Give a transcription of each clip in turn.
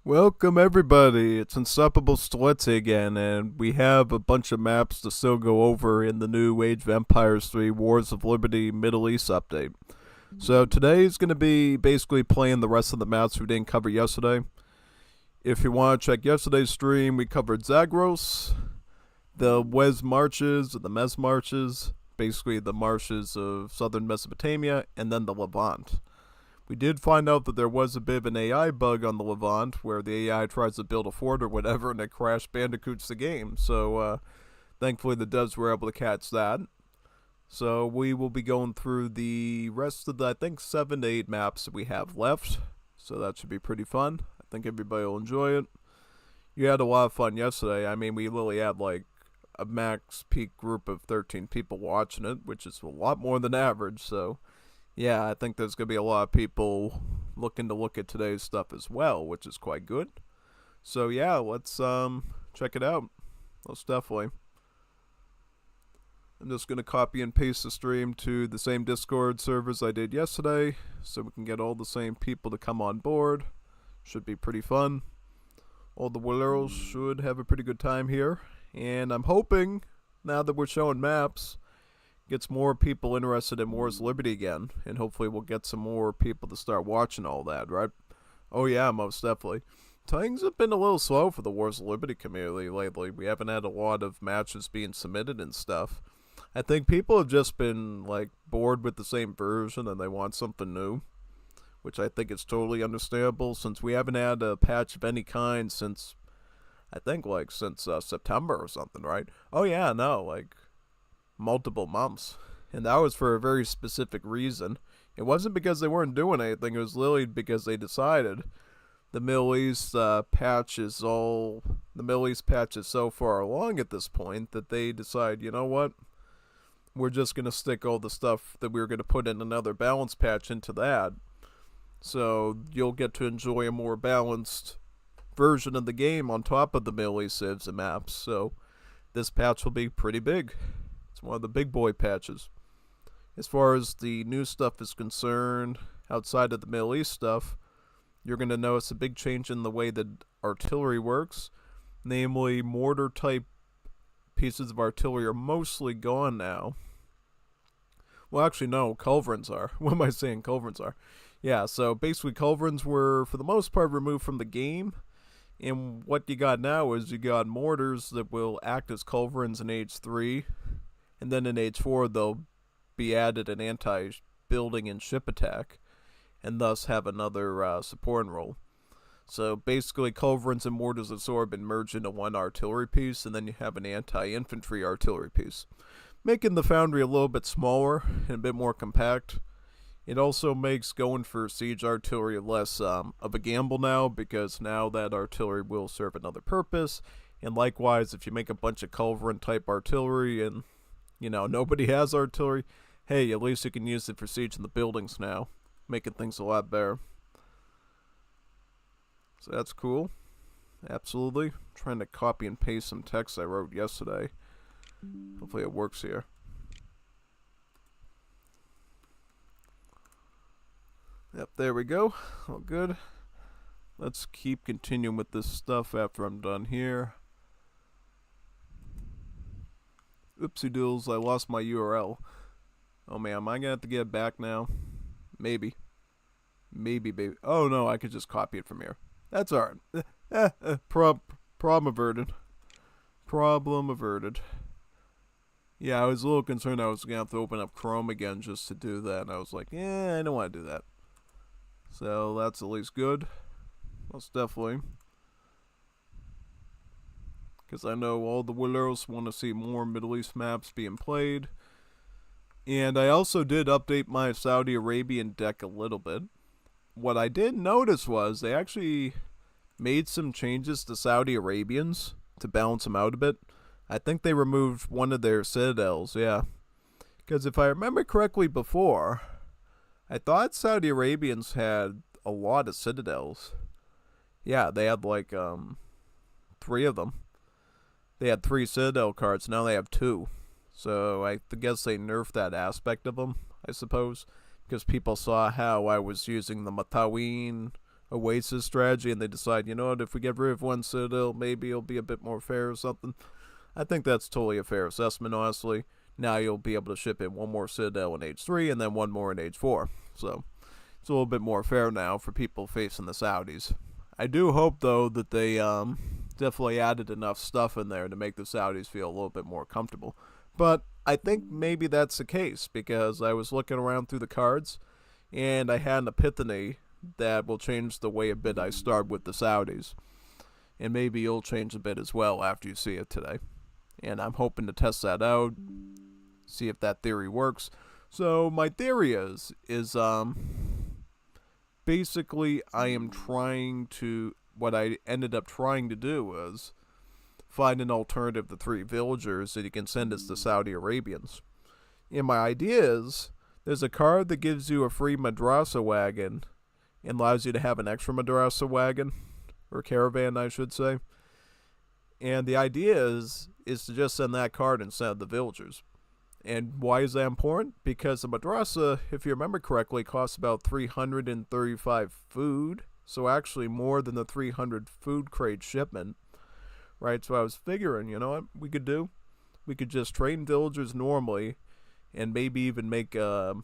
Welcome everybody, it's Inseparable Stelitzi again, and we have a bunch of maps to still go over in the new Age of Empires 3 Wars of Liberty Middle East update. So today's going to be basically playing the rest of the maps we didn't cover yesterday. If you want to check yesterday's stream, we covered Zagros, the Wez Marches, or the Mez Marches, basically the marshes of southern Mesopotamia, and then the Levant. We did find out that there was a bit of an AI bug on the Levant where the AI tries to build a fort or whatever and it crash bandicoots the game. So thankfully the devs were able to catch that. So we will be going through the rest of the, I think, 7 to 8 maps that we have left. So that should be pretty fun. I think everybody will enjoy it. You had a lot of fun yesterday. I mean, we literally had like a max peak group of 13 people watching it, which is a lot more than average. So yeah, I think there's going to be a lot of people looking to look at today's stuff as well, which is quite good. So yeah, let's check it out. Most definitely. I'm just going to copy and paste the stream to the same Discord servers I did yesterday, so we can get all the same people to come on board. Should be pretty fun. All the Willeros should have a pretty good time here. And I'm hoping, now that we're showing maps, gets more people interested in Wars of Liberty again, and hopefully we'll get some more people to start watching all that, right? Oh yeah, most definitely. Things have been a little slow for the Wars of Liberty community lately. We haven't had a lot of matches being submitted and stuff. I think people have just been like bored with the same version and they want something new, which I think is totally understandable since we haven't had a patch of any kind since, I think like since September or something, right? Oh yeah, no, like multiple months, and that was for a very specific reason. It wasn't because they weren't doing anything, it was literally because they decided the Middle East patch is so far along at this point that they decide, you know what, we're just going to stick all the stuff that we were going to put in another balance patch into that, so you'll get to enjoy a more balanced version of the game on top of the Middle East civs and maps. So this patch will be pretty big. It's one of the big boy patches. As far as the new stuff is concerned, outside of the Middle East stuff, you're going to notice a big change in the way that artillery works. Namely, mortar type pieces of artillery are mostly gone now. Well, actually, no, culverins are. What am I saying? Culverins are. Yeah, so basically culverins were, for the most part, removed from the game. And what you got now is you got mortars that will act as culverins in Age 3. And then in Age 4, they'll be added an anti-building and ship attack, and thus have another support role. So basically, culverins and mortars have sort of been merged into one artillery piece, and then you have an anti-infantry artillery piece, making the foundry a little bit smaller and a bit more compact. It also makes going for siege artillery less of a gamble now, because now that artillery will serve another purpose, and likewise, if you make a bunch of culverin-type artillery and nobody has artillery, hey, at least you can use it for sieging the buildings now, making things a lot better. So that's cool. Absolutely. I'm trying to copy and paste some text I wrote yesterday. Hopefully it works here. Yep, there we go. All good. Let's keep continuing with this stuff after I'm done here. Oopsie doodles, I lost my URL. Oh man, am I gonna have to get it back now? Maybe. Maybe, baby. Oh no, I could just copy it from here. That's alright. Problem averted. Problem averted. Yeah, I was a little concerned I was gonna have to open up Chrome again just to do that, and I was like, I don't want to do that. So that's at least good. Most definitely. Because I know all the Willeros want to see more Middle East maps being played. And I also did update my Saudi Arabian deck a little bit. What I did notice was they actually made some changes to Saudi Arabians to balance them out a bit. I think they removed one of their citadels, yeah. Because if I remember correctly before, I thought Saudi Arabians had a lot of citadels. Yeah, they had like 3 of them. They had 3 Citadel cards, now they have 2. So I guess they nerfed that aspect of them, I suppose. Because people saw how I was using the Matawin Oasis strategy and they decide, you know what, if we get rid of one citadel, maybe it'll be a bit more fair or something. I think that's totally a fair assessment, honestly. Now you'll be able to ship in one more citadel in age 3 and then one more in age 4. So it's a little bit more fair now for people facing the Saudis. I do hope, though, that they definitely added enough stuff in there to make the Saudis feel a little bit more comfortable. But I think maybe that's the case, because I was looking around through the cards, and I had an epiphany that will change the way a bit I start with the Saudis. And maybe you'll change a bit as well after you see it today. And I'm hoping to test that out, see if that theory works. So my theory is basically I am trying to, what I ended up trying to do was find an alternative to 3 villagers that you can send as the Saudi Arabians. And my idea is, there's a card that gives you a free madrasa wagon and allows you to have an extra madrasa wagon, or caravan I should say. And the idea is to just send that card instead of the villagers. And why is that important? Because the madrasa, if you remember correctly, costs about 335 food. So actually more than the 300 food crate shipment. Right, so I was figuring, you know what we could do? We could just train villagers normally and maybe even make a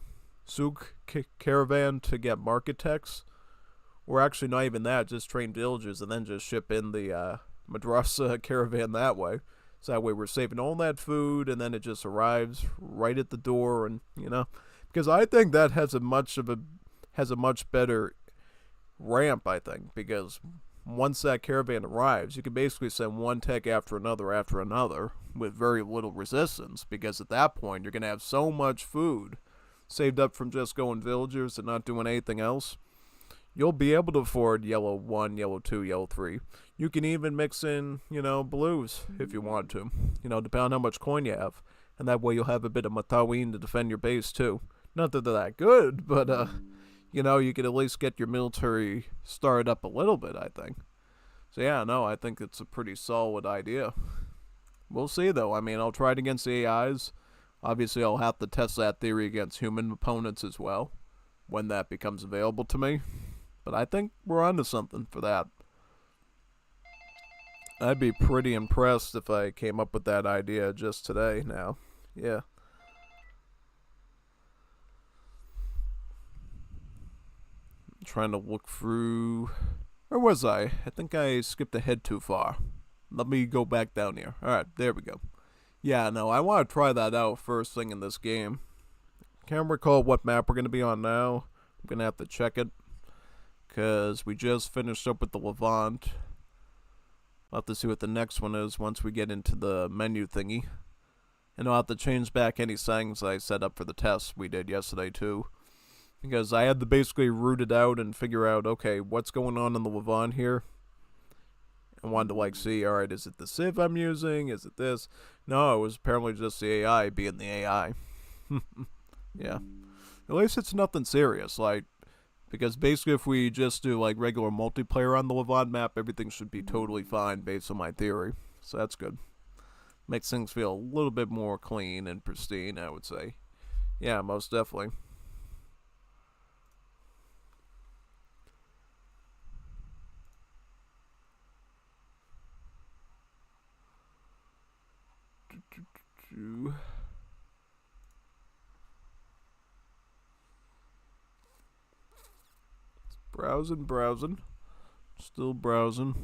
souk caravan to get market techs. Or actually not even that, just train villagers and then just ship in the madrasa caravan that way. So that way we're saving all that food and then it just arrives right at the door, and you know, because I think that has a much better ramp, I think, because once that caravan arrives, you can basically send one tech after another with very little resistance, because at that point you're going to have so much food saved up from just going villagers and not doing anything else. You'll be able to afford yellow 1, yellow 2, yellow 3. You can even mix in, you know, blues if you want to, you know, depending on how much coin you have. And that way you'll have a bit of mataween to defend your base too. Not that they're that good, but, you know, you could at least get your military started up a little bit, I think. So yeah, no, I think it's a pretty solid idea. We'll see though. I mean, I'll try it against the AIs. Obviously, I'll have to test that theory against human opponents as well, when that becomes available to me. But I think we're onto something for that. I'd be pretty impressed if I came up with that idea just today now. Yeah. I'm trying to look through... Where was I? I think I skipped ahead too far. Let me go back down here. Alright, there we go. Yeah, no, I want to try that out first thing in this game. Can't recall what map we're going to be on now. I'm going to have to check it, because we just finished up with the Levant. I'll have to see what the next one is once we get into the menu thingy. And I'll have to change back any settings I set up for the tests we did yesterday too. Because I had to basically root it out and figure out, okay, what's going on in the Levant here? I wanted to like see, alright, is it the Civ I'm using? Is it this? No, it was apparently just the AI being the AI. Yeah. At least it's nothing serious, like, because basically if we just do like regular multiplayer on the Levant map, everything should be totally fine based on my theory. So that's good. Makes things feel a little bit more clean and pristine, I would say. Yeah, most definitely. Browsing. Still browsing.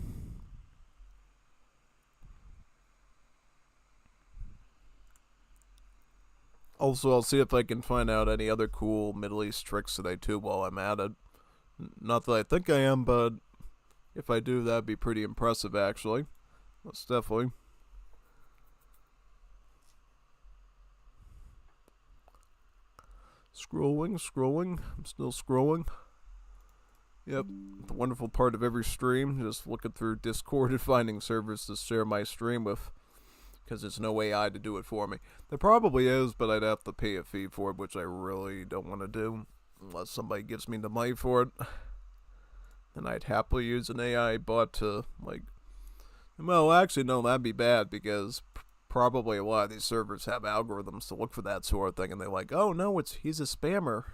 Also, I'll see if I can find out any other cool Middle East tricks today too while I'm at it. Not that I think I am, but if I do, that'd be pretty impressive actually. Most definitely. Scrolling. I'm still scrolling. Yep, the wonderful part of every stream, just looking through Discord and finding servers to share my stream with. Because there's no AI to do it for me. There probably is, but I'd have to pay a fee for it, which I really don't want to do. Unless somebody gives me the money for it. Then I'd happily use an AI bot to, like... Well, actually, no, that'd be bad, because probably a lot of these servers have algorithms to look for that sort of thing, and they're like, oh no, he's a spammer.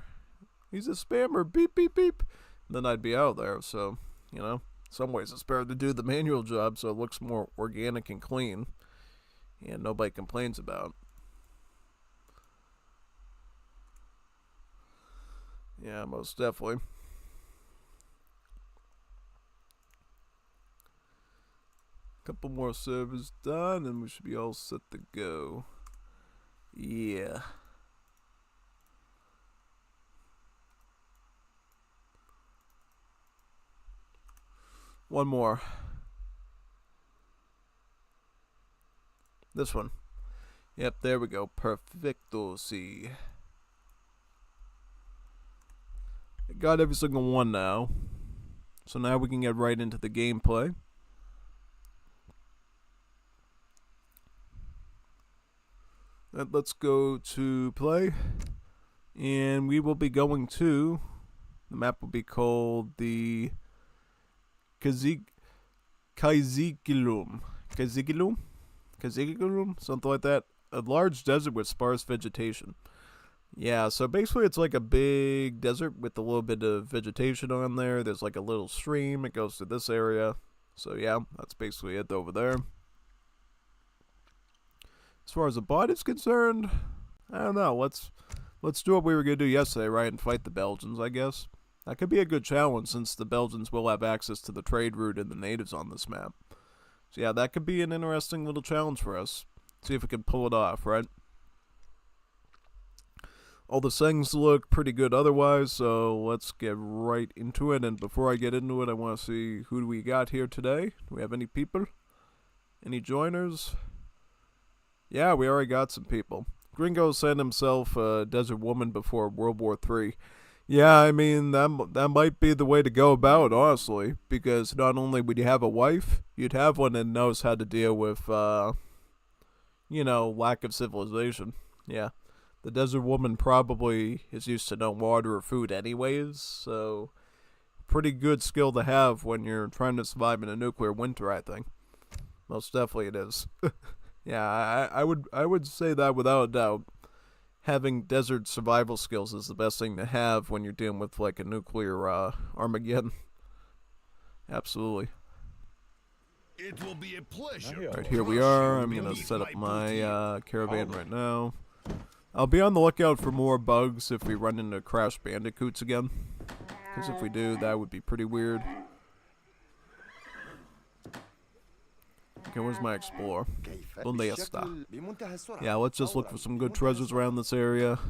He's a spammer, beep, beep, beep. And then I'd be out there, so you know. In some ways it's better to do the manual job so it looks more organic and clean. And nobody complains about it. Yeah, most definitely. Couple more servers done and we should be all set to go. Yeah. One more. This one. Yep, there we go. Perfecto. See. I got every single one now. So now we can get right into the gameplay. Let's go to play. And we will be going to... The map will be called the... Kazigilum. Something like that. A large desert with sparse vegetation. Yeah, so basically it's like a big desert with a little bit of vegetation on there. There's like a little stream. It goes to this area. So yeah, that's basically it over there. As far as the bot is concerned, I don't know. Let's do what we were going to do yesterday, right? And fight the Belgians, I guess. That could be a good challenge since the Belgians will have access to the trade route and the natives on this map. So yeah, that could be an interesting little challenge for us. See if we can pull it off, right? All the things look pretty good otherwise, so let's get right into it. And before I get into it, I want to see who do we got here today. Do we have any people? Any joiners? Yeah, we already got some people. Gringo sent himself a desert woman before World War III. Yeah, I mean, that might be the way to go about, honestly. Because not only would you have a wife, you'd have one that knows how to deal with, you know, lack of civilization. Yeah. The desert woman probably is used to no water or food anyways, so pretty good skill to have when you're trying to survive in a nuclear winter, I think. Most definitely it is. Yeah, I would say that without a doubt. Having desert survival skills is the best thing to have when you're dealing with like a nuclear Armageddon. Absolutely. It will be a pleasure. Alright, here we are. I'm gonna set up my caravan right now. I'll be on the lookout for more bugs if we run into Crash Bandicoots again. Because if we do, that would be pretty weird. Okay, where's my explorer? ¿Dónde está? Yeah, let's just look for some good treasures around this area.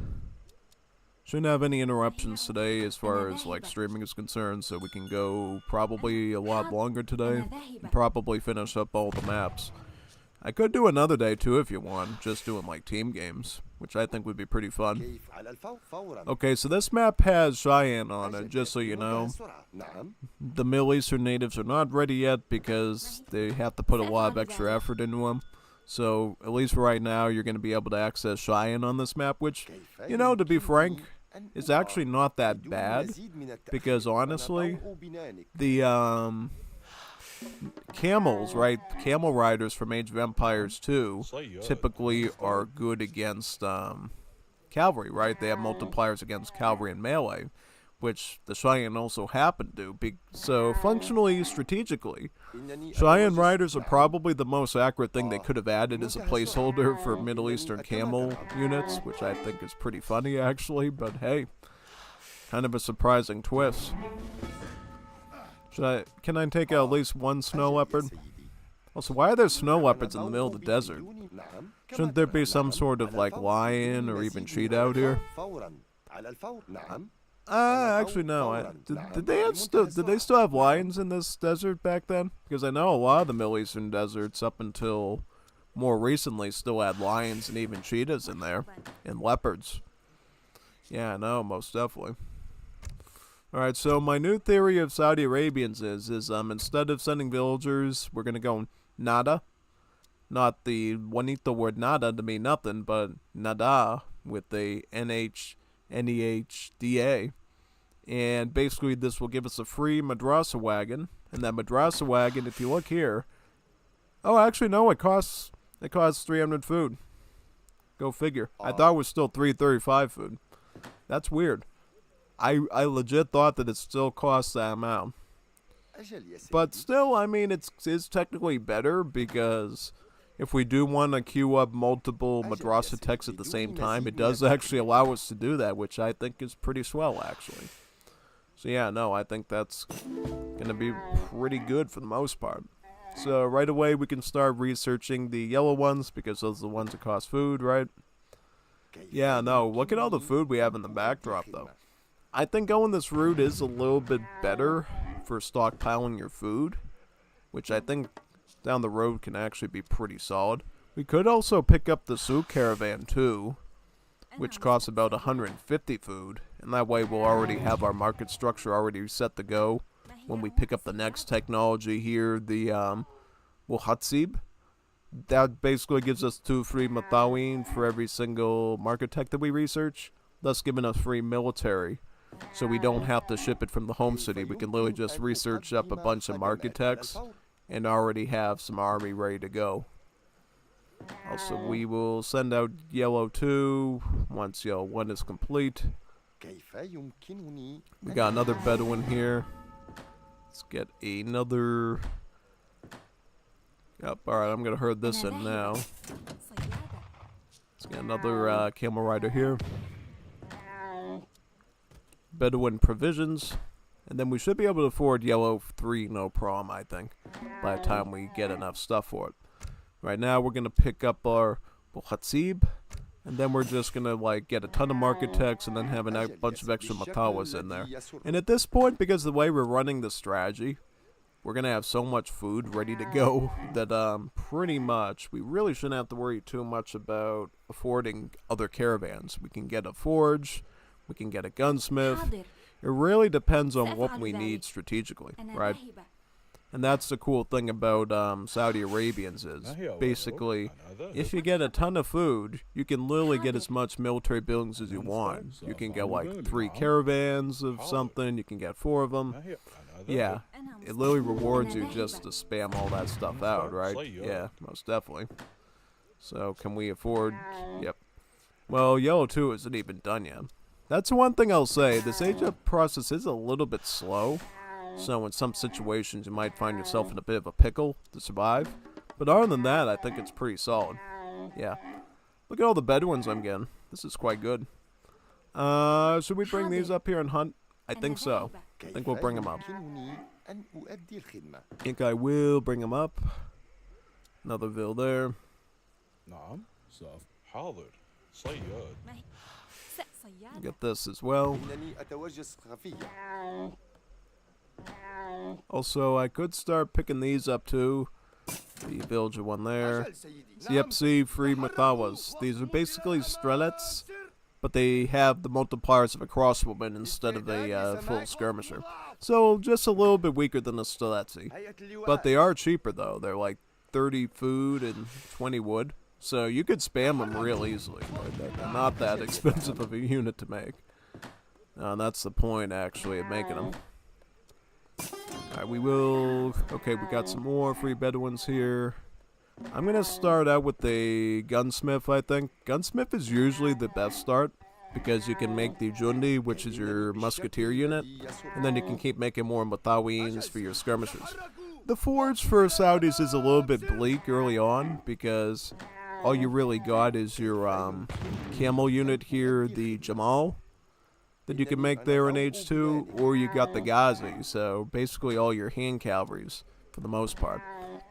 Shouldn't have any interruptions today as far as like streaming is concerned, so we can go probably a lot longer today and probably finish up all the maps. I could do another day too if you want, just doing like team games, which I think would be pretty fun. Okay, so this map has Cheyenne on it, just so you know. The Middle Eastern natives are not ready yet because they have to put a lot of extra effort into them. So, at least for right now, you're going to be able to access Cheyenne on this map, which, you know, to be frank, is actually not that bad. Because honestly, the, camels, right? Camel riders from Age of Empires 2 typically are good against cavalry, right? They have multipliers against cavalry and melee, which the Cheyenne also happen to do. So functionally, strategically, Cheyenne riders are probably the most accurate thing they could have added as a placeholder for Middle Eastern camel units, which I think is pretty funny actually, but hey, kind of a surprising twist. Can I take out at least one snow leopard? Also, why are there snow leopards in the middle of the desert? Shouldn't there be some sort of like lion or even cheetah out here? Actually no. Did they still have lions in this desert back then? Because I know a lot of the Middle Eastern deserts up until more recently still had lions and even cheetahs in there and leopards. Yeah, I know, most definitely. Alright, so my new theory of Saudi Arabians is instead of sending villagers, we're going to go nada. Not the Juanito word nada to mean nothing, but nada with the N-H-N-E-H-D-A. And basically this will give us a free madrasa wagon. And that madrasa wagon, if you look here... Oh, actually, no, it costs 300 food. Go figure. I thought it was still 335 food. That's weird. I legit thought that it still costs that amount. But still, I mean, it's technically better because if we do want to queue up multiple madrasa texts at the same time, it does actually allow us to do that, which I think is pretty swell, actually. So yeah, no, I think that's going to be pretty good for the most part. So right away, we can start researching the yellow ones because those are the ones that cost food, right? Yeah, no, look at all the food we have in the backdrop, though. I think going this route is a little bit better for stockpiling your food, which I think down the road can actually be pretty solid. We could also pick up the souk caravan too, which costs about 150 food, and that way we'll already have our market structure already set to go when we pick up the next technology here, the Hatsib. That basically gives us 2 free Matawin for every single market tech that we research, thus giving us free military. So we don't have to ship it from the home city. We can literally just research up a bunch of market techs and already have some army ready to go. Also, we will send out yellow 2 once yellow 1 is complete. We got another Bedouin here. Let's get another... Yep, alright, I'm going to herd this in now. Let's get another camel rider here. Bedouin provisions, and then we should be able to afford yellow 3 no problem, I think, by the time we get enough stuff for it. Right now we're going to pick up our Hatsib, and then we're just going to like get a ton of market techs and then have a bunch of extra Matawas in there. And at this point, because of the way we're running the strategy, we're going to have so much food ready to go that pretty much we really shouldn't have to worry too much about affording other caravans. We can get a forge, we can get a gunsmith. It really depends on what we need strategically, right? And that's the cool thing about Saudi Arabians is, basically, if you get a ton of food, you can literally get as much military buildings as you want. You can get like 3 caravans of something, you can get 4 of them. Yeah, it literally rewards you just to spam all that stuff out, right? Yeah, most definitely. So, can we afford... Yep. Well, yellow 2 isn't even done yet. That's one thing I'll say. This age-up process is a little bit slow. So in some situations, you might find yourself in a bit of a pickle to survive. But other than that, I think it's pretty solid. Yeah. Look at all the Bedouins I'm getting. This is quite good. Should we bring these up here and hunt? I think so. I think we'll bring them up. I think I will bring them up. Another Ville there. Get this as well. Also, I could start picking these up too. The villager one there. Yep, see, free Matawas. These are basically strelets, but they have the multipliers of a crossbowman instead of a full skirmisher. So, just a little bit weaker than a Steletsy. But they are cheaper though. They're like 30 food and 20 wood. So you could spam them real easily. They're not that expensive of a unit to make. And that's the point, actually, of making them. Alright, we will... Okay, we got some more free Bedouins here. I'm going to start out with the gunsmith, I think. Gunsmith is usually the best start, because you can make the Jundi, which is your musketeer unit, and then you can keep making more Matawins for your skirmishers. The forge for Saudis is a little bit bleak early on, because all you really got is your camel unit here, the Jamal, that you can make there in H2, or you got the Ghazi, so basically all your hand cavalries for the most part.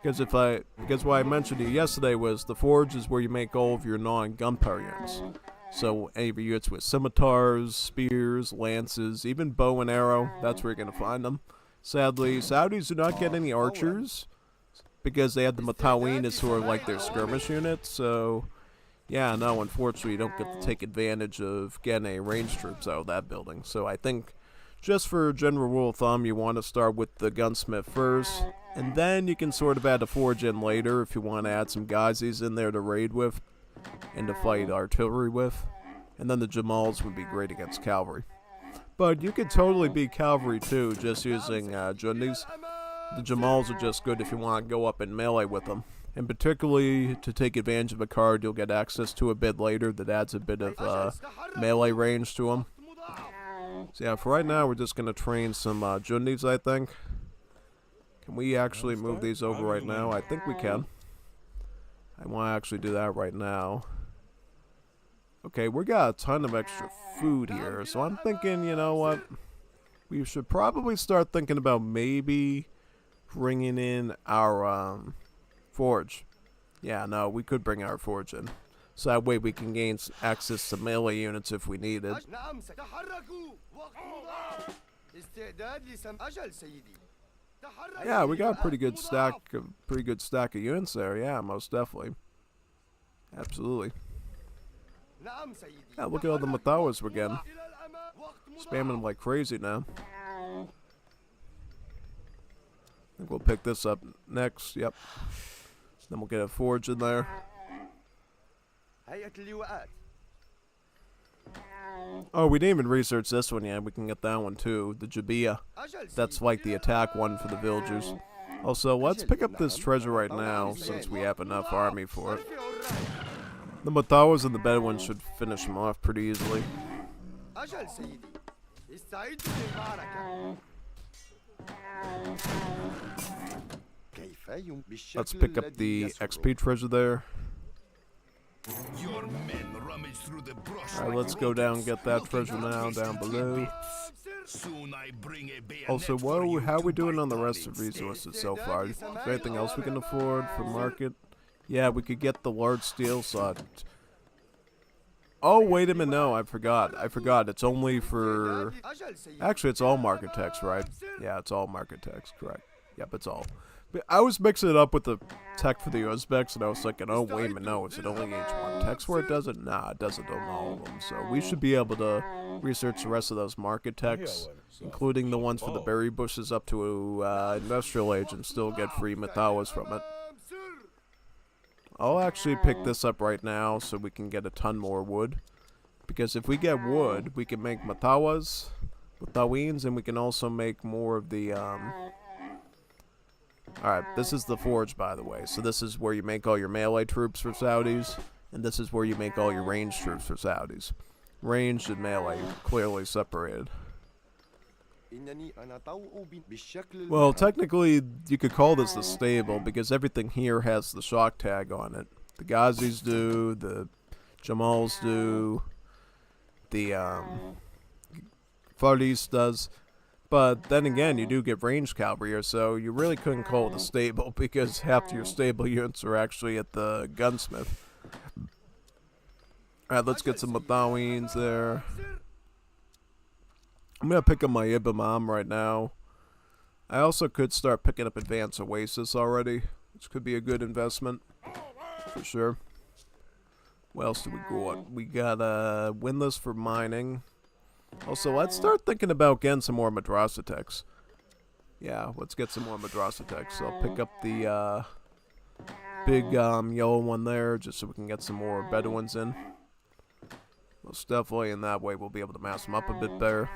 Because what I mentioned to you yesterday was the forge is where you make all of your non-gunpowder units. So any of your units with scimitars, spears, lances, even bow and arrow, that's where you're going to find them. Sadly, Saudis do not get any archers, because they have the Matawin as sort of like their skirmish unit, so yeah, no, unfortunately you don't get to take advantage of getting any range troops out of that building. So I think, just for a general rule of thumb, you want to start with the gunsmith first, and then you can sort of add a forge in later if you want to add some Ghazis in there to raid with, and to fight artillery with, and then the Jamals would be great against cavalry. But you could totally beat cavalry too, just using Jundis. The Jamals are just good if you want to go up in melee with them. And particularly to take advantage of a card you'll get access to a bit later that adds a bit of melee range to them. So yeah, for right now we're just going to train some Jundis, I think. Can we actually move these over right now? I think we can. I want to actually do that right now. Okay, we got a ton of extra food here, so I'm thinking, you know what? We should probably start thinking about maybe bringing in our forge. Yeah, no, we could bring our forge in. So that way we can gain access to melee units if we need it. Yeah, we got a pretty good stack of units there. Yeah, most definitely. Absolutely. Yeah, look at all the Mathawas we're getting. Spamming them like crazy now. I think we'll pick this up next. Yep. Then we'll get a forge in there. Oh, we didn't even research this one yet. We can get that one too. The Jabia. That's like the attack one for the villagers. Also, let's pick up this treasure right now since we have enough army for it. The Mathawas and the Bedouins should finish them off pretty easily. Let's pick up the XP treasure there. Alright, let's go down and get that treasure now down below. Also, how are we doing on the rest of resources so far? Is there anything else we can afford for market? Yeah, we could get the large steel saw. Oh, wait a minute, no, I forgot. It's only for... Actually, it's all market text, right? Yeah, it's all market text, correct. Yep, it's all. But I was mixing it up with the tech for the Uzbeks, and I was thinking, oh, wait a minute, no, is it only H1 text where it does it? Nah, it does it on all of them. So we should be able to research the rest of those market texts, including the ones for the berry bushes up to industrial age, and still get free Mathawas from it. I'll actually pick this up right now so we can get a ton more wood. Because if we get wood, we can make Mathawas, Mathawines, and we can also make more of the, Alright, this is the forge, by the way. So this is where you make all your melee troops for Saudis, and this is where you make all your ranged troops for Saudis. Ranged and melee, clearly separated. Well, technically, you could call this the stable, because everything here has the shock tag on it. The Ghazis do, the Jamals do, the Fardis does. But then again, you do get ranged cavalry here, so you really couldn't call it a stable, because half your stable units are actually at the gunsmith. Alright, let's get some Mathawines there. I'm going to pick up my Ibamam right now. I also could start picking up Advanced Oasis already, which could be a good investment, for sure. What else do we got? We got Windlass for mining. Also, let's start thinking about getting some more Madrasa techs. Yeah, let's get some more Madrasa techs. So I'll pick up the big yellow one there, just so we can get some more Bedouins in. Most definitely, in that way we'll be able to mass them up a bit better.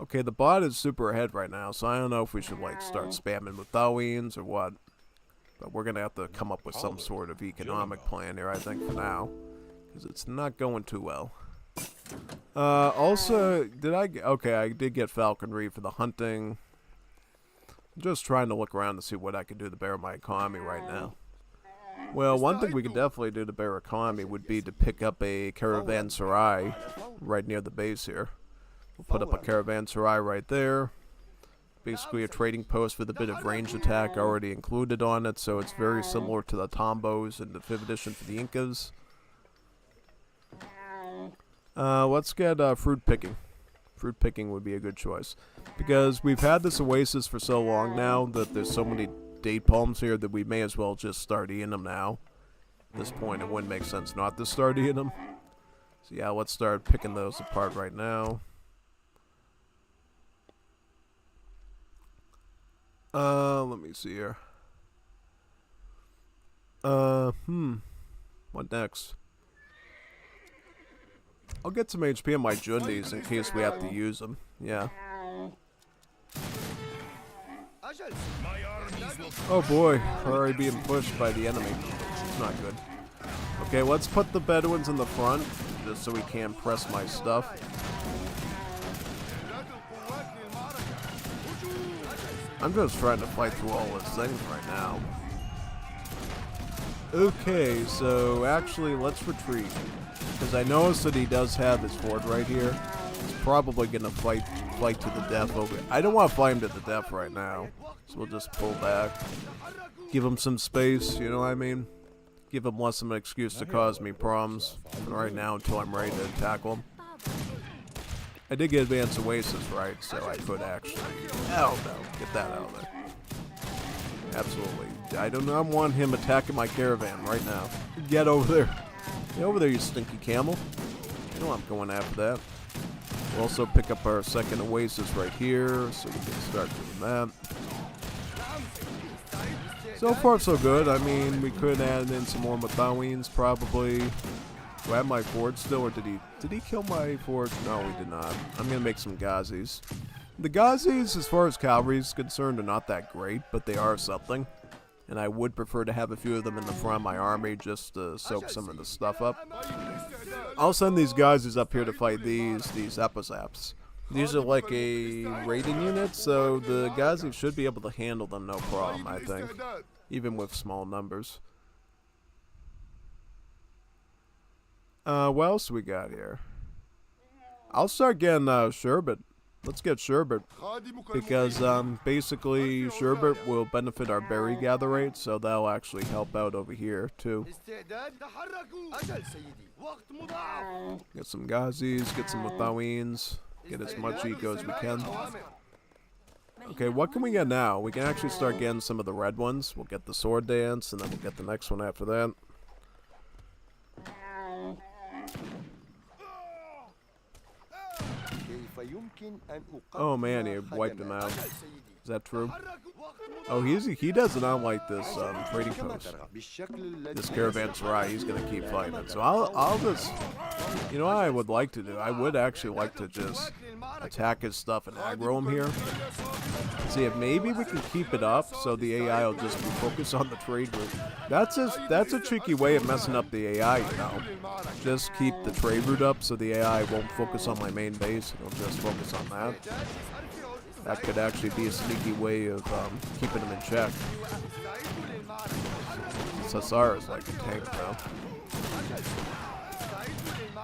Okay, the bot is super ahead right now, so I don't know if we should like start spamming with Thawines or what. But we're going to have to come up with some sort of economic plan here, I think, for now. Because it's not going too well. Also, okay, I did get falconry for the hunting. I'm just trying to look around to see what I can do to better my economy right now. Well, one thing we could definitely do to better economy would be to pick up a caravanserai right near the base here. We'll put up a caravanserai right there. Basically a trading post with a bit of range attack already included on it, so it's very similar to the Tombos in the 5th edition for the Incas. Let's get fruit picking. Fruit picking would be a good choice. Because we've had this oasis for so long now that there's so many date palms here that we may as well just start eating them now. At this point, it wouldn't make sense not to start eating them. So yeah, let's start picking those apart right now. Let me see here. What next? I'll get some HP on my Jundis in case we have to use them. Yeah. Oh boy, we're already being pushed by the enemy. It's not good. Okay, let's put the Bedouins in the front, just so we can press my stuff. I'm just trying to fight through all this things right now. Okay, so actually, let's retreat. Because I noticed that he does have his fort right here. He's probably going to fight to the death over it. I don't want to fight him to the death right now. So we'll just pull back. Give him some space, you know what I mean? Give him less of an excuse to cause me problems right now until I'm ready to tackle him. I did get Advanced Oasis right, so I could actually... Oh no, get that out of there. Absolutely. I do not want him attacking my caravan right now. Get over there. Get over there, you stinky camel. You know I'm going after that. We'll also pick up our second Oasis right here, so we can start doing that. So far, so good. I mean, we could add in some more Mathawines, probably. Do I have my fort still, or did he kill my fort? No, we did not. I'm gonna make some Ghazis. The Ghazis, as far as cavalry is concerned, are not that great, but they are something. And I would prefer to have a few of them in the front of my army just to soak some of the stuff up. I'll send these Ghazis up here to fight these Epizaps. These are like a raiding unit, so the Ghazis should be able to handle them no problem, I think. Even with small numbers. What else we got here? I'll start getting Sherbet. Let's get Sherbet. Because basically Sherbet will benefit our berry gather rate, so that'll actually help out over here too. Get some Ghazis, get some Mathawines, get as much eco as we can. Okay, what can we get now? We can actually start getting some of the red ones. We'll get the sword dance, and then we'll get the next one after that. Oh man, he wiped him out. Is that true? Oh, he does not like this trading post. This caravanserai, he's gonna keep fighting it. So I'll just, you know what I would like to do? I would actually like to just attack his stuff and aggro him here. See if maybe we can keep it up so the AI will just be focused on the trade route. That's a tricky way of messing up the AI, you know. Just keep the trade route up so the AI won't focus on my main base. It'll just focus on that. That could actually be a sneaky way of keeping him in check. Sassar is like a tank now.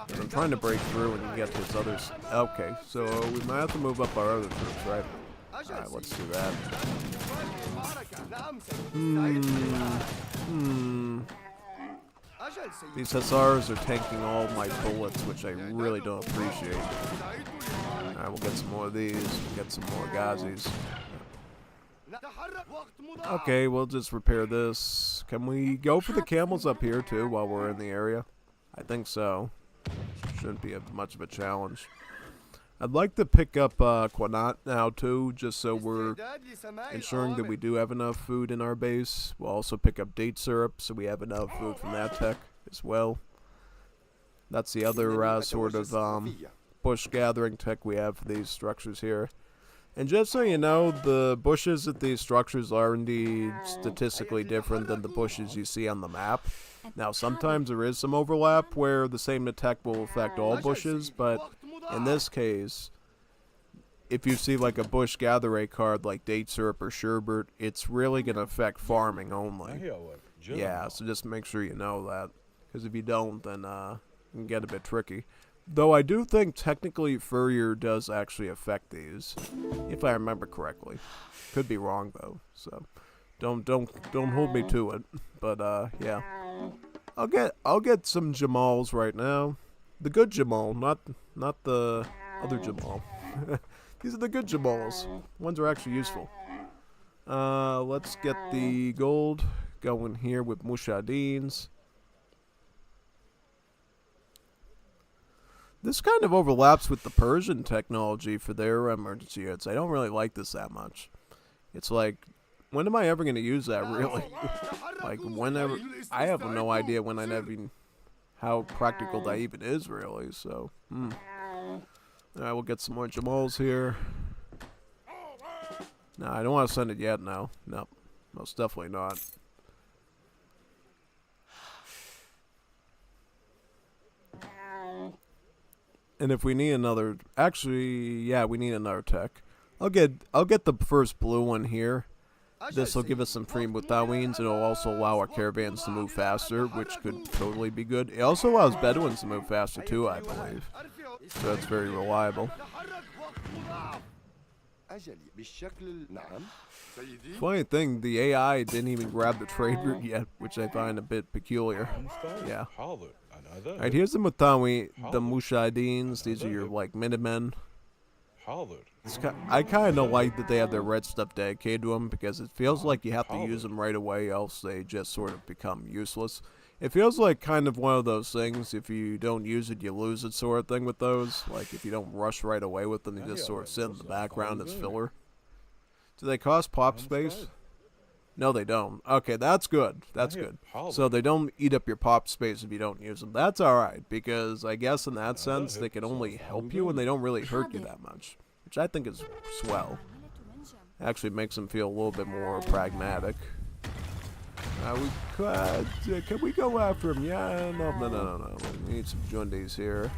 And I'm trying to break through and get his others. Okay, so we might have to move up our other troops, right? Alright, let's do that. These Hussars are tanking all my bullets, which I really don't appreciate. Alright, we'll get some more of these. We'll get some more Ghazis. Okay, we'll just repair this. Can we go for the camels up here, too, while we're in the area? I think so. Shouldn't be much of a challenge. I'd like to pick up Quanat now, too, just so we're ensuring that we do have enough food in our base. We'll also pick up date syrup, so we have enough food from that tech as well. That's the other sort of bush gathering tech we have for these structures here. And just so you know, the bushes at these structures are indeed statistically different than the bushes you see on the map. Now, sometimes there is some overlap where the same attack will affect all bushes, but in this case, if you see like a bush gather rate card like date syrup or sherbet, it's really going to affect farming only. Yeah, so just make sure you know that, because if you don't, then it can get a bit tricky. Though I do think technically Furrier does actually affect these, if I remember correctly. Could be wrong though, so don't hold me to it. But yeah, I'll get some Jamals right now. The good Jamal, not the other Jamal. These are the good Jamals. Ones are actually useful. Let's get the gold going here with Mushadins. This kind of overlaps with the Persian technology for their emergency units. I don't really like this that much. It's like, when am I ever going to use that, really? Like, whenever... I have no idea when I never... how practical that even is, really, so... Alright, we'll get some more Jamals here. No, I don't want to send it yet, no. Nope. Most definitely not. And if we need another... Actually, yeah, we need another tech. I'll get the first blue one here. This will give us some free Mutawins, and it'll also allow our caravans to move faster, which could totally be good. It also allows Bedouins to move faster too, I believe. So that's very reliable. Funny thing, the AI didn't even grab the trade route yet, which I find a bit peculiar. Yeah. Alright, here's the Mutawi, the Mushahidins. These are your, like, Minutemen. I kind of like that they have their red stuff dedicated to them, because it feels like you have to use them right away, else they just sort of become useless. It feels like kind of one of those things, if you don't use it, you lose it sort of thing with those. Like, if you don't rush right away with them, you just sort of sit in the background as filler. Do they cost pop space? No, they don't. Okay, that's good. That's good. So they don't eat up your pop space if you don't use them. That's alright, because I guess in that sense, they can only help you and they don't really hurt you that much. Which I think is swell. Actually makes them feel a little bit more pragmatic. Can we go after him? Yeah, no. We need some Jundies here.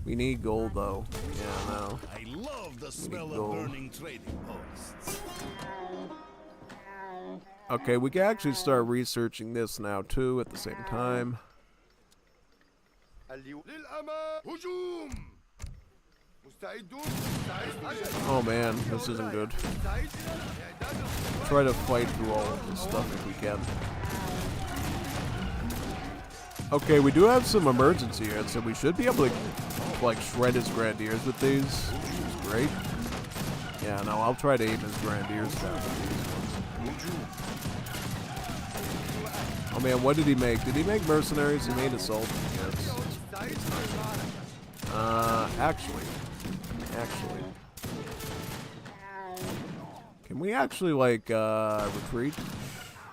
We need gold, though. Yeah, no. I love the smell of burning trading posts. Okay, we can actually start researching this now, too, at the same time. Oh man, this isn't good. Try to fight through all of this stuff if we can. Okay, we do have some emergency here, so we should be able to like shred his grenadiers with these, which is great. Yeah, no, I'll try to aim his grenadiers down with these ones. Oh man, what did he make? Did he make mercenaries? He made assault. Yes. Actually. Can we actually, like, retreat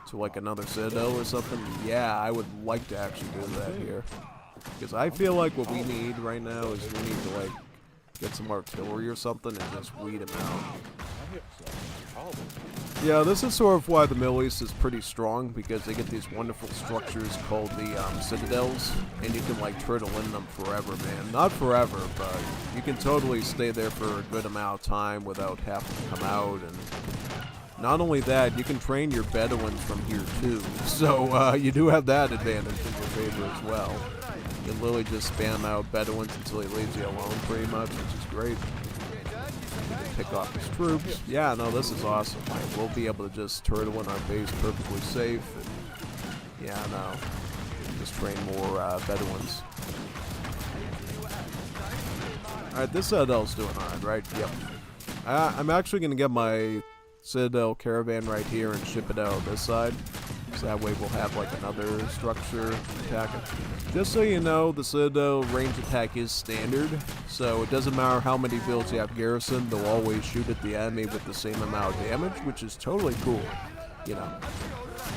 to, like, another citadel or something? Yeah, I would like to actually do that here. Because I feel like what we need right now is we need to, like, get some artillery or something and just weed them out. Yeah, this is sort of why the Middle East is pretty strong, because they get these wonderful structures called the citadels, and you can like turtle in them forever, man. Not forever, but you can totally stay there for a good amount of time without having to come out. And not only that, you can train your Bedouins from here too, so you do have that advantage in your favor as well. You can literally just spam out Bedouins until he leaves you alone pretty much, which is great. You can pick off his troops. Yeah, no, this is awesome. Like, we'll be able to just turtle in our base perfectly safe. And, yeah, no. Just train more Bedouins. Alright, this Citadel's doing alright, right? Yep. I'm actually going to get my Citadel caravan right here and ship it out this side. So that way we'll have like another structure attacking. Just so you know, the Citadel range attack is standard, so it doesn't matter how many builds you have garrisoned, they'll always shoot at the enemy with the same amount of damage, which is totally cool, you know.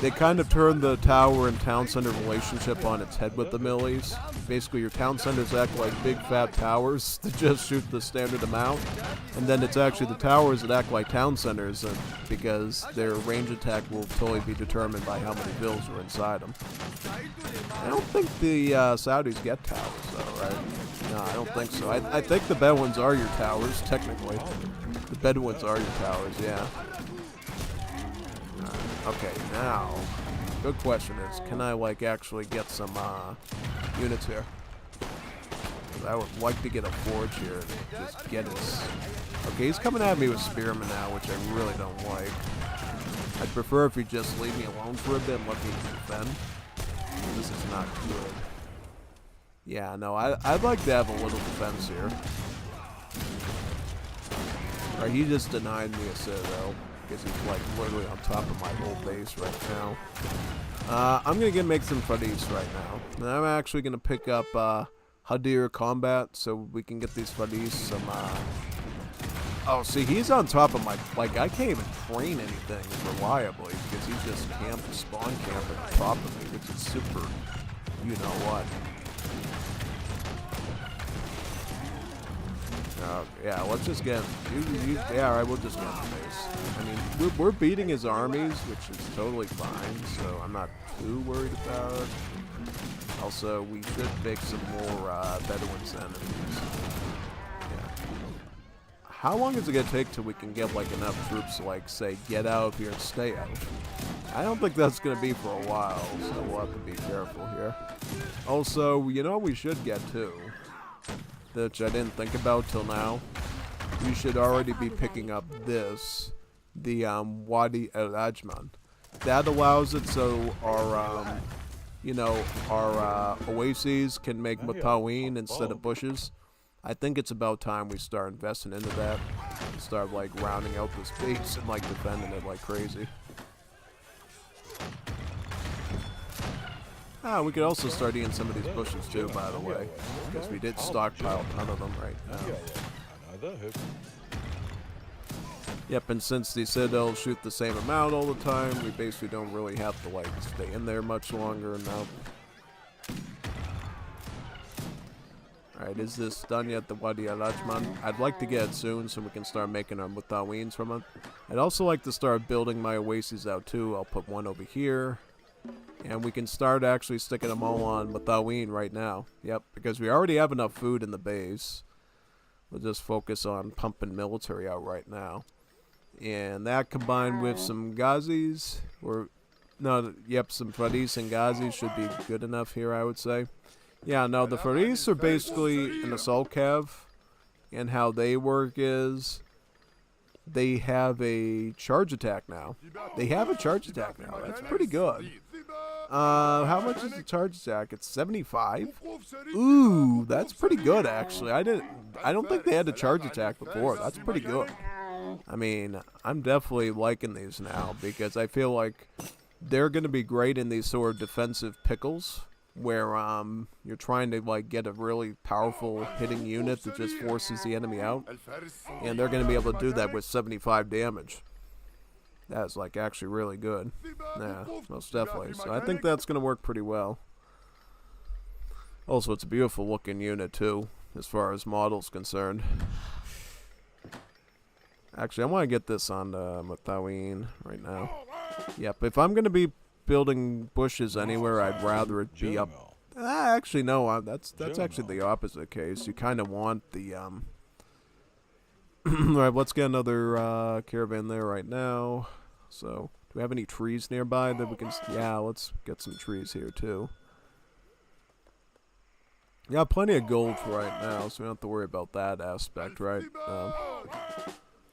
They kind of turned the tower and town center relationship on its head with the Middle East. Basically, your town centers act like big fat towers that just shoot the standard amount, and then it's actually the towers that act like town centers, because their range attack will totally be determined by how many builds are inside them. I don't think the Saudis get towers, though, right? No, I don't think so. I think the Bedouins are your towers, technically. The Bedouins are your towers, yeah. Okay, now, good question is, can I, like, actually get some, units here? Because I would like to get a forge here and just get his... Okay, he's coming at me with spearmen now, which I really don't like. I'd prefer if he'd just leave me alone for a bit and let me defend. This is not good. Yeah, no, I'd like to have a little defense here. Alright, he just denied me a citadel. Because he's like literally on top of my whole base right now. I'm gonna make some Fadis right now. And I'm actually gonna pick up Hadir combat so we can get these Fadis some oh, see, he's on top of my, like, I can't even train anything reliably because he's just spawn camping on top of me, which is super, you know what. Yeah, let's just get him. Yeah, alright, we'll just get him base. I mean, we're beating his armies, which is totally fine, so I'm not too worried about it. Also, we should make some more Bedouins enemies. Yeah. How long is it gonna take till we can get like enough troops to like say get out of here and stay out? I don't think that's gonna be for a while, so we'll have to be careful here. Also, you know what we should get too, which I didn't think about till now. We should already be picking up this, the Wadi El Ajman. That allows it so our our oases can make Mutaween instead of bushes. I think it's about time we start investing into that and start like rounding out this base and like defending it like crazy. We could also start eating some of these bushes too, by the way, because we did stockpile a ton of them right now. Yep, and since the Citadels shoot the same amount all the time, we basically don't really have to like stay in there much longer now. Alright, is this done yet, the Wadi Al-Ajman? I'd like to get it soon so we can start making our Mutaweens from it. I'd also like to start building my oases out too. I'll put one over here. And we can start actually sticking them all on Mutaween right now. Yep, because we already have enough food in the base. We'll just focus on pumping military out right now. And that combined with some Ghazis, some Faris and Ghazis should be good enough here, I would say. Yeah, no, the Faris are basically an assault cav, and how they work is they have a charge attack now. They have a charge attack now. That's pretty good. How much is the charge attack? It's 75. Ooh, that's pretty good actually. I don't think they had a charge attack before. That's pretty good. I mean, I'm definitely liking these now because I feel like they're going to be great in these sort of defensive pickles where you're trying to like get a really powerful hitting unit that just forces the enemy out, and they're going to be able to do that with 75 damage. That's like actually really good. Yeah, most definitely. So I think that's going to work pretty well. Also, it's a beautiful looking unit too, as far as model's concerned. Actually, I want to get this on Mutaween right now. Yep, if I'm going to be building bushes anywhere, I'd rather it be up. Actually, no, that's actually the opposite case. You kind of want the Alright, let's get another caravan there right now. So, do we have any trees nearby that we can... Yeah, let's get some trees here too. Got plenty of gold for right now, so we don't have to worry about that aspect, right?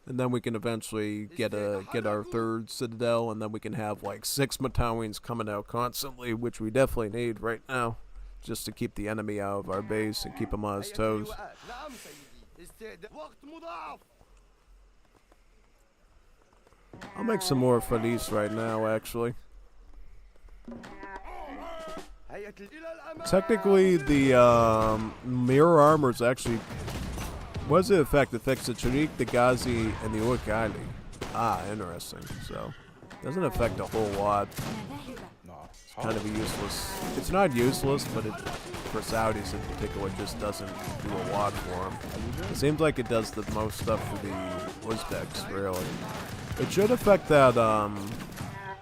And then we can eventually get our third citadel, and then we can have like 6 Mutaweens coming out constantly, which we definitely need right now, just to keep the enemy out of our base and keep him on his toes. I'll make some more Faris right now, actually. Technically, the mirror armor is actually... What does it affect? It affects the Tariq, the Ghazi, and the Urkali. Ah, interesting. So, doesn't affect a whole lot. It's kind of useless. It's not useless, but it, for Saudis in particular, it just doesn't do a lot for them. It seems like it does the most stuff for the Uzbeks, really. It should affect that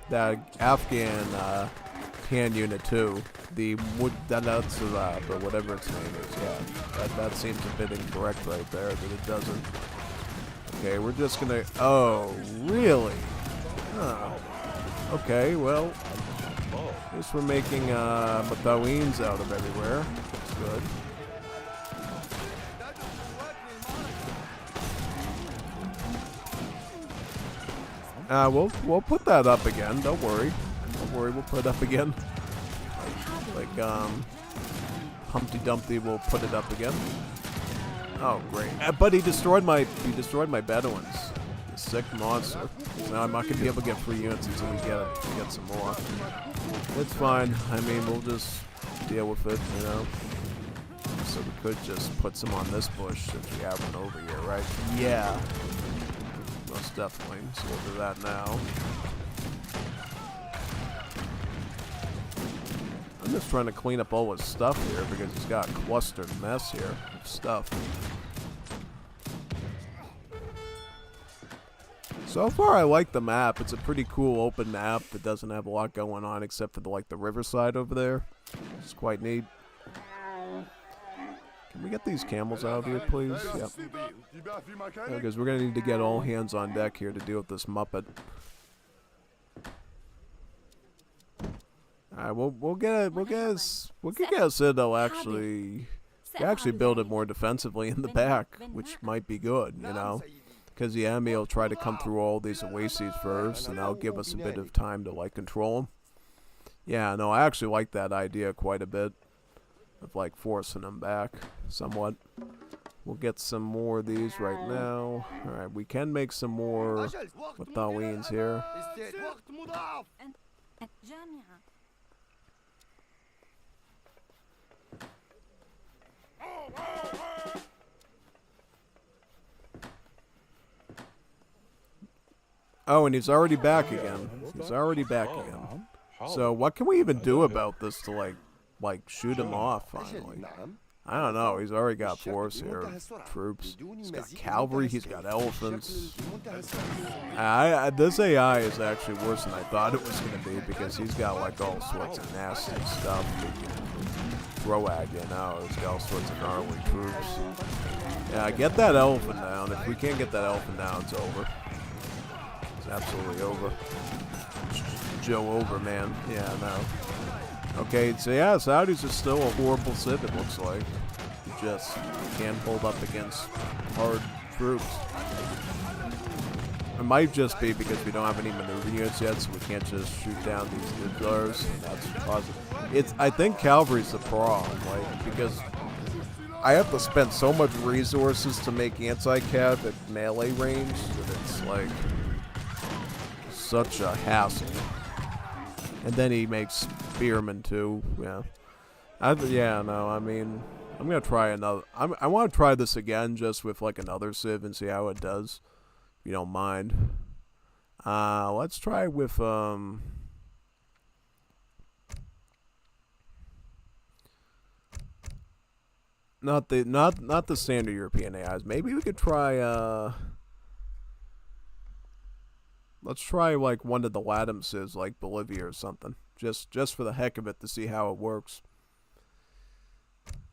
that Afghan hand unit too. The Mudanatsurat, or whatever its name is. Yeah, that seems a bit incorrect right there that it doesn't. Okay, we're just gonna. Oh, really? Oh. Okay, well, I guess we're making Mutaweens out of everywhere. That's good. We'll put that up again. Don't worry. Don't worry. We'll put it up again. Like Humpty Dumpty will put it up again. Oh great! But he destroyed my Bedouins. The sick monster. So now I'm not gonna be able to get free units until we get some more. It's fine. I mean, we'll just deal with it, you know. So we could just put some on this bush since we have one over here, right? Yeah. Most definitely. So we'll do that now. I'm just trying to clean up all his stuff here because he's got a clustered mess here of stuff. So far I like the map. It's a pretty cool open map that doesn't have a lot going on except for the riverside over there. It's quite neat. Can we get these camels out of here, please? Yep. Because we're gonna need to get all hands on deck here to deal with this Muppet. Alright, we'll get a Citadel actually build it more defensively in the back, which might be good, you know. Because the enemy will try to come through all these oases first, and that'll give us a bit of time to like control them. Yeah, no, I actually like that idea quite a bit. Of like forcing them back somewhat. We'll get some more of these right now. Alright, we can make some more Mutawins here. Oh, and he's already back again. He's already back again. So what can we even do about this to like shoot him off finally? I don't know. He's already got force here, troops. He's got cavalry. He's got elephants. This AI is actually worse than I thought it was going to be because he's got like all sorts of nasty stuff he can throw at you now. He's got all sorts of gnarly troops. Yeah, get that elephant down. If we can't get that elephant down, it's over. It's absolutely over. Joe over, man. Yeah, no. Okay, so yeah, Saudis are still a horrible civ, it looks like. You just can't hold up against hard troops. It might just be because we don't have any maneuver units yet, so we can't just shoot down these Diddlers. That's positive. I think cavalry's the problem, like, because I have to spend so much resources to make anti-cav at melee range that it's like such a hassle. And then he makes spearmen too. Yeah. I mean, I'm gonna try another. I want to try this again, just with like another civ and see how it does. If you don't mind. Let's try with not the standard European AIs. Maybe we could try let's try like one of the Latin civs, like Bolivia or something. Just for the heck of it to see how it works.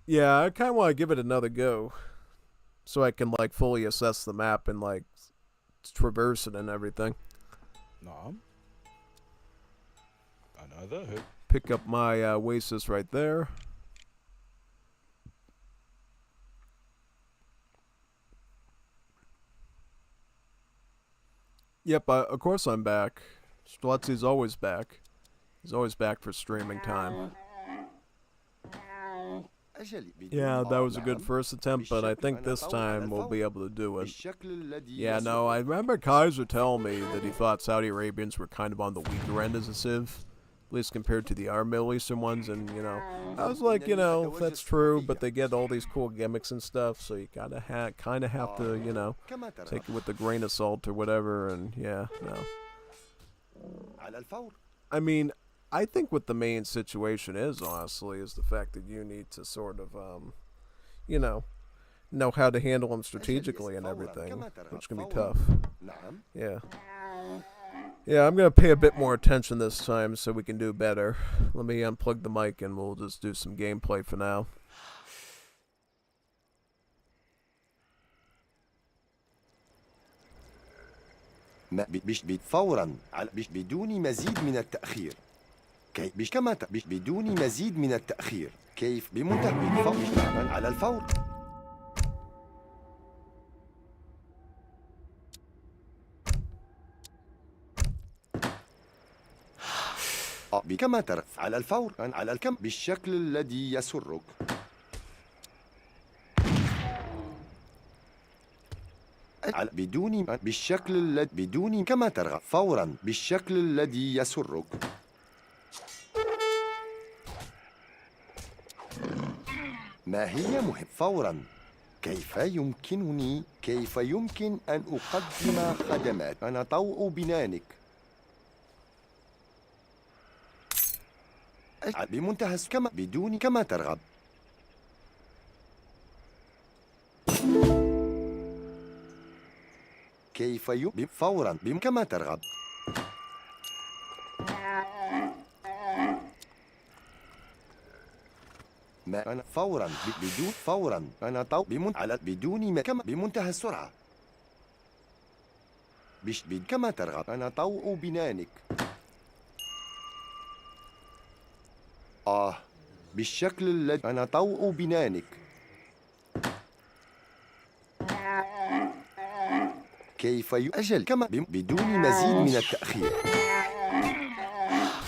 Yeah, I kind of want to give it another go. So I can like fully assess the map and like traverse it and everything. Another hook. Pick up my Oasis right there. Yep, of course I'm back. Streletsky's always back. He's always back for streaming time. Yeah, that was a good first attempt, but I think this time we'll be able to do it. Yeah, no, I remember Kaiser telling me that he thought Saudi Arabians were kind of on the weaker end as a civ. At least compared to the other Middle Eastern ones, and, you know, I was like, you know, that's true, but they get all these cool gimmicks and stuff, so you gotta kind of have to, you know, take it with a grain of salt or whatever, and, yeah, no. I mean, I think what the main situation is, honestly, is the fact that you need to sort of, you know how to handle them strategically and everything, which can be tough. Yeah. Yeah, I'm going to pay a bit more attention this time so we can do better. Let me unplug the mic and we'll just do some gameplay for now. فورا بدون مزيد من التأخير بدون مزيد من التأخير كيف بمنتهى على الفور كما ترى على الفور على الكم بالشكل الذي يسرك بدون كما ترغب فورا بالشكل الذي يسرك ما هي مهم فورا كيف يمكن أن أقدم خدمات أنا طوع بنانك بمنتهى كما ترغب كيف فورا كما ترغب ما أنا فورا بدون فورا أنا على بدون ما كما بمنتهى السرعة كما ترغب أنا طوء بنانك بالشكل الذي أنا طوء بنانك كيف يؤجل كما بدون مزيد من التأخير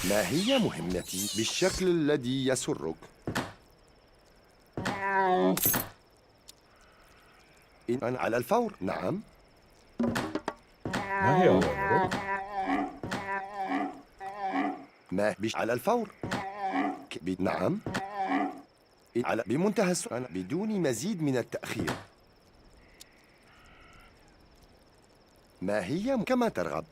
ما هي مهمتي بالشكل الذي يسرك إن أنا على الفور نعم ما هي أوامرك؟ ما على الفور نعم على بمنتهى السرعة بدون مزيد من التأخير ما هي كما ترغب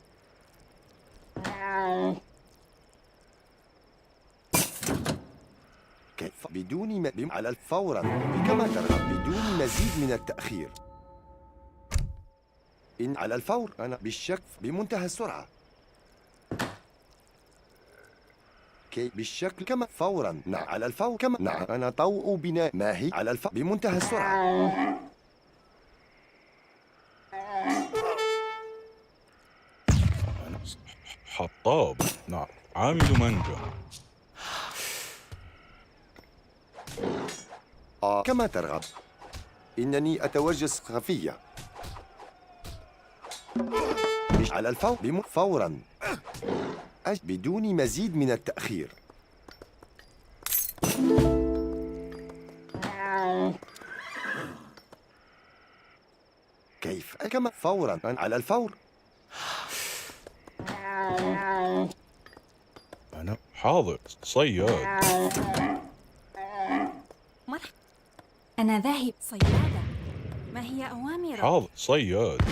كيف بدون على الفور كما ترغب بدون مزيد من التأخير إن على الفور أنا بالشك بمنتهى السرعة كي بالشكل كما فورا نعم على الفور كما نعم أنا طوء بناء ما هي على الفور بمنتهى السرعة حطاب. نعم. عامل منجم. كما ترغب إنني أتوجس خفية على الفور فورا بدون مزيد من التأخير كيف كما فورا على الفور أنا حاضر صياد. مرحبا. أنا ذاهب صيادة. ما هي أوامرك؟ حاضر صياد.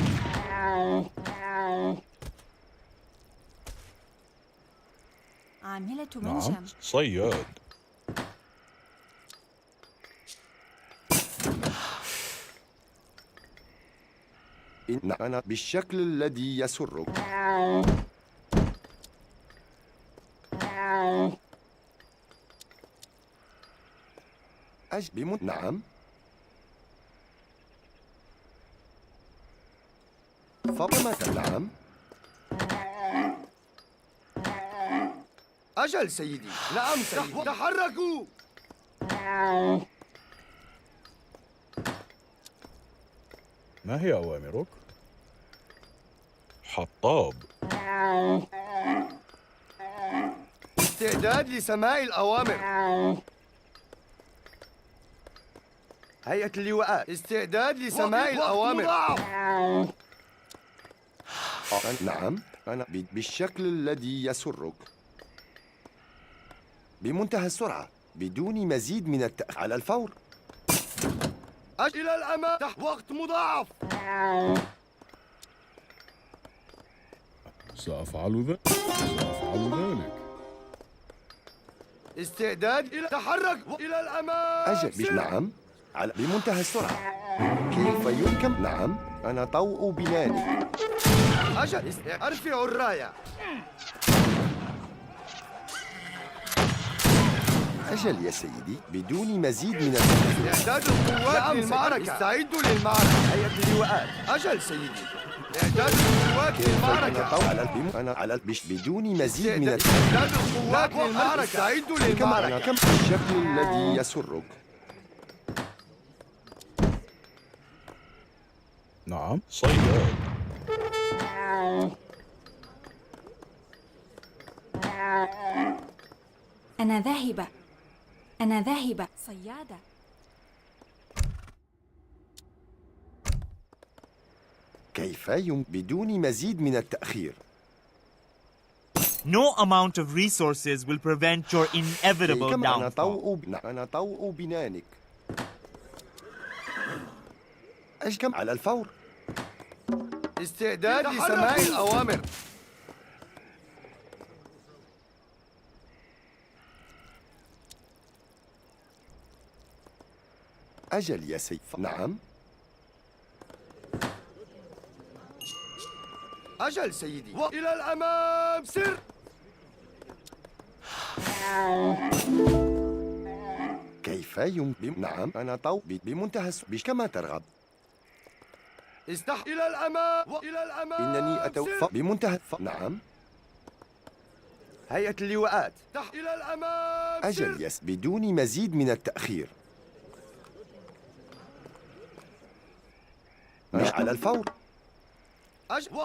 عاملة نعم منجم. صياد. إن أنا بالشكل الذي يسرك نعم فكما نعم أجل سيدي نعم سيدي تحركوا ما هي أوامرك؟ حطاب. استعداد لسماع الأوامر هيئة اللواءات استعداد لسماع الأوامر نعم أنا بالشكل الذي يسرك بمنتهى السرعة بدون مزيد من التأخير على الفور إلى الأمام وقت مضاعف سأفعل ذلك. استعداد إلى تحرك إلى الأمام أجل نعم على بمنتهى السرعة كيف يمكن نعم أنا طوء بناني أجل أرفع الراية أجل يا سيدي بدون مزيد من التأخير إعداد القوات للمعركة استعدوا للمعركة هيئة اللواءات أجل سيدي إعداد القوات للمعركة أنا على بدون مزيد من التأخير إعداد القوات للمعركة استعدوا للمعركة كم الشكل الذي يسرك نعم صياد. أنا ذاهبة صيادة. كيف بدون مزيد من التأخير No amount of resources will prevent your inevitable كما downfall. أنا طوء بنانك أجكم على الفور استعداد لسماع الأوامر أجل يا سيف نعم أجل سيدي إلى الأمام سر كيف كيف يمكن؟ نعم أنا بمنتهى كما ترغب. إلى الأمام وإلى الأمام. إنني أتوفى بمنتهى نعم. هيئة اللواءات. إلى الأمام. أجل بدون مزيد من التأخير. مش على الفور.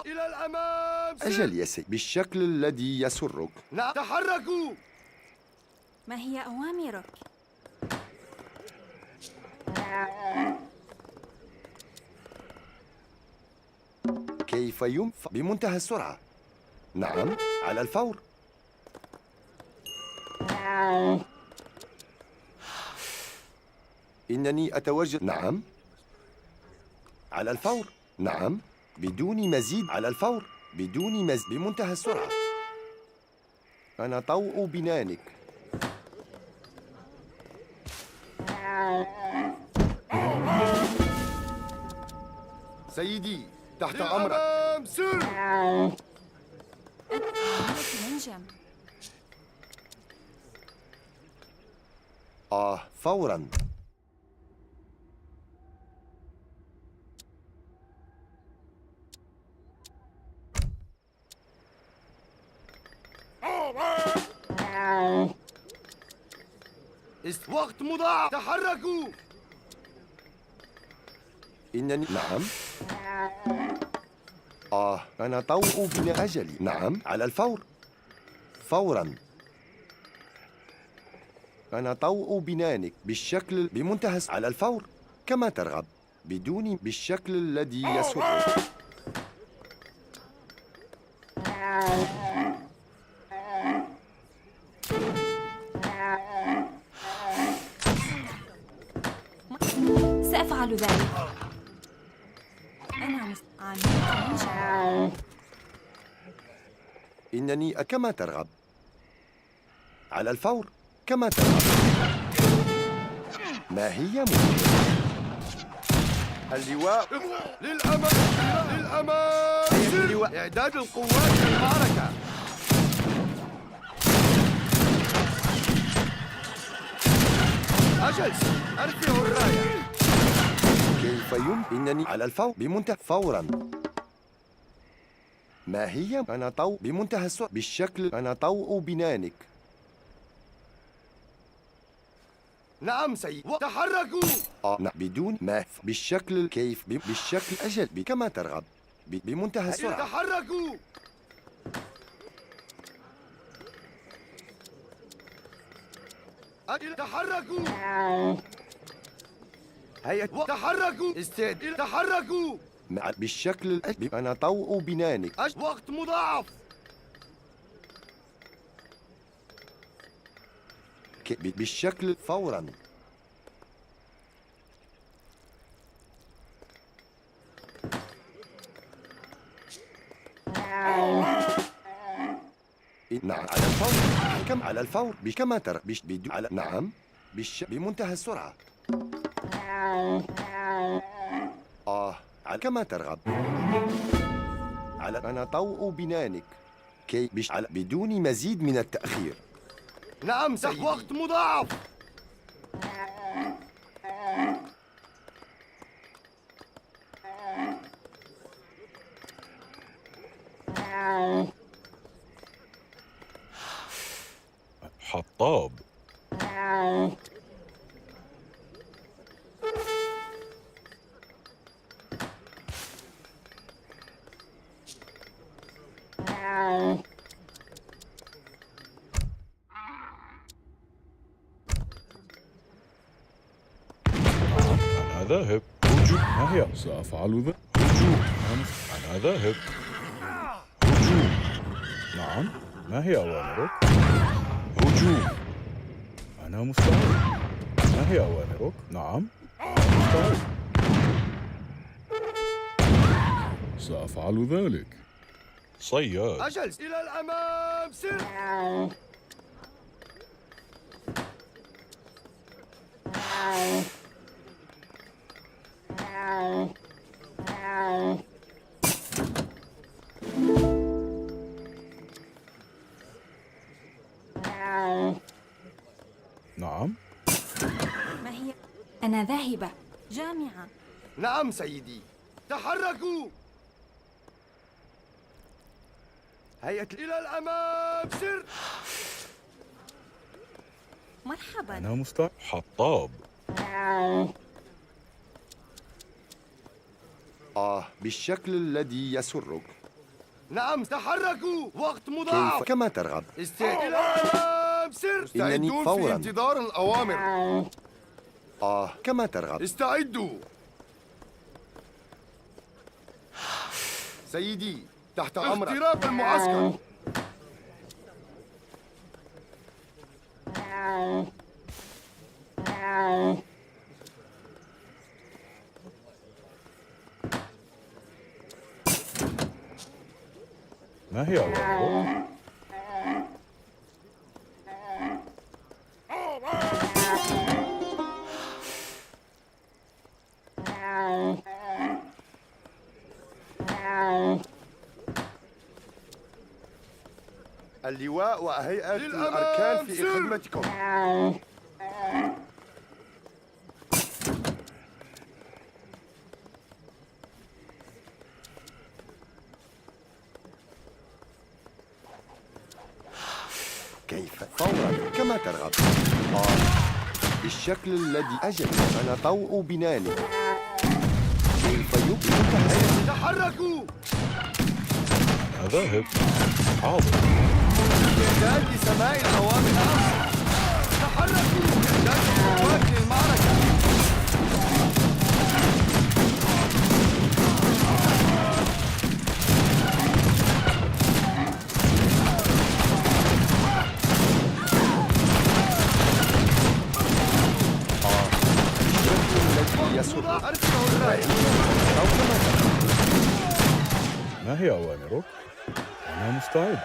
إلى الأمام. أجل يا سيد بالشكل الذي يسرك. نعم تحركوا. ما هي أوامرك؟ كيف ينفع بمنتهى السرعة؟ نعم على الفور. إنني أتوجه. نعم على الفور. نعم بدون مزيد على الفور. بدون مزيد بمنتهى السرعة. أنا طوء بنانك. سيدي تحت أمرك. سر. منجم. فوراً. وقت مضاعف. تحركوا. إنني نعم. أنا طوء بنا أجلي. نعم على الفور. فوراً. أنا طوء بنانك بالشكل بمنتهى على الفور كما ترغب. بدون بالشكل الذي يسرك. سأفعل ذلك. أنا منجم. إنني كما ترغب. على الفور كما ترغب. ما هي اللواء للأمام. للأمام. اللواء إعداد القوات للمعركة. أجل أرفعوا الراية. كيف إنني على الفور بمنتهى فوراً. ما هي أنا طوء بمنتهى السرعة بالشكل أنا طوء بنانك. نعم سيد. تحركوا. نعم بدون ما بالشكل كيف بالشكل أجل كما ترغب. بمنتهى السرعة. تحركوا. تحركوا. هيا تحركوا. استعد. تحركوا. بالشكل أنا طوء بنانك. وقت مضاعف. بالشكل فوراً. نعم على الفور. كم على الفور كما ترى على نعم بمنتهى السرعة. كما ترغب. على أنا طوء بنانك. على بدون مزيد من التأخير. نعم سيدي. وقت مضاعف. حطاب. أنا ذاهب. هجوم. ما هي؟ سأفعل ذلك. هجوم. أنا ذاهب. هجوم. نعم. ما هي أوامرك؟ هجوم. أنا مستعد. ما هي أوامرك؟ نعم. أنا مستعد. سأفعل ذلك. صياد. أجل إلى الأمام. سر. نعم. ما أنا ذاهبة. جامعة. نعم سيدي. تحركوا. هيئة إلى الأمام. سر. مرحبا. أنا مستعد. حطاب. بالشكل الذي يسرك. نعم تحركوا. وقت مضاعف. كيف كما ترغب. إلى الأمام. سر. استعدون في انتظار الأوامر. كما ترغب. استعدوا. سيدي تحت أمرك. اختراق المعسكر. ما هي أوامرك؟ اللواء وهيئة الأركان في خدمتكم. كيف؟ فورا كما ترغب. بالشكل الذي أجل. أنا طوء بناني. كيف يمكن؟ تحركوا. أنا ذاهب. حاضر. استعداد لسماع الأوامر. تحركوا. استعداد للقوات للمعركة. أرسلوا الرأي. ما هي أوامرك؟ أنا مستعد.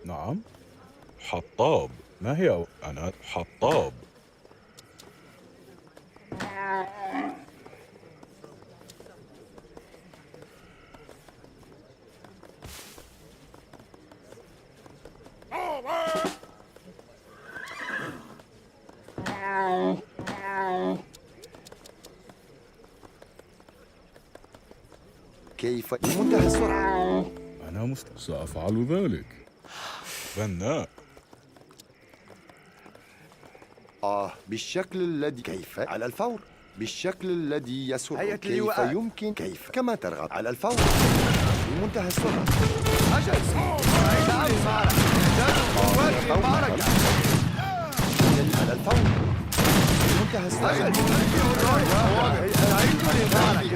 نعم. حطاب. ما هي أنا حطاب. كيف بمنتهى السرعة. أنا سأفعل ذلك. بناء. بالشكل الذي كيف على الفور. بالشكل الذي يسر. كيف يمكن. كيف كما ترغب. على الفور. بمنتهى السرعة. أجل. نعم المعركة. قوات المعركة. على الفور. بمنتهى السرعة.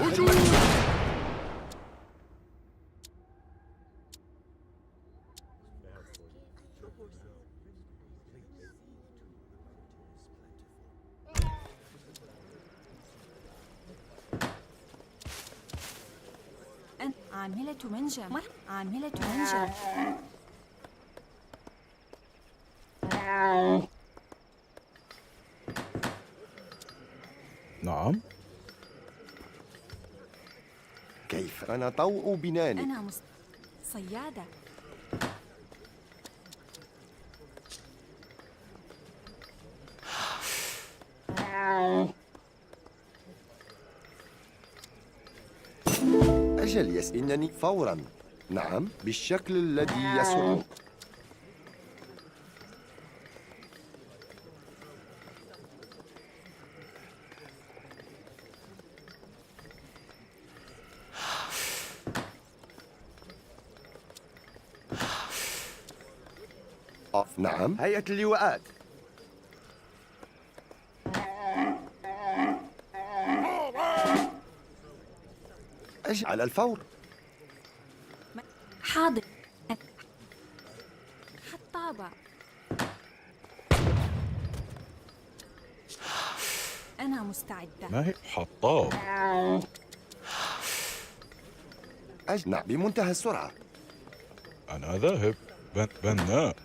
هجوم. عاملة منجم. عاملة منجم. نعم. كيف أنا طوء بناني. أنا صيادة. أجل إنني فورا. نعم بالشكل الذي يسرك. نعم هيئة اللواءات. أجل على الفور. حاضر. حطابة. أنا مستعدة. ما هي حطاب. نعم بمنتهى السرعة. أنا ذاهب. بناء.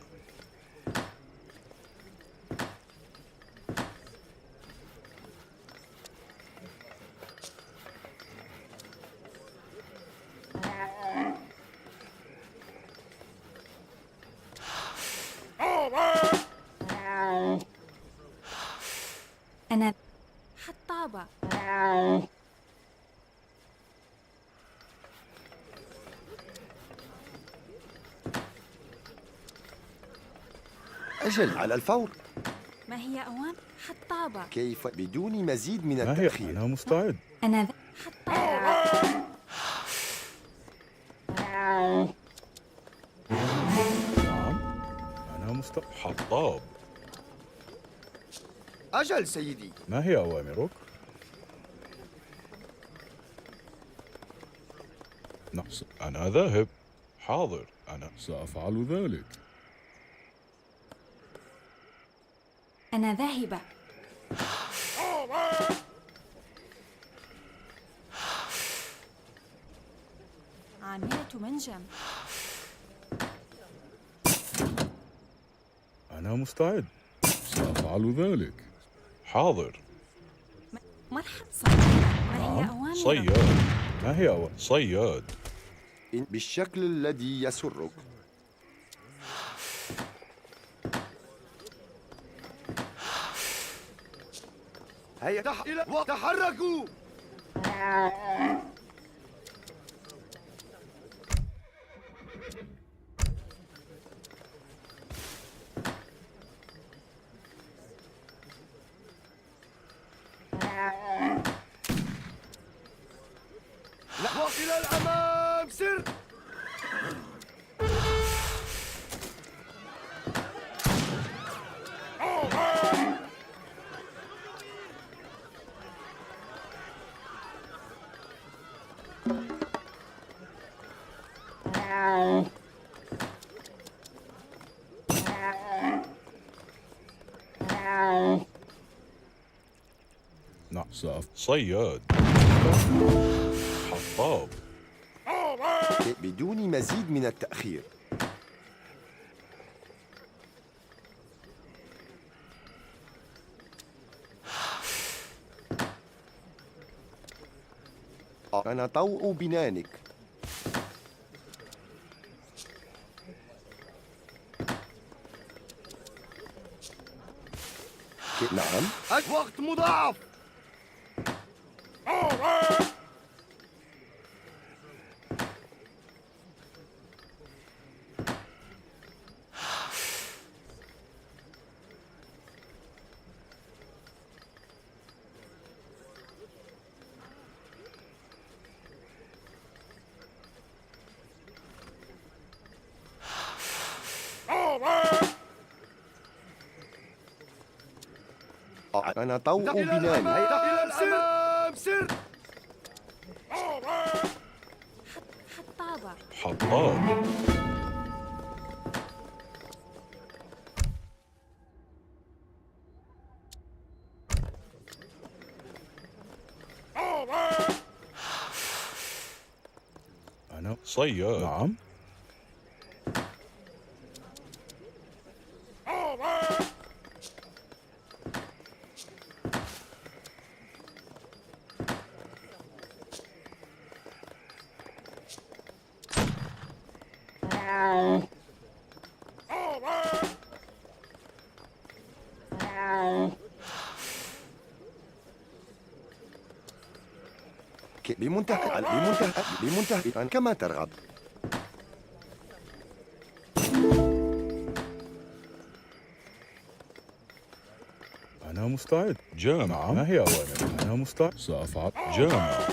طاب. أجل، على الفور. ما هي أوامر؟ حطابة. كيف بدون مزيد من ما هي؟ التأخير؟ أنا مستعد. أنا حطابة. نعم، أنا مستعد. حطاب. أجل سيدي. ما هي أوامرك؟ نعم، أنا ذاهب. حاضر، أنا سأفعل ذلك. أنا ذاهبة. عاملة منجم. أنا مستعد. سأفعل ذلك. حاضر. مرحبا صياد. ما هي نعم، أوامرك؟ صياد. ما هي صياد. بالشكل الذي يسرك. هيا تحركوا. إلى الأمام سر. نعم، صياد. حطاب. بدون مزيد من التأخير. أنا طوء بنانك. نعم. وقت مضاعف. أنا طوء بناني. إلى الأمام سر. حطابة. حطاب. أنا صياد. نعم. بمنتهى كما ترغب. أنا مستعد. جامع. ما هي أوامرك؟ أنا مستعد. سأفعل. جامع.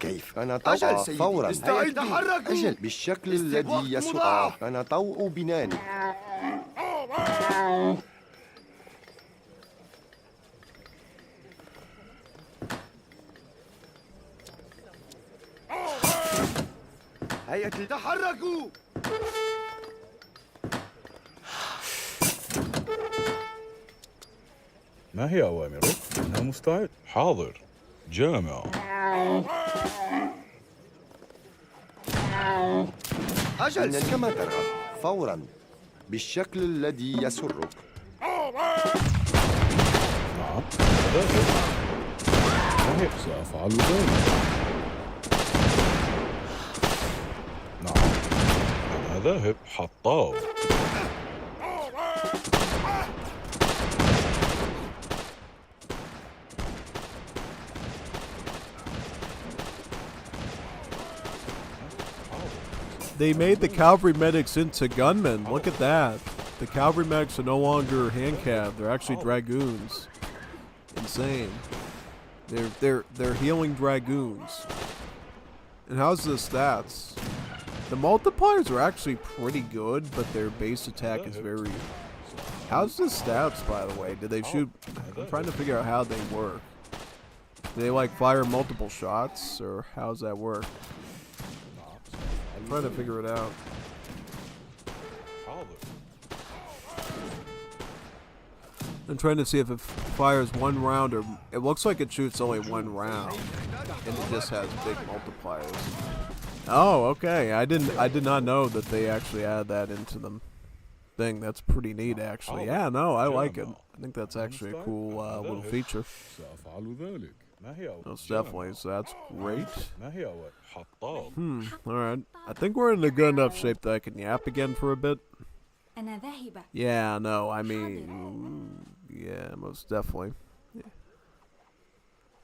كيف؟ أنا طوء فورا. تحركوا. أجل، بالشكل الذي يسوء. أنا طوء بناني. هيا تحركوا. ما هي أوامرك؟ أنا مستعد. حاضر. جامع. أجل، كما ترغب فورا بالشكل الذي يسرك. نعم. ما هيك سأفعل ذلك. نعم أنا ذاهب حطاو. They made the cavalry medics into gunmen. Look at that. The cavalry medics are no longer hand cav. They're actually dragoons. Insane. They're healing dragoons. And how's the stats? The multipliers are actually pretty good, but their base attack is very... How's the stats, by the way? Do they shoot... I'm trying to figure out how they work. Do they, like, fire multiple shots? Or how's that work? I'm trying to figure it out. I'm trying to see if it fires one round or... It looks like it shoots only one round. And it just has big multipliers. Oh, okay. I did not know that they actually add that into the thing. That's pretty neat, actually. Yeah, no, I like it. I think that's actually a cool little feature. Most definitely, so that's great. Alright. I think we're in a good enough shape that I can yap again for a bit. Yeah, no, I mean... Yeah, most definitely.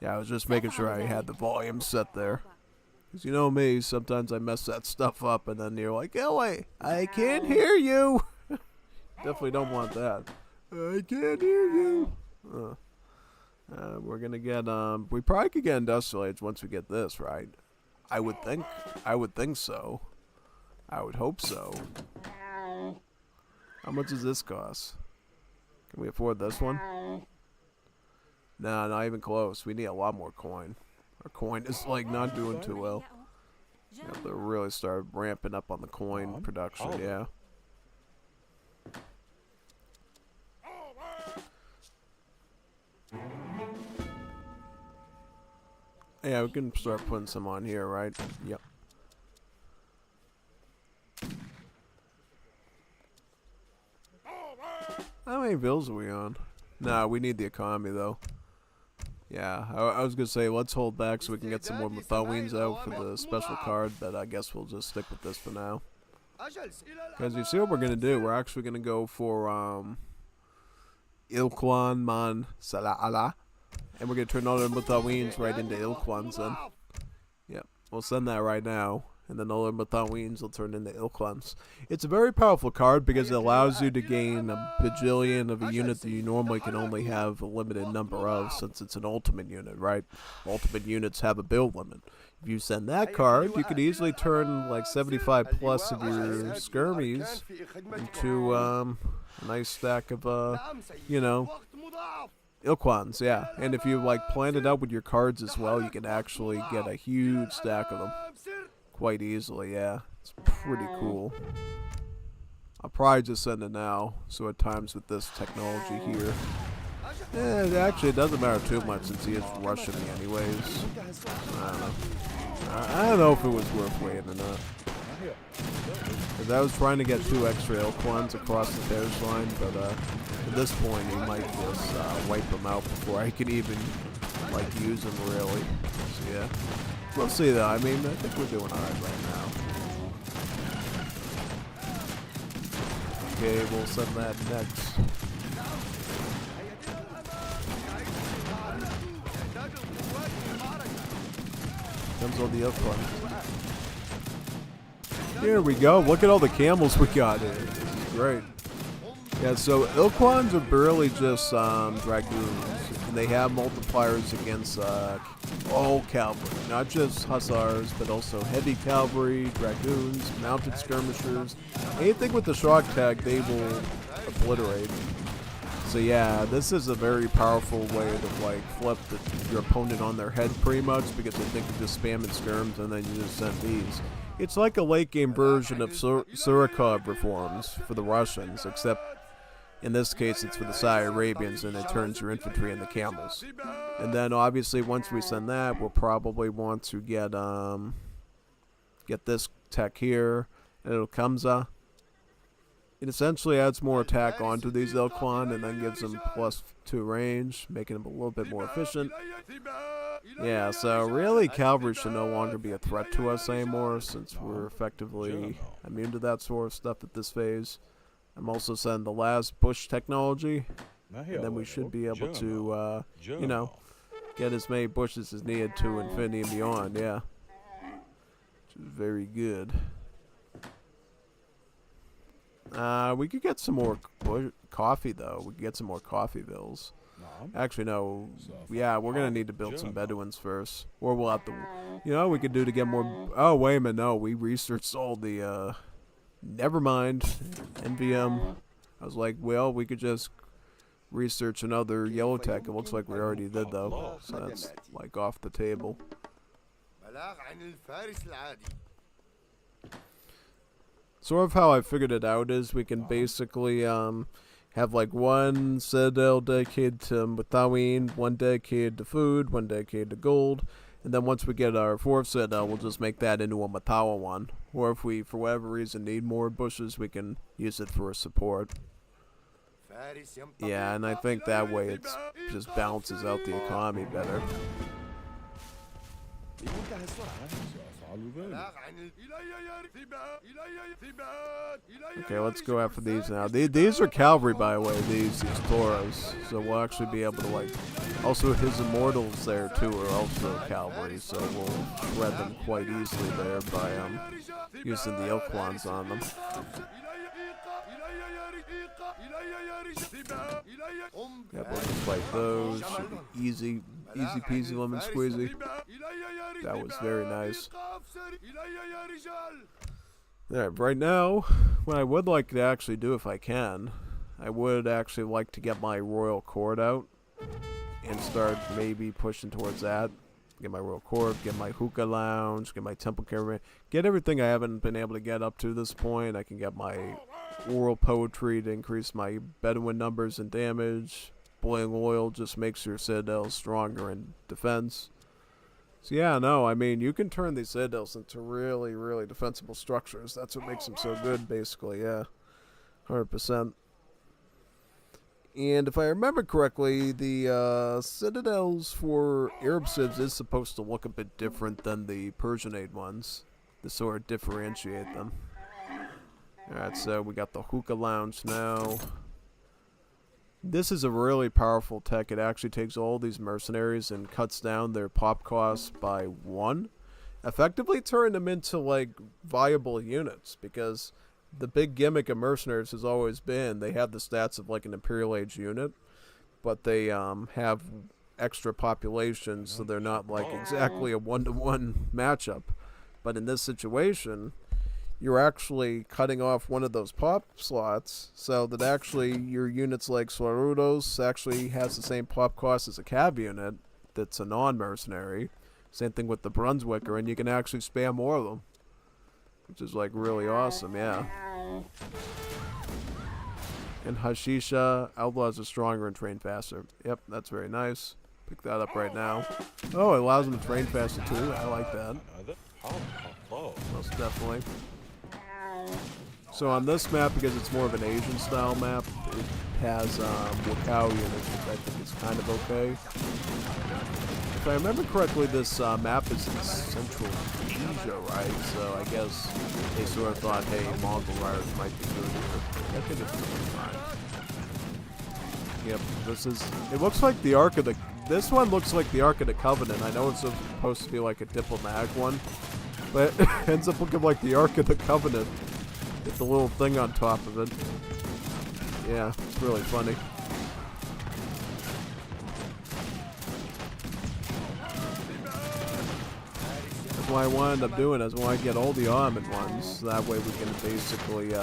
Yeah, I was just making sure I had the volume set there. Because you know me, sometimes I mess that stuff up and then you're like, Ellie, I can't hear you! Definitely don't want that. I can't hear you! We're gonna get, we probably could get Industrial Age once we get this, right? I would think so. I would hope so. How much does this cost? Can we afford this one? Nah, not even close. We need a lot more coin. Our coin is, like, not doing too well. We have to really start ramping up on the coin production, yeah. Yeah, we can start putting some on here, right? Yep. How many bills are we on? Nah, we need the economy, though. Yeah, I was gonna say, let's hold back so we can get some more Muthawins out for the special card, but I guess we'll just stick with this for now. Because you see what we're gonna do? We're actually gonna go for, Ilkwan Man Sala'ala. And we're gonna turn all the Muthawins right into Ilkwans then. Yep, we'll send that right now. And then all the Muthawins will turn into Ilkwans. It's a very powerful card because it allows you to gain a bajillion of a unit that you normally can only have a limited number of, since it's an ultimate unit, right? Ultimate units have a build limit. If you send that card, you could easily turn like 75 plus of your skirmies into a nice stack of, you know, Ilkwans, yeah. And if you like plan it out with your cards as well, you can actually get a huge stack of them. Quite easily, yeah. It's pretty cool. I'll probably just send it now, so at times with this technology here. Actually, it doesn't matter too much since he is rushing me anyways. I don't know. I don't know if it was worth waiting or not. Because I was trying to get 2 extra Ilkwans across the finish line, but at this point he might just wipe them out before I can even like use them really. So yeah. We'll see though. I mean, I think we're doing alright right now. Okay, we'll send that next. Comes all the up front. Here we go. Look at all the camels we got here. This is great. Yeah, so Ilkwans are barely just dragoons. And they have multipliers against all cavalry, not just hussars, but also heavy cavalry, dragoons, mounted skirmishers. Anything with the shock tag, they will obliterate. So yeah, this is a very powerful way to like flip your opponent on their head pretty much, because they think you're just spamming skirms and then you just send these. It's like a late game version of Surikov reforms for the Russians, except in this case it's for the Saudi Arabians, and it turns your infantry into camels. And then obviously once we send that, we'll probably want to get this tech here, and it'll Kamza. it essentially adds more attack onto these Ilkwan and then gives them +2 range, making them a little bit more efficient. Yeah, so really cavalry should no longer be a threat to us anymore since we're effectively immune to that sort of stuff at this phase. I'm also sending the last bush technology, and then we should be able to, you know, get as many bushes as needed to infinity and beyond, yeah. Which is very good. We could get some more coffee, though. We could get some more coffee bills. Actually, no. Yeah, we're going to need to build some Bedouins first. Or we'll have to... You know what we could do to get more... Oh, wait a minute. No, we researched all the... Never mind. NVM. I was like, well, we could just research another yellow tech. It looks like we already did, though. So that's, like, off the table. Sort of how I figured it out is we can basically have like one citadel dedicated to Mutaween, one dedicated to food, one dedicated to gold, and then once we get our 4th citadel, we'll just make that into a Matawa one. Or if we, for whatever reason, need more bushes, we can use it for support. Yeah, and I think that way it just balances out the economy better. Okay, let's go after these now. These are cavalry, by the way, these Tauros. So we'll actually be able to, like... Also, his immortals there, too, are also cavalry. So we'll shred them quite easily there by using the Ilkwans on them. Yep, we'll just fight those. Should be easy peasy lemon squeezy. That was very nice. Alright, right now, what I would like to actually do if I can, I would actually like to get my Royal Court out and start maybe pushing towards that. Get my Royal Court, get my Hookah Lounge, get my Temple Caravan, get everything I haven't been able to get up to this point. I can get my Oral Poetry to increase my Bedouin numbers and damage. Boiling Oil just makes your citadels stronger in defense. So yeah, no, I mean, you can turn these citadels into really, really defensible structures. That's what makes them so good, basically, yeah. 100%. And if I remember correctly, the citadels for Arab civs is supposed to look a bit different than the Persianate ones, to sort of differentiate them. Alright, so we got the Hookah Lounge now. This is a really powerful tech. It actually takes all these mercenaries and cuts down their pop costs by 1. Effectively turning them into, like, viable units, because the big gimmick of mercenaries has always been they have the stats of, like, an Imperial Age unit, but they have extra populations, so they're not, like, exactly a 1-to-1 matchup. But in this situation, you're actually cutting off one of those pop slots so that actually your units like Swarudos actually has the same pop cost as a cav unit that's a non-mercenary. Same thing with the Brunswicker, and you can actually spam more of them, which is like really awesome, yeah. And Hashisha, outlaws are stronger and train faster. Yep, that's very nice. Pick that up right now. Oh, it allows them to train faster too. I like that. Most definitely. So on this map, because it's more of an Asian style map, it has Wakao units, which I think is kind of okay. If I remember correctly, this map is in Central Asia, right? So I guess they sort of thought, hey, Mongol riders might be good here. I think it's fine. Yep, this is... It looks like the Ark of the... This one looks like the Ark of the Covenant. I know it's supposed to be like a diplomatic one, but it ends up looking like the Ark of the Covenant with the little thing on top of it. Yeah, it's really funny. That's why what I end up doing is when I get all the Ottoman ones, that way we can basically,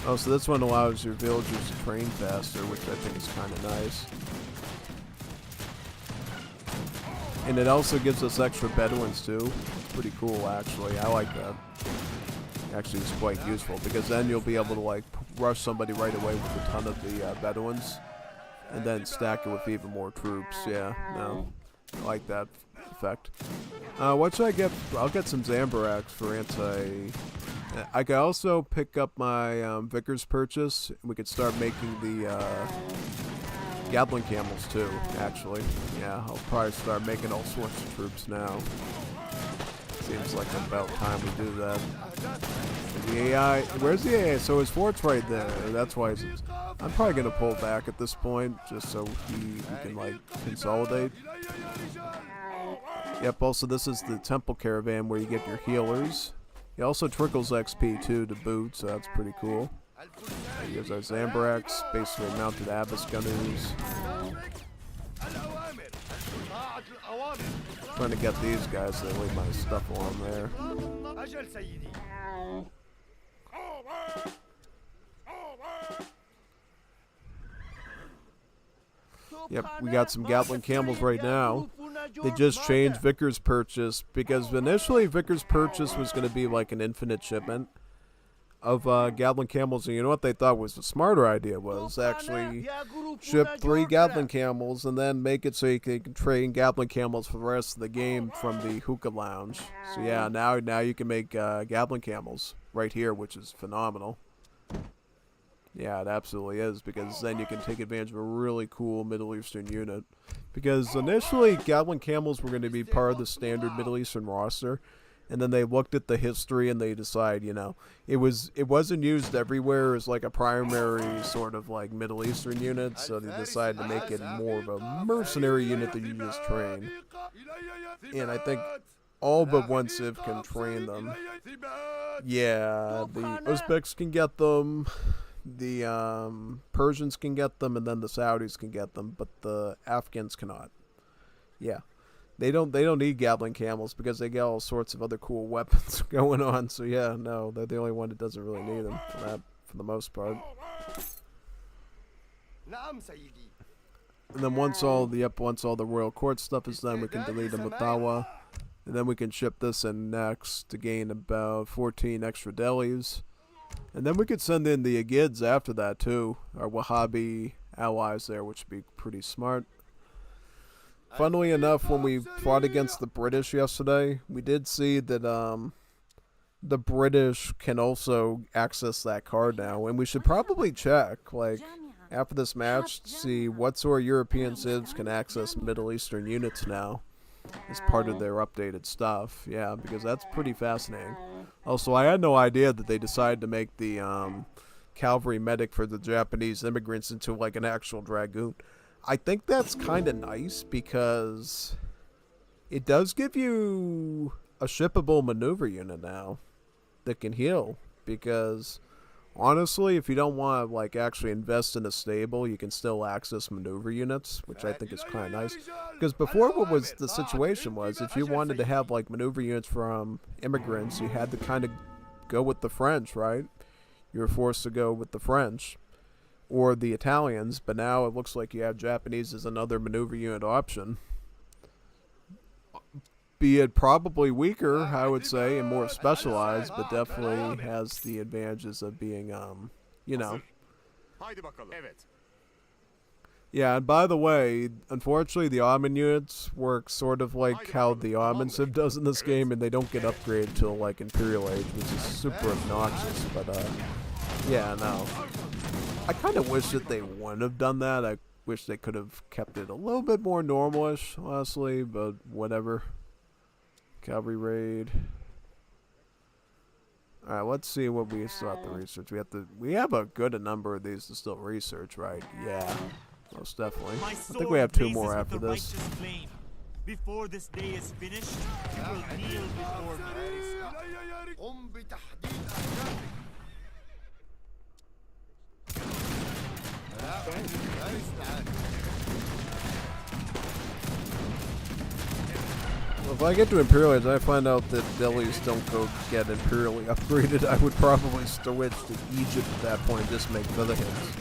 Oh, so this one allows your villagers to train faster, which I think is kind of nice. And it also gives us extra Bedouins too. Pretty cool, actually. I like that. Actually, it's quite useful because then you'll be able to like rush somebody right away with a ton of the Bedouins, and then stack it with even more troops. Yeah, no, I like that effect. What should I get? I'll get some Zambrax for anti... I could also pick up my Vickers purchase. We could start making the Gatling camels too, actually. Yeah, I'll probably start making all sorts of troops now. Seems like about time we do that. The AI, where's the AI? So his fort's right there. That's why I'm probably gonna pull back at this point, just so he can like consolidate. Yep. Also, this is the Temple Caravan where you get your healers. He also trickles XP too to boot, so that's pretty cool. Here's our Zambrax, basically mounted Abyss gunners. Trying to get these guys to leave my stuff along there. Yep, we got some Gatling camels right now. They just changed Vickers purchase because initially Vickers purchase was going to be like an infinite shipment of Gatling camels, and you know what they thought was the smarter idea was actually ship 3 Gatling camels and then make it so you can train Gatling camels for the rest of the game from the hookah lounge. So yeah, now you can make Gatling camels right here, which is phenomenal. Yeah, it absolutely is, because then you can take advantage of a really cool Middle Eastern unit. Because initially, Gatling camels were going to be part of the standard Middle Eastern roster, and then they looked at the history and they decided, you know, it wasn't used everywhere as like a primary sort of like Middle Eastern unit, so they decided to make it more of a mercenary unit that you just train. And I think all but one civ can train them. Yeah, the Uzbeks can get them. The Persians can get them, and then the Saudis can get them, but the Afghans cannot. Yeah, they don't need Gatling camels because they get all sorts of other cool weapons going on. So yeah, no, they're the only one that doesn't really need them for that, for the most part. And then once all the royal court stuff is done, we can delete the Mutawa, and then we can ship this in next to gain about 14 extra delis. And then we could send in the Agids after that too, our Wahhabi allies there, which would be pretty smart. Funnily enough, when we fought against the British yesterday, we did see that the British can also access that card now, and we should probably check, like, after this match, to see what sort of European civs can access Middle Eastern units now as part of their updated stuff. Yeah, because that's pretty fascinating. Also, I had no idea that they decided to make the cavalry medic for the Japanese immigrants into like an actual dragoon. I think that's kind of nice because it does give you a shippable maneuver unit now that can heal. Because honestly, if you don't want to like actually invest in a stable, you can still access maneuver units, which I think is kind of nice. Because before, what was the situation was, if you wanted to have like maneuver units from immigrants, you had to kind of go with the French, right? You were forced to go with the French or the Italians, but now it looks like you have Japanese as another maneuver unit option. Be it probably weaker, I would say, and more specialized, but definitely has the advantages of being, you know. Yeah, and by the way, unfortunately, the Ottoman units work sort of like how the Ottoman civ does in this game, and they don't get upgraded till like Imperial Age, which is super obnoxious. But yeah, no. I kind of wish that they wouldn't have done that. I wish they could have kept it a little bit more normalish, honestly, but whatever. Cavalry raid. Alright, let's see what we still have to research. We have a good number of these to still research, right? Yeah, most definitely. I think we have 2 more after this. Before this day is finished, you will kneel before Well, if I get to Imperial Age and I find out that delis don't go get Imperially upgraded, I would probably switch to Egypt at that point and just make featherheads.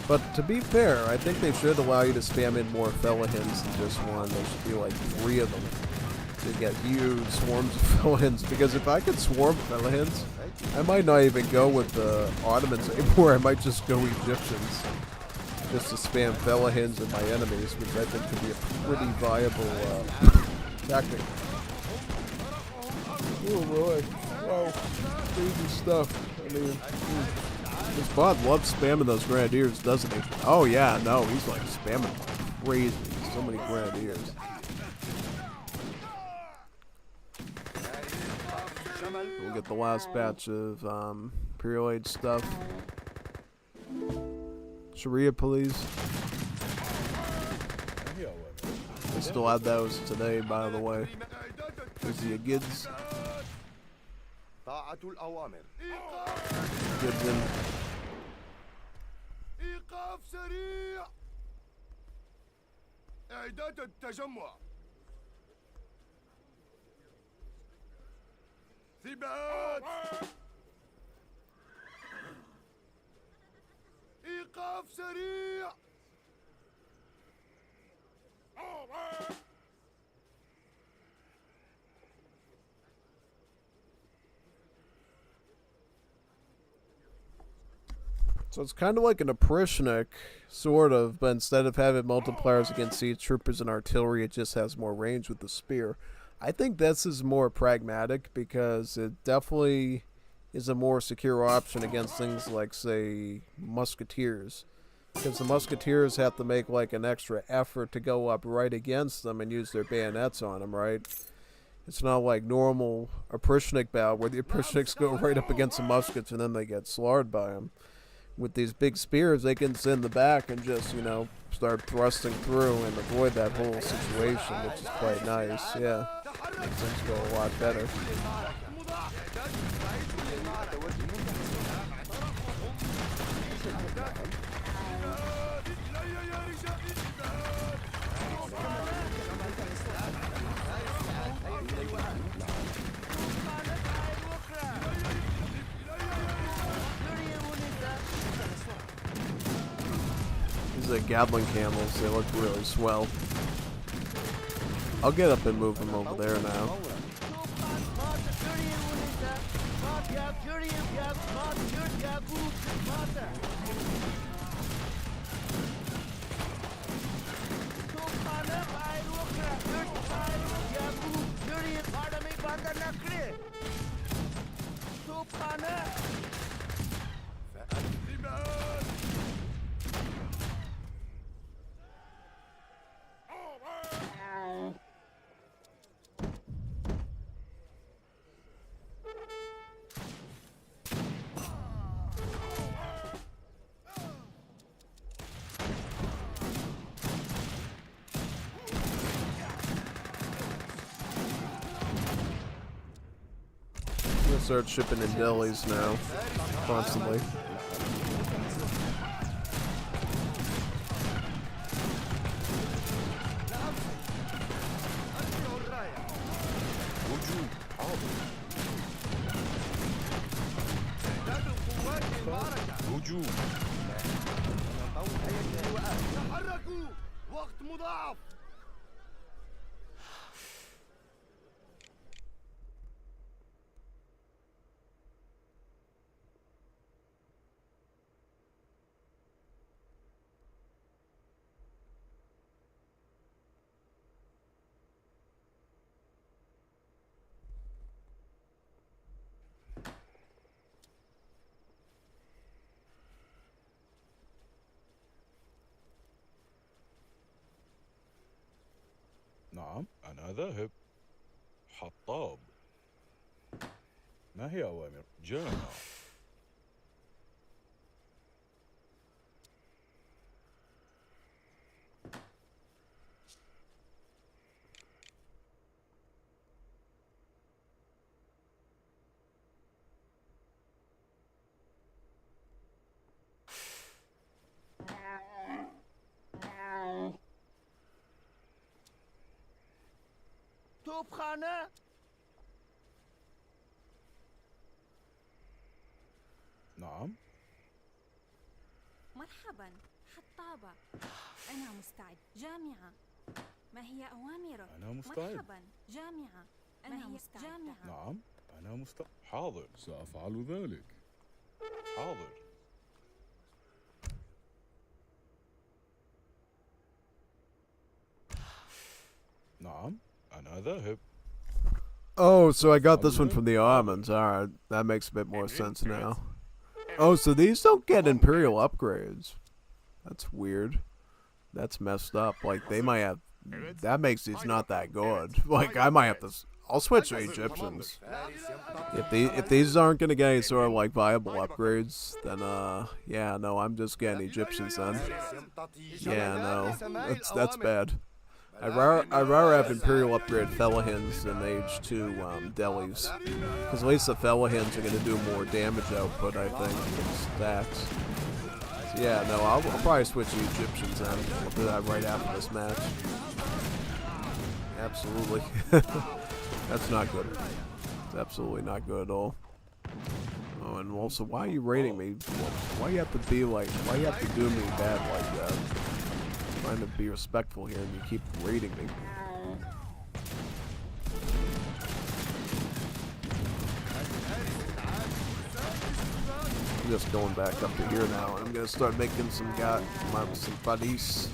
But to be fair, I think they should allow you to spam in more featherheads than just one. There should be like 3 of them to get huge swarms of featherheads. Because if I could swarm featherheads, I might not even go with the Ottomans anymore. I might just go Egyptians. just to spam Felahins at my enemies, which I think could be a pretty viable tactic. Oh boy. Wow. Crazy stuff. I mean, this bot loves spamming those grenadiers, doesn't he? Oh yeah, no, he's like spamming like crazy. So many grenadiers. We'll get the last batch of Imperial Age stuff. Sharia police. I still had those today, by the way. There's the Agids. طاعة الأوامر. Agids in. إيقاف سريع. إعداد التجمع. ثبات. إيقاف سريع. So it's kind of like an Oprishnik, sort of, but instead of having multipliers against siege troopers and artillery, it just has more range with the spear. I think this is more pragmatic because it definitely is a more secure option against things like, say, musketeers. Because the musketeers have to make like an extra effort to go up right against them and use their bayonets on them, right? It's not like normal Oprishnik battle where the Oprishniks go right up against the muskets and then they get slaughtered by them. With these big spears, they can sit in the back and just, you know, start thrusting through and avoid that whole situation, which is quite nice. Yeah, makes things go a lot better. These are Gatling camels, they look really swell. I'll get up and move them over there now. I'm gonna start shipping in delis now, constantly. تحركوا وقت مضاعف. نعم أنا ذاهب. حطاب. ما هي أوامر؟ جامع. توبخانة. نعم. مرحبا حطابة. أنا مستعد. جامعة. ما هي أوامرك؟ أنا مستعد. مرحبا جامعة. أنا مستعد. جامعة. نعم أنا مستعد. حاضر سأفعل ذلك. حاضر. نعم أنا ذاهب. Oh, so I got this one from the Ottomans. Alright, that makes a bit more sense now. Oh, so these don't get Imperial upgrades. That's weird. That's messed up. Like, they might have... That makes these not that good. Like, I might have to... I'll switch to Egyptians. If these aren't gonna get any sort of, like, viable upgrades, then, yeah, no, I'm just getting Egyptians then. Yeah, no. That's bad. I'd rather have Imperial upgrade Felahins than Age 2 Delis. Because at least the Felahins are going to do more damage output, I think, than stacks. So yeah, no, I'll probably switch to Egyptians then. We'll do that right after this match. Absolutely. That's not good. It's absolutely not good at all. Oh, and also, why are you rating me? Why you have to be like, why you have to do me bad like that? Trying to be respectful here and you keep raiding me. I'm just going back up to here now and I'm gonna start making some fadis.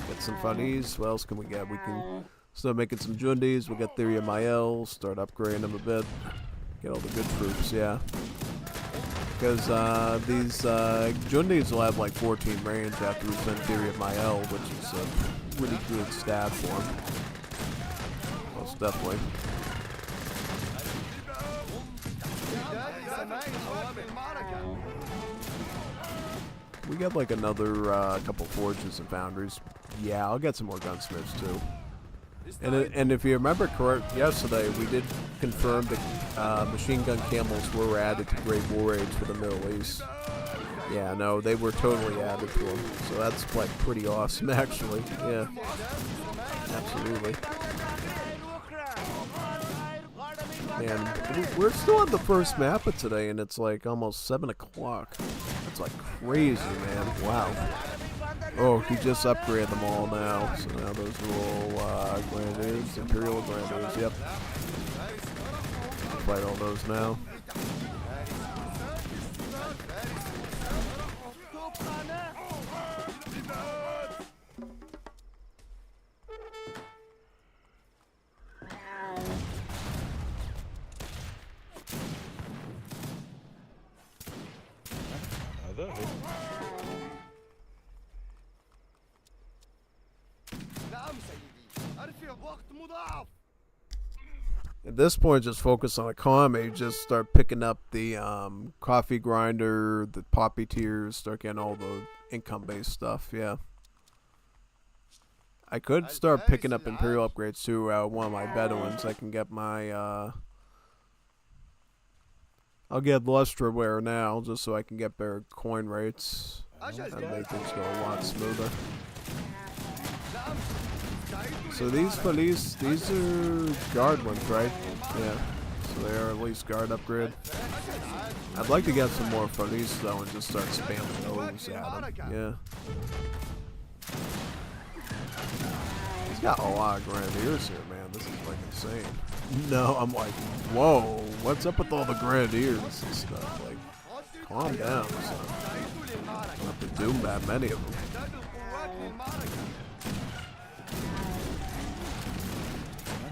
Get some fadis. What else can we get? We can start making some jundis. We'll get Theory of Mael, start upgrading them a bit. Get all the good troops, yeah. Because these Jundis will have like 14 range after we spend Theory of Mael, which is a really good stat for him. Most definitely. We got like another couple forges and foundries. Yeah, I'll get some more gunsmiths too. And if you remember correct, yesterday we did confirm that machine gun camels were added to Great War Age for the Middle East. Yeah, no, they were totally added to them. So that's like pretty awesome, actually. Yeah, absolutely. And we're still on the first map of today, and it's like almost 7 o'clock. That's like crazy, man. Wow. Oh, he just upgraded them all now. So now those are all Grenadiers, Imperial Grenadiers, yep. Fight all those now. At this point, just focus on economy. Just start picking up the coffee grinder, the poppy tiers, start getting all the income-based stuff, yeah. I could start picking up Imperial upgrades too, one of my Bedouins. I can get my, I'll get Lustroware now, just so I can get better coin rates. That'll make things go a lot smoother. So these are guard ones, right? Yeah. So they are at least guard upgrade. I'd like to get some more Felice though and just start spamming those at them. Yeah. He's got a lot of Grenadiers here, man. This is like insane. No, I'm like, whoa, what's up with all the Grenadiers and stuff? Like, calm down, son. I don't have to doom that many of them.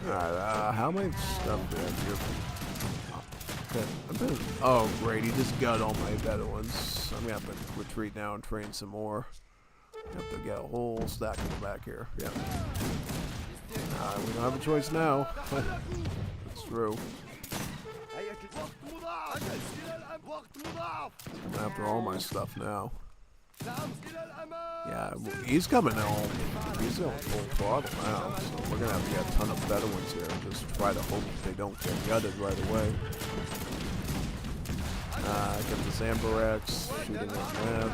Alright, how many stuff do I have here? Okay, oh, great, he just got all my Bedouins. I'm gonna have to retreat now and train some more. I have to get a whole stack in the back here. Yeah. We don't have a choice now. It's true. I'm after all my stuff now. Yeah, he's coming home. He's going full throttle now, so we're gonna have to get a ton of Bedouins here and just try to hope that they don't get gutted right away. Get the Zamborex, shooting on that,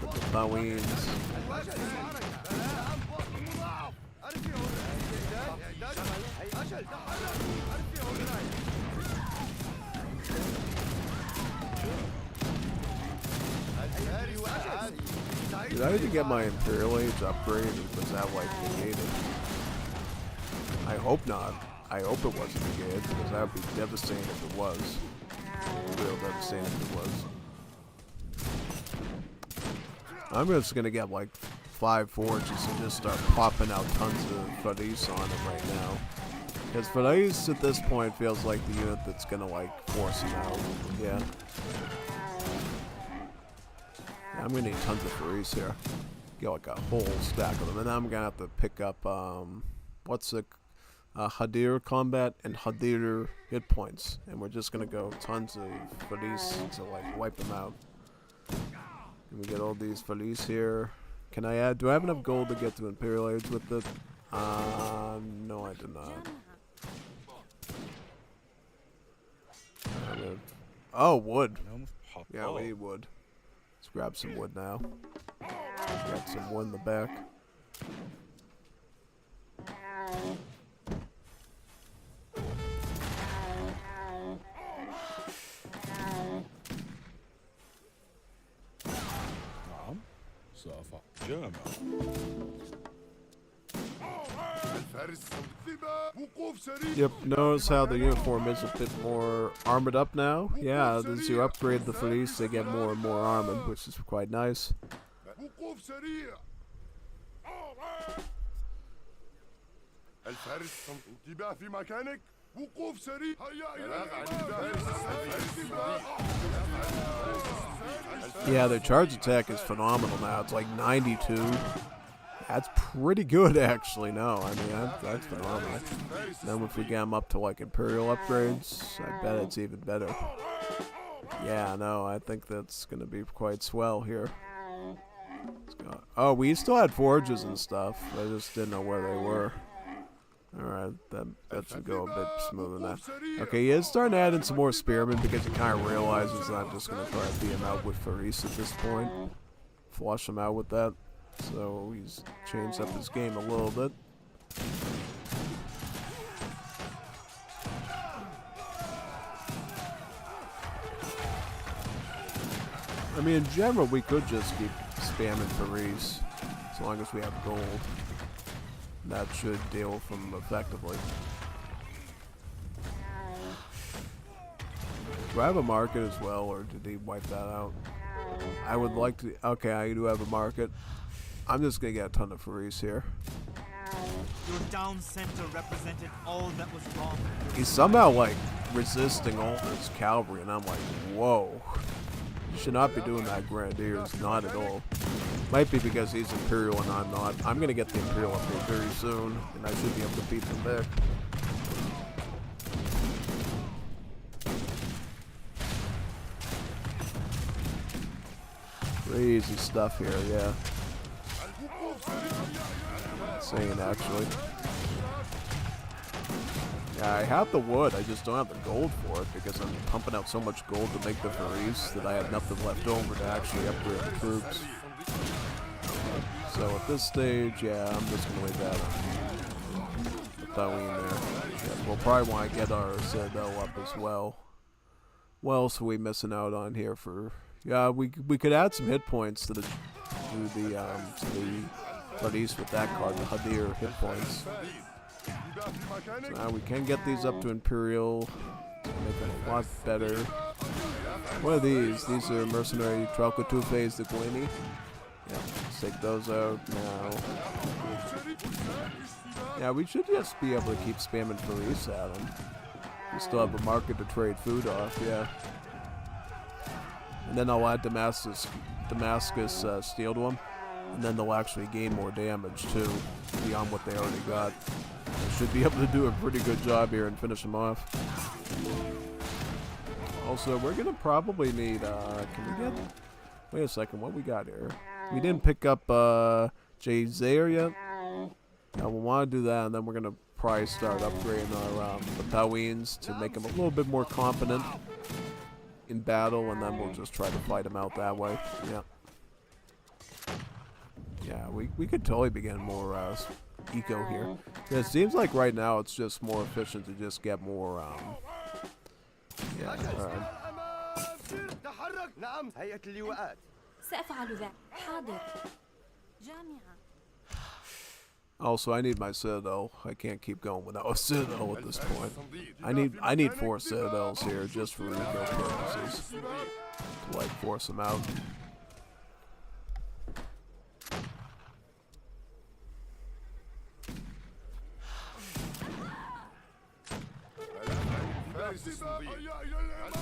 get the Bowines. Did I even get my Imperial Age upgrade, or was that like negated? I hope not. I hope it wasn't negated, because that would be devastating if it was. Real devastating if it was. I'm just gonna get like 5 forges and just start popping out tons of Fadis on him right now. Because Fadis at this point feels like the unit that's gonna like force him out. Yeah. I'm gonna need tons of Fadis here. Get like a whole stack of them. And then I'm gonna have to pick up what's the Hadir combat and Hadir hit points. And we're just gonna go tons of Fadis to like wipe them out. And we get all these Fadis here. Can I add? Do I have enough gold to get to Imperial Age with it? No, I do not. Oh, wood. Yeah, we need wood. Let's grab some wood now. Got some wood in the back. Yep, notice how the uniform is a bit more armored up now. Yeah, as you upgrade the fleece, they get more and more armored, which is quite nice. Yeah, their charge attack is phenomenal now. It's like 92. That's pretty good, actually. No, I mean, that's phenomenal. Then if we get them up to like Imperial upgrades, I bet it's even better. Yeah, no, I think that's going to be quite swell here. Oh, we still had forges and stuff. I just didn't know where they were. Alright, that should go a bit smoother than that. Okay, he is starting to add in some more spearmen because he kind of realizes that I'm just going to try to beat him out with Faris at this point. Flush him out with that. So he's changed up his game a little bit. I mean, in general, we could just keep spamming Faris as long as we have gold. That should deal with them effectively. Do I have a market as well, or did he wipe that out? I would like to. Okay, I do have a market. I'm just gonna get a ton of Faris here. Your down center represented all that was wrong. He's somehow like resisting all this cavalry, and I'm like, whoa. You should not be doing that, Grenadiers. Not at all. Might be because he's Imperial and I'm not. I'm gonna get the Imperial up here very soon, and I should be able to beat them back. Crazy stuff here, yeah. Insane, actually. Yeah, I have the wood, I just don't have the gold for it because I'm pumping out so much gold to make the Faris that I have nothing left over to actually upgrade the troops. So at this stage, yeah, I'm just gonna leave that on. Put that one in there. Yeah, we'll probably want to get our Citadel up as well. What else are we missing out on here for? Yeah, we could add some hit points to the Faris with that card, the Hadir hit points. So now we can get these up to Imperial, make them a lot better. What are these? These are Mercenary Tralcatufes de Guini. Yeah, let's take those out now. Yeah, we should just be able to keep spamming Faris at them. We still have a market to trade food off, yeah. And then I'll add Damascus Steel to them. And then they'll actually gain more damage too, beyond what they already got. They should be able to do a pretty good job here and finish them off. Also, we're gonna probably need, can we get, wait a second, what we got here? We didn't pick up, J-Zaire yet. Now we'll want to do that, and then we're gonna probably start upgrading our, Batawins to make them a little bit more competent in battle, and then we'll just try to fight them out that way. Yeah. Yeah, we could totally begin more eco here. Yeah, it seems like right now it's just more efficient to just get more. Yeah. Alright. سأفعل ذلك. حاضر. جامعة. Also, I need my Citadel. I can't keep going without a Citadel at this point. I need 4 Citadels here just for eco purposes to like force them out.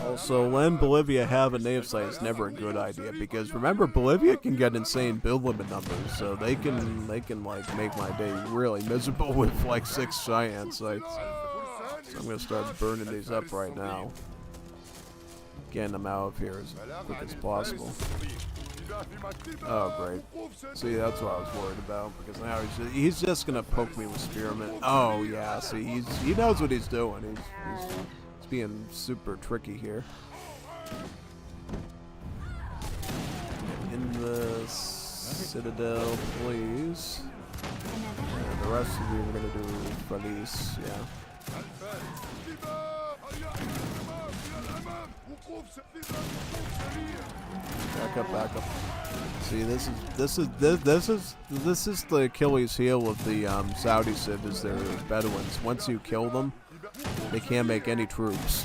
Also, letting Bolivia have a native site is never a good idea because remember Bolivia can get insane build limit numbers, so they can like make my day really miserable with like 6 Cheyenne sites. So I'm gonna start burning these up right now, getting them out of here as quick as possible. Oh great! See, that's what I was worried about because now he's just gonna poke me with spearmint. Oh yeah, see he knows what he's doing. He's being super tricky here. In the citadel, please. And the rest of you are gonna do Felice, yeah. Back up. See, this is the Achilles heel of the Saudi Civ is their Bedouins. Once you kill them, they can't make any troops.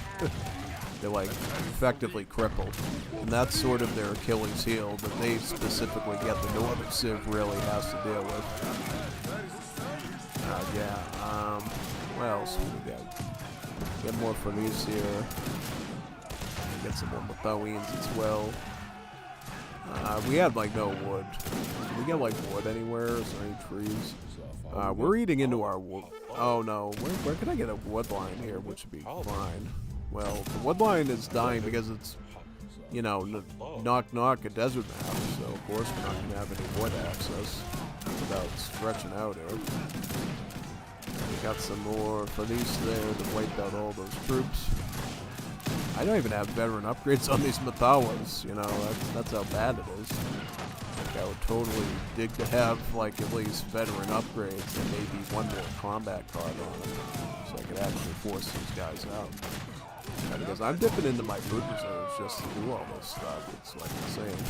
They're like effectively crippled, and that's sort of their Achilles heel that they specifically get the Northern Civ really has to deal with. What else we got? Get more for these here. Get some more Mothawins as well. We have like no wood. Can we get like wood anywhere? Is there any trees? We're eating into our wood. Oh no, where can I get a wood line here, which would be fine? Well, the wood line is dying because it's, you know, knock a desert map, so of course we're not going to have any wood access without stretching out here. We got some more for these there to wipe out all those troops. I don't even have veteran upgrades on these Mathawas, you know, that's how bad it is. Like, I would totally dig to have, like, at least veteran upgrades and maybe one more combat card on them, so I could actually force these guys out. Because I'm dipping into my food reserves just to do all this stuff, it's like insane.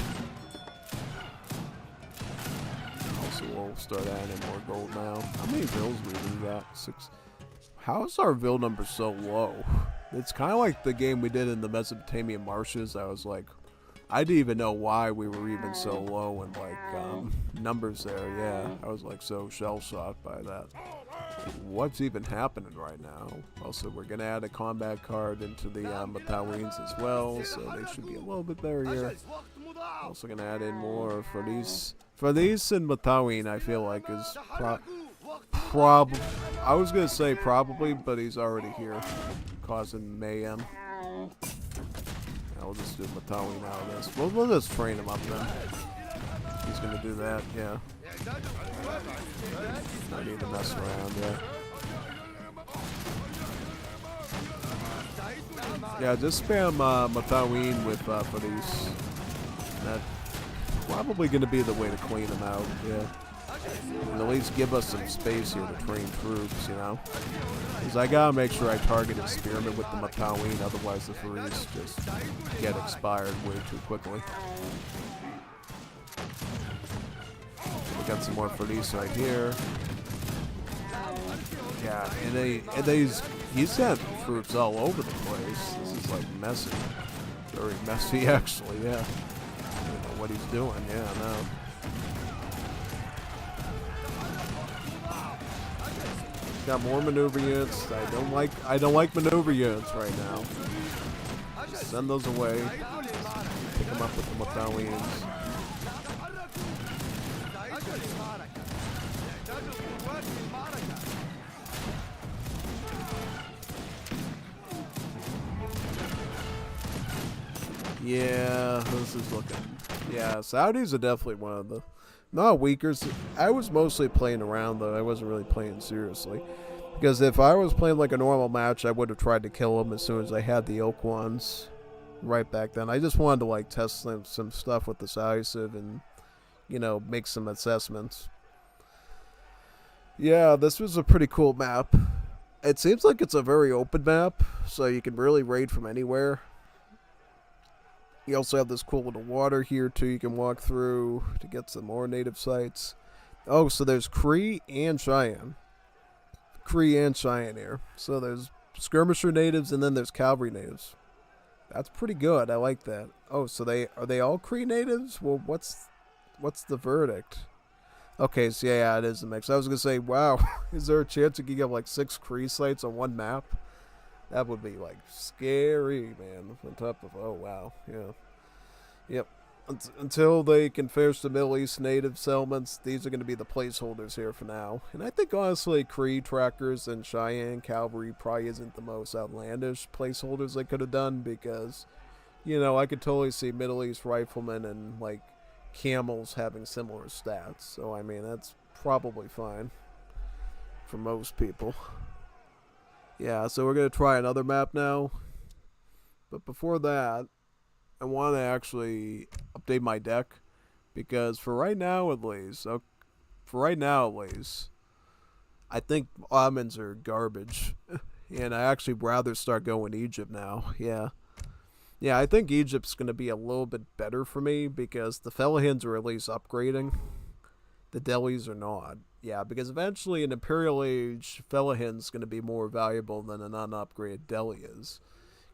Also, we'll start adding more gold now. How many vills we got? 6. How is our vill number so low? It's kind of like the game we did in the Mesopotamian marshes. I was like, I didn't even know why we were even so low in like numbers there. Yeah, I was like so shell-shocked by that. What's even happening right now? Also, we're gonna add a combat card into the Mathawins as well, so they should be a little bit better here. Also gonna add in more for these. For these and Mathawin, I feel like is probably. I was gonna say probably, but he's already here, causing mayhem. I'll just do Mathawin out of this. We'll just train him up then. He's gonna do that, yeah. I need to mess around, yeah. Yeah, just spam Mathawin with for these. That's probably gonna be the way to clean them out, yeah. And at least give us some space here to train troops, you know? Because I gotta make sure I target his spearmen with the Mathawin, otherwise the Faris just get expired way too quickly. We got some more Faris right here. Yeah, and he's got troops all over the place. This is like messy. Very messy actually, yeah. I don't know what he's doing, yeah, I know. Got more maneuver units. I don't like maneuver units right now. Just send those away. Pick them up with the Mathawins. Yeah, this is looking. Yeah, Saudis are definitely one of the. Not weaker. I was mostly playing around though. I wasn't really playing seriously. Because if I was playing like a normal match, I would have tried to kill them as soon as I had the Oak ones. Right back then. I just wanted to like test some stuff with the Saudi Civ and, you know, make some assessments. Yeah, this was a pretty cool map. It seems like it's a very open map, so you can really raid from anywhere. You also have this cool little water here too you can walk through to get some more native sites. Oh, so there's Cree and Cheyenne. Cree and Cheyenne here. So there's skirmisher natives and then there's cavalry natives. That's pretty good. I like that. Oh, so are they all Cree natives? Well, what's the verdict? Okay, so yeah, it is a mix. I was gonna say, wow, is there a chance you can get like 6 Cree sites on one map? That would be like scary, man. On top of, oh wow, yeah, yep. Until they can finish the Middle East native settlements, these are going to be the placeholders here for now. And I think honestly, Cree trackers and Cheyenne cavalry probably isn't the most outlandish placeholders they could have done, because, you know, I could totally see Middle East riflemen and like camels having similar stats. So I mean, that's probably fine for most people. Yeah, so we're going to try another map now. But before that, I want to actually update my deck, because for right now at least, I think Ottomans are garbage. And I actually rather start going Egypt now. Yeah. Yeah, I think Egypt's going to be a little bit better for me, because the Fellahians are at least upgrading. The Delhis are not. Yeah, because eventually in Imperial Age, Fellahin's going to be more valuable than an unupgraded Delhi is.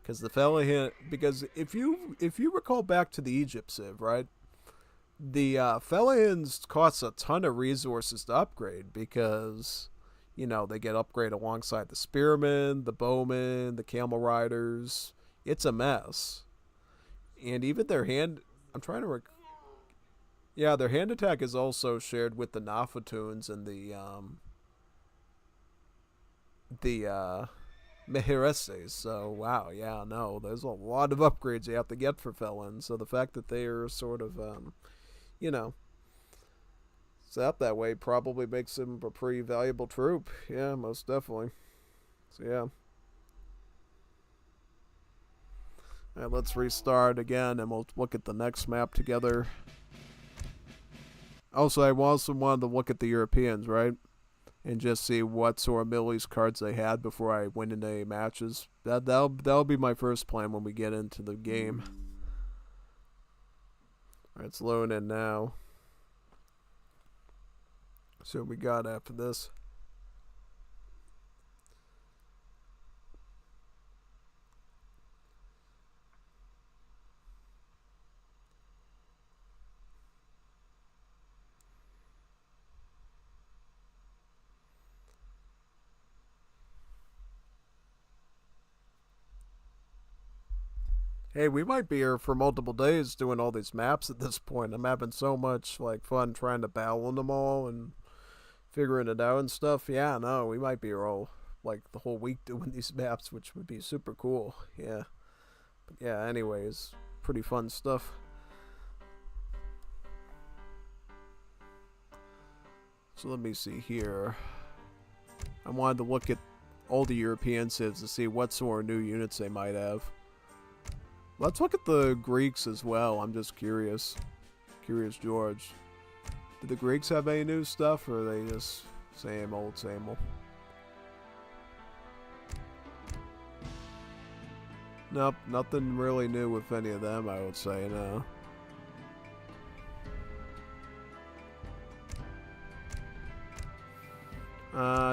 Because the Fellahin, because if you recall back to the Egypt Civ, right? The Fellahins cost a ton of resources to upgrade, because, you know, they get upgraded alongside the Spearmen, the Bowmen, the Camel Riders. It's a mess. And even their hand, I'm trying to yeah, their hand attack is also shared with the Nafatuns and the Meherestes. So wow, yeah, no, there's a lot of upgrades you have to get for Felons. So the fact that they are sort of you know, set up that way probably makes them a pretty valuable troop. Yeah, most definitely. So yeah. Alright, let's restart again and we'll look at the next map together. Also, I also wanted to look at the Europeans, right? And just see what sort of Middle East cards they had before I went into any matches. That'll be my first plan when we get into the game. Alright, it's loading in now. So what we got after this. Hey, we might be here for multiple days doing all these maps at this point. I'm having so much like fun trying to battle in them all and figuring it out and stuff. Yeah, no, we might be here all like the whole week doing these maps, which would be super cool. Yeah. But yeah, anyways, pretty fun stuff. So let me see here. I wanted to look at all the European civs to see what sort of new units they might have. Let's look at the Greeks as well. I'm just curious. Curious George. Did the Greeks have any new stuff, or are they just same old, same old? Nope, nothing really new with any of them, I would say, no.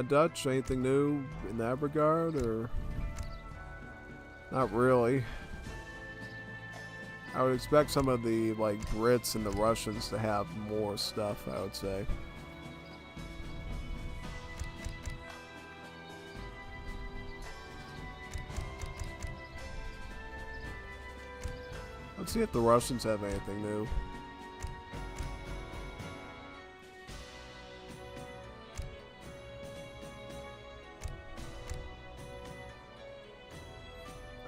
Dutch, anything new in that regard, or? Not really. I would expect some of the, like, Brits and the Russians to have more stuff, I would say. Let's see if the Russians have anything new.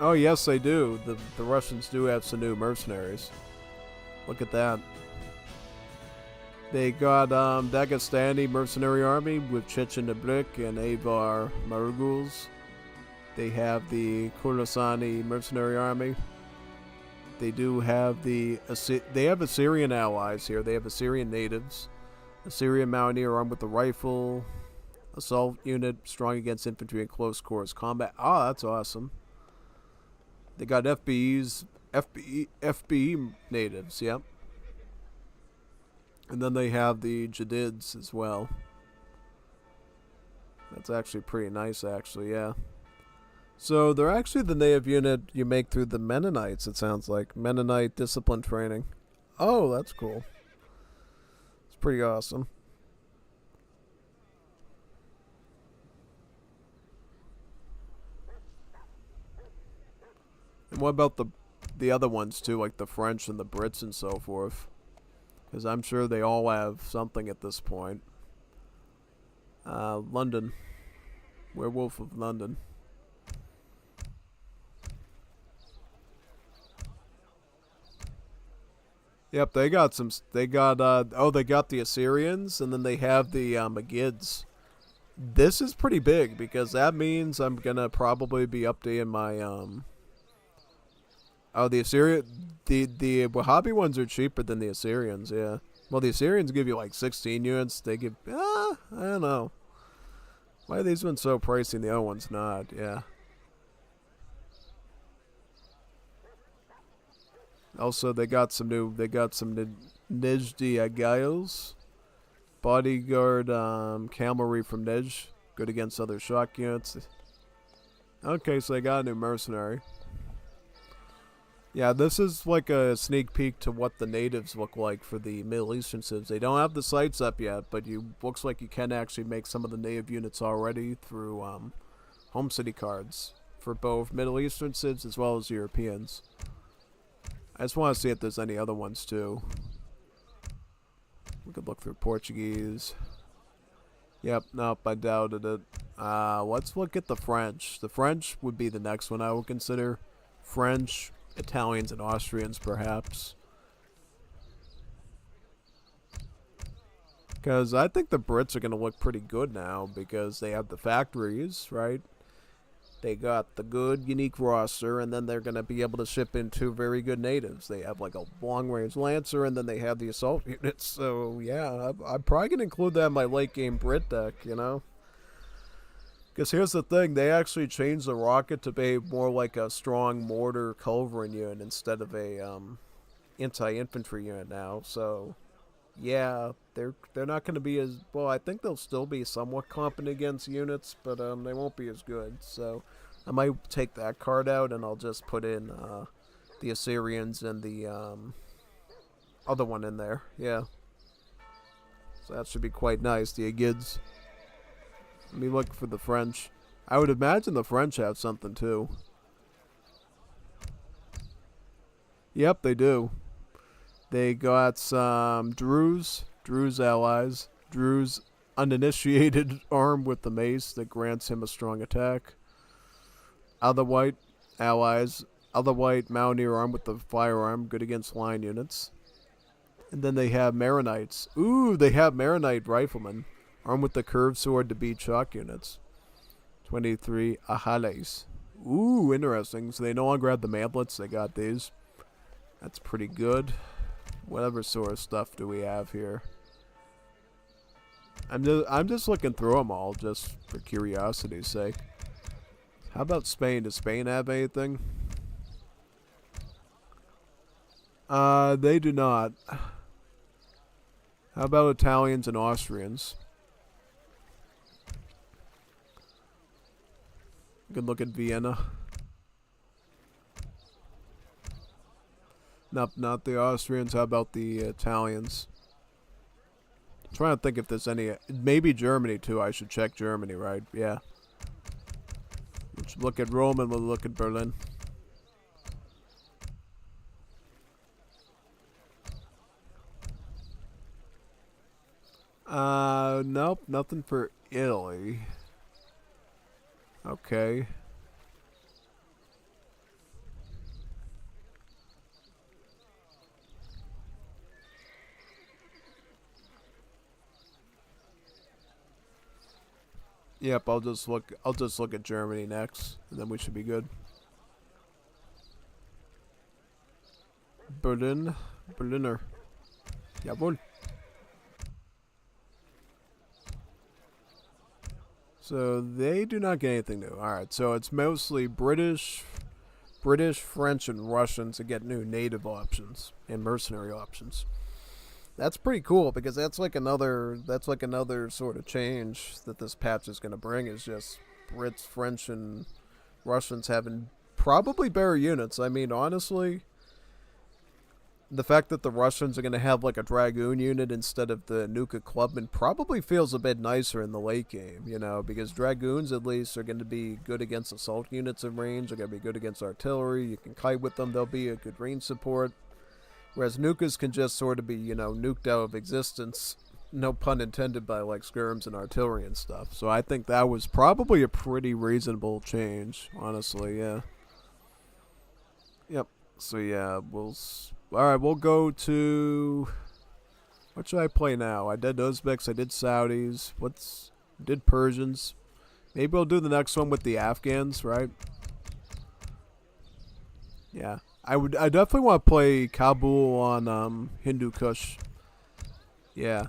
Oh, yes, they do. The Russians do have some new mercenaries. Look at that. They got Dagestani mercenary army with Chechen Ibrik and Avar Marguls. They have the Khorasani mercenary army. They do have they have Assyrian allies here. They have Assyrian natives. Assyrian mountaineer armed with a rifle. Assault unit strong against infantry and close quarters combat. Ah, that's awesome. They got FBE natives, yep. And then they have the Jadids as well. That's actually pretty nice, actually, yeah. So they're actually the native unit you make through the Mennonites, it sounds like. Mennonite discipline training. Oh, that's cool. It's pretty awesome. what about the other ones too, like the French and the Brits and so forth? Because I'm sure they all have something at this point. London. Werewolf of London. Yep, they got some. They got they got the Assyrians, and then they have the Magids. This is pretty big because that means I'm gonna probably be updating my Oh, the Wahhabi ones are cheaper than the Assyrians. Yeah. Well, the Assyrians give you like 16 units. They give I don't know. Why are these ones so pricey and the other ones not? Yeah. Also, they got some Nijdi Agayos. Bodyguard cavalry from Nej. Good against other shock units. Okay, so they got a new mercenary. Yeah, this is like a sneak peek to what the natives look like for the Middle Eastern civs. They don't have the sites up yet, but looks like you can actually make some of the native units already through home city cards for both Middle Eastern civs as well as Europeans. I just want to see if there's any other ones too. We could look through Portuguese. Yep, nope, I doubted it. Let's look at the French. The French would be the next one I would consider. French, Italians, and Austrians, perhaps. Because I think the Brits are going to look pretty good now because they have the factories, right? They got the good, unique roster, and then they're going to be able to ship in two very good natives. They have like a long-range Lancer, and then they have the assault units. So, yeah, I'm probably going to include that in my late-game Brit deck, you know? Because here's the thing, they actually changed the rocket to be more like a strong mortar culverin unit instead of a anti-infantry unit now. So, yeah, they're not going to be as... Well, I think they'll still be somewhat competent against units, but they won't be as good. So, I might take that card out, and I'll just put in the Assyrians and the other one in there. Yeah. So that should be quite nice, the Agids. Let me look for the French. I would imagine the French have something too. Yep, they do. They got some Druze allies. Druze uninitiated armed with the mace that grants him a strong attack. Other white allies. Other white mountaineer armed with the firearm, good against line units. And then they have Maronites. Ooh, they have Maronite riflemen. Armed with the curved sword to beat shock units. 23 Ahales. Ooh, interesting. So they no longer have the mantlets. They got these. That's pretty good. Whatever sort of stuff do we have here? I'm just looking through them all just for curiosity's sake. How about Spain? Does Spain have anything? They do not. How about Italians and Austrians? Good look at Vienna. Nope, not the Austrians. How about the Italians? I'm trying to think if there's any... Maybe Germany, too. I should check Germany, right? Yeah. Let's look at Rome and we'll look at Berlin. Nope, nothing for Italy. Okay. Yep, I'll just look at Germany next, and then we should be good. Berliner. Jawohl. So they do not get anything new. Alright, so it's mostly British, French, and Russians that get new native options and mercenary options. That's pretty cool because that's like another sort of change that this patch is going to bring is just Brits, French, and Russians having probably better units. I mean, honestly, the fact that the Russians are going to have like a Dragoon unit instead of the Nuka Clubman probably feels a bit nicer in the late game, you know, because Dragoons at least are going to be good against assault units in range, they're going to be good against artillery, you can kite with them, they'll be a good range support, whereas Nukas can just sort of be, you know, nuked out of existence, no pun intended, by like skirms and artillery and stuff. So I think that was probably a pretty reasonable change, honestly, yeah. Yep, so yeah, Alright, we'll go to... What should I play now? I did Uzbeks, I did Saudis, did Persians. Maybe we'll do the next one with the Afghans, right? Yeah. I definitely want to play Kabul on Hindu Kush. Yeah.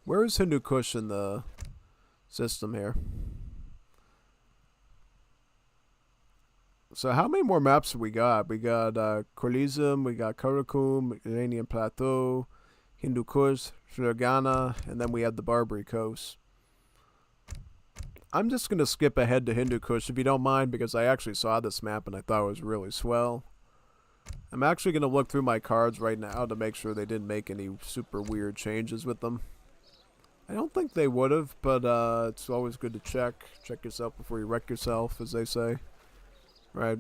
Where is Hindu Kush in the system here? So how many more maps have we got? We got Kholism, we got Karakum, Iranian Plateau, Hindu Kush, Fergana, and then we have the Barbary Coast. I'm just going to skip ahead to Hindu Kush if you don't mind, because I actually saw this map and I thought it was really swell. I'm actually going to look through my cards right now to make sure they didn't make any super weird changes with them. I don't think they would have, but it's always good to check. Check yourself before you wreck yourself, as they say. Right.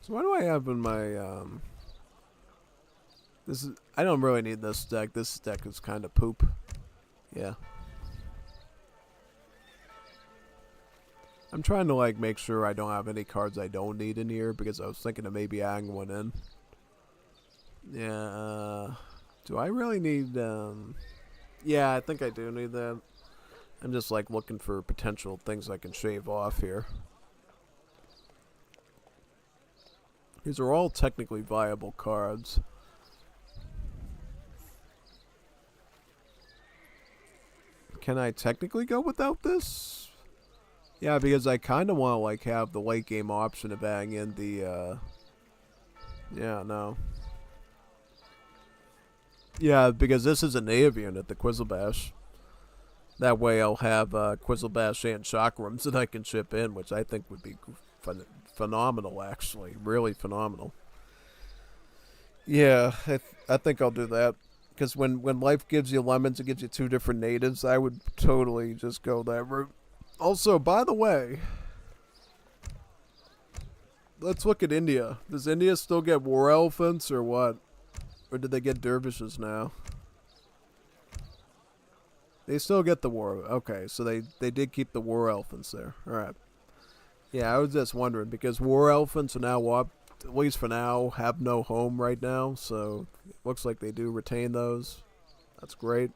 So what do I have in my I don't really need this deck. This deck is kind of poop. Yeah. I'm trying to like make sure I don't have any cards I don't need in here, because I was thinking of maybe adding one in. Yeah, do I really need, yeah, I think I do need that. I'm just, like, looking for potential things I can shave off here. These are all technically viable cards. Can I technically go without this? Yeah, because I kind of want to, like, have the late game option of adding in the, yeah, no. Yeah, because this is a native unit, the Quizzlebash. That way I'll have Quizzlebash and Chakrams that I can ship in, which I think would be phenomenal, actually. Really phenomenal. Yeah, I think I'll do that. Because when life gives you lemons, it gives you two different natives. I would totally just go that route. Also, by the way, let's look at India. Does India still get war elephants or what? Or did they get dervishes now? They still get the war. Okay, so they did keep the war elephants there. Alright. Yeah, I was just wondering, because war elephants are now, at least for now, have no home right now. So it looks like they do retain those. That's great.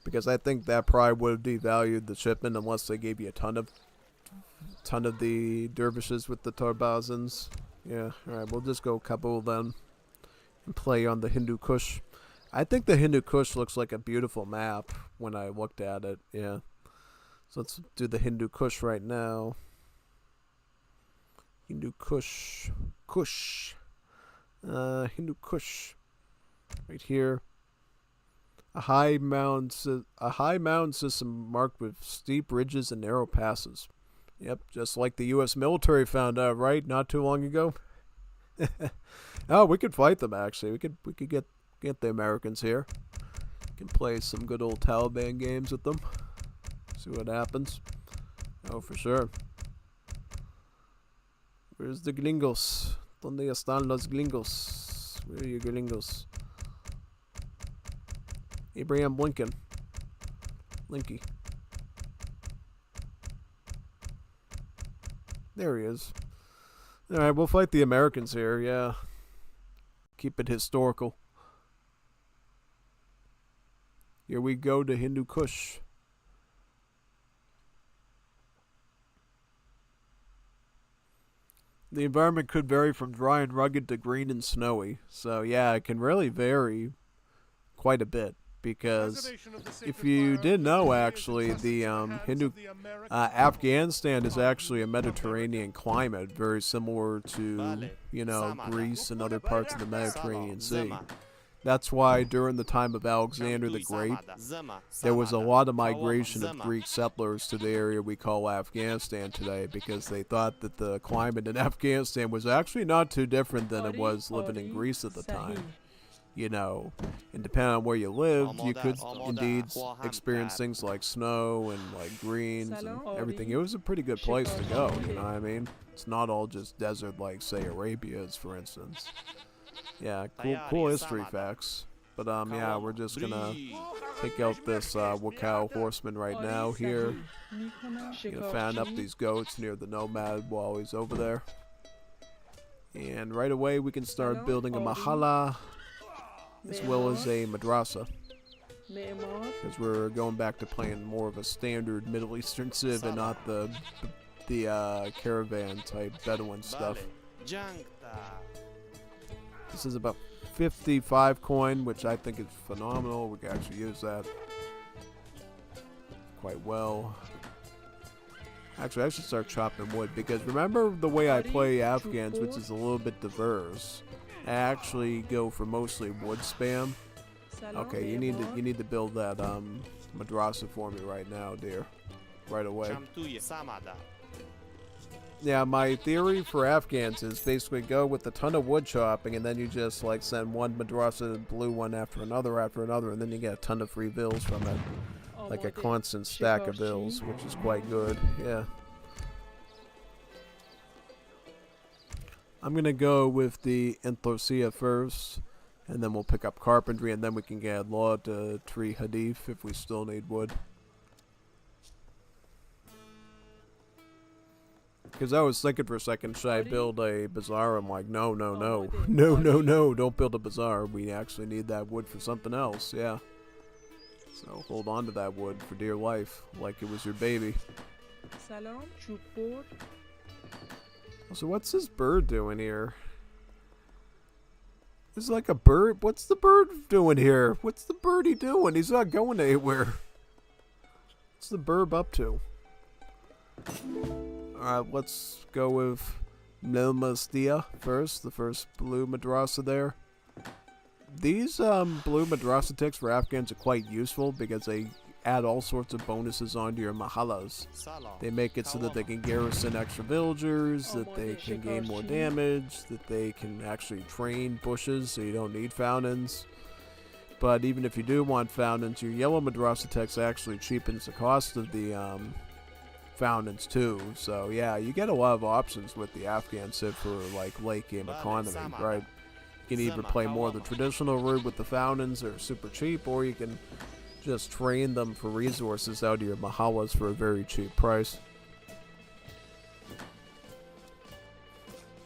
Because I think that probably would have devalued the shipment unless they gave you a ton of the dervishes with the Tarbazans. Yeah, alright, we'll just go Kabul then. And play on the Hindu Kush. I think the Hindu Kush looks like a beautiful map when I looked at it, yeah. So let's do the Hindu Kush right now. Hindu Kush. Hindu Kush. Right here. A high mountain system marked with steep ridges and narrow passes. Yep, just like the U.S. military found out, right? Not too long ago. Oh, we could fight them actually. We could get the Americans here. Can play some good old Taliban games with them. See what happens. Oh, for sure. Where's the gringos? ¿Dónde están los gringos? Where are you gringos? Abraham Lincoln. Linky. There he is. Alright, we'll fight the Americans here, yeah. Keep it historical. Here we go to Hindu Kush. The environment could vary from dry and rugged to green and snowy. So yeah, it can really vary quite a bit. Because if you didn't know, actually, the Afghanistan is actually a Mediterranean climate, very similar to, you know, Greece and other parts of the Mediterranean Sea. That's why during the time of Alexander the Great, there was a lot of migration of Greek settlers to the area we call Afghanistan today, because they thought that the climate in Afghanistan was actually not too different than it was living in Greece at the time. You know, and depending on where you lived, you could indeed experience things like snow and like greens and everything. It was a pretty good place to go, you know what I mean? It's not all just desert like, say, Arabia is, for instance. Yeah, cool history facts. But yeah, we're just gonna pick out this Wakao horseman right now here. Gonna fan up these goats near the nomad while he's over there. And right away we can start building a mahala, as well as a madrasa, because we're going back to playing more of a standard Middle Eastern civ and not the caravan type Bedouin stuff. This is about 55 coin, which I think is phenomenal. We can actually use that quite well. Actually, I should start chopping wood, because remember the way I play Afghans, which is a little bit diverse. I actually go for mostly wood spam. Okay, you need to build that madrasa for me right now, dear. Right away. Yeah, my theory for Afghans is basically go with a ton of wood chopping, and then you just like send one madrasa blue one after another, and then you get a ton of free bills from it. Like a constant stack of bills, which is quite good. Yeah. I'm going to go with the Enthosia first, and then we'll pick up carpentry, and then we can get law to tree hadith if we still need wood. Because I was thinking for a second, should I build a bazaar? I'm like, no, don't build a bazaar. We actually need that wood for something else, yeah. So hold on to that wood for dear life, like it was your baby. So what's this bird doing here? It's like a bird. What's the bird doing here? What's the birdie doing? He's not going anywhere. What's the bird up to? Alright, let's go with Milmastia first. The first blue madrasa there. These blue madrasa ticks for Afghans are quite useful because they add all sorts of bonuses onto your mahalas. They make it so that they can garrison extra villagers, that they can gain more damage, that they can actually train bushes so you don't need fountains. But even if you do want fountains, your yellow madrasa ticks actually cheapens the cost of the fountains too. So yeah, you get a lot of options with the Afghan civ for like late game economy, right? You can either play more of the traditional route with the fountains, they're super cheap, or you can just train them for resources out of your mahalas for a very cheap price.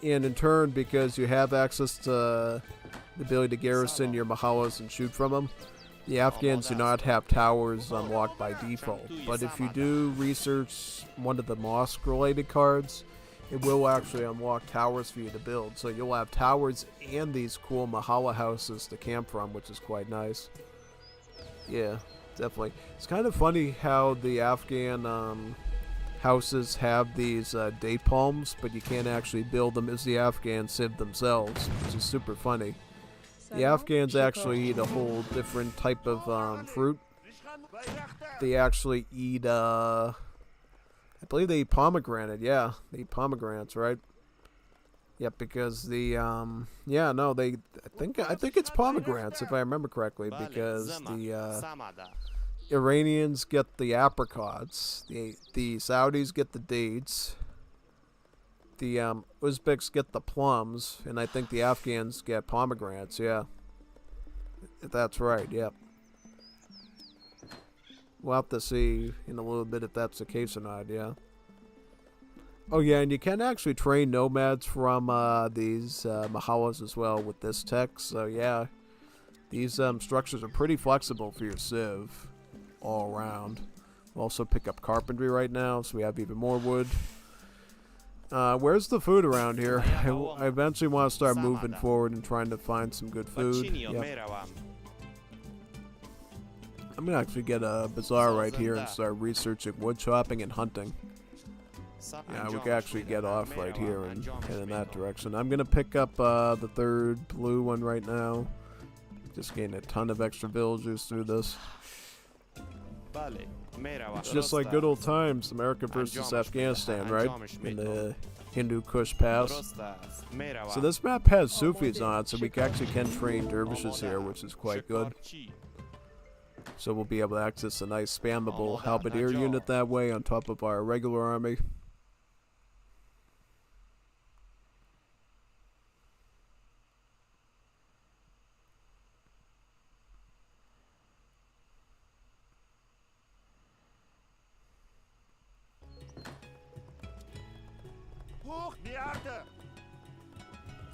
And in turn, because you have access to the ability to garrison your mahalas and shoot from them, the Afghans do not have towers unlocked by default. But if you do research one of the mosque related cards, it will actually unlock towers for you to build. So you'll have towers and these cool mahala houses to camp from, which is quite nice. Yeah, definitely. It's kind of funny how the Afghan houses have these date palms, but you can't actually build them as the Afghan civ themselves, which is super funny. The Afghans actually eat a whole different type of fruit. They actually eat, I believe they eat pomegranate, yeah. They eat pomegranates, right? Yep, because the, I think it's pomegranates, if I remember correctly, because the Iranians get the apricots, the Saudis get the dates, the Uzbeks get the plums, and I think the Afghans get pomegranates, yeah. That's right, yep. We'll have to see in a little bit if that's the case or not, yeah. Oh yeah, and you can actually train nomads from these mahalas as well with this tech, so yeah. These structures are pretty flexible for your civ all around. We'll also pick up carpentry right now, so we have even more wood. Where's the food around here? I eventually want to start moving forward and trying to find some good food. Yep. I'm going to actually get a bazaar right here and start researching wood chopping and hunting. Yeah, we can actually get off right here and head in that direction. I'm going to pick up the third blue one right now. Just gain a ton of extra villagers through this. It's just like good old times, America versus Afghanistan, right? In the Hindu Kush Pass. So this map has Sufis on it, so we actually can train dervishes here, which is quite good. So we'll be able to access a nice spammable halberdier unit that way on top of our regular army.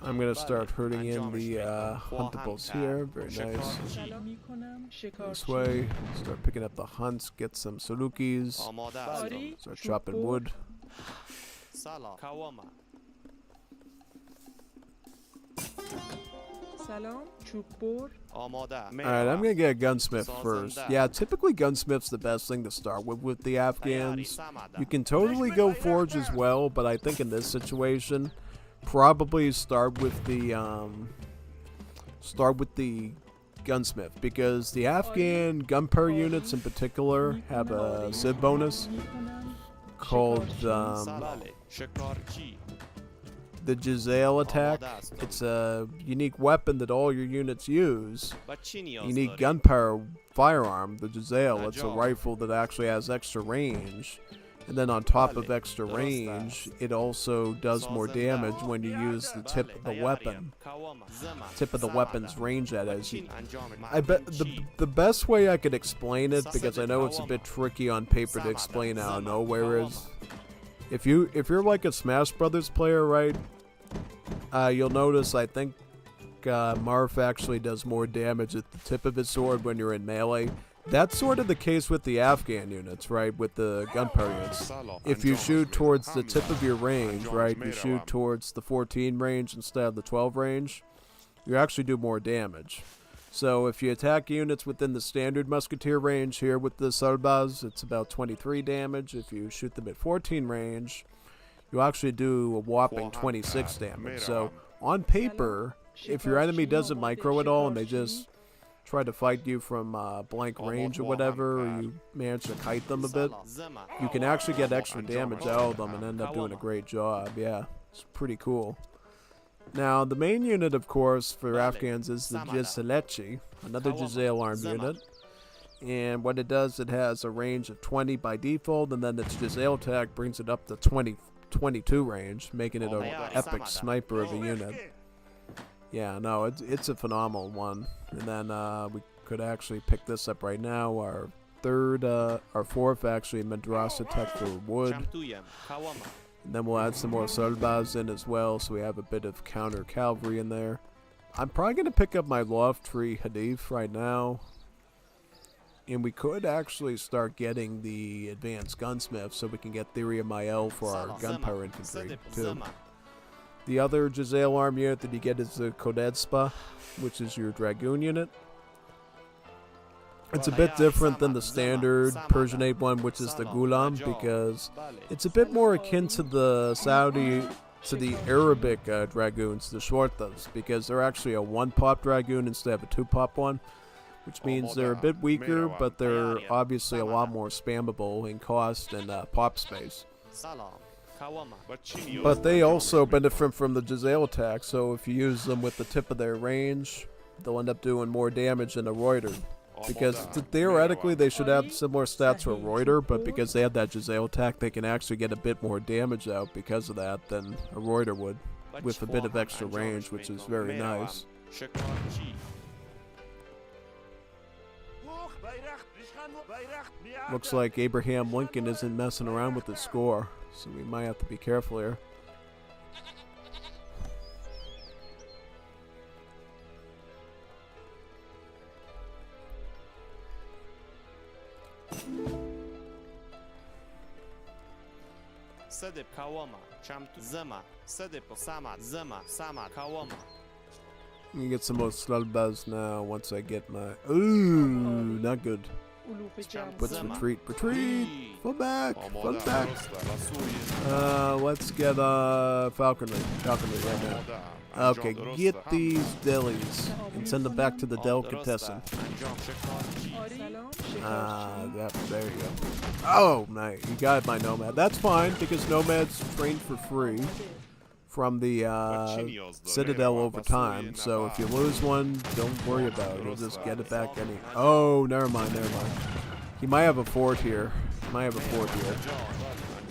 I'm gonna start herding in the huntables here. Very nice. This way, start picking up the hunts, get some salukis, start chopping wood. Alright, I'm gonna get a gunsmith first. Yeah, typically gunsmith's the best thing to start with the Afghans. You can totally go forge as well, but I think in this situation, probably start with the gunsmith, because the Afghan gunpowder units in particular have a civ bonus called the Giselle attack. It's a unique weapon that all your units use. Unique gunpowder firearm, the Giselle. It's a rifle that actually has extra range. And then on top of extra range, it also does more damage when you use the tip of the weapon. Tip of the weapon's range at it. I bet the best way I could explain it, because I know it's a bit tricky on paper to explain out of nowhere, is if you're like a Smash Brothers player, right? You'll notice I think Marth actually does more damage at the tip of his sword when you're in melee. That's sort of the case with the Afghan units, right? With the gunpowder units. If you shoot towards the tip of your range, right? You shoot towards the 14 range instead of the 12 range, you actually do more damage. So if you attack units within the standard musketeer range here with the Sarbaz, it's about 23 damage. If you shoot them at 14 range, you actually do a whopping 26 damage. So on paper, if your enemy doesn't micro at all and they just try to fight you from blank range or whatever, or you manage to kite them a bit, you can actually get extra damage out of them and end up doing a great job. Yeah, it's pretty cool. Now, the main unit, of course, for Afghans is the Giselechi, another Giselle armed unit. And what it does, it has a range of 20 by default, and then its Giselle attack brings it up to 22 range, making it an epic sniper of a unit. Yeah, no, it's a phenomenal one. And then we could actually pick this up right now. Our fourth actually Madrasa tech for wood. And then we'll add some more Sarbaz in as well, so we have a bit of counter cavalry in there. I'm probably going to pick up my Loft Tree Hadith right now. And we could actually start getting the advanced gunsmith so we can get Theory of Mael for our gunpowder infantry too. The other Giselle arm unit that you get is the Kodetspa, which is your Dragoon unit. It's a bit different than the standard Persianate one, which is the Ghulam, because it's a bit more akin to the Arabic Dragoons, the Shortas, because they're actually a 1-pop Dragoon instead of a 2-pop one, which means they're a bit weaker, but they're obviously a lot more spammable in cost and pop space. But they also benefit from the Giselle attack, so if you use them with the tip of their range, they'll end up doing more damage than a Reuter. Because theoretically they should have similar stats to a Reuter, but because they have that Giselle attack, they can actually get a bit more damage out because of that than a Reuter would, with a bit of extra range, which is very nice. Looks like Abraham Lincoln isn't messing around with his score, so we might have to be careful here. Let me get some more Sludbuzz now once I get my... Ooh, not good. Let's retreat. Retreat! Fall back! Fall back! Let's get falconry. Falconry right now. Okay, get these delis and send them back to the delicatessen. Yep, there you go. Oh, nice. You got my nomad. That's fine because nomads train for free from the Citadel over time. So if you lose one, don't worry about it. You'll just get it back any. Oh, never mind, never mind. He might have a fort here. He might have a fort here.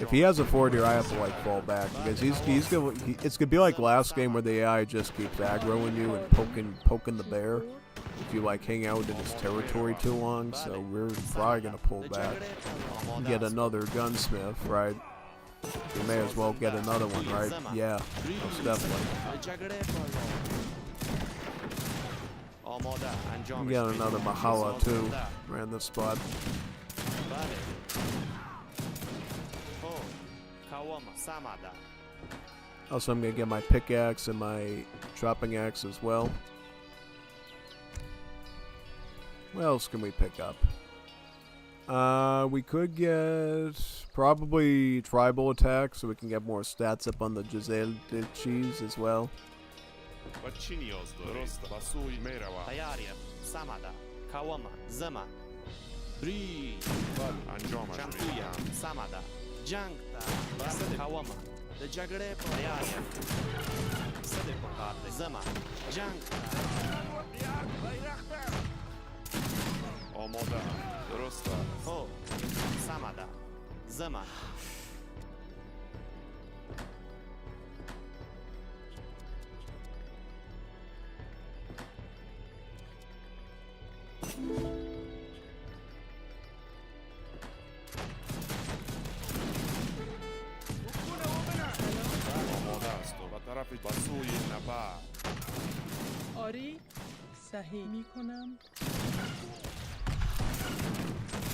If he has a fort here, I have to like fall back because it's gonna be like last game where the AI just keeps aggroing you and poking the bear if you like hang out in his territory too long. So we're probably gonna pull back and get another gunsmith, right? We may as well get another one, right? Yeah, most definitely. We get another Mahala too, around this spot. Also, I'm gonna get my pickaxe and my chopping axe as well. What else can we pick up? We could get probably tribal attack, so we can get more stats up on the Giselle cheese as well.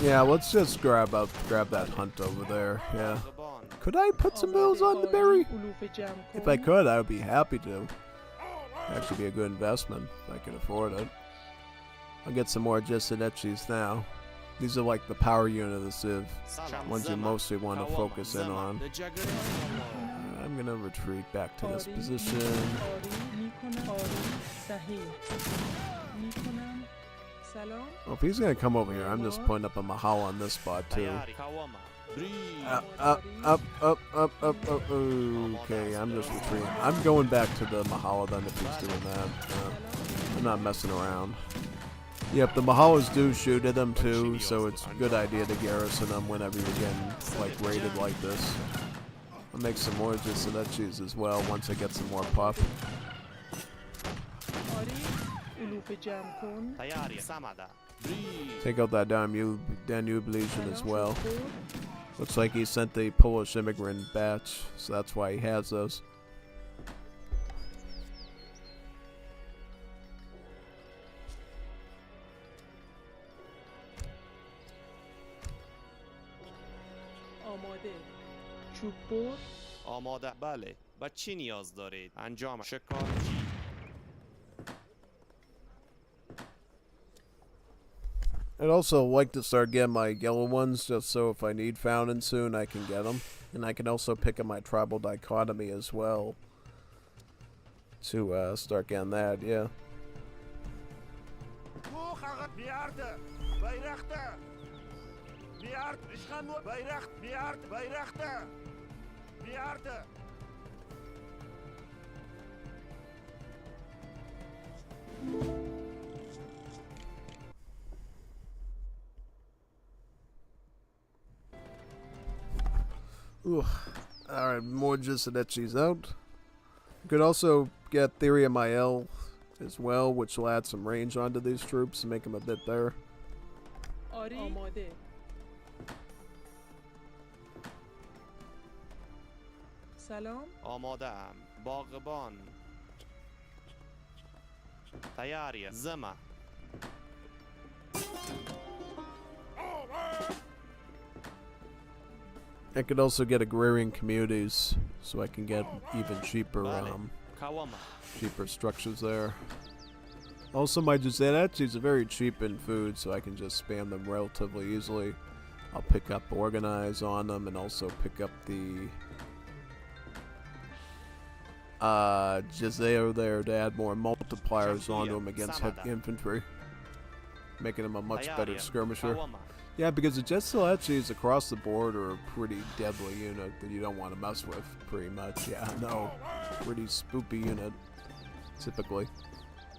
Yeah, let's just grab that hunt over there. Yeah. Could I put some bills on the berry? If I could, I would be happy to. Actually be a good investment if I can afford it. I'll get some more Gisanetchis now. These are like the power unit of the Civ. Ones you mostly want to focus in on. I'm gonna retreat back to this position. Well, if he's gonna come over here, I'm just putting up a Mahala on this spot too. Up. Okay, I'm just retreating. I'm going back to the Mahala then if he's doing that. I'm not messing around. Yep, the Mahalas do shoot at them too, so it's a good idea to garrison them whenever you're getting like raided like this. I'll make some more Gisanetchis as well once I get some more puff. Take out that Danube Legion as well. Looks like he sent the Polish immigrant batch, so that's why he has those. آماده بله و چی نیاز دارید انجام شکارچی I'd also like to start getting my yellow ones, just so if I need fountain soon, I can get them. And I can also pick up my tribal dichotomy as well to start getting that, yeah. Alright, more Gisanetchis out. You could also get Theory of Mael as well, which will add some range onto these troops and make them a bit better. آماده ام باغبان تیاری زما I could also get agrarian communities, so I can get even cheaper, cheaper structures there. Also, my Gizelachis are very cheap in food, so I can just spam them relatively easily. I'll pick up Organize on them, and also pick up the Giseo there to add more multipliers onto him against infantry, making him a much better skirmisher. Yeah, because the Gizelachis across the board are a pretty deadly unit that you don't want to mess with, pretty much. Yeah, no, pretty spoopy unit, typically.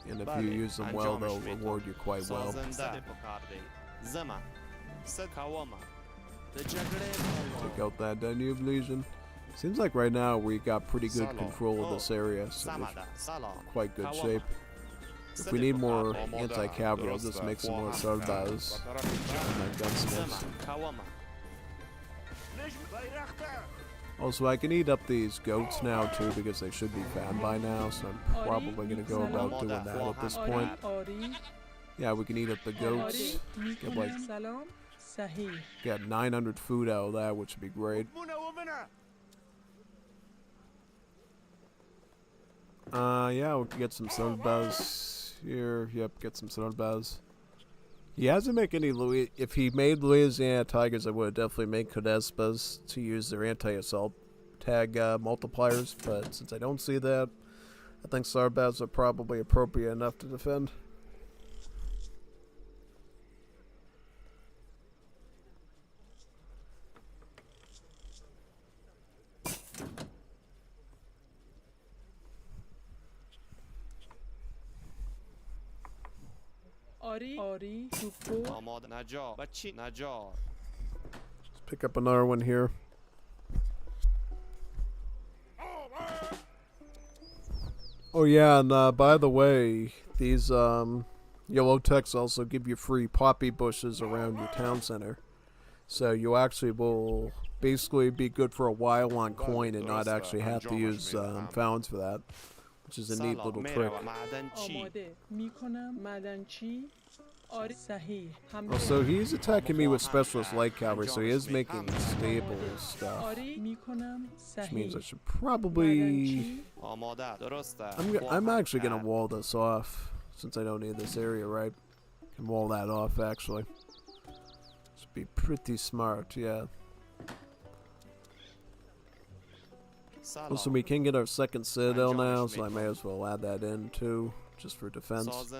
And if you use them well, they'll reward you quite well. Take out that Danube Legion. Seems like right now we got pretty good control of this area, so we're in quite good shape. If we need more anti-cavalry, I'll just make some more Sorbas and then gunsmiths. Also, I can eat up these goats now too because they should be fat by now, so I'm probably going to go about doing that at this point. Yeah, we can eat up the goats. Get 900 food out of that, which would be great. Yeah, we can get some Sorbas here. Yep, get some Sorbas. He hasn't made any if he made Louisiana Tigers, I would definitely make Codespas to use their anti-assault tag multipliers, but since I don't see that, I think Sorbas are probably appropriate enough to defend. Let's pick up another one here. Oh yeah, and by the way, these yellow techs also give you free poppy bushes around your town center. So you actually will basically be good for a while on coin and not actually have to use founds for that, which is a neat little trick. Also, he's attacking me with specialist light cavalry, so he is making stable stuff, which means I should probably... I'm actually going to wall this off, since I don't need this area, right? I can wall that off, actually. Should be pretty smart, yeah. Also, we can get our second citadel now, so I may as well add that in, too, just for defense.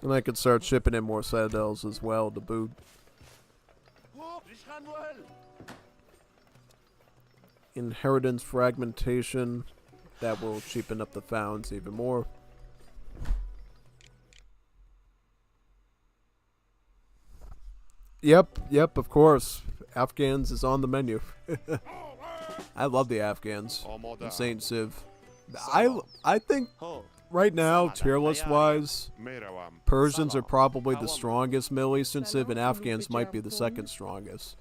And I could start shipping in more citadels as well to boot. Inheritance fragmentation, that will cheapen up the founds even more. Yep, of course. Afghans is on the menu. I love the Afghans in Saint Civ. I think right now, tier list wise, Persians are probably the strongest Middle Eastern Civ, and Afghans might be the second strongest.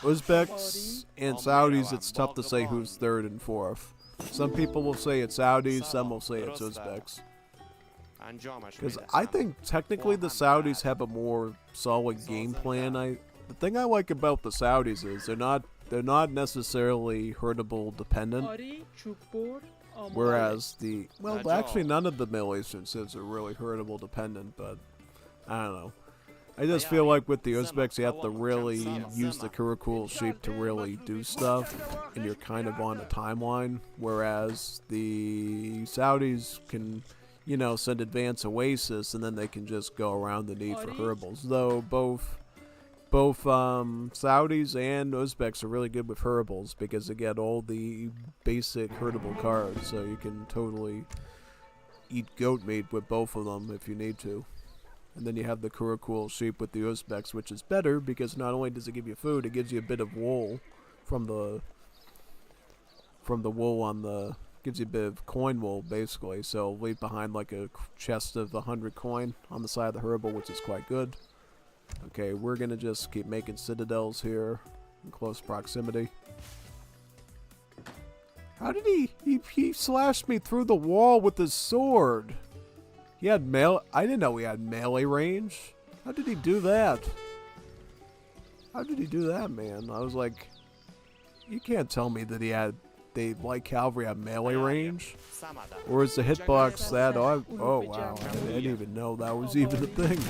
Uzbeks and Saudis, it's tough to say who's third and fourth. Some people will say it's Saudis, some will say it's Uzbeks. Because I think technically the Saudis have a more solid game plan. The thing I like about the Saudis is they're not necessarily herdable dependent. Whereas actually none of the Middle Eastern Civs are really herdable dependent, but I don't know. I just feel like with the Uzbeks, you have to really use the Kurukul sheep to really do stuff, and you're kind of on a timeline, whereas the Saudis can, send advance Oasis, and then they can just go around the need for herbals. Though both Saudis and Uzbeks are really good with herbals because they get all the basic herdable cards, so you can totally eat goat meat with both of them if you need to. And then you have the Kurukul sheep with the Uzbeks, which is better because not only does it give you food, it gives you a bit of wool from the wool on the... gives you a bit of coin wool, basically. So leave behind like a chest of 100 coin on the side of the herbal, which is quite good. Okay, we're going to just keep making citadels here in close proximity. How did he slashed me through the wall with his sword? He had melee. I didn't know he had melee range. How did he do that? How did he do that, man? I was like, you can't tell me that they light cavalry have melee range, or is the hitbox that? Oh wow, I didn't even know that was even a thing.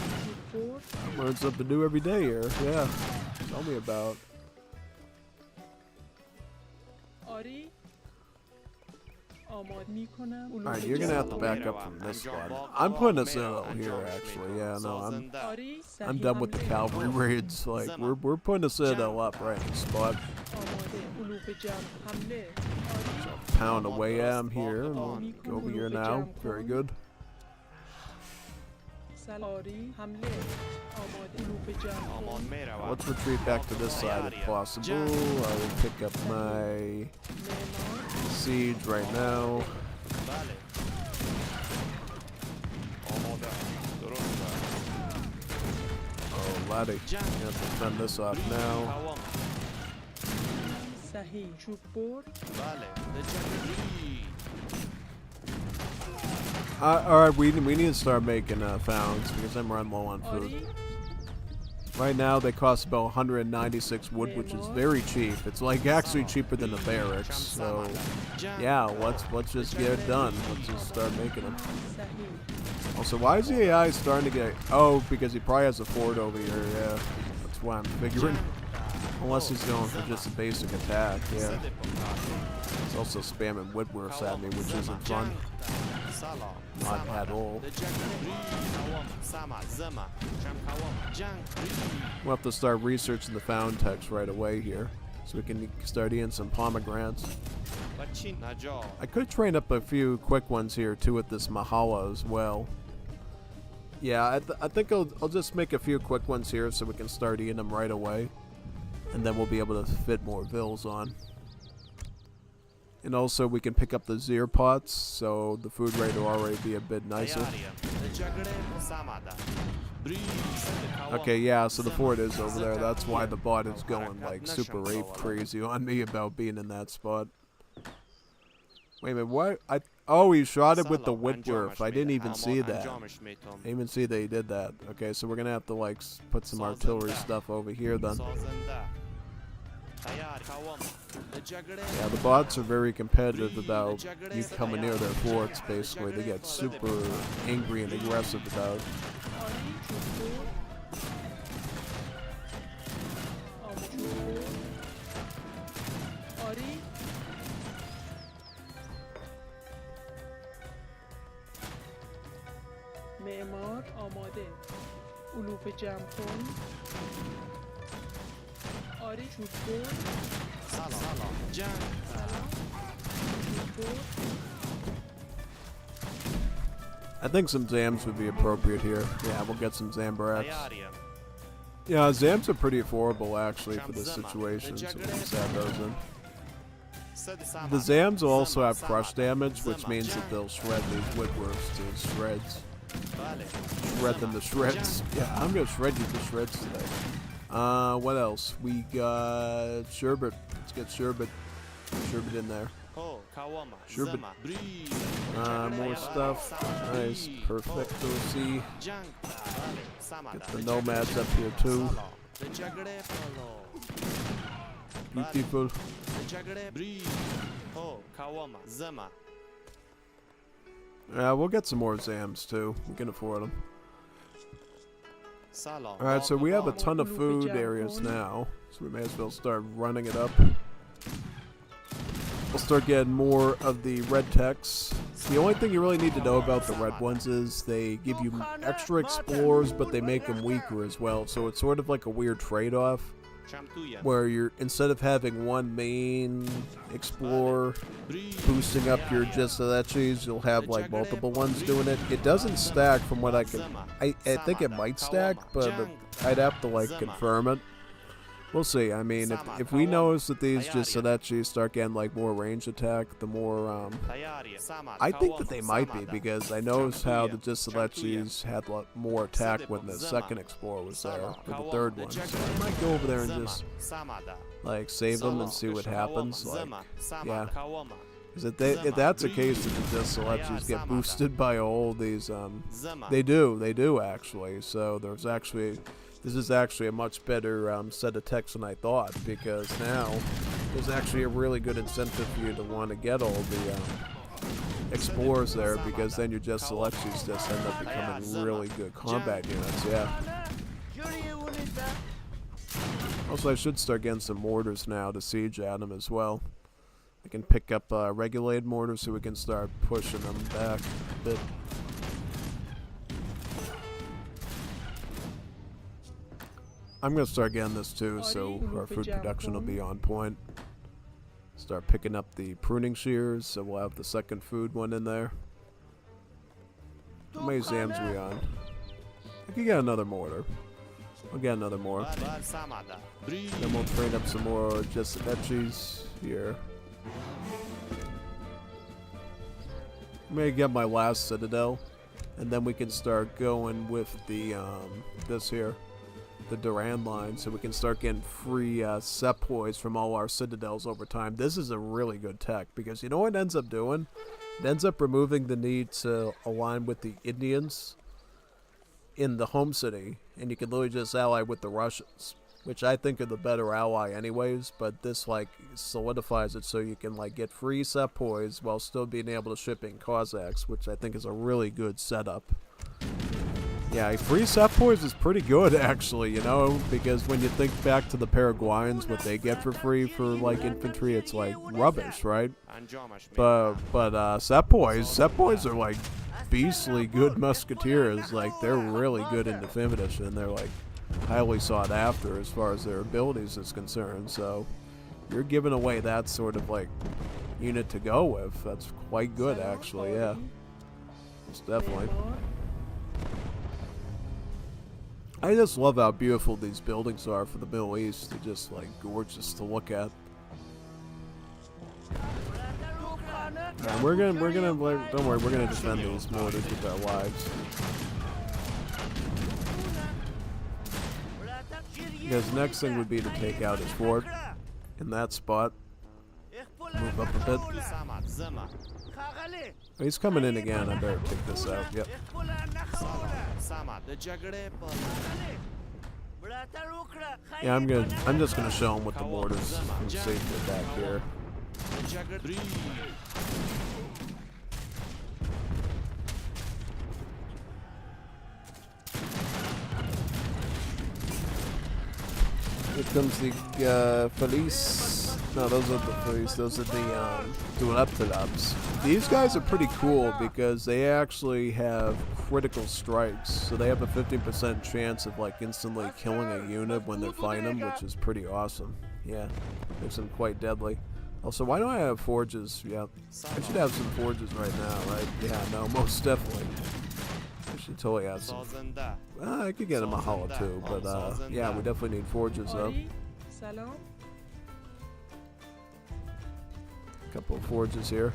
I learn something new every day here. Yeah, tell me about. Alright, you're gonna have to back up from this one. I'm putting a citadel here, actually. Yeah, no, I'm done with the cavalry raids. Like, we're putting a citadel up right in the spot. So pound away at him here. Go over here now. Very good. Let's retreat back to this side if possible. I will pick up my siege right now. Oh, laddie. I'm gonna defend this off now. Alright, we need to start making founds because I'm running low on food. Right now they cost about 196 wood, which is very cheap. It's like actually cheaper than the barracks. So yeah, let's just get it done. Let's just start making them. Also, why is the AI starting to get? Oh, because he probably has a fort over here. Yeah, that's why I'm figuring. Unless he's going for just a basic attack. Yeah. He's also spamming woodworks at me, which isn't fun. Not at all. We'll have to start researching the found text right away here, so we can start eating some pomegranates. I could train up a few quick ones here too with this Mahala as well. Yeah, I think I'll just make a few quick ones here so we can start eating them right away, and then we'll be able to fit more vills on. And also we can pick up the Zir pots, so the food rate will already be a bit nicer. Okay, yeah, so the fort is over there. That's why the bot is going like super ape crazy on me about being in that spot. Wait a minute, what? Oh, he shot it with the woodwork. I didn't even see that. I didn't even see that he did that. Okay, so we're gonna have to like put some artillery stuff over here then. Yeah, the bots are very competitive about you coming near their forts, basically. They get super angry and aggressive about it. معمار آماده علوف جمع کن آری چوب سلام جنگ I think some Zams would be appropriate here. Yeah, we'll get some Zambaraks. Yeah, Zams are pretty affordable actually for this situation, so we can add those in. The Zams will also have crush damage, which means that they'll shred these woodworks to shreds. Shred them to shreds. Yeah, I'm gonna shred you to shreds today. What else? We got sherbet. Let's get sherbet. Sherbet in there. Sherbet. More stuff. Nice. Perfecto. See. Get the nomads up here too. Beautiful. Yeah, we'll get some more Zams too. We can afford them. Alright, so we have a ton of food areas now, so we may as well start running it up. We'll start getting more of the red techs. The only thing you really need to know about the red ones is they give you extra explorers, but they make them weaker as well, so it's sort of like a weird trade-off, where you're, instead of having one main explorer boosting up your Jesselachis, you'll have like multiple ones doing it. It doesn't stack from what I can, I think it might stack, but I'd have to like confirm it. We'll see. I mean, if we notice that these Jesselachis start getting like more range attack, the more I think that they might be, because I noticed how the Jesselachis had more attack when the second explorer was there, or the third one. So I might go over there and just like save them and see what happens. Like, yeah, Because if that's the case, then the selections get boosted by all these. They do actually. So this is actually a much better set of text than I thought, because now there's actually a really good incentive for you to want to get all the explorers there, because then your just selections just end up becoming really good combat units. Yeah. Also, I should start getting some mortars now to siege at them as well. I can pick up regulated mortars so we can start pushing them back a bit. I'm going to start getting this too, so our food production will be on point. Start picking up the pruning shears, so we'll have the second food one in there. How many Zams are we on? I can get another mortar. I'll get another more. Then we'll train up some more Jessevetchis here. I'm gonna get my last citadel, and then we can start going with the this here, the Duran line, so we can start getting free sepoys from all our citadels over time. This is a really good tech, because you know what it ends up doing? It ends up removing the need to align with the Indians in the home city, and you can literally just ally with the Russians, which I think are the better ally anyways, but this like solidifies it so you can like get free sepoys while still being able to ship in Cossacks, which I think is a really good setup. Yeah, free sepoys is pretty good actually, you know, because when you think back to the Paraguayans, what they get for free for like infantry, it's like rubbish, right? But sepoys are like beastly good musketeers. Like, they're really good in definition, and they're like highly sought after as far as their abilities is concerned. So you're giving away that sort of like unit to go with. That's quite good actually. Yeah, it's definitely. I just love how beautiful these buildings are for the Middle East. They're just like gorgeous to look at. And we're gonna like, don't worry, we're gonna defend these mortars with our lives. Because the next thing would be to take out his fort in that spot. Move up a bit. Oh, he's coming in again. I better take this out. Yep. Yeah, I'm just gonna show him with the mortars from safety back here. Here comes the Felice. No, those are the Felice. Those are the Duleptilabs. These guys are pretty cool because they actually have critical strikes, so they have a 15% chance of like instantly killing a unit when they're fighting them, which is pretty awesome. Yeah, makes them quite deadly. Also, why don't I have forges? Yeah, I should have some forges right now, right? Yeah, no, most definitely. I should totally have some. I could get them a hollow too, but yeah, we definitely need forges though. Couple of forges here.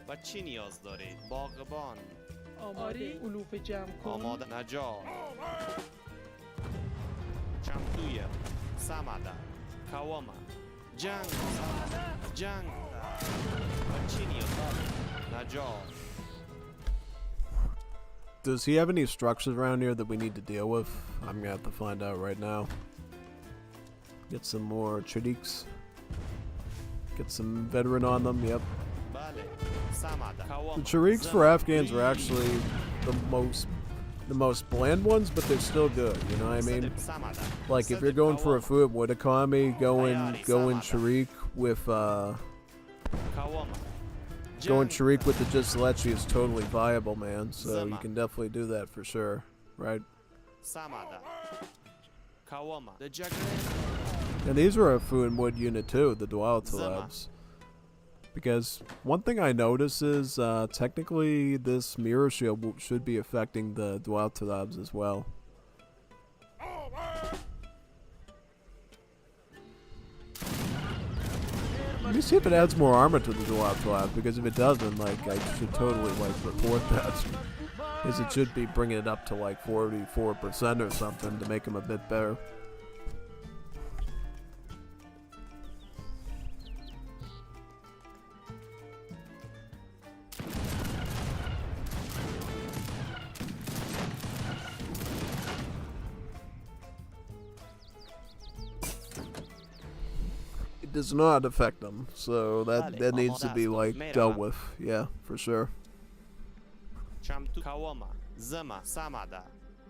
و چی نیاز دارید؟ باغبان آماده علوف جمع کن. آماده نجار چمتویه سمده کوامه جنگ جنگ و چی نیاز دارید؟ نجار. Does he have any structures around here that we need to deal with? I'm gonna have to find out right now. Get some more Chadiks. Get some veteran on them, yep. The Chariks for Afghans are actually the most bland ones, but they're still good, you know what I mean? Like, if you're going for a food with economy, going Charik with going Charik with the Jislechi is totally viable, man. So you can definitely do that for sure, right? Kawama. The Jagre. And these are a Fuin Wood unit too, the Duality Labs. Because one thing I notice is technically this mirror shield should be affecting the Duality Labs as well. Let me see if it adds more armor to the Duality Labs, because if it doesn't, like, I should totally like report that. Because it should be bringing it up to like 44% or something to make them a bit better. Does not affect them, so that needs to be like dealt with. Yeah, for sure. Chamtu Kawama. Zama. Samada.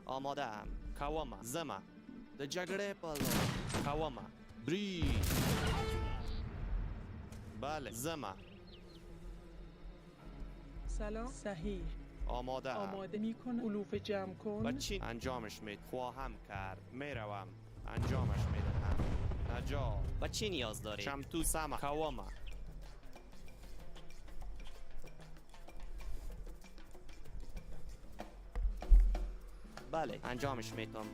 Amadam. Kawama. Zama. The Jagre Palo. Kawama. Bree. Bale. Zama. سلام صحیح آماده میکن علوف جمع کن بچین انجامش میت خواهم کرد میروم انجامش میدهم نجا و چی نیاز داری؟ شمتو سما کواما بله انجامش میدم.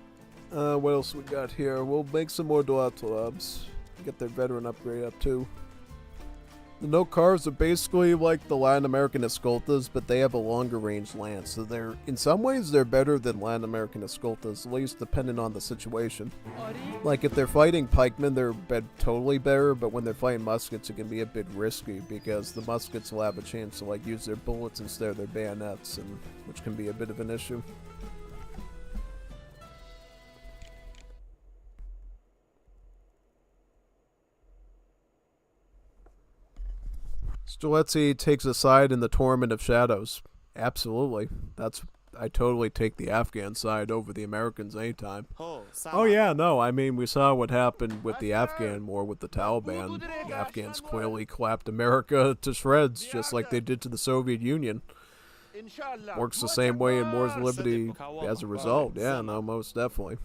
What else we got here? We'll make some more Duality Labs. Get their veteran upgrade up too. The no cars are basically like the Latin American Escoltas, but they have a longer range lance. So they're, in some ways, they're better than Latin American Escoltas, at least depending on the situation. Like if they're fighting pikemen, they're totally better, but when they're fighting muskets, it can be a bit risky because the muskets will have a chance to like use their bullets instead of their bayonets, and which can be a bit of an issue. Streletsy takes a side in the Torment of Shadows. Absolutely. I totally take the Afghan side over the Americans anytime. Oh yeah, no, I mean, we saw what happened with the Afghan war with the Taliban. The Afghans clearly clapped America to shreds, just like they did to the Soviet Union. Works the same way in Wars of Liberty as a result. Yeah, no, most definitely.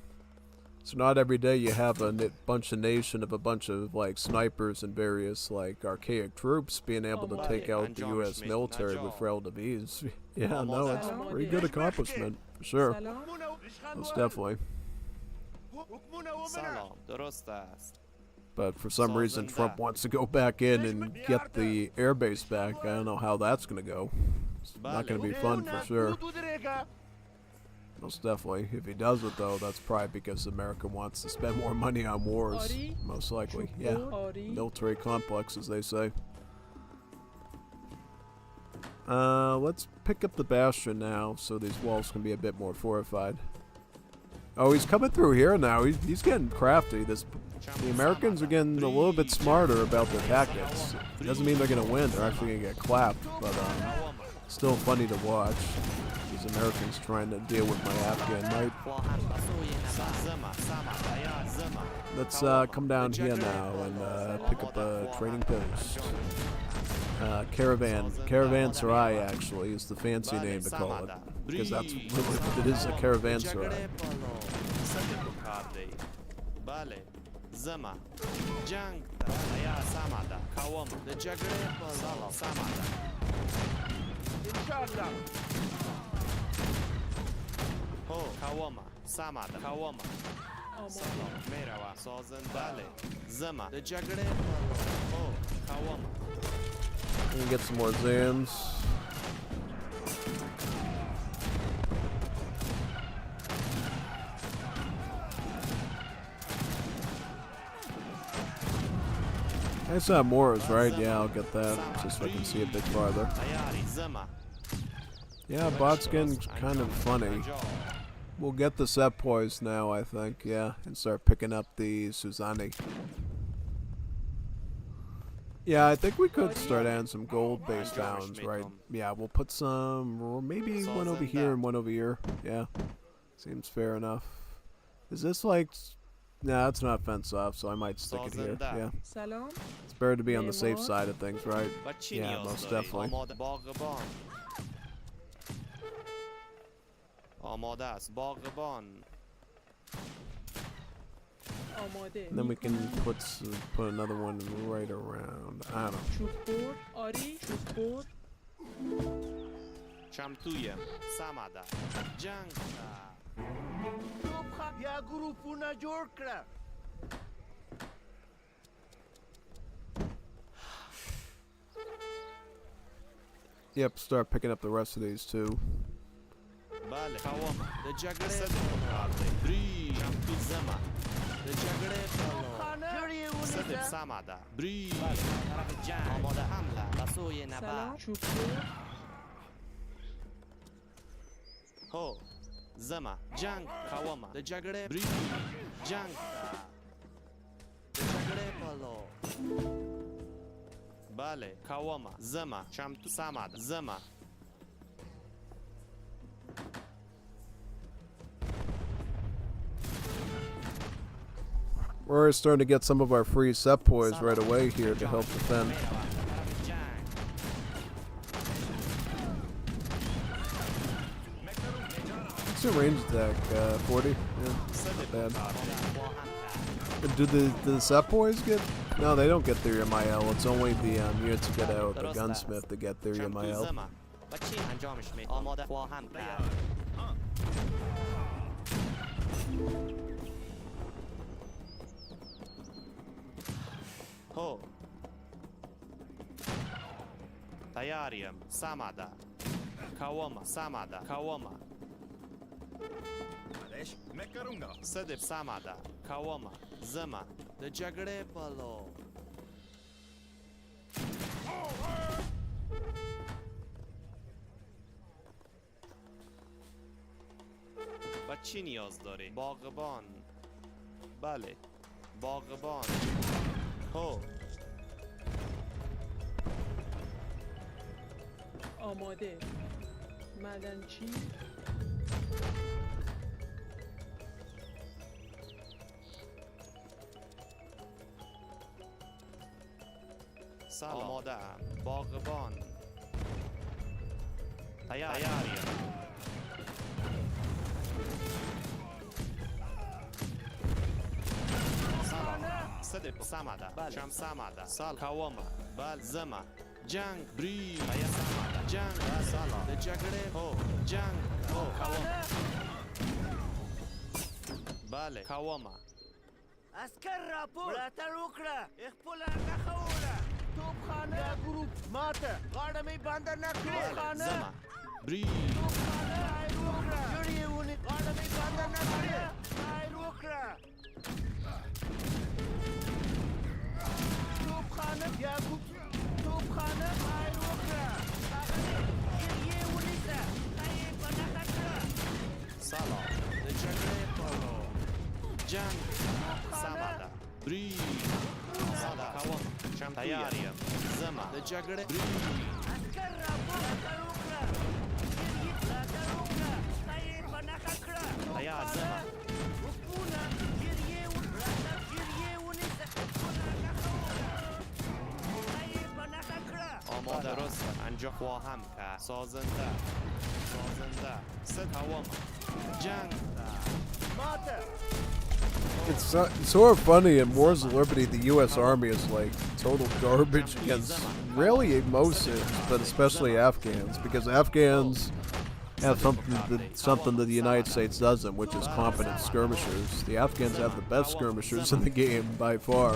So not every day you have a bunch of nation of a bunch of like snipers and various like archaic troops being able to take out the U.S. military with relative ease. Yeah, no, it's a pretty good accomplishment for sure. Most definitely. But for some reason, Trump wants to go back in and get the airbase back. I don't know how that's gonna go. It's not gonna be fun for sure. Most definitely. If he does it, though, that's probably because America wants to spend more money on wars. Most likely. Yeah. Military complex, as they say. Let's pick up the Bastion now, so these walls can be a bit more fortified. Oh, he's coming through here now. He's getting crafty. The Americans are getting a little bit smarter about their tactics. It doesn't mean they're going to win. They're actually going to get clapped, but still funny to watch. These Americans trying to deal with my Afghan knight. Let's come down here now and pick up a trading post. Caravanserai actually is the fancy name to call it, because that's really what it is, a caravanserai. Kawama, Samada, Kawama. Salam, Merawa, Sazan, Bale, Zama, the Jagre, oh, Kawama. We can get some more Zans. I saw Moors, right? Yeah, I'll get that, just so I can see a bit farther. Yeah, bot's getting kind of funny. We'll get the Sepoys now, I think, yeah, and start picking up the Suzani. Yeah, I think we could start adding some gold-based downs, right? Yeah, we'll put some, or maybe one over here and one over here. Yeah, seems fair enough. Is this like... Nah, it's not fenced off, so I might stick it here, yeah. It's better to be on the safe side of things, right? Yeah, most definitely. آماده است باغبان آماده. And then we can put another one right around. I don't know. چوب بر. آری. چوب بر. چمتویم سماده جنگ یا گروپونه جوړ کړه. Yep, start picking up the rest of these too. بله قوام د جګړې بری چمتو زما د جګړې صدق سماده بری طرف جنگ آماده حمله رسوی نبرد سلام. چوب بر. هو زما جنگ قوامه د جګړې بری جنگ د جګړې پالو بله قوامه زما چمتو سماده زما We're already starting to get some of our free set poise right away here to help defend. What's your range attack? 40? Yeah, not bad. Do the set boys get? No, they don't get their MIL. It's only the units who get out, the gunsmith, that get their MIL. هو تیاریم سماده کواما سماده کواما صدب سماده کواما زما د جګړې پالو و چی نیاز داری؟ باغبان بله باغبان هو آماده. معدنچی. سلام آماده ام باغبان تیاریم صدق سماده شم سماده سال کواما بل زما جنگ بری ایا سماده جنگ سالا د جګړې هو جنگ هو کواما بله کواما عسكر راپور ملاتړ وکړه. خپل هغه خوله توپخانه یا ګروپ ماته غاړه مې بنده نه کړې. بله زما بری توپخانه ایر وکړه. جوړې ونې غاړه مې بنده نه کړې. ایر وکړه. توپخانه یا ګروپ توپخانه ایر وکړه. جوړې ونیسه. یې په نښه کړه. سالا د جګړې پالو جنگ سماده بری سالا کواما شم تیاریم زما د جګړې بری عسكر راپور ملاتړ وکړه. ملاتړ وکړه. یې په نښه کړه. تیار زما وکونه جوړې ونیسه. خپل هغه خوله یې په نښه کړه. آماده درست انجا خواهم که سازنده صد کواما جنگ ماته It's sort of funny in Wars of Liberty, the U.S. Army is like total garbage against really most, but especially Afghans, because Afghans have something that the United States doesn't, which is competent skirmishers. The Afghans have the best skirmishers in the game by far,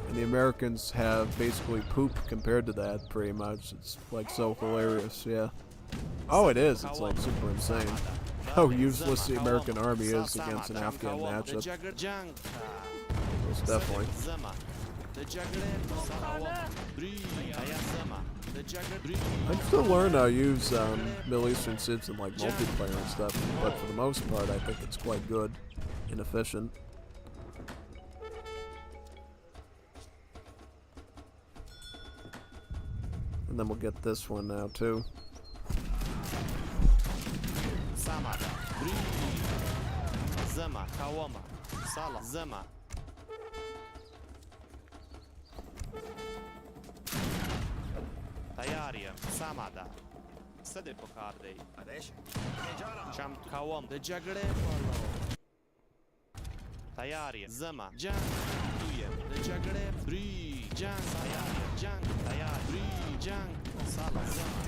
and the Americans have basically poop compared to that, pretty much. It's like so hilarious, yeah. Oh, it is. It's like super insane how useless the American army is against an Afghan matchup. Most definitely. I'm still learning how to use Middle Eastern Cids in like multiplayer and stuff, but for the most part I think it's quite good and efficient. And then we'll get this one now too. Samada, Zama, Kawama, Sala, Zama. Tayarium, Samada. Sade Pokarde. Cham Kawam, the Jagre. تیاری زما جنگ توی جگره بری جنگ تیاری جنگ تیاری بری جنگ سالا زما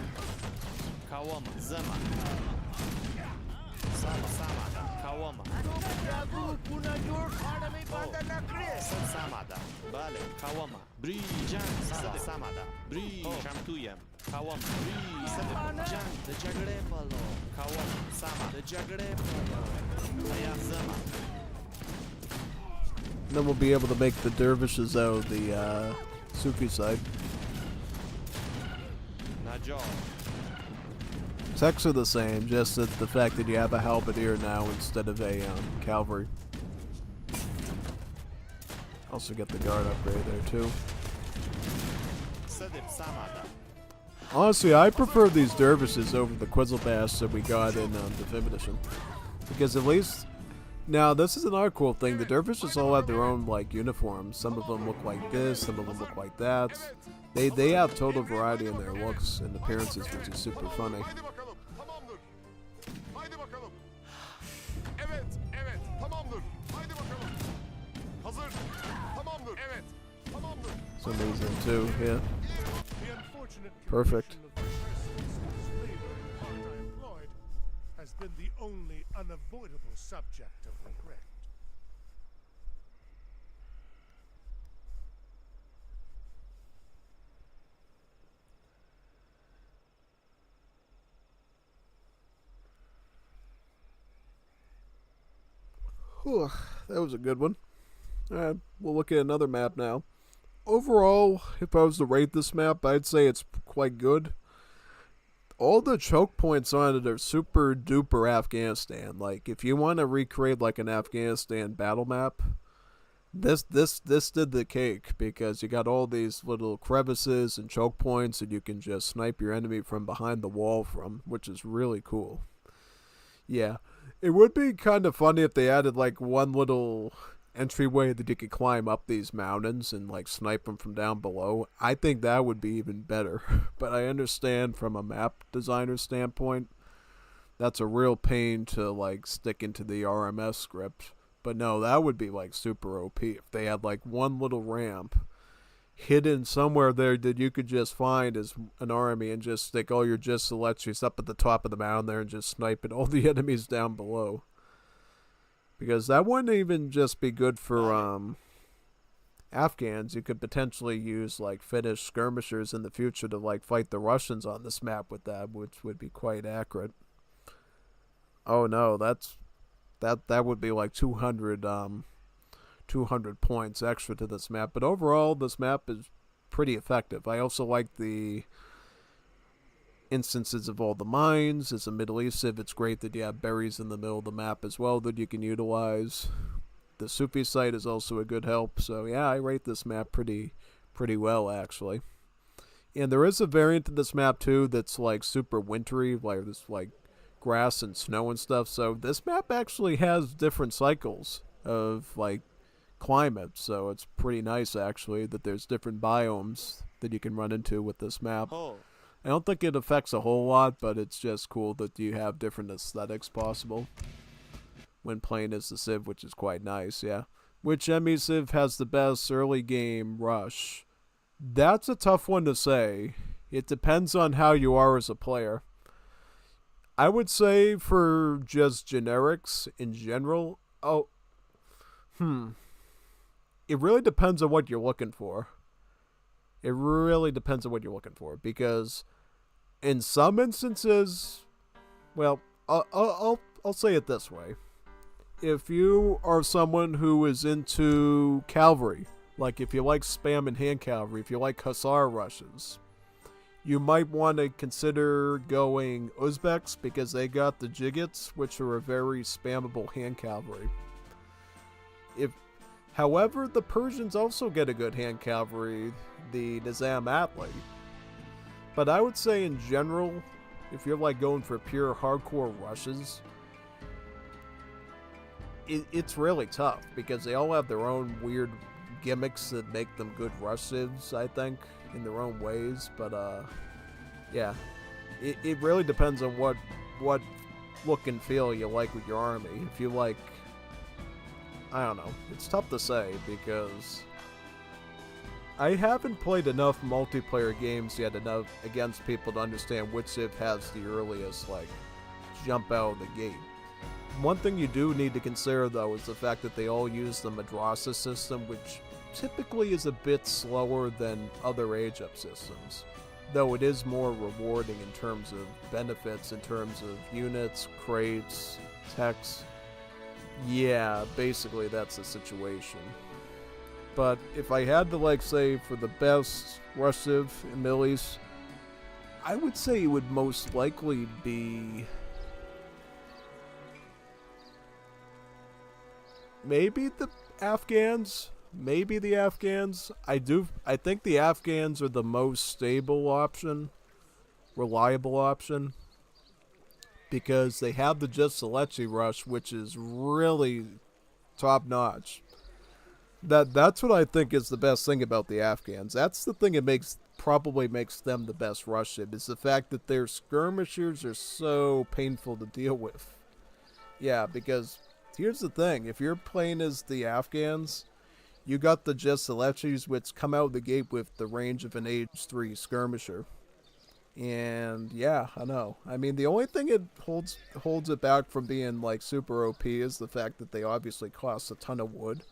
کاوما زما سالا سامادا کاوما سامادا بله کاوما بری جنگ سالا سامادا بری شم تویم کاوما بری جنگ جگره بالو کاوما ساما جگره بالو تیار زما. Then we'll be able to make the dervishes out of the Sufi side. It's actually the same, just that the fact that you have a halberdier now instead of a cavalry. Also get the guard upgrade there too. Honestly, I prefer these dervishes over the Quizzlebash that we got in the 5th edition. Because at least... Now, this is another cool thing. The dervishes all have their own, like, uniforms. Some of them look like this, some of them look like that. They have total variety in their looks and appearances, which is super funny. It's amazing, too, yeah. Perfect. Has been the only unavoidable subject of regret. Whew, that was a good one. Alright, we'll look at another map now. Overall, if I was to rate this map, I'd say it's quite good. All the choke points on it are super duper Afghanistan. Like, if you want to recreate like an Afghanistan battle map, this did the cake, because you got all these little crevices and choke points that you can just snipe your enemy from behind the wall from, which is really cool. Yeah, it would be kind of funny if they added like one little entryway that you could climb up these mountains and like snipe them from down below. I think that would be even better. But I understand from a map designer standpoint, that's a real pain to like stick into the RMS script. But no, that would be like super OP if they had like one little ramp hidden somewhere there that you could just find as an army and just stick all your Giselechis up at the top of the mountain there and just snipe at all the enemies down below. Because that wouldn't even just be good for Afghans. You could potentially use like Finnish skirmishers in the future to like fight the Russians on this map with that, which would be quite accurate. Oh no, that would be like 200 points extra to this map. But overall, this map is pretty effective. I also like the instances of all the mines. As a Middle East civ, it's great that you have berries in the middle of the map as well that you can utilize. The Sufi site is also a good help. So yeah, I rate this map pretty well, actually. And there is a variant of this map too that's like super wintry, like this like grass and snow and stuff. So this map actually has different cycles of like climate. So it's pretty nice actually that there's different biomes that you can run into with this map. I don't think it affects a whole lot, but it's just cool that you have different aesthetics possible when playing as the Civ, which is quite nice, yeah. Which ME Civ has the best early game rush? That's a tough one to say. It depends on how you are as a player. I would say for just generics in general, it really depends on what you're looking for. It really depends on what you're looking for, because in some instances, well, I'll say it this way. If you are someone who is into cavalry, like if you like spam and hand cavalry, if you like hussar rushes, you might want to consider going Uzbeks, because they got the Jigits, which are a very spammable hand cavalry. However, the Persians also get a good hand cavalry, the Nizam Atli. But I would say in general, if you're like going for pure hardcore rushes, it's really tough, because they all have their own weird gimmicks that make them good rush civs, I think, in their own ways. But yeah, it really depends on what look and feel you like with your army. If you like I don't know. It's tough to say because I haven't played enough multiplayer games yet enough against people to understand which civ has the earliest, like, jump out of the gate. One thing you do need to consider, though, is the fact that they all use the madrasa system, which typically is a bit slower than other age-up systems, though it is more rewarding in terms of benefits, in terms of units, crates, techs. Yeah, basically that's the situation. But if I had to, like, say, for the best rush civ in Middle East, I would say it would most likely be maybe the Afghans. Maybe the Afghans. I think the Afghans are the most stable option, reliable option, because they have the Just Selechi rush, which is really top notch. That's what I think is the best thing about the Afghans. That's the thing that probably makes them the best rush civ, is the fact that their skirmishers are so painful to deal with. Yeah, because here's the thing: if you're playing as the Afghans, you got the Just Selechis, which come out of the gate with the range of an age 3 skirmisher. And yeah, I know. I mean, the only thing it holds it back from being like super OP is the fact that they obviously cost a ton of wood.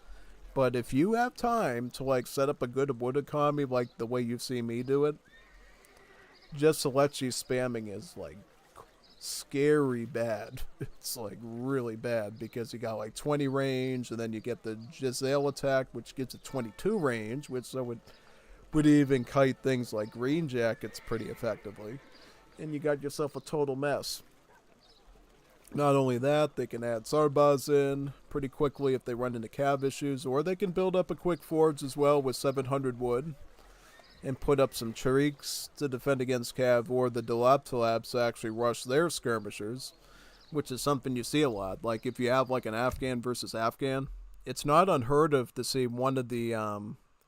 But if you have time to like set up a good wood economy like the way you've seen me do it, Just Selechi spamming is like scary bad. It's like really bad because you got like 20 range, and then you get the Giselle attack, which gives it 22 range, which so would even kite things like green jackets pretty effectively, and you got yourself a total mess. Not only that, they can add Sarbaz in pretty quickly if they run into cav issues, or they can build up a quick forge as well with 700 wood and put up some Chariks to defend against cav, or the Dalab to actually rush their skirmishers, which is something you see a lot. Like if you have like an Afghan versus Afghan, it's not unheard of to see one of the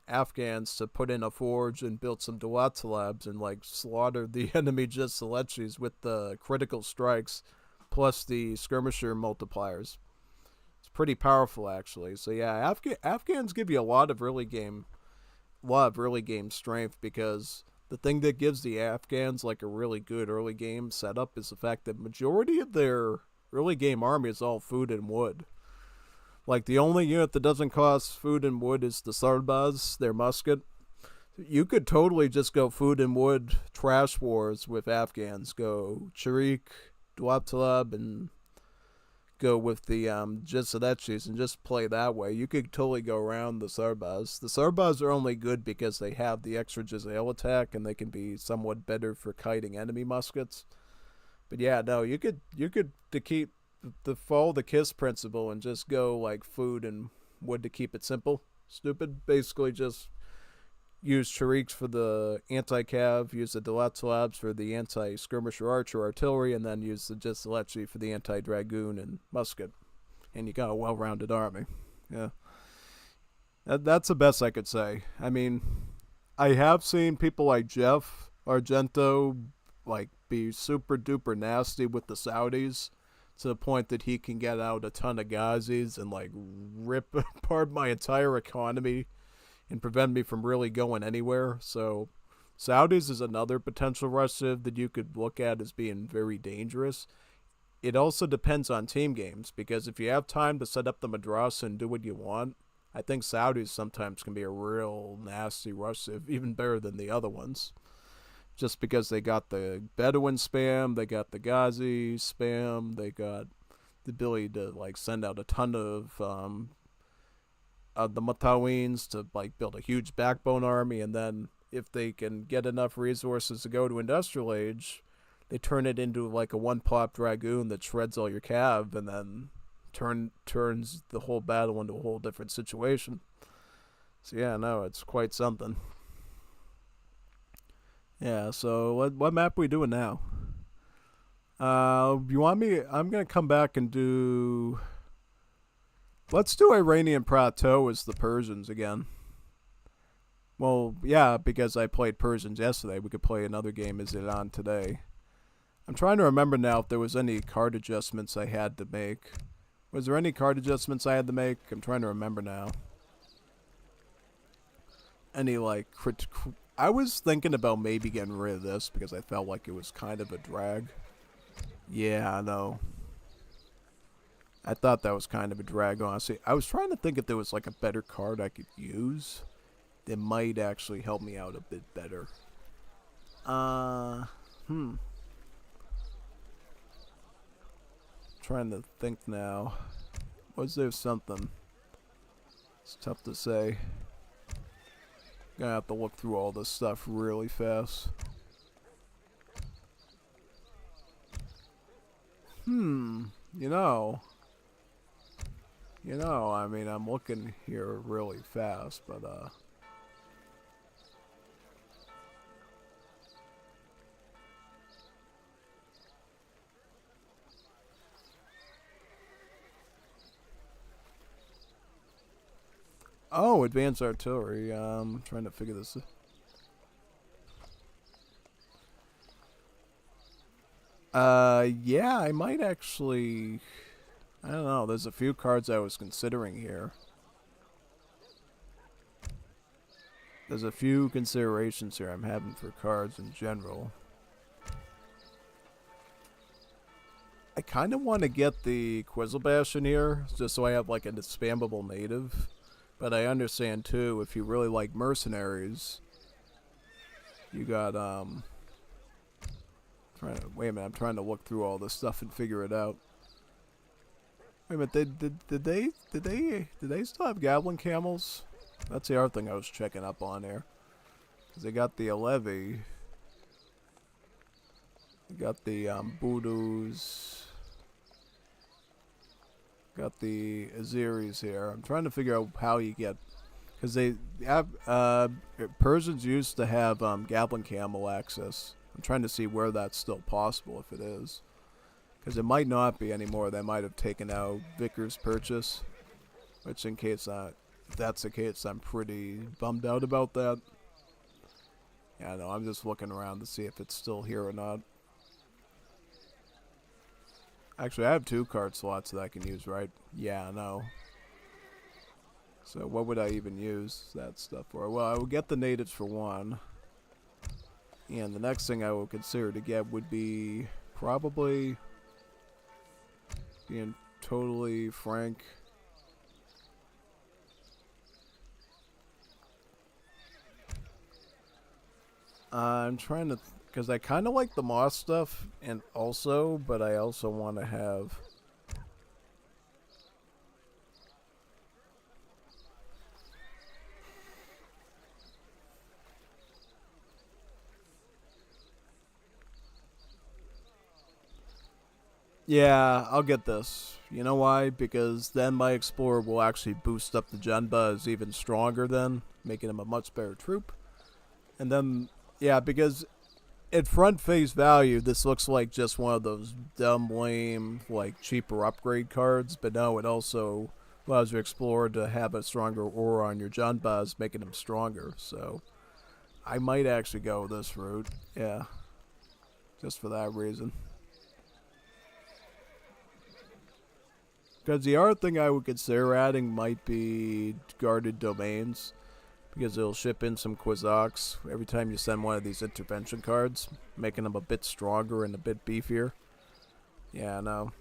Afghans to put in a forge and build some Dalab and like slaughter the enemy Just Selechis with the critical strikes plus the skirmisher multipliers. It's pretty powerful actually. So yeah, Afghans give you a lot of early game strength, because the thing that gives the Afghans like a really good early game setup is the fact that majority of their early game army is all food and wood. Like the only unit that doesn't cost food and wood is the Sarbaz, their musket. You could totally just go food and wood trash wars with Afghans. Go Charik, Dwab and go with the Jisadechis and just play that way. You could totally go around the Sarbaz. The Sarbaz are only good because they have the extra Giselle attack and they can be somewhat better for kiting enemy muskets. But yeah, no, you could follow the KISS principle and just go like food and wood to keep it simple. Stupid. Basically just use Chariks for the anti-cav, use the Dalatlabs for the anti-skirmisher archer artillery, and then use the Giselechi for the anti-dragoon and musket. And you got a well-rounded army. Yeah. That's the best I could say. I mean, I have seen people like Jeff Argento like be super duper nasty with the Saudis to the point that he can get out a ton of Ghazis and like rip apart my entire economy and prevent me from really going anywhere. So Saudis is another potential rush civ that you could look at as being very dangerous. It also depends on team games, because if you have time to set up the madrasa and do what you want, I think Saudis sometimes can be a real nasty rush civ, even better than the other ones. Just because they got the Bedouin spam, they got the Ghazi spam, they got the ability to like send out a ton of the Matawins to like build a huge backbone army, and then if they can get enough resources to go to Industrial Age, they turn it into like a one-pop Dragoon that shreds all your cav, and then turns the whole battle into a whole different situation. So yeah, no, it's quite something. Yeah, so what map are we doing now? You want me? I'm gonna come back and do. Let's do Iranian Plateau as the Persians again. Well, yeah, because I played Persians yesterday. We could play another game as Iran today. I'm trying to remember now if there was any card adjustments I had to make. Was there any card adjustments I had to make? I'm trying to remember now. Any, like, I was thinking about maybe getting rid of this because I felt like it was kind of a drag. Yeah, I know. I thought that was kind of a drag, honestly. I was trying to think if there was, like, a better card I could use that might actually help me out a bit better. Trying to think now. Was there something? It's tough to say. Gonna have to look through all this stuff really fast. I mean, I'm looking here really fast, but, oh, advanced artillery. Trying to figure this. Yeah, I might actually. I don't know. There's a few cards I was considering here. There's a few considerations here I'm having for cards in general. I kind of want to get the Quizzlebash in here, just so I have like a spammable native. But I understand too, if you really like mercenaries, you got wait a minute, I'm trying to look through all this stuff and figure it out. Wait a minute, did they still have goblin camels? That's the other thing I was checking up on here. Cause they got the Alevi. They got the Boodoos. Got the Aziris here. I'm trying to figure out how you get, because they have Persians used to have goblin camel access. I'm trying to see where that's still possible, if it is. Because it might not be anymore. They might have taken out Vickers Purchase. Which, in case if that's the case, I'm pretty bummed out about that. Yeah, no, I'm just looking around to see if it's still here or not. Actually, I have 2 card slots that I can use, right? Yeah, I know. So what would I even use that stuff for? Well, I would get the natives for 1. And the next thing I would consider to get would be probably, being totally frank, I'm trying to, because I kind of like the moss stuff, and also, but I also want to have. Yeah, I'll get this. You know why? Because then my Explorer will actually boost up the Gen Buzz even stronger then, making him a much better troop. And then, yeah, because at front face value, this looks like just one of those dumb, lame, like, cheaper upgrade cards. But no, it also allows your Explorer to have a stronger aura on your Gen Buzz, making him stronger. So, I might actually go this route. Yeah. Just for that reason. Because the other thing I would consider adding might be guarded domains. Because it'll ship in some Quizox every time you send one of these intervention cards. Making them a bit stronger and a bit beefier. Yeah, I know.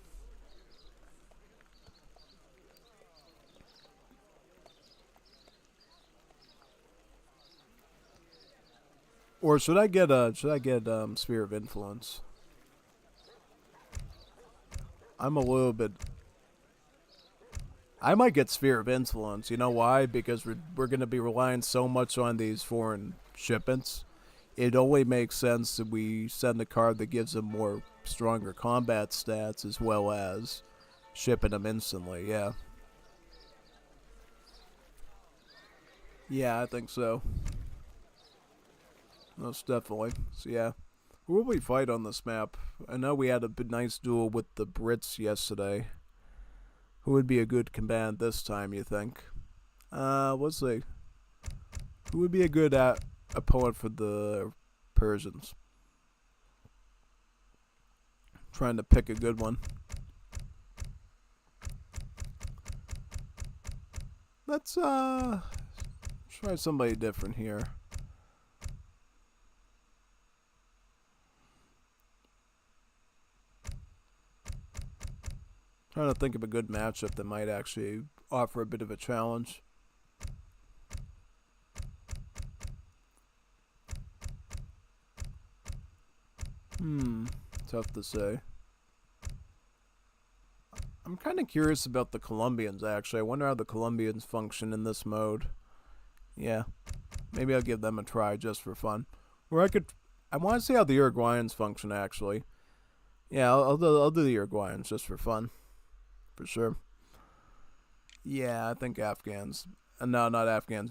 Or should I get Sphere of Influence? I'm a little bit. I might get Sphere of Influence. You know why? Because we're going to be relying so much on these foreign shipments. It only makes sense that we send a card that gives them more stronger combat stats as well as shipping them instantly. Yeah. Yeah, I think so. Most definitely. So yeah. Who will we fight on this map? I know we had a nice duel with the Brits yesterday. Who would be a good combatant this time, you think? Let's see. Who would be a good opponent for the Persians? Trying to pick a good one. Let's try somebody different here. Trying to think of a good matchup that might actually offer a bit of a challenge. Tough to say. I'm kind of curious about the Colombians, actually. I wonder how the Colombians function in this mode. Yeah, maybe I'll give them a try just for fun. Or I want to see how the Uruguayans function, actually. Yeah, I'll do the Uruguayans just for fun. For sure. Yeah, I think Afghans. No, not Afghans.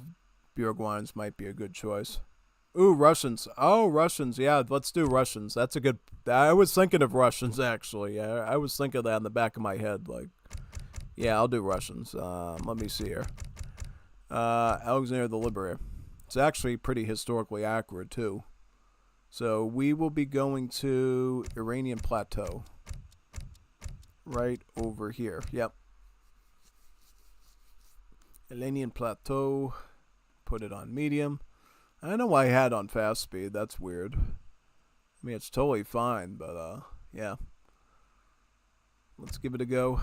Uruguayans might be a good choice. Ooh, Russians. Oh, Russians. Yeah, let's do Russians. That's a good... I was thinking of Russians, actually. Yeah, I was thinking of that in the back of my head. Like, yeah, I'll do Russians. Let me see here. Alexander the Liberator. It's actually pretty historically accurate, too. So, we will be going to Iranian Plateau. Right over here. Yep. Iranian Plateau. Put it on medium. I don't know why I had on fast speed. That's weird. I mean, it's totally fine, but, yeah. Let's give it a go.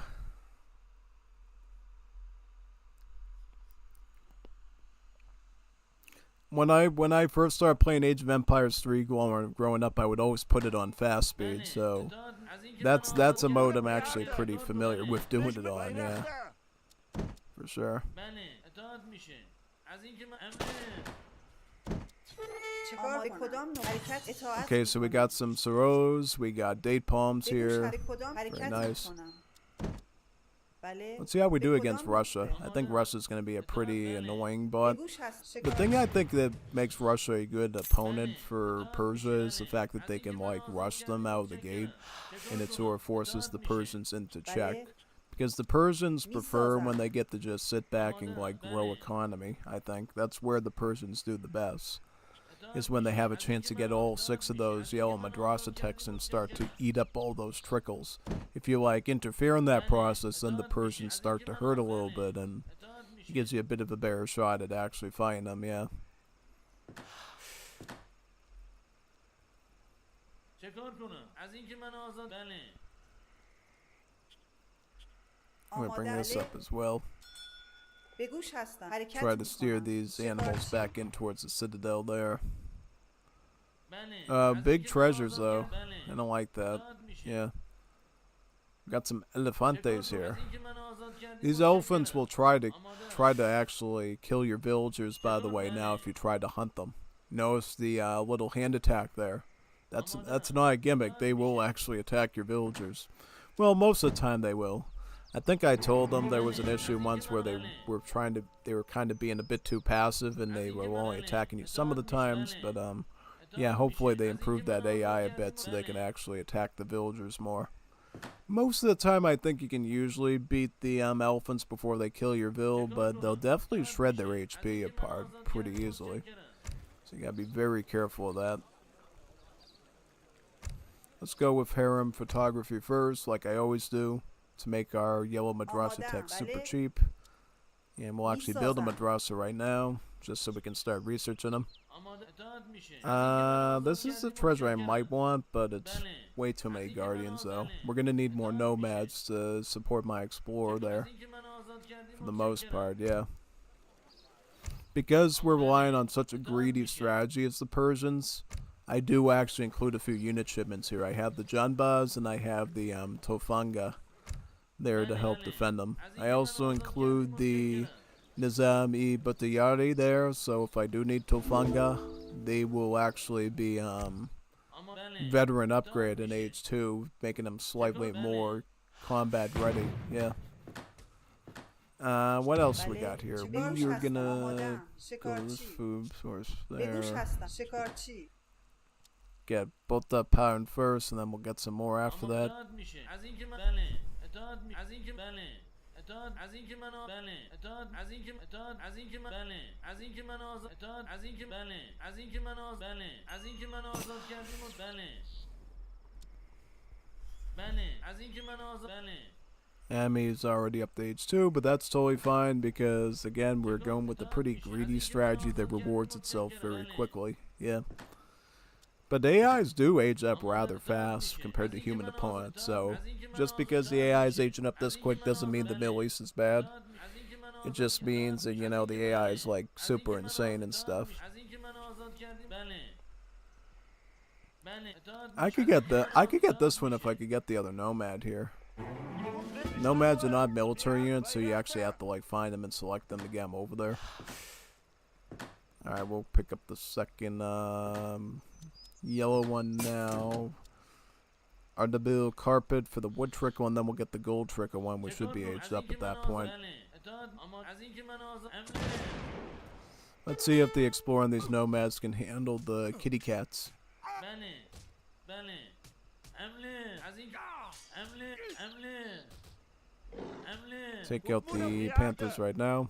When I first started playing Age of Empires 3 growing up, I would always put it on fast speed, so that's a mode I'm actually pretty familiar with doing it on, yeah. For sure. Okay, so we got some sorrows, we got date palms here. Very nice. Let's see how we do against Russia. I think Russia's going to be a pretty annoying bot. The thing I think that makes Russia a good opponent for Persia is the fact that they can, like, rush them out of the gate, and it sort of forces the Persians into check. Because the Persians prefer when they get to just sit back and, like, grow economy, I think. That's where the Persians do the best. Is when they have a chance to get all 6 of those yellow madrasa texts and start to eat up all those trickles. If you, like, interfere in that process, then the Persians start to hurt a little bit, and it gives you a bit of a better shot at actually fighting them, yeah. I'm going to bring this up as well. Try to steer these animals back in towards the citadel there. Big treasures though. I don't like that. Yeah. Got some elefantes here. These elephants will try to actually kill your villagers, by the way, now if you try to hunt them. Notice the little hand attack there. That's not a gimmick. They will actually attack your villagers. Well, most of the time they will. I think I told them there was an issue once where they were kind of being a bit too passive and they were only attacking you some of the times, but yeah, hopefully they improved that AI a bit so they can actually attack the villagers more. Most of the time I think you can usually beat the elephants before they kill your vill, but they'll definitely shred their HP apart pretty easily. So you gotta be very careful of that. Let's go with harem photography first, like I always do, to make our yellow madrasa text super cheap. And we'll actually build a madrasa right now, just so we can start researching them. This is the treasure I might want, but it's way too many guardians though. We're gonna need more nomads to support my explorer there, for the most part, yeah. Because we're relying on such a greedy strategy as the Persians, I do actually include a few unit shipments here. I have the Janbaz and I have the Tofanga there to help defend them. I also include the Nizam-e Batayari there, so if I do need Tofanga, they will actually be veteran upgrade in age 2, making them slightly more combat ready. Yeah. What else we got here? We are gonna go to this food source there. Get both that pound first, and then we'll get some more after that. Ami's already up to age 2, but that's totally fine because, again, we're going with a pretty greedy strategy that rewards itself very quickly. Yeah. But the AIs do age up rather fast compared to human opponents, so just because the AI is aging up this quick doesn't mean the Middle East is bad. It just means that, you know, the AI is like super insane and stuff. I could get this one if I could get the other nomad here. Nomads are not military units, so you actually have to like find them and select them to get them over there. Alright, we'll pick up the second yellow one now. Ardabil carpet for the wood trickle, and then we'll get the gold trickle one, which should be aged up at that point. Let's see if the explorer and these nomads can handle the kitty cats. Take out the panthers right now.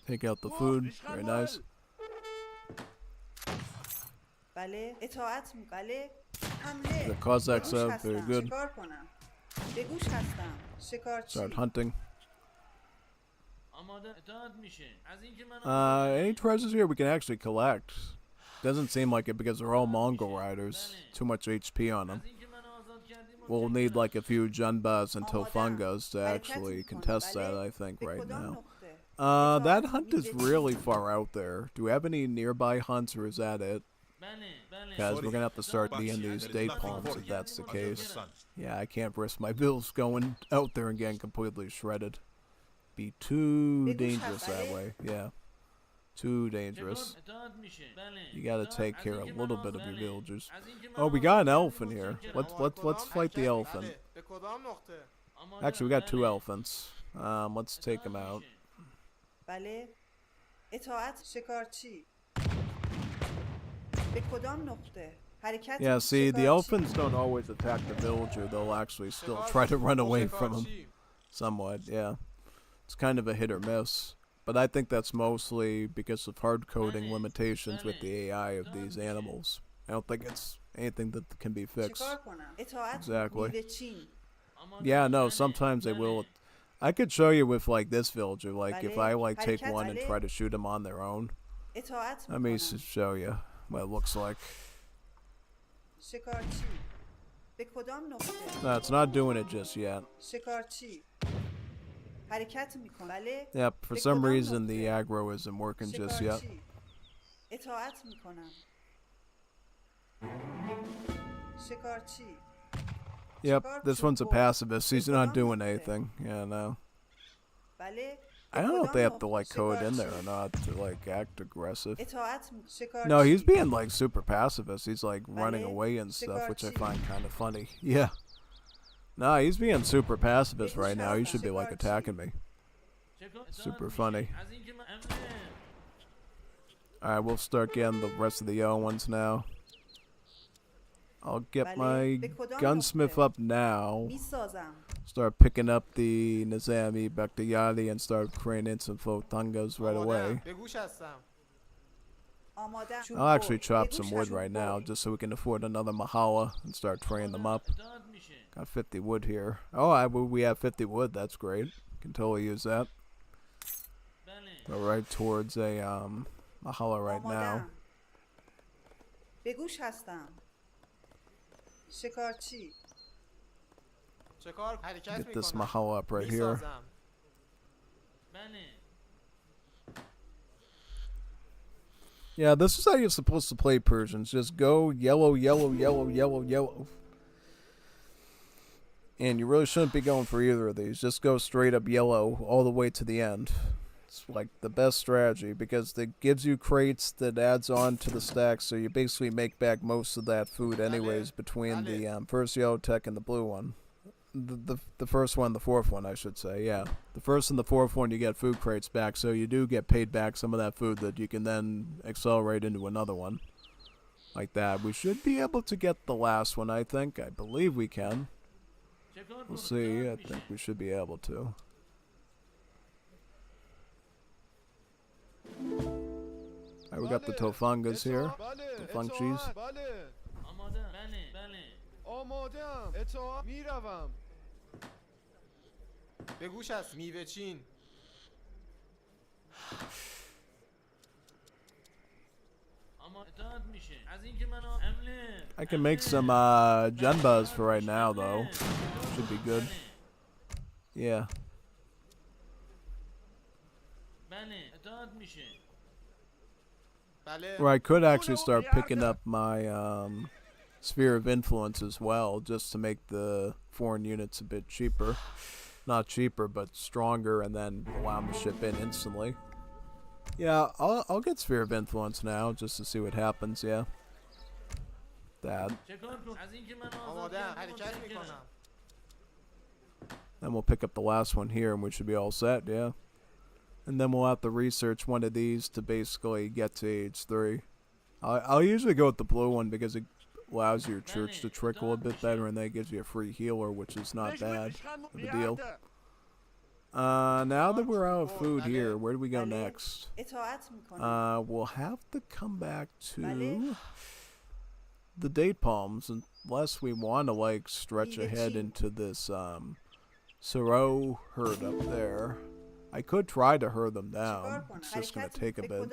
Take out the food. Very nice. The Cossacks up. Very good. Start hunting. Any treasures here we can actually collect? Doesn't seem like it because they're all Mongol riders. Too much HP on them. We'll need like a few Junbas and Tofungas to actually contest that, I think, right now. That hunt is really far out there. Do we have any nearby hunts, or is that it? Guys, we're gonna have to start being these date palms if that's the case. Yeah, I can't risk my bills going out there and getting completely shredded. Be too dangerous that way. Yeah, too dangerous. You gotta take care of a little bit of your villagers. Oh, we got an elephant here. Let's fight the elephant. Actually, we got 2 elephants. Let's take them out. Yeah, see, the elephants don't always attack the villager. They'll actually still try to run away from him. Somewhat, yeah. It's kind of a hit or miss. But I think that's mostly because of hard coding limitations with the AI of these animals. I don't think it's anything that can be fixed. Exactly. Yeah, no, sometimes they will. I could show you with like this villager, like if I like take one and try to shoot them on their own. Let me show you what it looks like. No, it's not doing it just yet. Yep, for some reason the aggro isn't working just yet. Yep, this one's a pacifist. He's not doing anything. Yeah, no. I don't know if they have to like code in there or not to like act aggressive. No, he's being like super pacifist. He's like running away and stuff, which I find kind of funny. Yeah. Nah, he's being super pacifist right now. He should be like attacking me. Super funny. Alright, we'll start getting the rest of the yellow ones now. I'll get my gunsmith up now. Start picking up the Nizami Bakhtiyari and start creating some Flotangas right away. I'll actually chop some wood right now just so we can afford another Mahala and start training them up. Got 50 wood here. Oh, we have 50 wood. That's great. Can totally use that. Go right towards a Mahala right now. Get this Mahala up right here. Yeah, this is how you're supposed to play Persians. Just go yellow, yellow, yellow, yellow, yellow. And you really shouldn't be going for either of these. Just go straight up yellow all the way to the end. It's like the best strategy because it gives you crates that adds on to the stack, so you basically make back most of that food anyways between the first yellow tech and the blue one. The first one, the fourth one, I should say, yeah. The first and the fourth one, you get food crates back, so you do get paid back some of that food that you can then accelerate into another one. Like that. We should be able to get the last one, I think. I believe we can. We'll see. I think we should be able to. Alright, we got the tofangas here. Tofanchis. آماده‌ام. اطاعت میروم. به گوش است میوه چین. I can make some genbas for right now, though. Should be good. Yeah. Or I could actually start picking up my sphere of influence as well, just to make the foreign units a bit cheaper. Not cheaper, but stronger, and then allow them to ship in instantly. Yeah, I'll get sphere of influence now, just to see what happens. Yeah. That. Then we'll pick up the last one here, and we should be all set. Yeah. And then we'll have to research one of these to basically get to age 3. I'll usually go with the blue one because it allows your church to trickle a bit better, and that gives you a free healer, which is not bad of a deal. Now that we're out of food here, where do we go next? We'll have to come back to the date palms, unless we want to like stretch ahead into this Siro herd up there. I could try to herd them down. It's just gonna take a bit.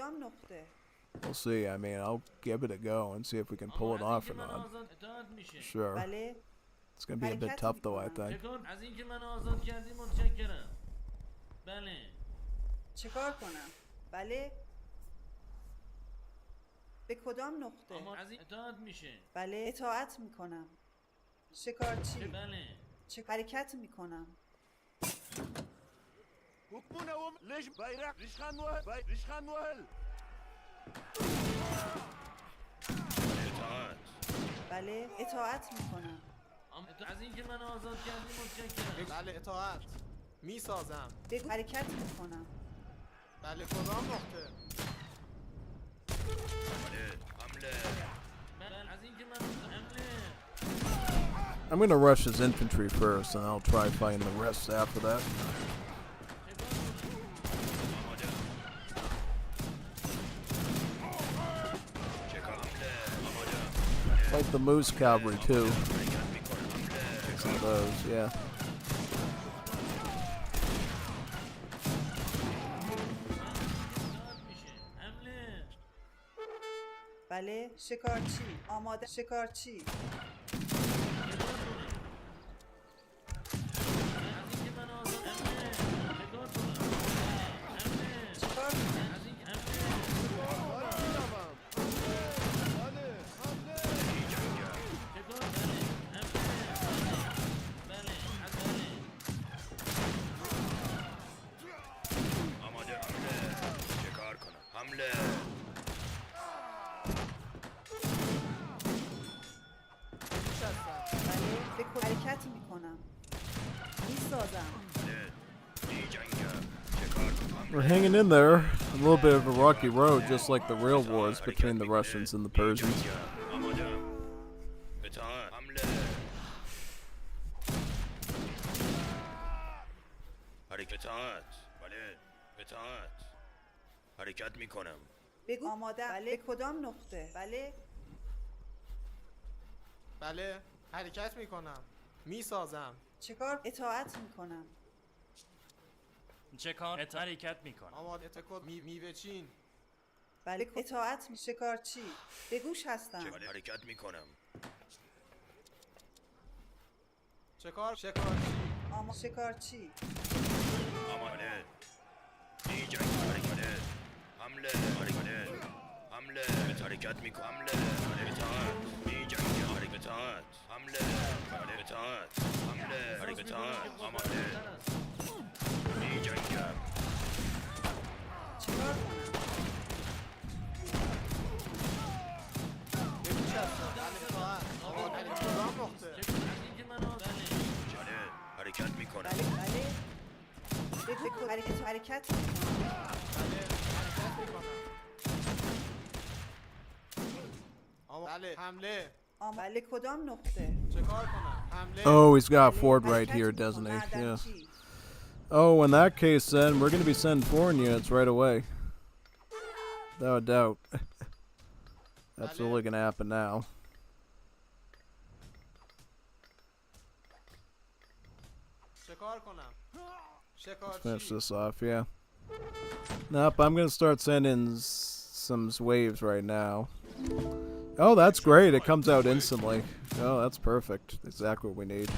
We'll see. I mean, I'll give it a go and see if we can pull it off or not. Sure. It's gonna be a bit tough though, I think. چیکار کنم؟ بله. به کدام نقطه؟ اطاعت میشه. بله. اطاعت میکنم. شکارچی. بله. چه حرکت میکنم؟ حکمونم لش bayrak ریشخان وهل ریشخان وهل. اطاعت. بله. اطاعت میکنم. از اینکه من آزاد کردی متشکرم. بله اطاعت. میسازم. بگو حرکت میکنم. بله کدام نقطه؟ بله حمله. بله از اینکه من حمله. I'm gonna rush his infantry first, and I'll try fighting the rest after that. Like the moose cavalry too. Some of those, yeah. بله. شکارچی. آماده. شکارچی. حرکت میکنم. میسازم. We're hanging in there. A little bit of a rocky road, just like the real wars between the Russians and the Persians. حرکت میکنم. بگو آماده. بله. کدام نقطه؟ بله. بله حرکت میکنم. میسازم. چیکار؟ اطاعت میکنم. چه کار؟ حرکت میکنم. آماده تکود میوه چین. بله اطاعت می شکارچی. به گوش هستم. بله حرکت میکنم. چکار؟ شکارچی. شکارچی. آماده. این جنگ حرکت. حمله حرکت. حمله حرکت میکنم. حمله اطاعت. این جنگ حرکت. حمله اطاعت. حمله حرکت. آماده. این جنگ. چیکار کنم؟ حرکت میکنم. بله بله. بگو حرکت میکنم. بله حرکت میکنم. بله حمله. بله کدام نقطه؟ چه کار کنم؟ حمله. Oh, he's got a fort right here, doesn't he? Yeah. Oh, in that case then, we're going to be sending foreign units right away. No doubt. That's really gonna happen now. Let's finish this off, yeah. Nope, I'm gonna start sending some waves right now. Oh, that's great. It comes out instantly. Oh, that's perfect. Exactly what we need.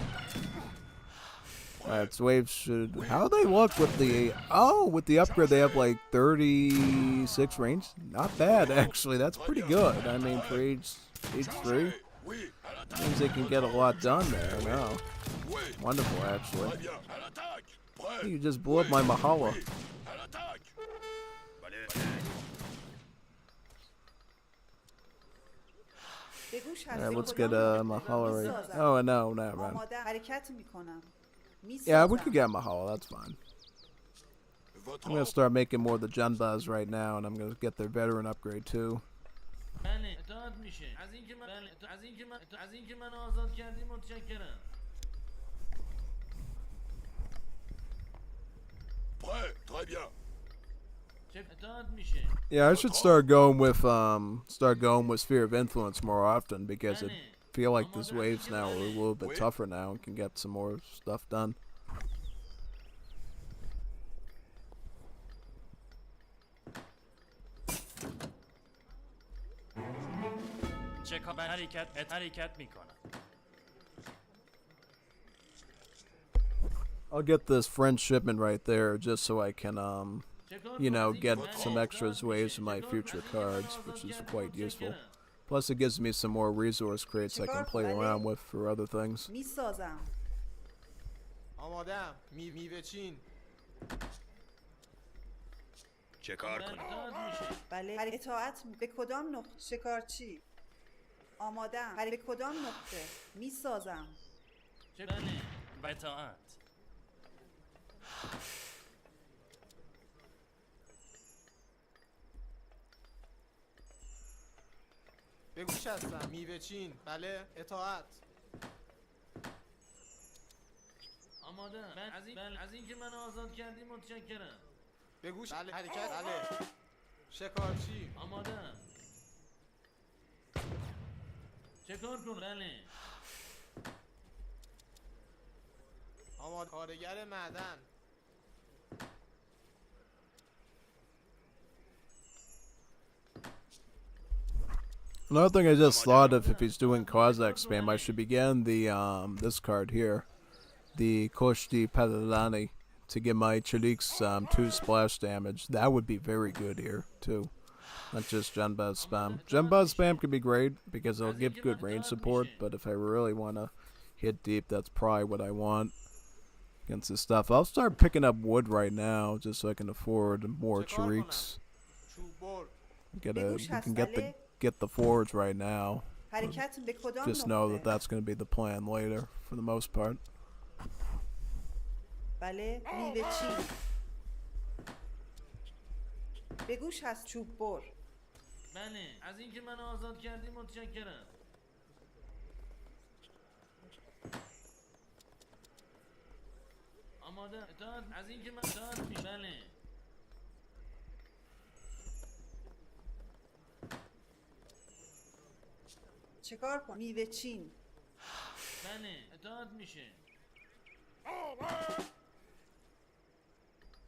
Alright, so waves should... How do they look with the... Oh, with the upgrade they have like 36 range? Not bad, actually. That's pretty good. I mean, for age 3, means they can get a lot done there. No. Wonderful, actually. You just blew up my Mahala. Alright, let's get Mahala right. Oh, no, never mind. Yeah, we could get Mahala, that's fine. I'm gonna start making more of the Junbas right now, and I'm gonna get their veteran upgrade too. Yeah, I should start going with Sphere of Influence more often, because I feel like these waves now are a little bit tougher now and can get some more stuff done. I'll get this French shipment right there just so I can you know, get some extras waves in my future cards, which is quite useful. Plus it gives me some more resource crates I can play around with for other things. چه کار کنم؟ بله اطاعت به کدام نقطه شکارچی آماده‌ام به کدام نقطه میسازم بله به اطاعت به گوش هستم میوه چین بله اطاعت آماده از اینکه منو آزاد کردی متشکرم به گوش بله حرکت بله شکارچی آماده چه کار کن بله آماده کارگر معدن Another thing I just thought of, if he's doing Kozak spam, I should begin the this card here, the Koshti Padalani, to get my Chaliks 2 splash damage. That would be very good here too, not just Genbaz spam. Genbaz spam could be great because it'll give good range support, but if I really want to hit deep, that's probably what I want against this stuff. I'll start picking up wood right now just so I can afford more Chaliks. We can get the forge right now. Just know that that's going to be the plan later, for the most part. بله میوه چی به گوش هست چوب بر بله از اینکه منو آزاد کردی متشکرم آماده اطاعت از اینکه من اطاعت میشه بله چیکار کن میوه چین بله اطاعت میشه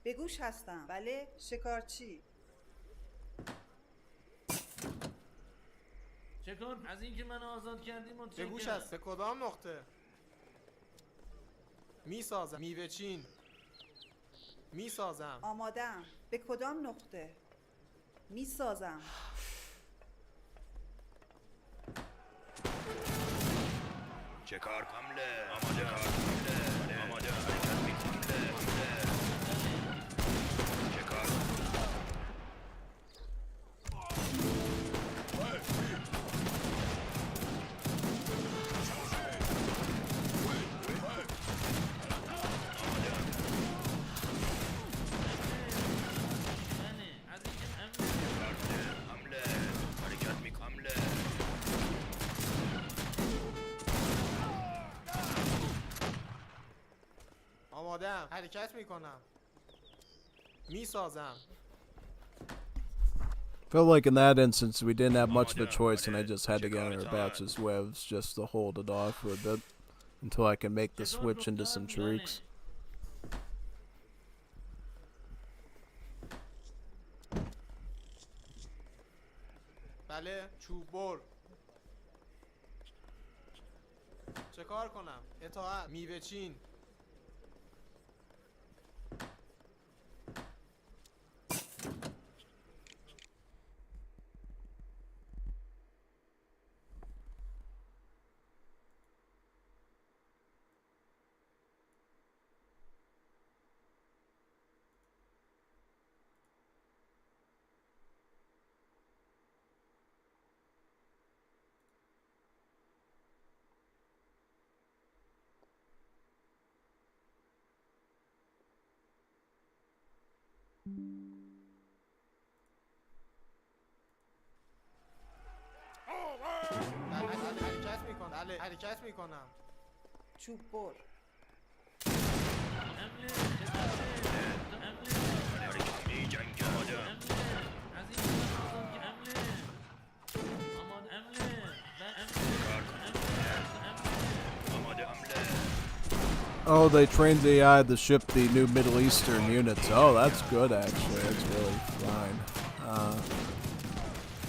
به گوش هستم بله شکارچی چه کار از اینکه منو آزاد کردی متشکرم به گوش هست به کدام نقطه میسازم میوه چین میسازم آماده‌ام به کدام نقطه میسازم چه کار کامله آماده کار کامله آماده حرکت میکنه چه کار آماده‌ام حرکت میکنم میسازم Felt like in that instance we didn't have much of a choice and I just had to get in our batches webs just to hold it off for a bit until I can make the switch into some shrieks. بله چوب بر چه کار کنم اطاعت میوه چین حرکت میکنم چوب بر Oh, they trained the AI to ship the new Middle Eastern units. Oh, that's good actually. That's really fine.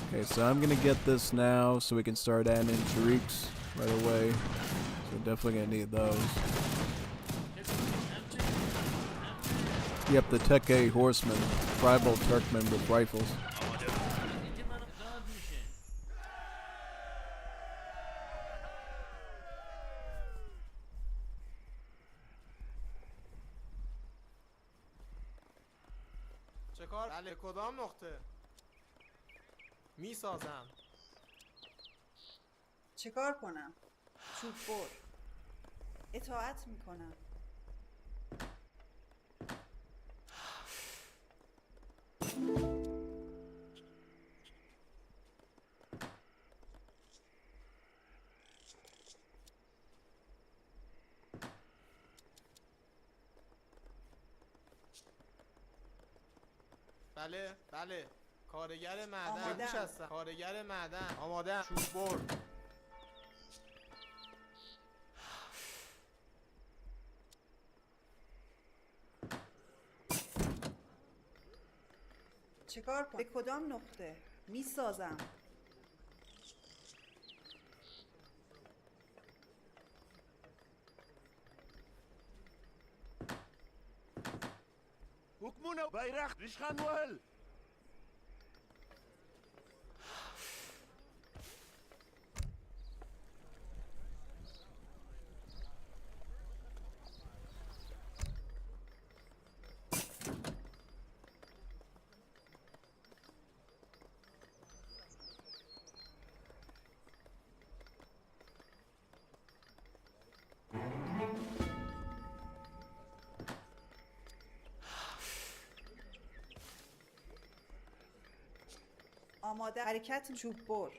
Okay, so I'm gonna get this now so we can start adding in shrieks right away. So we're definitely gonna need those. Yep, the Tech A horsemen, tribal Turkmen with rifles. چه کار بله کدام نقطه میسازم چه کار کنم چوب بر اطاعت میکنم بله کارگر معدن بگوش هستم کارگر معدن آماده چوب بر چه کار کنم به کدام نقطه میسازم حکمونا بیرق ریشخان وهل آماده حرکت چوب بر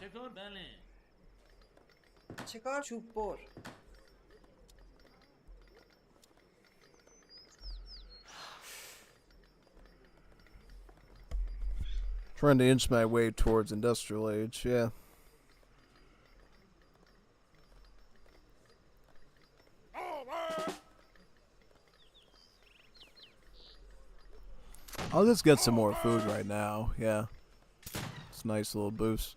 چکار بله چکار چوب بر Trying to inch my way towards industrial age, yeah. I'll just get some more food right now, yeah. It's a nice little boost.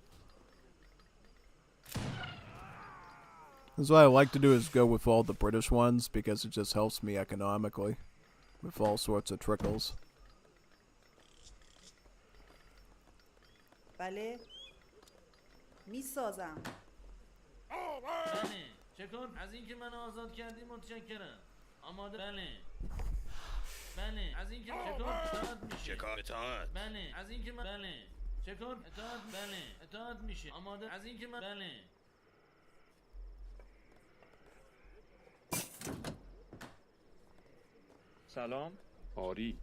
That's what I like to do is go with all the British ones because it just helps me economically with all sorts of trickles. بله میسازم بله چکار از اینکه من آزاد کردی متشکرم آماده بله بله از اینکه چکار اطاعت میشه چکار اطاعت بله از اینکه من بله چکار اطاعت بله اطاعت میشه آماده از اینکه من بله سلام آری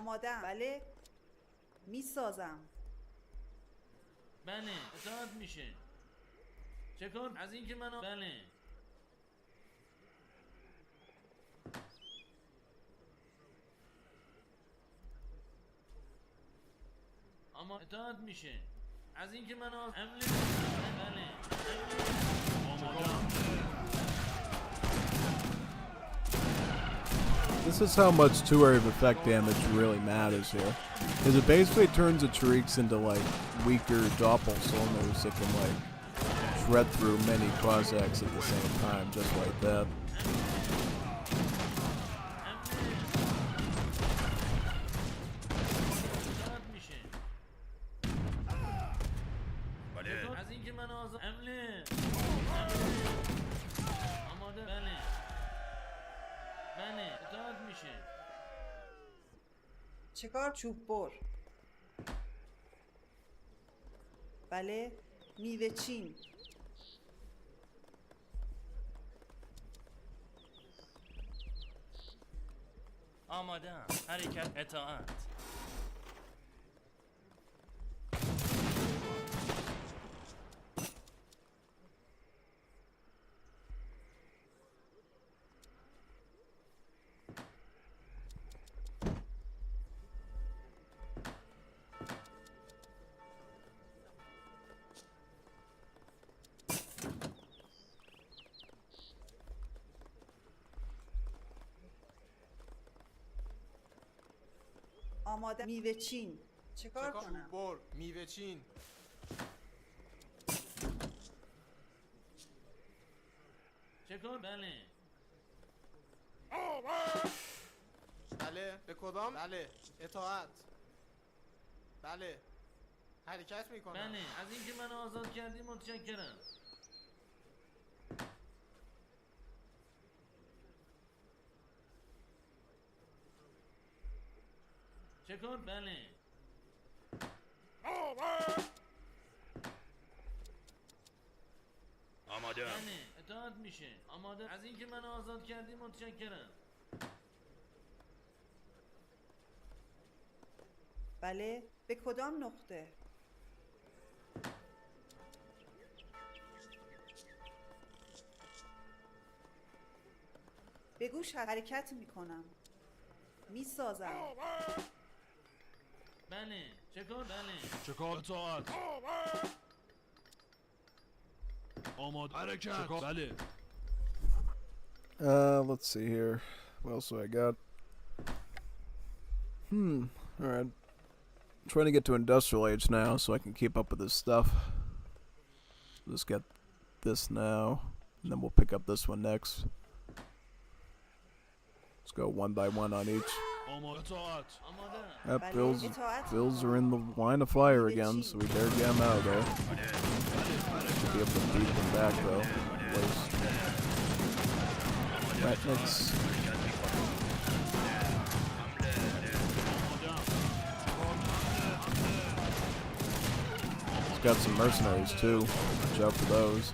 آمادم. بله. میسازم. بله اطاعت میشه. چه کن؟ از اینکه منو بله. اما اطاعت میشه. از اینکه منو حمله بله. This is how much 2 area of effect damage really matters here. Because it basically turns the Tariqs into like weaker doppelsoldiers that can like shred through many Cossacks at the same time, just like that. از اینکه منو حمله آماده بله. بله اطاعت میشه. چکار؟ چوب بر. بله. میوه چین. آماده حرکت اطاعت. آماده. میوه چین. چکار کنم؟ چوب بر. میوه چین. چه کن؟ بله. بله. به کدام؟ بله. اطاعت. بله. حرکت میکنم. بله از اینکه منو آزاد کردی متشکرم. چه کن؟ بله. آماده. بله اطاعت میشه. آماده. از اینکه منو آزاد کردی متشکرم. بله. به کدام نقطه؟ به گوش حرکت میکنم. میسازم. بله چه کن؟ بله چه کار؟ اطاعت. آماده. حرکت. بله. Let's see here. What else do I got? Alright. I'm trying to get to industrial age now so I can keep up with this stuff. Let's get this now, and then we'll pick up this one next. Let's go one by one on each. Yep, Bills are in the line of fire again, so we better get them out of there. Should be able to beat them back though. Right, next. Got some mercenaries too. Watch out for those.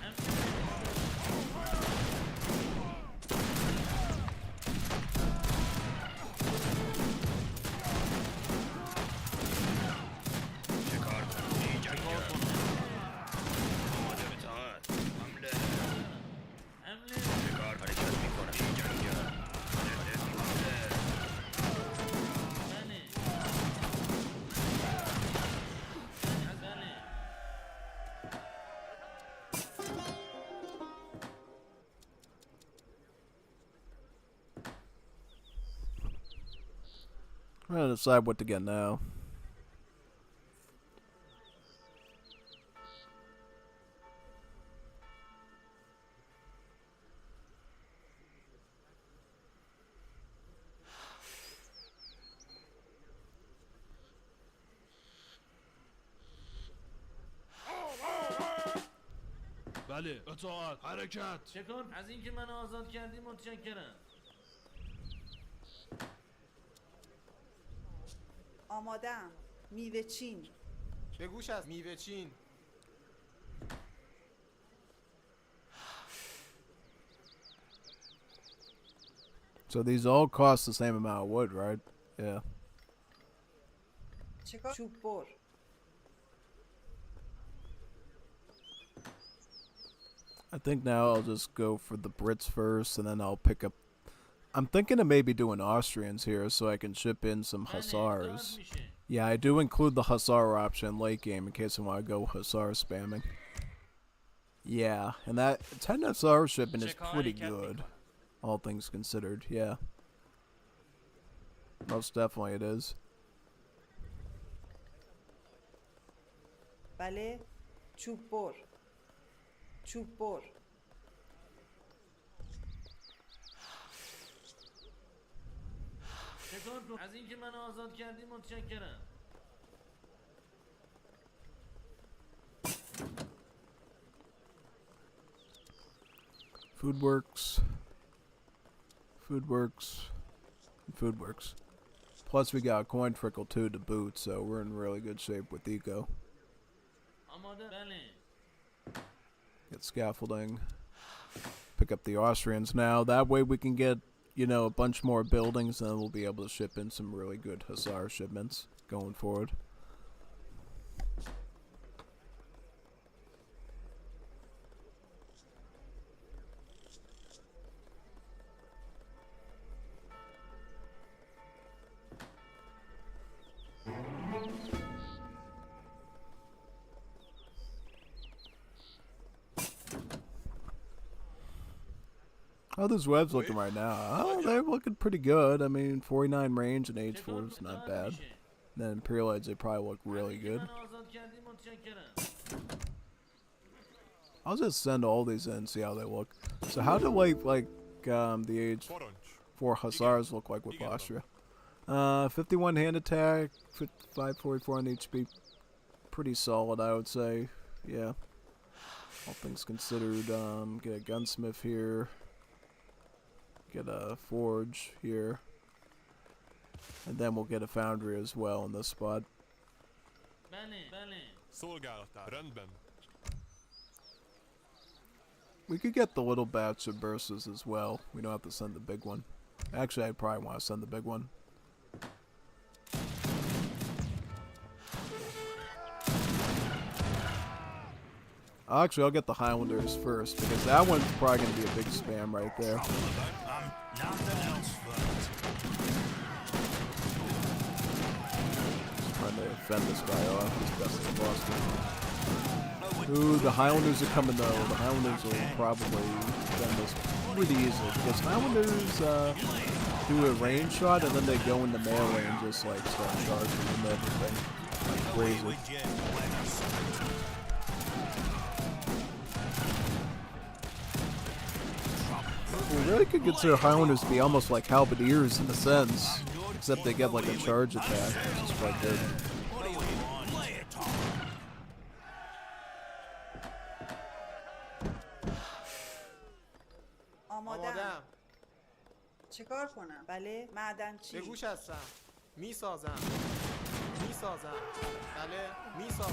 I'm trying to decide what to get now. بله اطاعت حرکت چه کن؟ از اینکه منو آزاد کردی متشکرم. آمادم. میوه چین. به گوش از میوه چین. So these all cost the same amount of wood, right? Yeah. چیکار؟ چوب بر. I think now I'll just go for the Brits first, and then I'll pick up. I'm thinking of maybe doing Austrians here so I can ship in some Hussars. Yeah, I do include the Hussar option late game in case I want to go Hussar spamming. Yeah, and that 10 Hussar shipping is pretty good, all things considered, yeah. Most definitely it is. بله چوب بر. چوب بر. شکار کن از اینکه من آزاد کردی متشکرم. Food works. Food works. Food works. Plus we got a coin trickle too to boot, so we're in really good shape with eco. Get scaffolding. Pick up the Austrians now. That way we can get, you know, a bunch more buildings, and then we'll be able to ship in some really good Hussar shipments going forward. How those webs looking right now? Oh, they're looking pretty good. I mean, 49 range and H4 is not bad. And then Imperial Edge, they probably look really good. I'll just send all these in and see how they look. So how do the H4 Hussars look like with Austria? 51 hand attack, 544 on HP. Pretty solid, I would say. Yeah. All things considered, get a gunsmith here. Get a forge here. And then we'll get a foundry as well in this spot. We could get the little batch of bursts as well. We don't have to send the big one. Actually, I probably want to send the big one. Actually, I'll get the Highlanders first, because that one's probably going to be a big spam right there. Just trying to fend this guy off as best as possible. Ooh, the Highlanders are coming though. The Highlanders will probably fend this pretty easily, because Highlanders do a range shot and then they go into melee and just like start charging and everything. Like crazy. We really could consider Highlanders to be almost like Halberdiers in a sense, except they get like a charge attack, which is quite good. آمادم. چیکار کنم؟ بله معدن چی؟ بگوش هستم. میسازم. بله میسازم.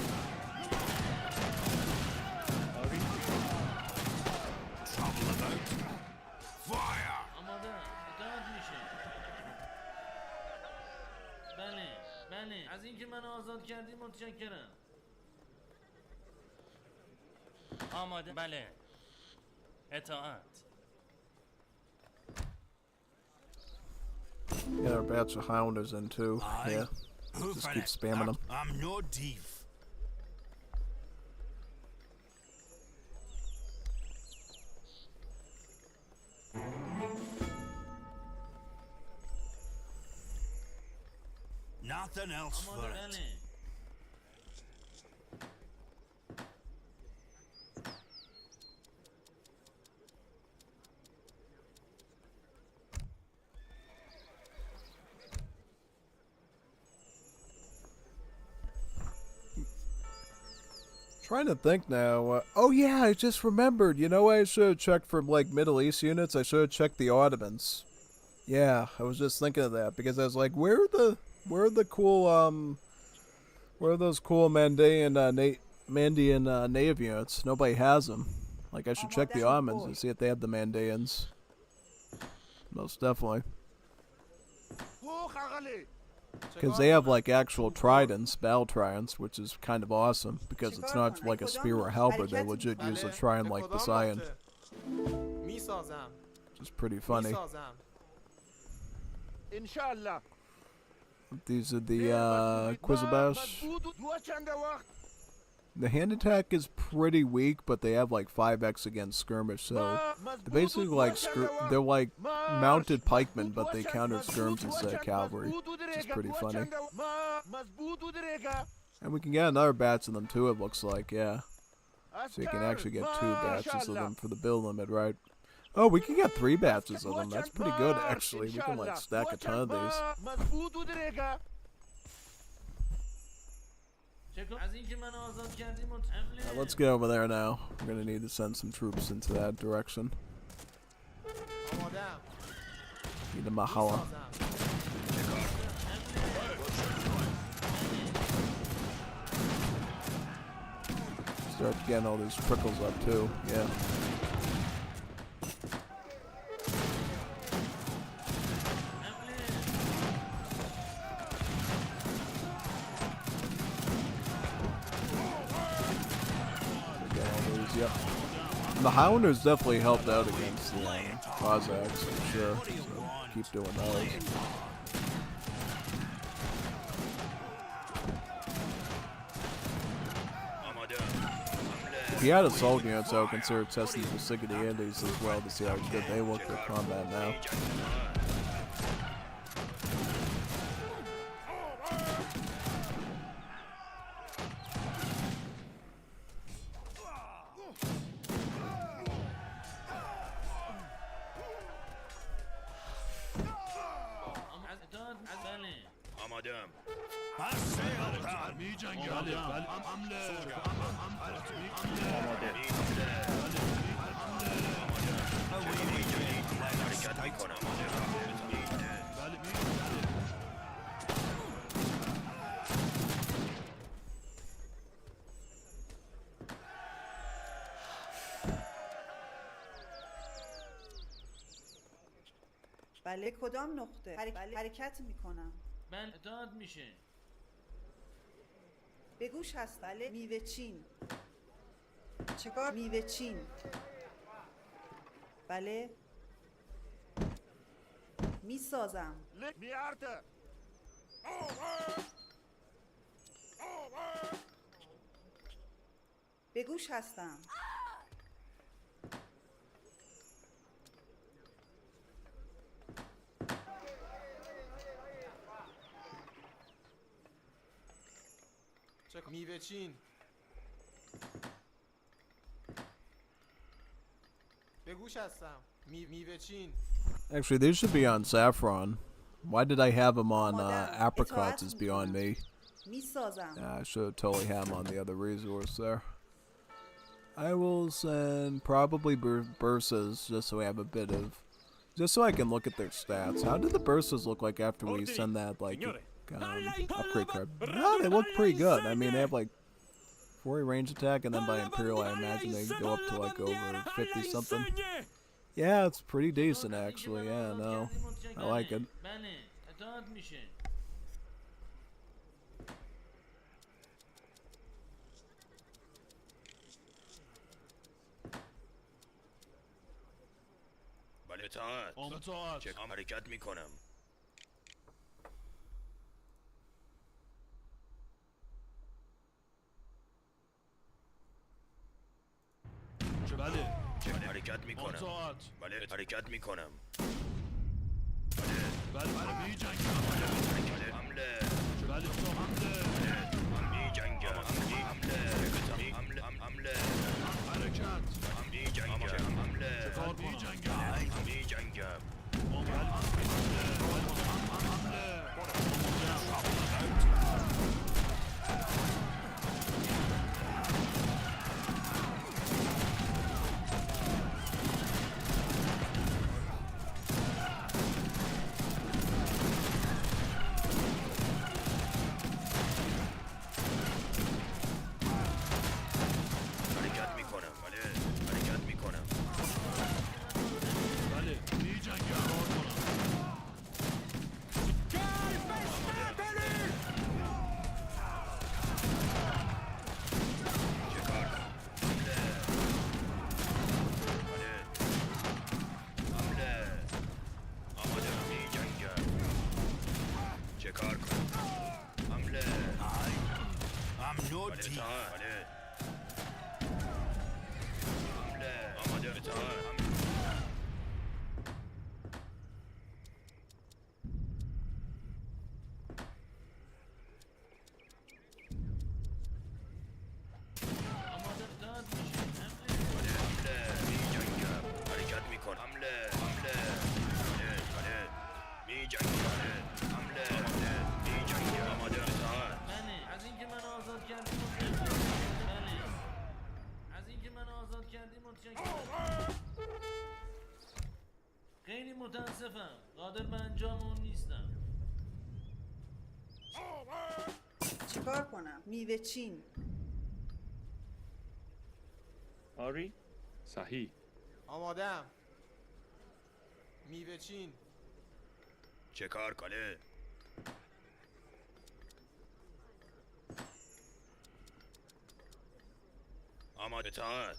بله از اینکه من آزاد کردی متشکرم. آماده. بله اطاعت. Get our batch of Highlanders in too. Yeah. Just keep spamming them. I'm no div. Nothing else for it. Trying to think now. Oh yeah, I just remembered. You know, I should have checked for like Middle East units. I should have checked the Ottomans. Yeah, I was just thinking of that because I was like, where are those cool Mandaean native units? Nobody has them. Like, I should check the Ottomans and see if they have the Mandaeans. Most definitely. Because they have like actual tridents, battle tridents, which is kind of awesome. Because it's not like a spear or halberd, they legit use a trident like the Scion. میسازم. Which is pretty funny. میسازم. Inshallah. These are the Quizabash. The hand attack is pretty weak, but they have like 5x against skirmish, so they're basically like they're like mounted pikemen, but they counter skirms instead of cavalry, which is pretty funny. And we can get another batch of them too, it looks like, yeah. So you can actually get 2 batches of them for the build limit, right? Oh, we can get 3 batches of them. That's pretty good, actually. We can like stack a ton of these. Let's get over there now. We're gonna need to send some troops into that direction. Need a Mahala. Start getting all these trickles up too, yeah. Yep. The Highlanders definitely helped out against the Cossacks, for sure. So keep doing those. If he had assault units, I would consider testing the Pacific Andes as well to see how good they look for combat now. بله کدام نقطه حرکت میکنم. بله اطاعت میشه. به گوش هست. بله میوه چین. چیکار؟ میوه چین. بله میسازم. میارده. به گوش هستم. میوه چین. به گوش هستم. میوه چین. Actually, they should be on saffron. Why did I have them on apricots is beyond me. I should have totally had them on the other resource there. I will send probably bursas just so we have a bit of... Just so I can look at their stats. How did the bursas look like after we send that, like... upgrade card. No, they look pretty good. I mean, they have like 40 range attack, and then by Imperial, I imagine they go up to like over 50 something. Yeah, it's pretty decent actually. Yeah, no, I like it. بله حرکت میکنم. بله حرکت میکنم. بله بله میجنگم. حمله. بله حمله. میجنگم. حمله. حمله. حرکت. میجنگم. حمله. میجنگم. میجنگم. لطیف. بله. حمله. آماده. اطاعت. خیلی متاسفم قادر به انجام اون نیستم. چیکار کنم؟ میوه چین. آری صحیح. آمادم. میوه چین. چه کار کنه؟ آماده. اطاعت.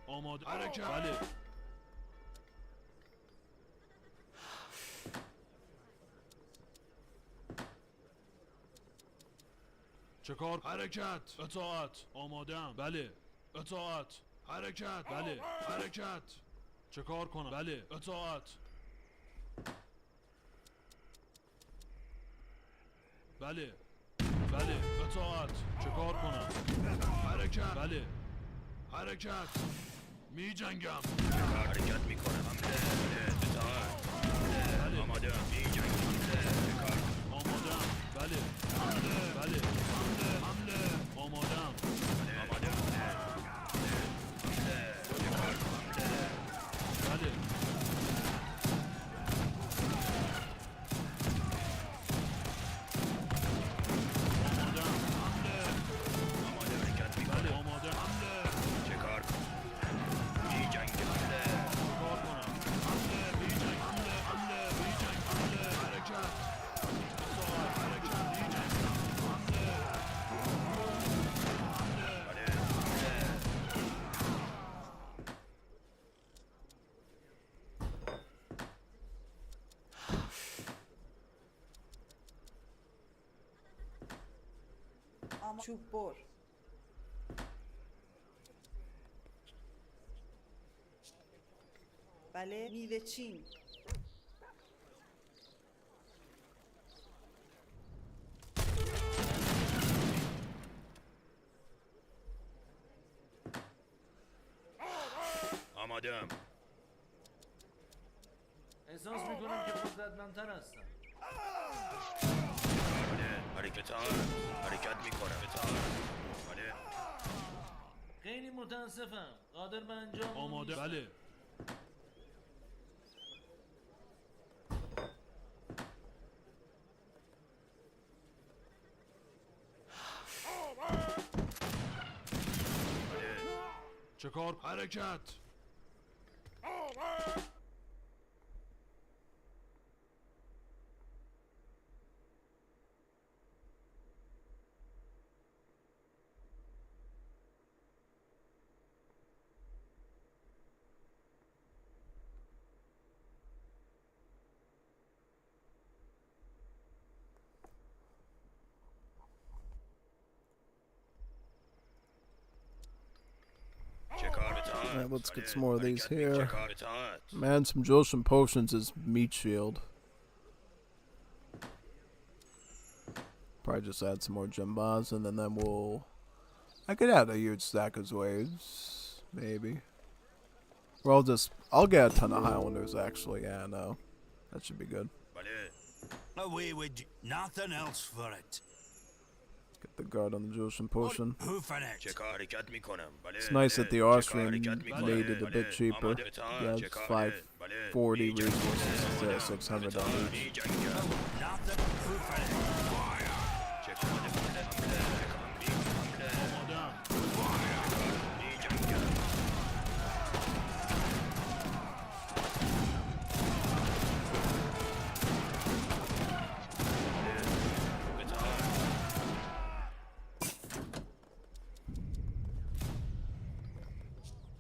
آماده حرکت. بله. چه کار؟ حرکت. اطاعت. آمادم. بله. اطاعت. حرکت. بله. حرکت. چه کار کنم؟ بله. اطاعت. بله. بله. اطاعت. چه کار کنم؟ حرکت. بله. حرکت. می جنگم. حرکت میکنم. حمله. اطاعت. بله. آماده. می جنگم. حمله. کار. آمادم. بله. حمله. بله. حمله. حمله. آمادم. آماده. حمله. کار. حمله. بله. آمادم. حمله. آماده. حرکت میکنم. بله. آماده. حمله. چه کار کنم؟ می جنگم. حمله. کار کنم. حمله. بی جنگ. حمله. حمله. بی جنگ. حمله. حرکت. اطاعت. حرکت. بی جنگ. حمله. بله. حمله. چوب بر. بله. میوه چین. آمادم. احساس میکنم که قدرتمندتر هستم. بله. حرکت. حرکت میکنم. اطاعت. بله. خیلی متاسفم قادر به انجام اون آماده. نیستم. بله. چه کار؟ حرکت. Alright, let's get some more of these here. Man, some Joshin potions is meat shield. Probably just add some more Jambas and then we'll... I could add a huge stack of waves. Maybe. Or I'll get a ton of Highlanders actually, yeah, no. That should be good. Away with nothing else for it. Get the guard on the Joshin potion. It's It's nice that the Austrian made it a bit cheaper. Yeah, it's 540 resources instead of 600 on each.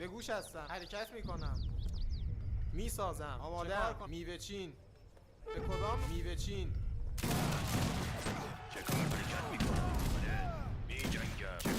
به گوش هستم. حرکت میکنم. میسازم. آماده. میوه چین. به کدام میوه چین؟ چه کار حرکت میکنم؟ می جنگم. چه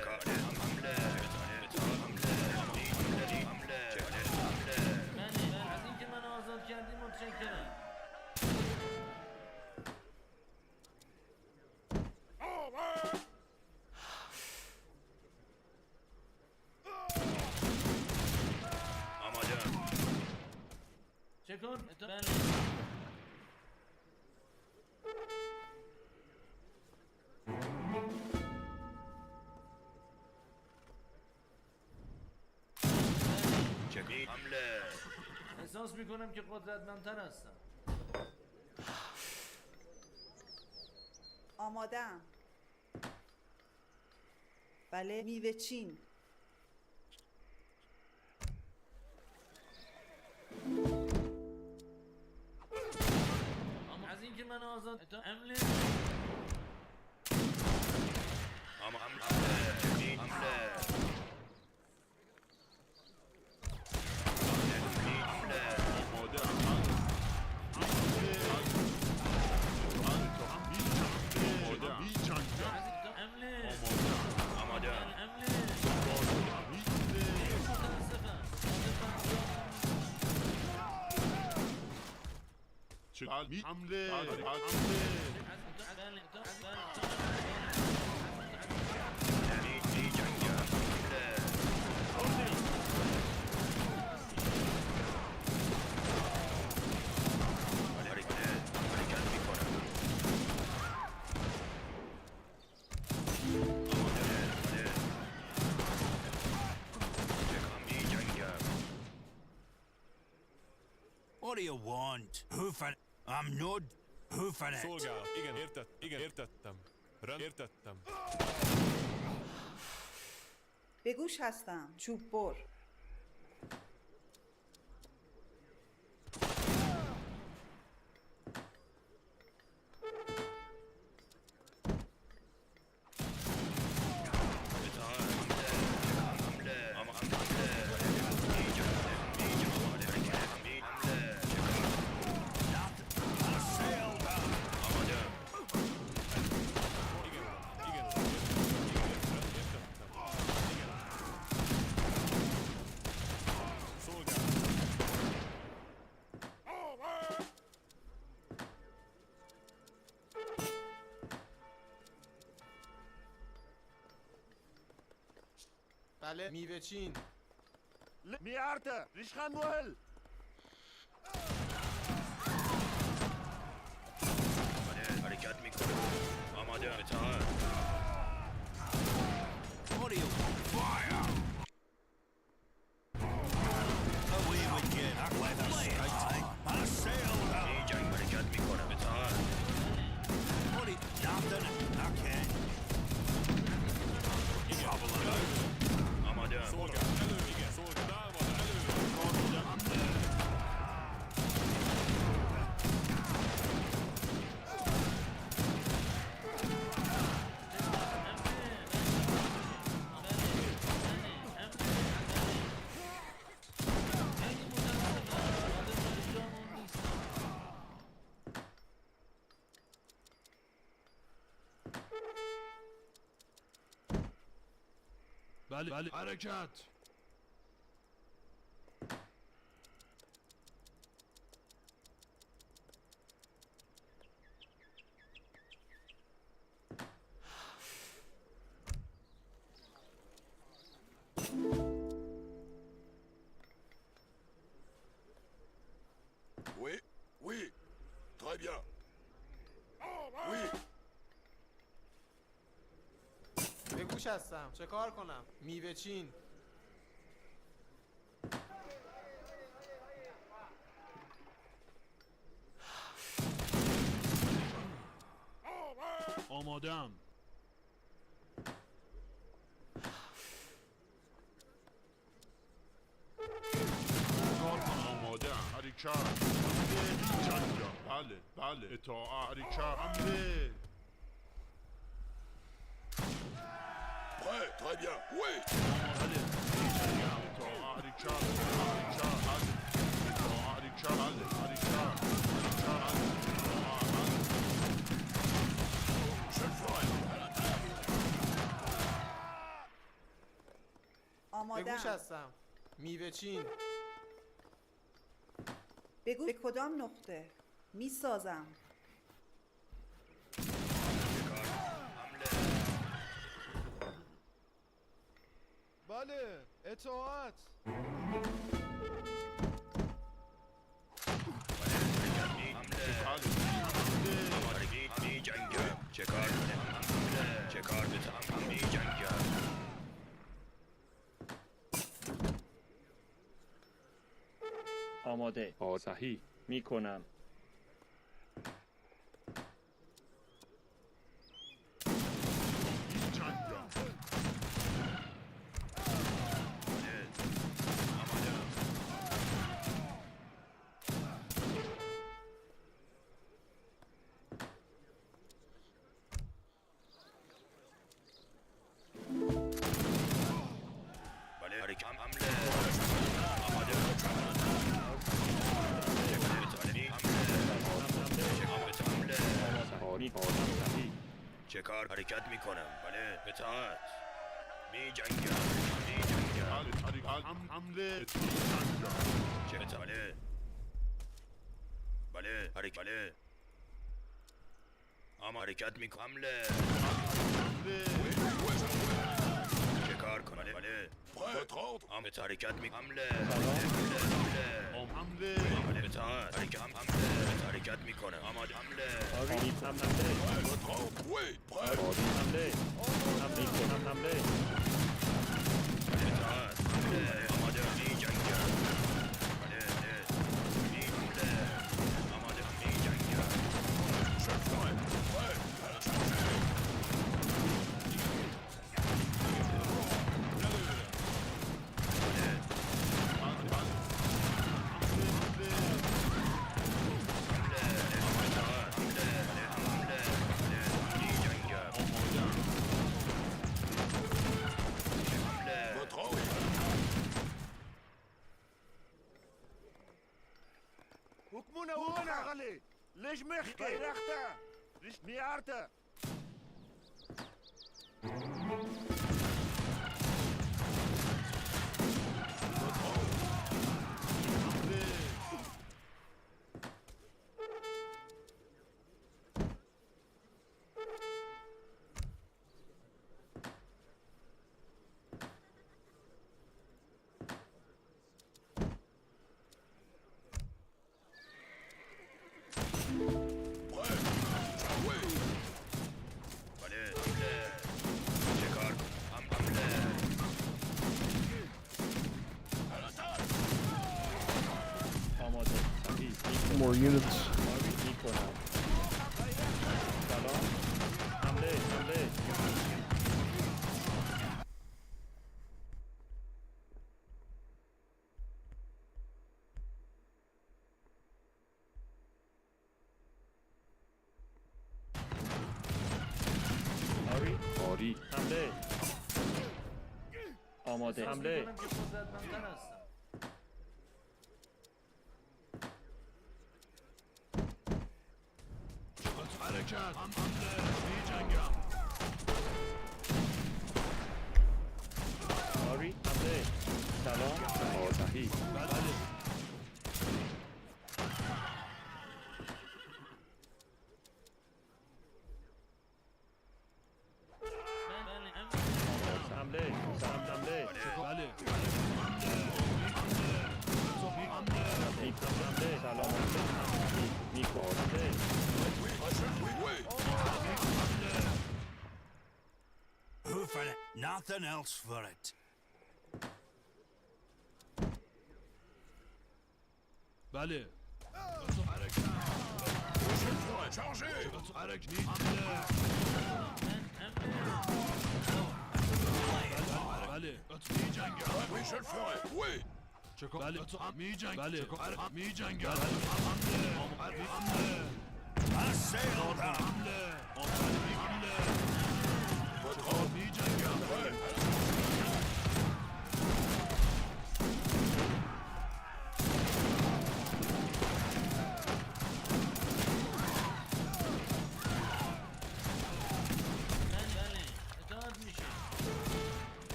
کنه؟ حمله. چه کن؟ بله. چکی حمله. احساس میکنم که قدرتمندتر هستم. آمادم. بله میوه چین. از اینکه من آزاد حمله. اما حمله. چکی حمله. حمله. What do you want? Who for I'm not who for it. Szolgálat. Igen, értettem. Értettem. به گوش هستم. چوب بر. بله میوه چین. میارده ریشخان ول. حرکت میکنه. آماده اطاعت. Audio fire. Away with get up with a straight. I sailed out. این جنگ حرکت میکنه. اطاعت. Audio nothing. Okay. آماده. بله حرکت. گوش هستم. چه کار کنم؟ میوه چین. آمادم. آماده حرکت جنگم. بله بله اطاعت حرکت حمله. Prêt, très bien, oui. بله جنگم. اطاعت حرکت حرکت بله. اطاعت حرکت بله حرکت به آمادم. گوش هستم. میوه چین. بگو به کدام نقطه؟ میسازم. بله اطاعت. می جنگم. چه کار کنم؟ چه کار بتونم؟ می جنگم. آماده. صحیح می کنم. بله حرکت حمله. آماده. چه کار حرکت میکنم؟ بله اطاعت. می جنگم. می جنگم. حمله. چه بله بله حرکت بله. اما حرکت میکنم. حمله. چه کار کنم؟ بله ام حرکت میکنم. حمله. حمله. حمله. اطاعت. حرکت میکنم. آماده. حمله. اطاعت. حمله. آماده. می جنگم. بله بله. می حمله. آماده. می جنگم. حكمونا وانا غلي. ليش مخكي؟ ريحته. ليش ميارته؟ More units. حمله. آماده. حمله. حرکت. حمله. می جنگم. حمله. سلام. صحیح. بله. حمله. حمله. بله. سلام. Who for it? Nothing else for it. بله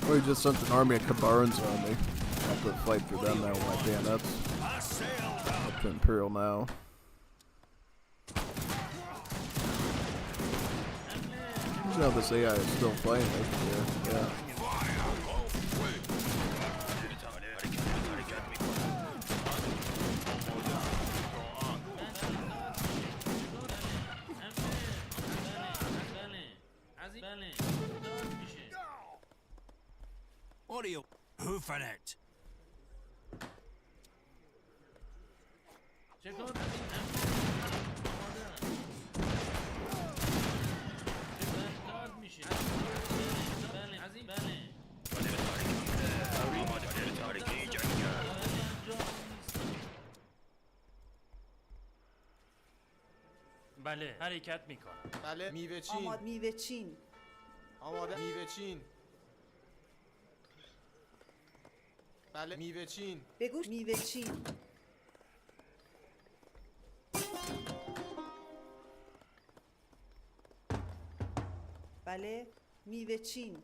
We just sent an army of Kabarns on me. I have to fight through them now with my bayonets. Up to Imperial now. You know this AI is still playing it. Yeah. What are you hoofing it? بله حرکت میکنم. بله میوه چین. میوه چین. آماده میوه چین. بله میوه چین. بگو میوه چین. بله میوه چین.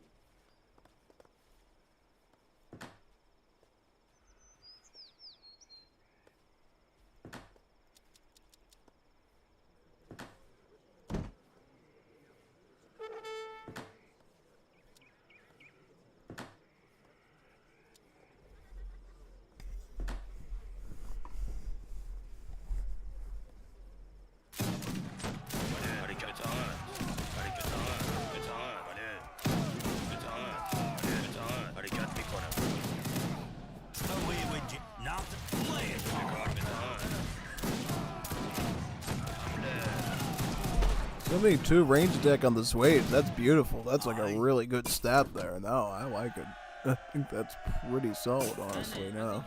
Something 2 range deck on this wave. That's beautiful. That's like a really good stat there. No, I like it. I think that's pretty solid, honestly. Now,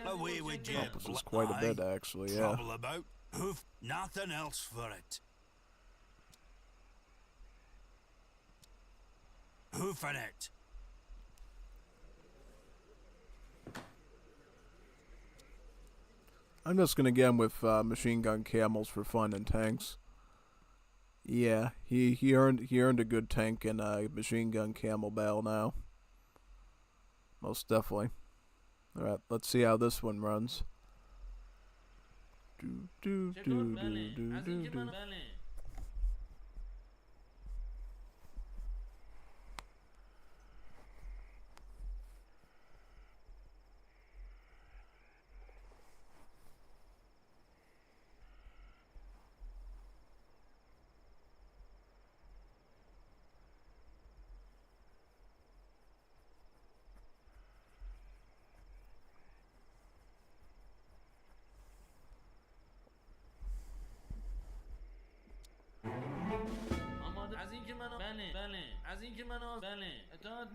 Away with you. this is quite a bit, actually. Yeah. Trouble about. Hoof. Nothing else for it. Hoofing it. I'm just gonna get him with machine gun camels for fun and tanks. Yeah, he earned a good tank and machine gun camel battle now. Most definitely. All right, let's see how this one runs. Do do do do do do do.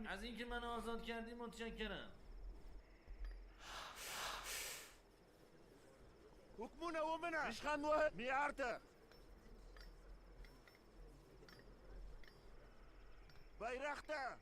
از اینکه منو آزاد کردی متشکرم. حكمنا ومنع مش خنوه ميارته بايرخته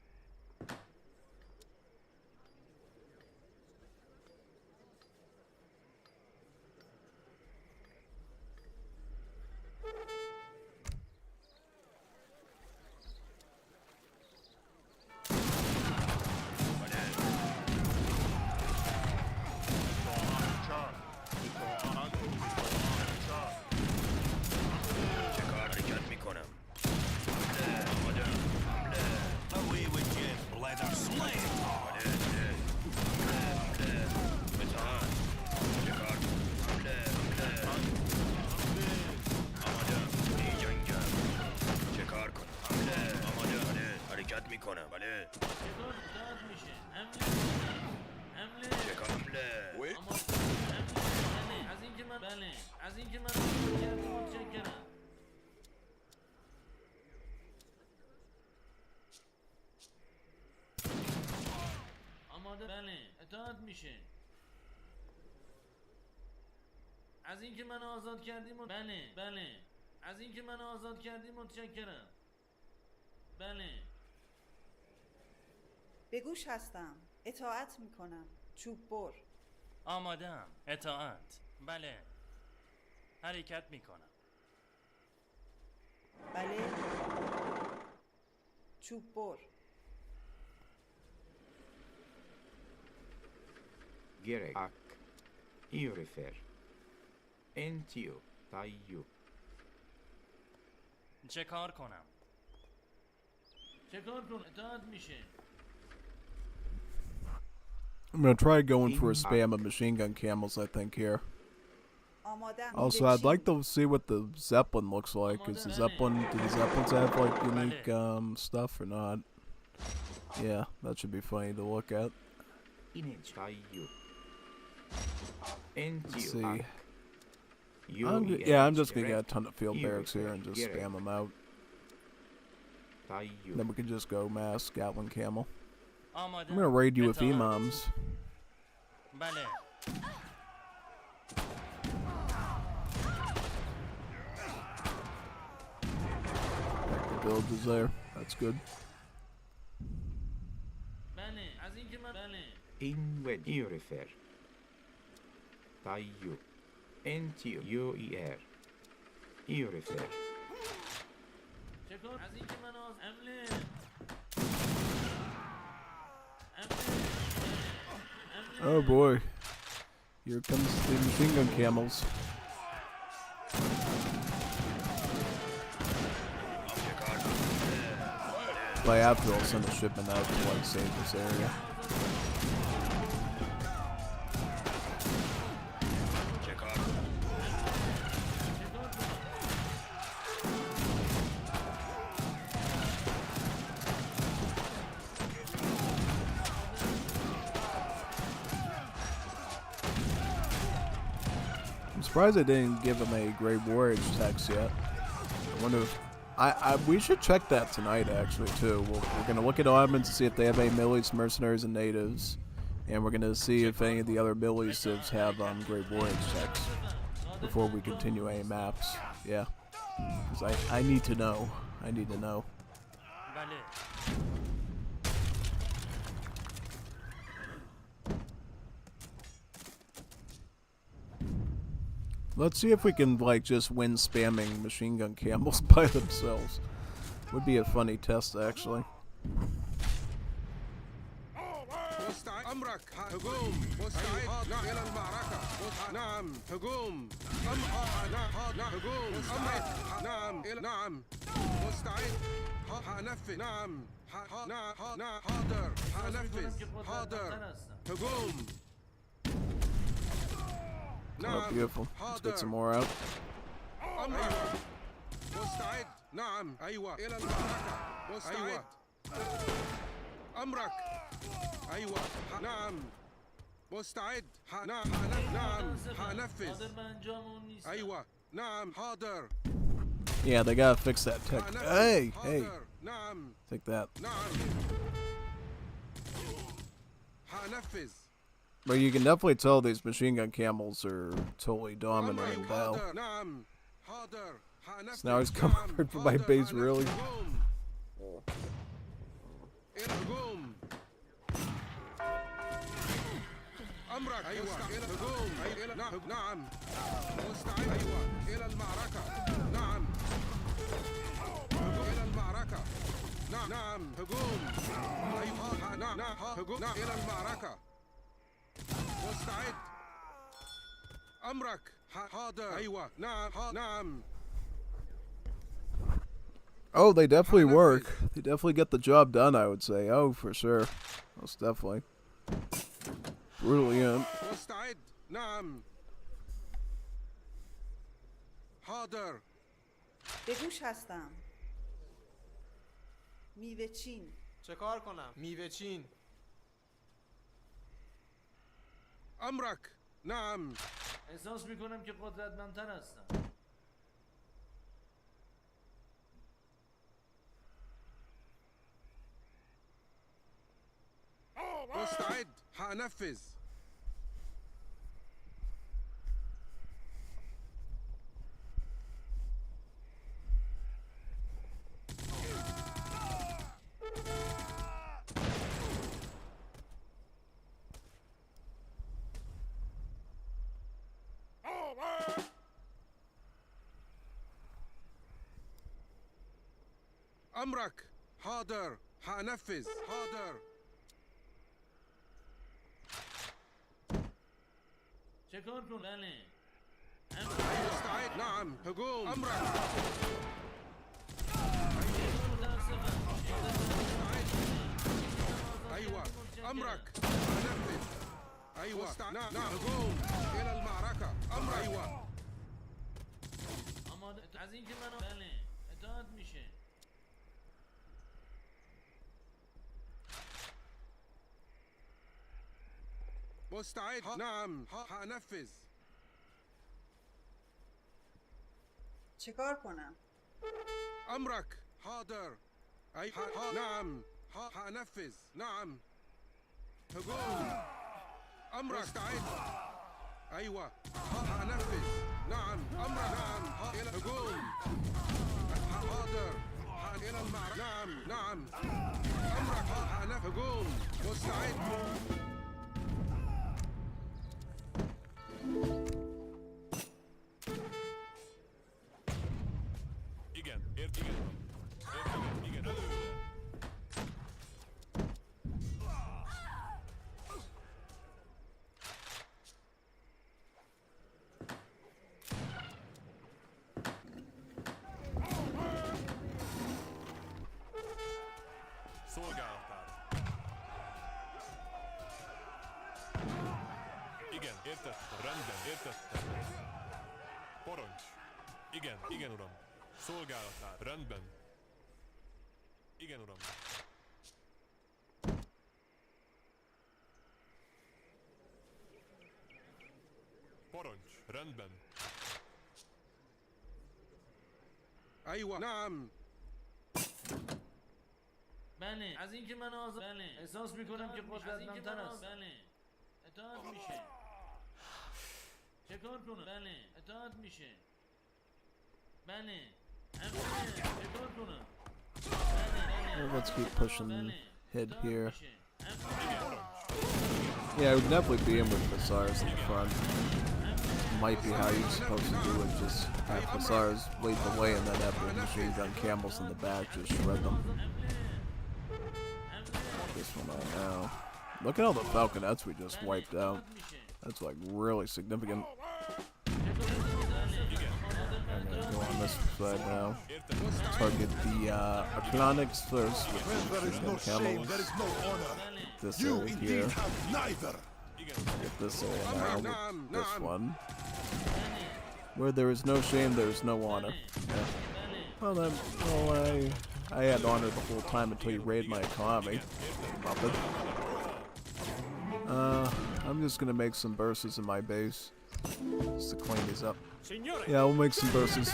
حرکت میکنم. بله. چکار اطاعت میشه. حمله. چکار حمله. اما بله. از اینکه من بله. از اینکه من آزاد کردی متشکرم. آماده بله. اطاعت میشه. از اینکه من آزاد کردی بله بله. از اینکه من آزاد کردی متشکرم. بله. به گوش هستم. اطاعت میکنم. چوب بر. آمادم. اطاعت. بله. حرکت میکنم. بله. چوب بر. Gerek. Ak. Iurifer. Entio. Tayu. چه کار کنم؟ چه کار کن؟ اطاعت میشه. I'm gonna try going for a spam of machine gun camels, I think, here. Also, I'd like to see what the Zeppelin looks like. Is the Zeppelin, do the Zeppelins have like unique stuff or not? Yeah, that should be funny to look at. Let's see. I'm just gonna get a ton of field barracks here and just spam them out. Then we can just go mass Gatling camel. I'm gonna raid you with imams. بله. The build is there. That's good. بله. از اینکه من بله. Inwed Iurifer. Tayu. Entio. Uer. Iurifer. چه کار؟ از اینکه من حمله. Oh boy. Here comes the machine gun camels. If I have to, I'll send a shipment out to like save this area. I'm surprised I didn't give him a Great Warriors text yet. I wonder if we should check that tonight actually too. We're gonna look at elements to see if they have any Millies, mercenaries, and natives, and we're gonna see if any of the other Millies have Great Warriors checks before we continue any maps. Yeah, because I need to know. I need to know. Let's see if we can like just win spamming machine gun camels by themselves. Would be a funny test actually. أمرك هجوم مستعد إلى المعركة نعم هجوم هجوم أمرك نعم نعم مستعد هنفذ نعم حاضر هنفذ حاضر هجوم Oh, beautiful. Let's get some more out. مستعد نعم أيوة إلى المعركة مستعد أمرك أيوة نعم مستعد نعم هنفذ أيوة نعم حاضر. Yeah, they gotta fix that tech. Hey, take that. هنفذ. But you can definitely tell these machine gun camels are totally dominant in battle. So now he's coming for my base, really? أمرك أيوة هجوم نعم مستعد أيوة إلى المعركة نعم هجوم إلى المعركة نعم هجوم أيوة نعم هجوم إلى المعركة مستعد أمرك حاضر أيوة نعم. Oh, they definitely work. They definitely get the job done, I would say. Oh, for sure. Most definitely. Brilliant. مستعد نعم حاضر. به گوش هستم. میوه چین. چه کار کنم؟ میوه چین. أمرك. نعم. احساس میکنم که قدرتمندتر هستم. مستعد. حأنفذ. أمرك. حاضر. حأنفذ. حاضر. چه کار کن؟ بله. مستعد. نعم. هجوم. أمرك. أيوة. أمرك. حأنفذ. أيوة. نعم. هجوم. إلى المعركة. أمرك. أيوة. آماده از اینکه منو بله اطاعت میشه. مستعد. نعم. حأنفذ. چیکار کنم؟ أمرك. حاضر. أي نعم. حأنفذ. نعم. هجوم. أمرك. مستعد. أيوة. حأنفذ. نعم. أمرك. نعم. إلى هجوم. حاضر. إلى المعركة. نعم. نعم. أمرك. حأنفذ. هجوم. مستعد. Igen, ért, igen. Igen, előre. Szolgálatár. Igen, értettem, rendben, értettem. Parancs. Igen, igen, uram. Szolgálatár, rendben. Igen, uram. Parancs, rendben. أيوة. نعم. بله از اینکه من آزاد بله احساس میکنم که قدرتمندتر هست. بله اطاعت میشه. چه کار کنم؟ بله اطاعت میشه. بله چه کار کنم؟ Well, let's keep pushing head here. Yeah, I would definitely be in with Hussars in the front. Might be how you're supposed to do it, just have Hussars lead the way and then have the machine gun camels in the back, just shred them. This one right now. Look at all the falconets we just wiped out. That's like really significant. I'm gonna go on this side now. Target the Arcanics first with machine gun camels. This area here. Get this area now with this one. Where there is no shame, there is no honor. Yeah. Well then, I had honor the whole time until you raid my economy. Muppet. I'm just gonna make some bursts in my base. Just to clean these up. Yeah, we'll make some bursts.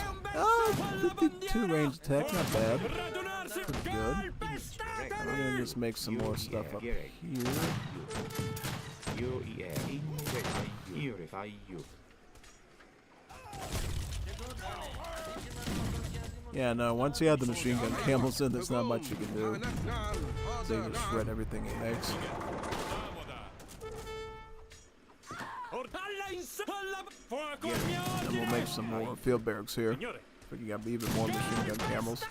52 range attack, not bad. Pretty good. I'm gonna just make some more stuff up here. Yeah, no, once you have the machine gun camels in, there's not much you can do. They just shred everything it makes. And we'll make some more field barracks here. We can get even more machine gun camels.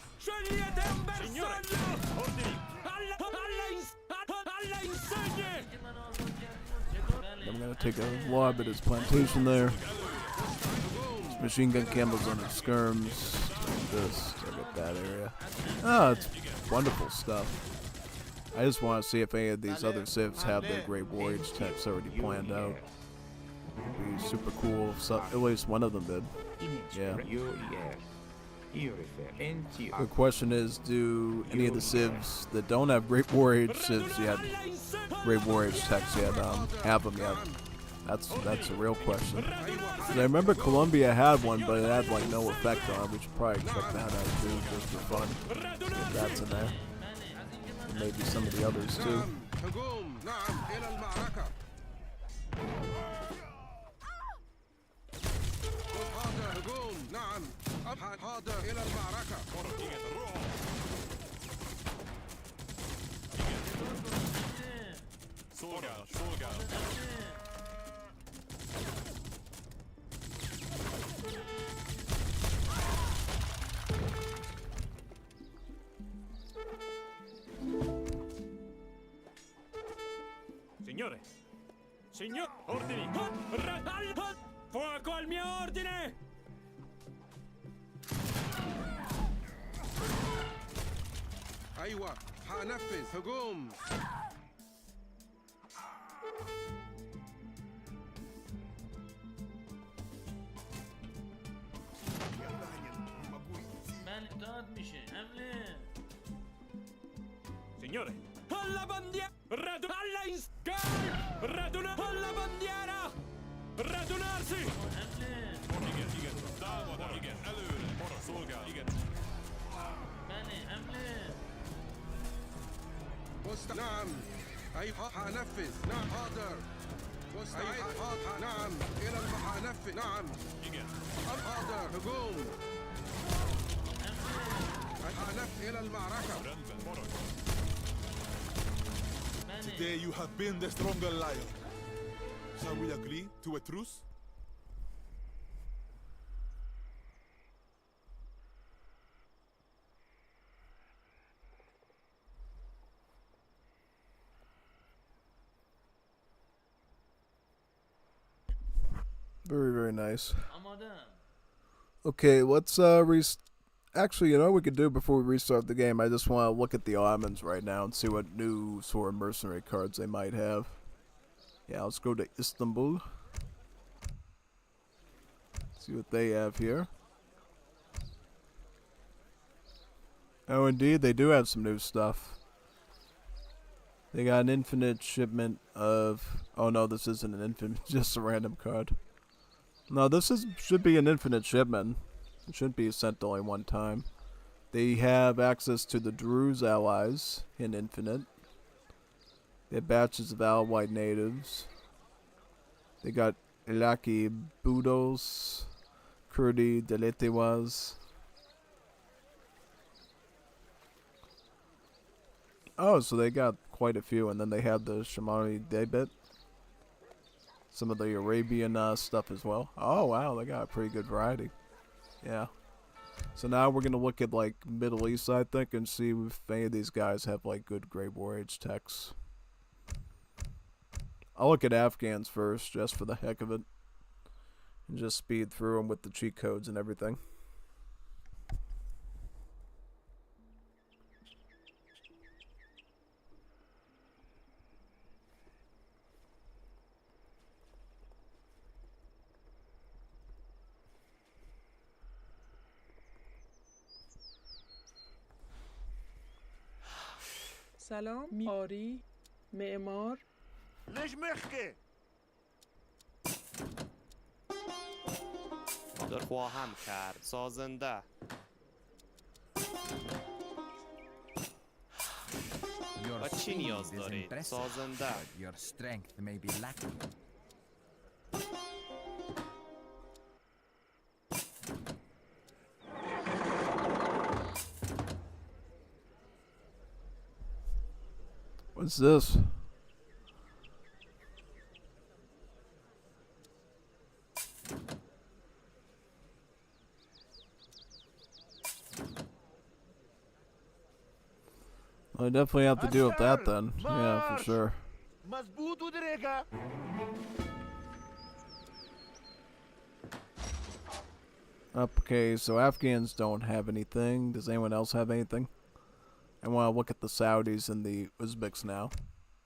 I'm gonna take a lob at his plantation there. Machine gun camels on his skirms. This, target that area. Ah, it's wonderful stuff. I just want to see if any of these other civs have their Great Warriors techs already planned out. It'd be super cool if at least one of them did. Yeah. The question is, do any of the civs that don't have Great War Age civs yet, Great War Age techs yet, have them yet? That's a real question. 'Cause I remember Colombia had one, but it had like no effect on it. We should probably check that out too, just for fun. See if that's in there. And maybe some of the others too. Signore! Signor! Ordini! Fuoco al mio ordine! أيوة هنفذ هجوم بله اطاعت میشه حمله Signore! Alla bandiera! Alla in alla bandiera! Radunarsi! حمله Igen, támadás! Igen, előre! Szolgál! Igen! بله حمله نعم أيوة هنفذ نعم حاضر مستعد حاضر نعم إلى هنفذ نعم حاضر هجوم هنفذ إلى المعركة Today you have been the stronger lion. Shall we agree to a truce? Very, very nice. آمادم Okay, let's actually, you know what we could do before we restart the game? I just want to look at the Ottomans right now and see what new sort of mercenary cards they might have. Yeah, let's go to Istanbul. See what they have here. Oh, indeed, they do have some new stuff. They got an infinite shipment of... Oh, no, this isn't an infinite, just a random card. No, should be an infinite shipment. It shouldn't be sent only one time. They have access to the Druze allies in infinite. They have batches of allied natives. They got Iraqi Budos, Kurdi Deletewas. Oh, so they got quite a few, and then they have the Shamari Debit. Some of the Arabian stuff as well. Oh, wow, they got a pretty good variety. Yeah. So now we're going to look at, like, Middle East, I think, and see if any of these guys have, like, good Great War Age techs. I'll look at Afghans first, just for the heck of it. And just speed through them with the cheat codes and everything. سلام معماری معمار ليش مخكي در خواهم کرد سازنده و چی نیاز دارید سازنده Your strength may be lacking. What's this? I definitely have to deal with that then. Yeah, for sure. مزبوط ودريكا Okay, so Afghans don't have anything. Does anyone else have anything? I want to look at the Saudis and the Uzbeks now.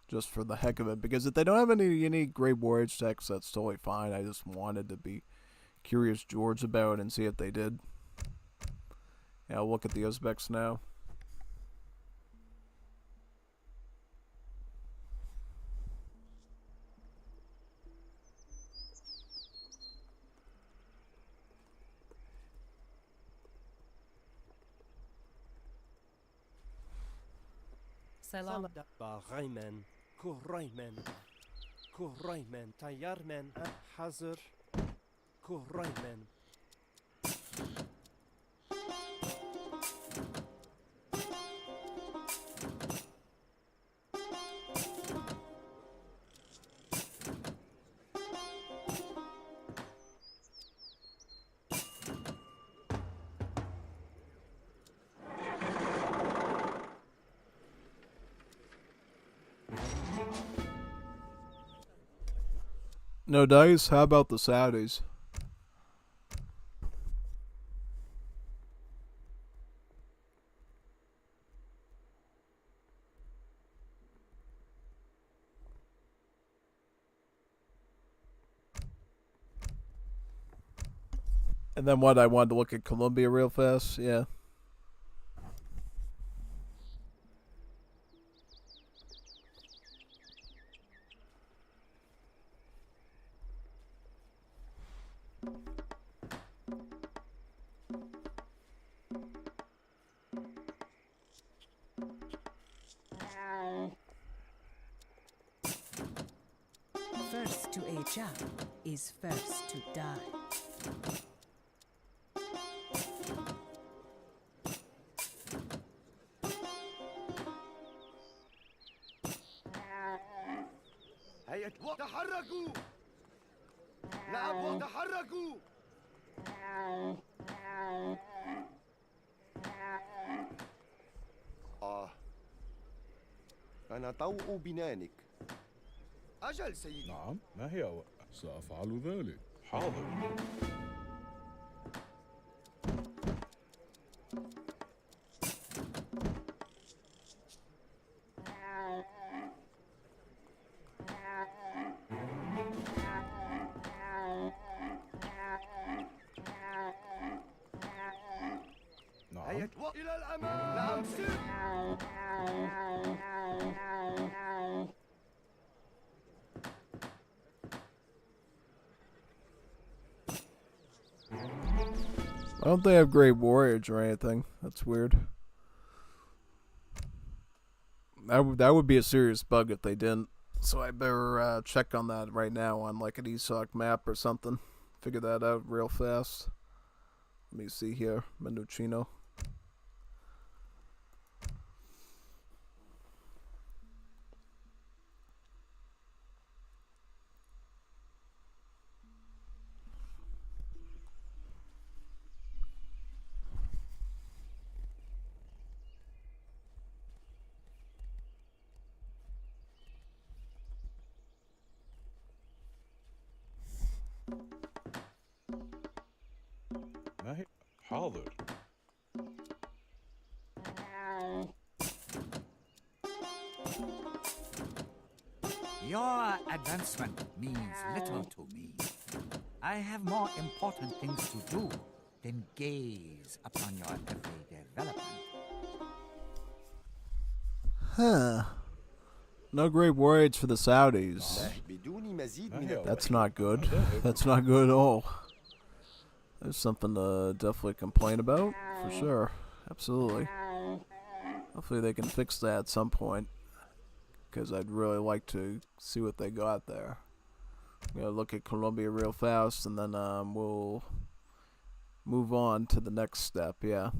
Just for the heck of it. Because if they don't have any unique Great War Age techs, that's totally fine. I just wanted to be Curious George about it and see if they did. Yeah, I'll look at the Uzbeks now. سلام باغيمن كوريمن كوريمن تيارمن حذر كوريمن No dice? How about the Saudis? And then what? I wanted to look at Colombia real fast. Yeah. First to age up is first to die. هيا تحركوا نعم تحركوا أنا طوء بنانك أجل سيدي نعم ما هي سأفعل ذلك حاضر نعم إلى الأمام نعم سر I don't think I have great warriors or anything. That's weird. That would be a serious bug if they didn't. So I better check on that right now on like an ESOC map or something. Figure that out real fast. Let me see here. Menuccino. ما هي حاضر Your advancement means little to me. I have more important things to do than gaze upon your every development. Huh. No great warriors for the Saudis. بدون مزيد من That's not good. That's not good at all. There's something to definitely complain about, for sure. Absolutely. Hopefully they can fix that at some point, because I'd really like to see what they got there. I'm going to look at Colombia real fast, and then we'll move on to the next step, yeah.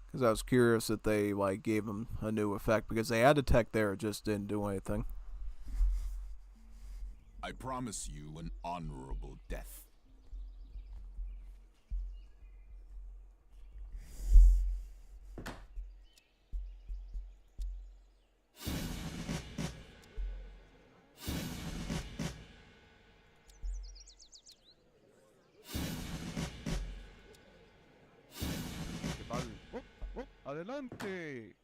Because I was curious if they like gave him a new effect, because they had a tech there, it just didn't do anything. I promise you an honorable death. Adelante.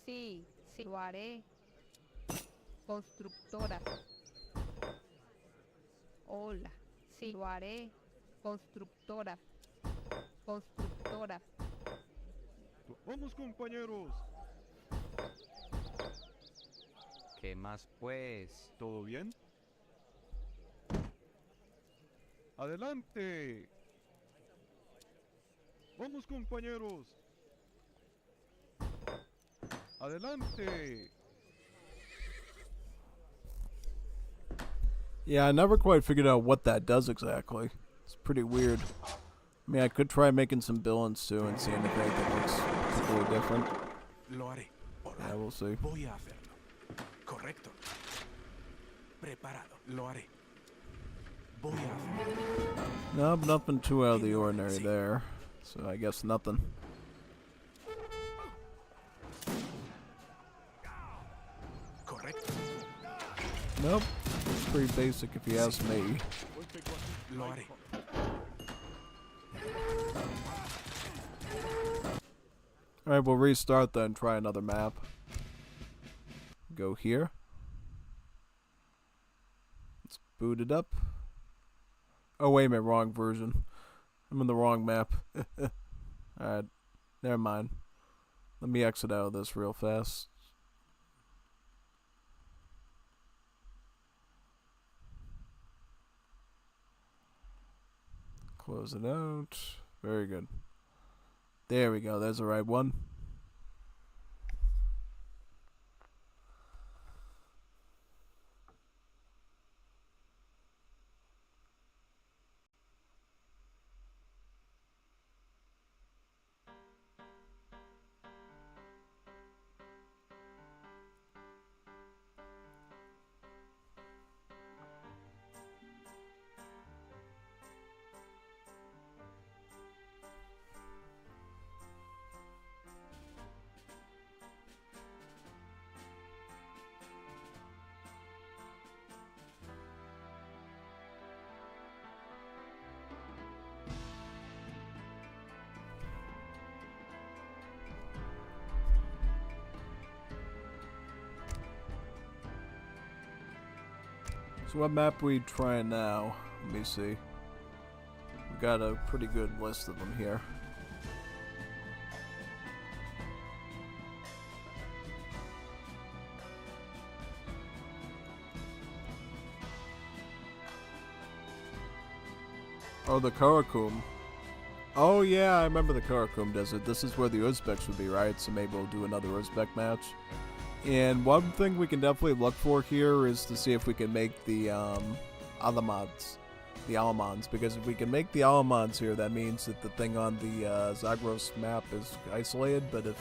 Sí, sí, lo haré. Constructora. Hola, sí, lo haré. Constructora. Constructora. Vamos, compañeros. ¿Qué más pues? ¿Todo bien? Adelante. Vamos, compañeros. Adelante. Yeah, I never quite figured out what that does exactly. It's pretty weird. I mean, I could try making some villains too and seeing if anything looks particularly different. Lo haré. Yeah, we'll see. Voy a hacerlo. Correcto. Preparado. Lo haré. Voy a hacerlo. Nope, nothing too out of the ordinary there. So I guess nothing. Correcto. Nope. It's pretty basic if you ask me. Lo haré. Alright, we'll restart then, try another map. Go here. Let's boot it up. Oh, wait a minute, wrong version. I'm in the wrong map. Alright, never mind. Let me exit out of this real fast. Close it out. Very good. There we go, there's the right one. So what map we trying now? Let me see. We've got a pretty good list of them here. Oh, the Karakum. Oh yeah, I remember the Karakum Desert. This is where the Uzbeks would be, right? So maybe we'll do another Uzbek match. And one thing we can definitely look for here is to see if we can make the Alamans. The Alamans. Because if we can make the Alamans here, that means that the thing on the Zagros map is isolated. But if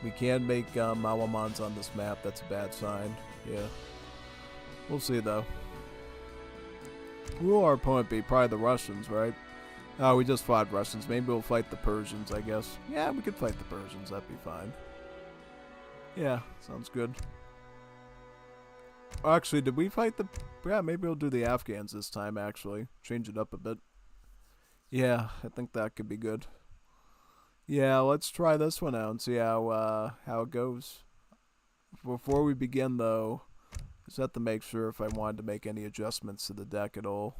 we can make Alamans on this map, that's a bad sign. Yeah. We'll see, though. Who will our opponent be? Probably the Russians, right? Oh, we just fought Russians. Maybe we'll fight the Persians, I guess. Yeah, we could fight the Persians. That'd be fine. Yeah, sounds good. Actually, did we fight the... Yeah, maybe we'll do the Afghans this time, actually. Change it up a bit. Yeah, I think that could be good. Yeah, let's try this one out and see how it goes. Before we begin, though, I just have to make sure if I wanted to make any adjustments to the deck at all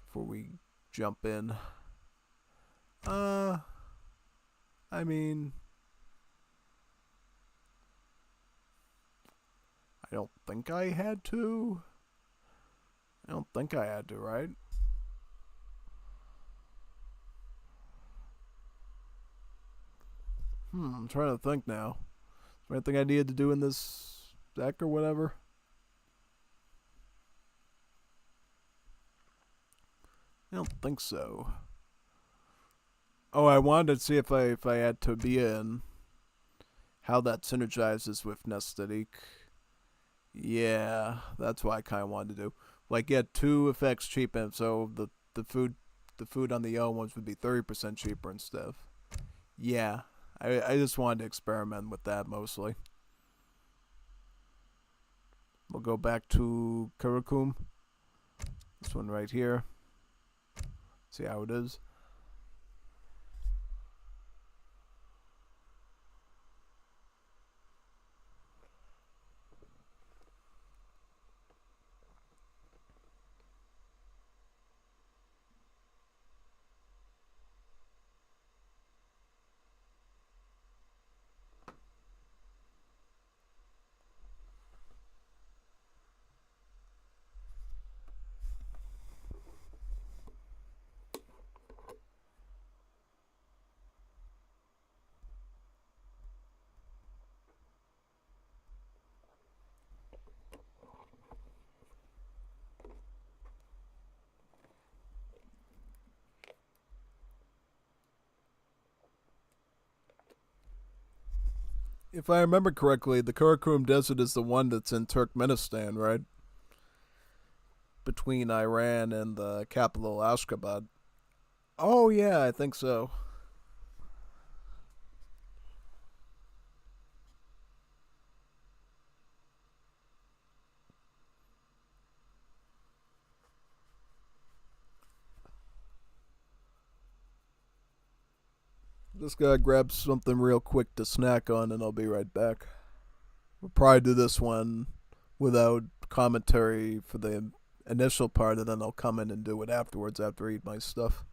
before we jump in. I mean... I don't think I had to. I don't think I had to, right? I'm trying to think now. Is there anything I needed to do in this deck or whatever? I don't think so. Oh, I wanted to see if I had Tobia and how that synergizes with Nestadik. Yeah, that's what I kind of wanted to do. Like, get 2 effects cheaper, so the food on the yellow ones would be 30% cheaper instead. Yeah, I just wanted to experiment with that mostly. We'll go back to Karakum. This one right here. See how it is. If I remember correctly, the Karakum Desert is the one that's in Turkmenistan, right? Between Iran and the capital Ashgabat. Oh yeah, I think so. Just gotta grab something real quick to snack on and I'll be right back. We'll probably do this one without commentary for the initial part and then I'll come in and do it afterwards after I eat my stuff.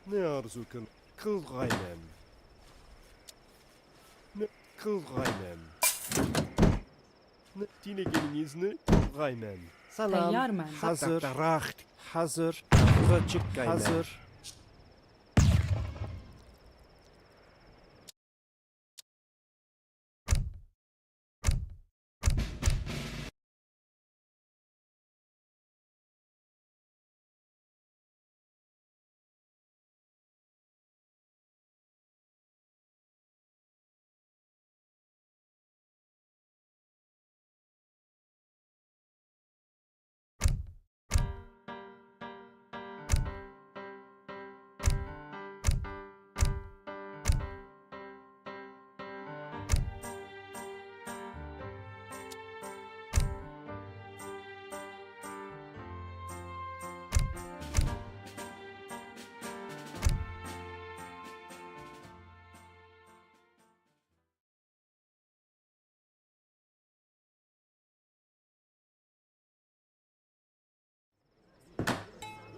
Ne arzuken? Kıl gaymem. Ne kıl gaymem. Ne dine geliniz ne kıl gaymem. Salam. Teyyar men. Hazır. Racht. Hazır. Açık gaymem. Hazır.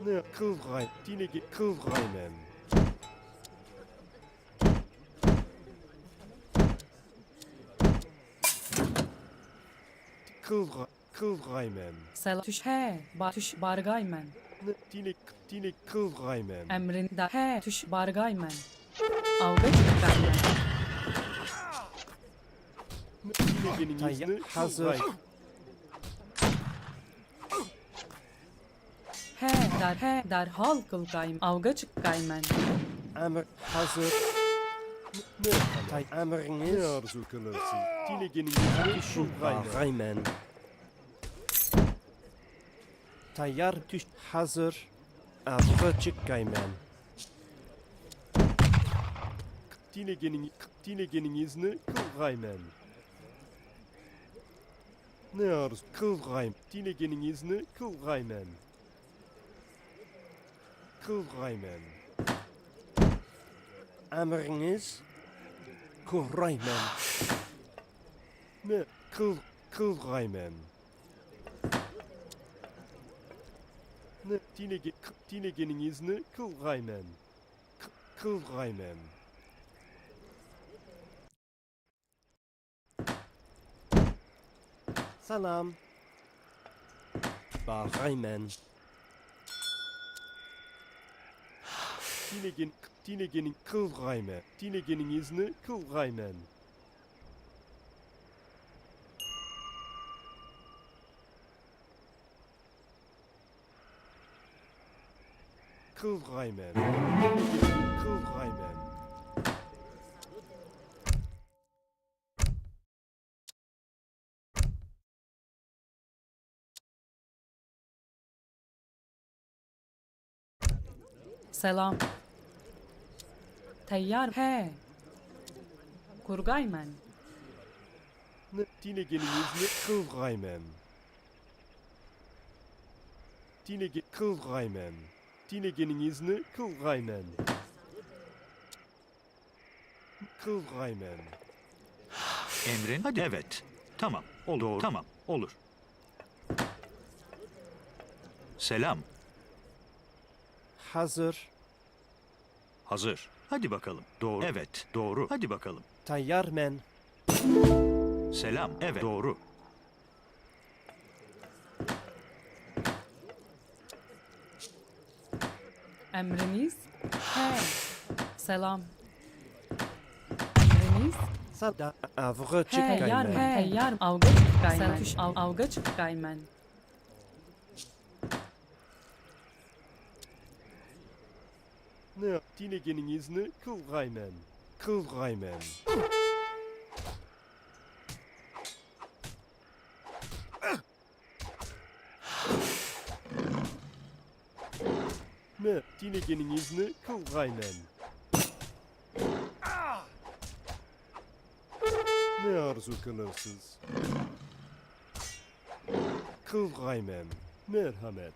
Ne kıl gaym. Dine kıl gaymem. Kıl gaymem. Selam. Tuş he. Tuş bargaymen. Ne dine kıl gaymem. Emrinde he. Tuş bargaymen. Avga çıkaymen. Ne dine geliniz ne hazır. He derhal kılgayım. Avga çıkaymen. Emr hazır. Ne tay emriniz. Ne arzu kılırsın. Dine geliniz ne şu gaymem. Tayyar tuş hazır. Avga çıkaymen. Dine geliniz ne kıl gaymem. Ne arzu kıl gaym. Dine geliniz ne kıl gaymem. Kıl gaymem. Emriniz kurraymem. Ne kıl gaymem. Ne dine geliniz ne kıl gaymem. Kıl gaymem. Salam. Bağaymen. Dinegenin kıl gayme. Dinegeniniz ne kıl gaymen. Kıl gaymen. Kıl gaymen. Selam. Teyyar he. Kurgaymen. Ne dinegeniniz ne kıl gaymem. Kıl gaymem. Dinegeniniz ne kıl gaymem. Kıl gaymem. Emrin? Hadi evet. Tamam. Olur. Tamam. Olur. Selam. Hazır. Hazır. Hadi bakalım. Doğru. Evet. Doğru. Hadi bakalım. Tayyar men. Selam. Evet. Doğru. Emriniz he. Selam. Emriniz Sada avga Teyyar çıkaymen. he. Teyyar avga çıkaymen. Tuş avga çıkaymen. Ne dinegeniniz ne kıl gaymem. Kıl gaymem. Ne dinegeniniz ne kıl gaymem. Ne arzu kılırsınız? Kıl gaymem. Merhamet.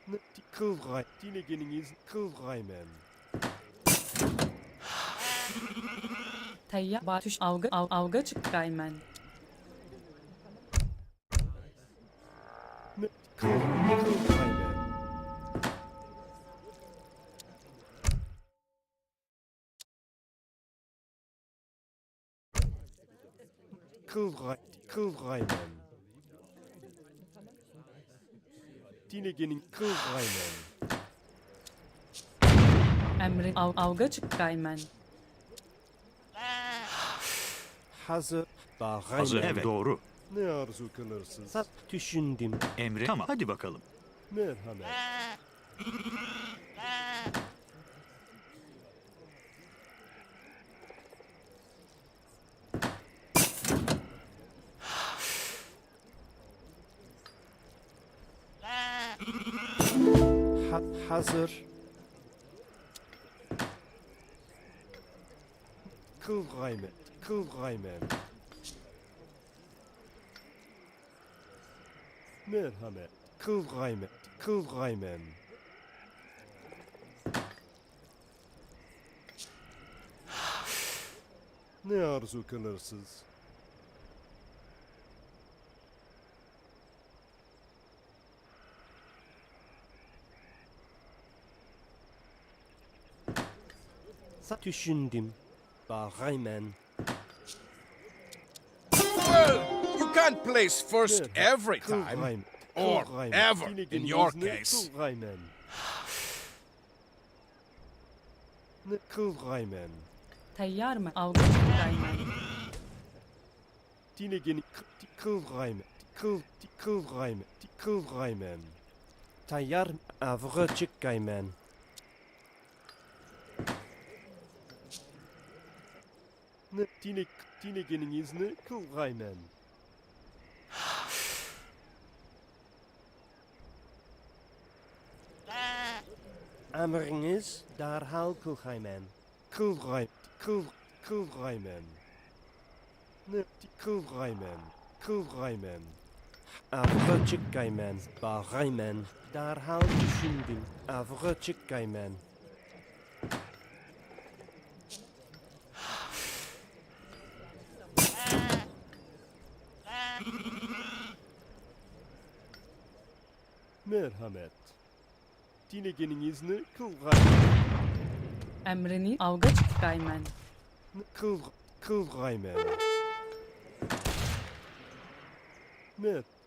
Ne kıl gay. Dinegeniniz kıl gaymem. Teyyar tuş avga çıkaymen. Ne kıl gaymem. Kılgaymen. Dinegenin kılgaymen. Emrin avga çıkkaymen. Hazır. Bağaymen. Hazır, evet, doğru. Ne arzu kılırsınız? Düşündüm. Emri, tamam, hadi bakalım. Merhamet. Hazır. Kılgaymen. Kılgaymen. Merhamet. Kılgaymen. Kılgaymen. Ne arzu kılırsınız? Düşündüm. Bağaymen. Well, you can't place first every time, or ever in your case. Kılgaymen. Tayyar mı? Avga çıkkaymen. Dinegeni kılgaymen. Kılgaymen. Tayyar avga çıkkaymen. Dinegenin izni kılgaymen. Emriniz derhal kılgaymen. Kılgaymen. Kılgaymen. Avga çıkkaymen. Bağaymen. Derhal düşündüm. Avga çıkkaymen. Merhamet. Dinegenin izni kılgaymen. Emrini avga çıkkaymen. Kılgaymen.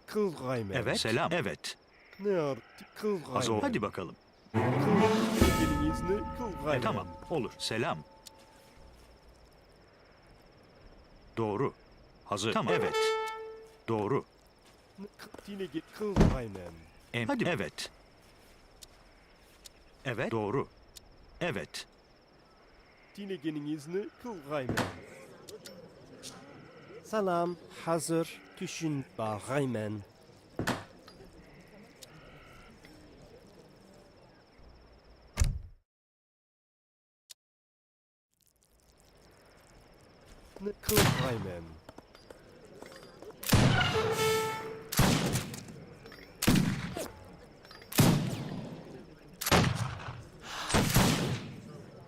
Kılgaymen. Evet, selam, evet. Kılgaymen. Hadi bakalım. Dinegenin izni kılgaymen. Tamam, olur, selam. Doğru. Hazır, tamam, evet. Doğru. Dinege kılgaymen. Hadi, evet. Evet, doğru. Evet. Dinegenin izni kılgaymen. Salam, hazır, düşün, bağaymen. Kılgaymen.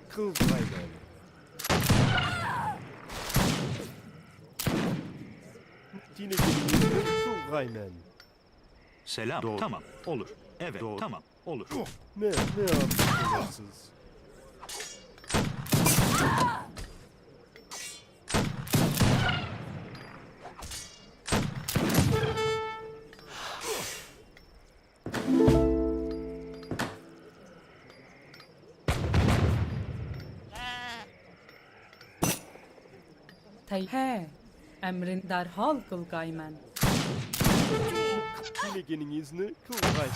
Kılgaymen. Dinegenin izni kılgaymen. Selam, doğru. Tamam, olur. Evet, doğru. Tamam, olur. Ne yapıyorsunuz? He, emrin derhal kılgaymen. Dinegenin izni kılgaymen.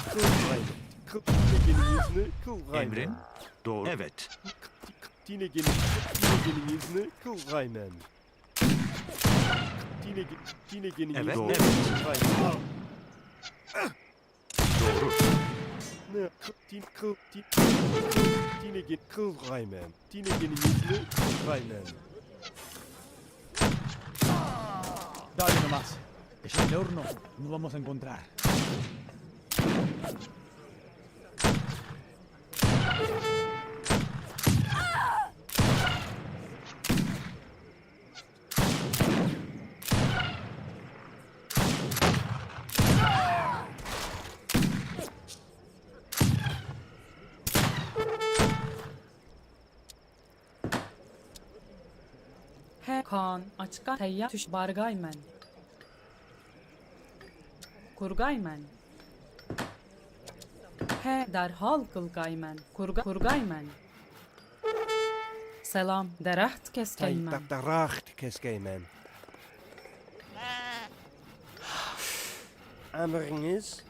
Dinegenin izni kılgaymen. Emrin, doğru. Evet. Dinegenin izni kılgaymen. Dinegenin evet, izni evet. kılgaymen. Doğru. Dinegen kılgaymen. Dinegenin izni kılgaymen. Dale nomás. Allá en el horno nos vamos a encontrar. He, Kaan, açıka tayyar tuş bargaymen. Kurgaymen. He derhal kılgaymen. Kurgaymen. Selam deraht keskeymen. Daracht keskeymen. Emriniz.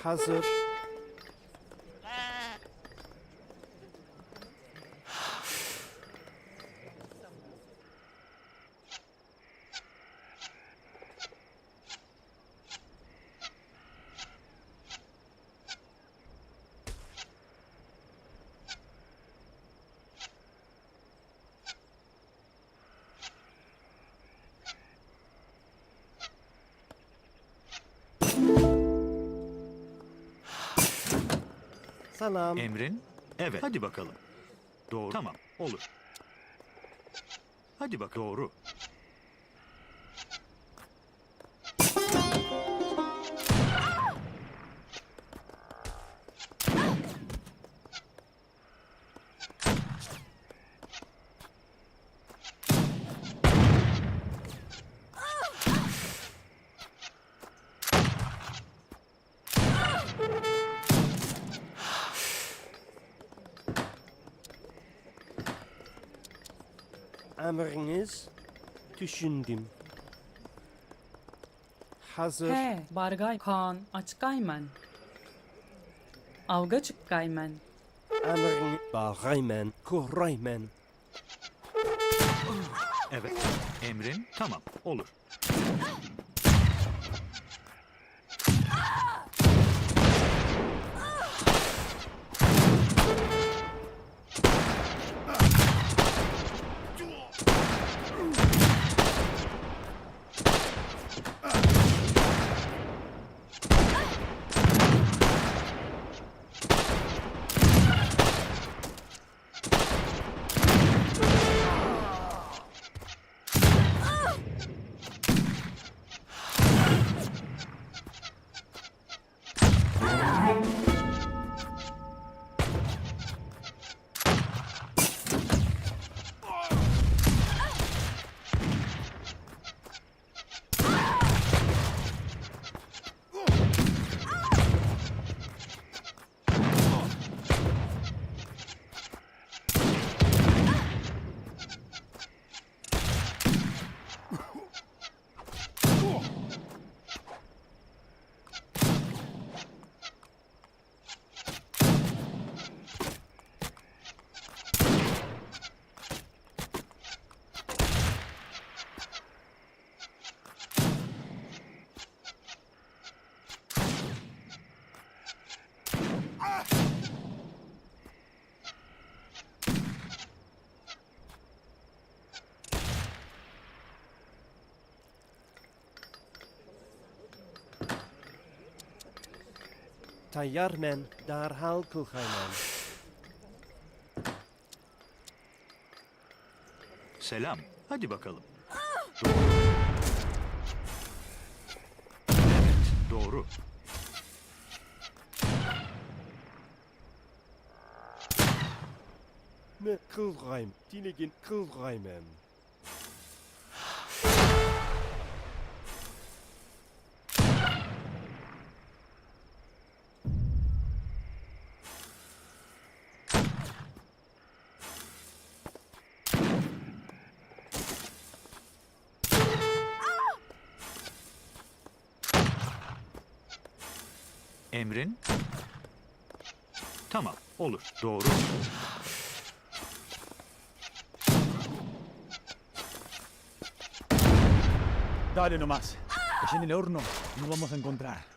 Hazır. Selam. Emrin? Evet. Hadi bakalım. Doğru. Tamam. Olur. Hadi bak. Doğru. Emriniz. Düşündüm. Hazır. He bargay kan açkaymen. Avga çıkkaymen. Emrin. Bağaymen. Kuraymen. Evet. Emrin? Tamam. Olur. Tayyar men derhal kılgaymen. Selam. Hadi bakalım. Doğru. Ne kılgayım. Dinegin kılgaymen. Emrin? Tamam, olur. Doğru. Dale nomás. Es en el horno. No vamos a encontrar.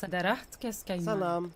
صدرت كسكينا. سلام.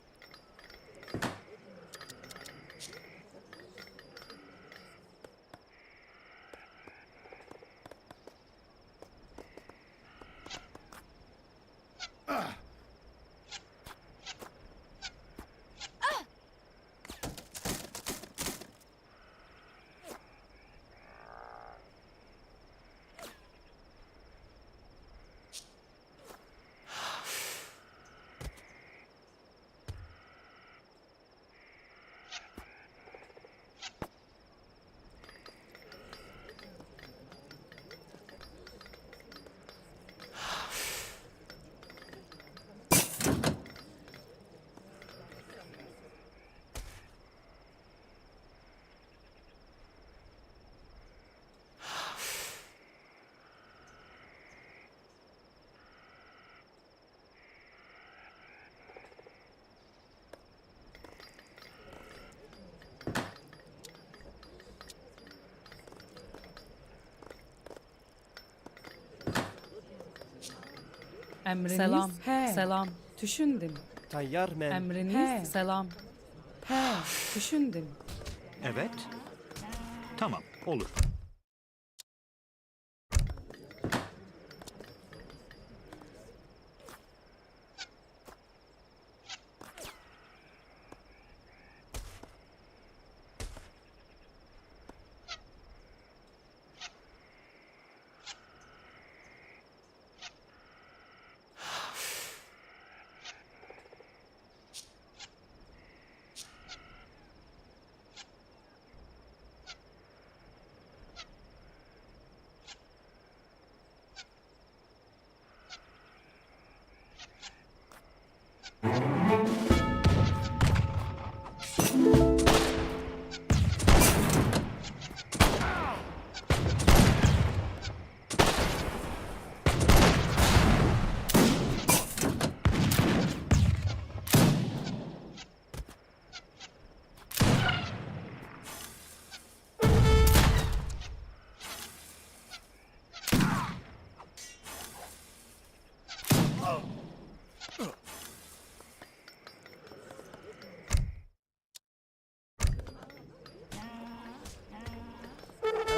Emriniz. Selam. He. Selam. Düşündüm. Tayyar men. Emriniz. He. Selam. He. Düşündüm. Evet. Tamam, olur.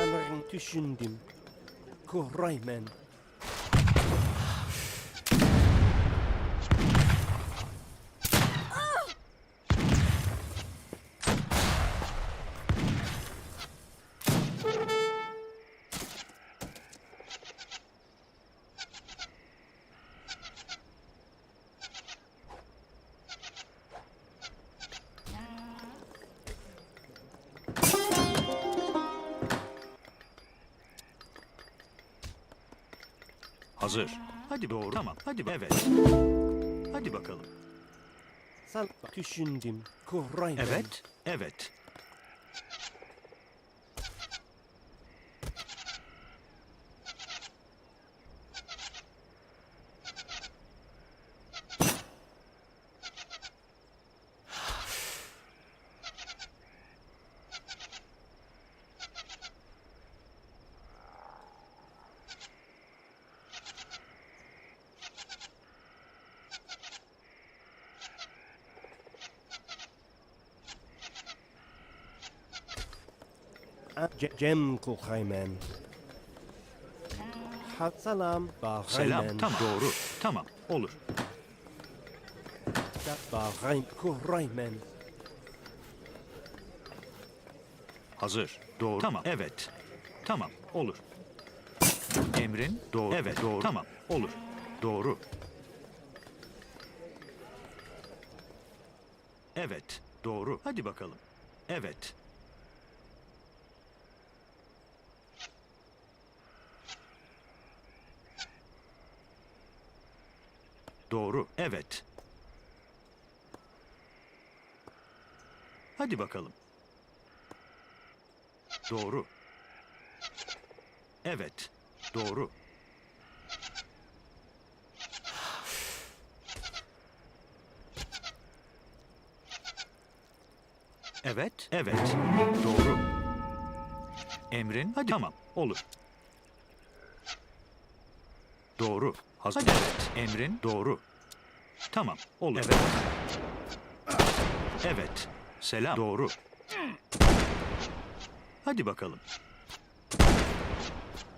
Emrin düşündüm. Kuraymen. Hazır. Hadi doğru. Tamam. Hadi evet. Hadi bakalım. Sen düşündüm. Kuraymen. Evet. Evet. Cem kuraymen. Selam. Selam. Tamam. Doğru. Tamam. Olur. Bahreyn kuraymen. Hazır. Doğru. Tamam. Evet. Tamam. Olur. Emrin doğru. Evet. Doğru. Tamam. Olur. Doğru. Evet. Doğru. Hadi bakalım. Evet. Doğru. Evet. Hadi bakalım. Doğru. Evet. Doğru. Evet. Evet. Doğru. Emrin. Hadi tamam. Olur. Doğru. Hazır. Hadi evet. Emrin. Doğru. Tamam. Olur. Evet. Evet. Selam. Doğru. Hadi bakalım.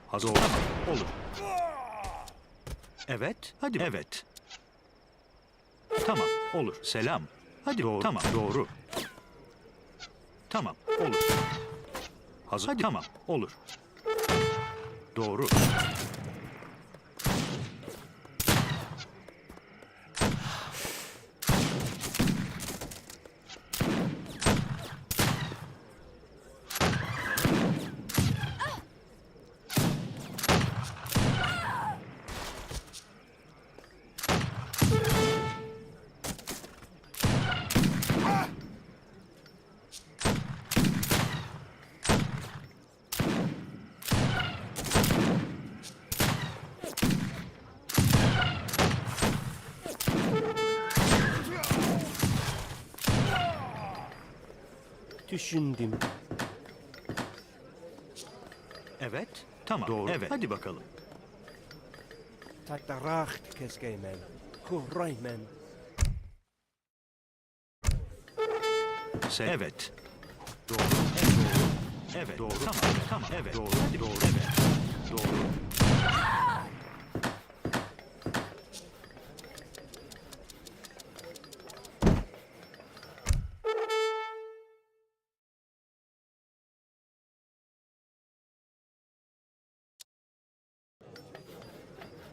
Hazır. Tamam. Olur. Evet. Hadi. Evet. Tamam. Olur. Selam. Hadi. Doğru. Tamam. Doğru. Tamam. Olur. Hazır. Hadi. Tamam. Olur. Doğru. Düşündüm. Evet. Tamam. Doğru. Evet. Hadi bakalım. Taktaracht keskeymen. Kuraymen. Evet. Doğru. Evet. Doğru. Evet. Doğru. Tamam. Evet. Tamam. Evet. Doğru. Hadi doğru. Evet. Doğru.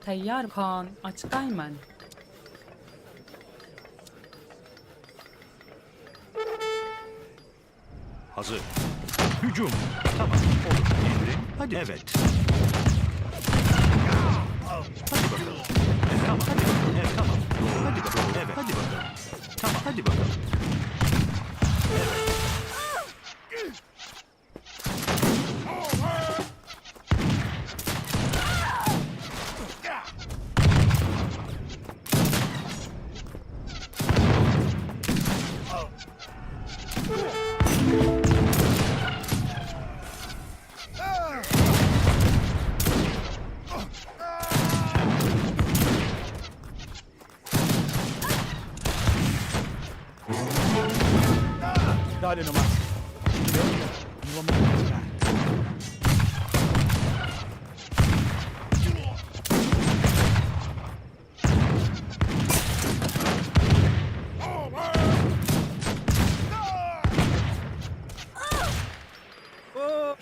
Tayyar Kaan açıkaymen. Hazır. Hücum. Tamam. Olur. Emrin. Hadi. Evet. Hadi bakalım. Evet. Tamam. Hadi bakalım. Evet. Tamam. Doğru. Hadi bakalım. Evet. Hadi bakalım. Tamam. Hadi bakalım. Evet. Dale nomás. No vamos a esperar.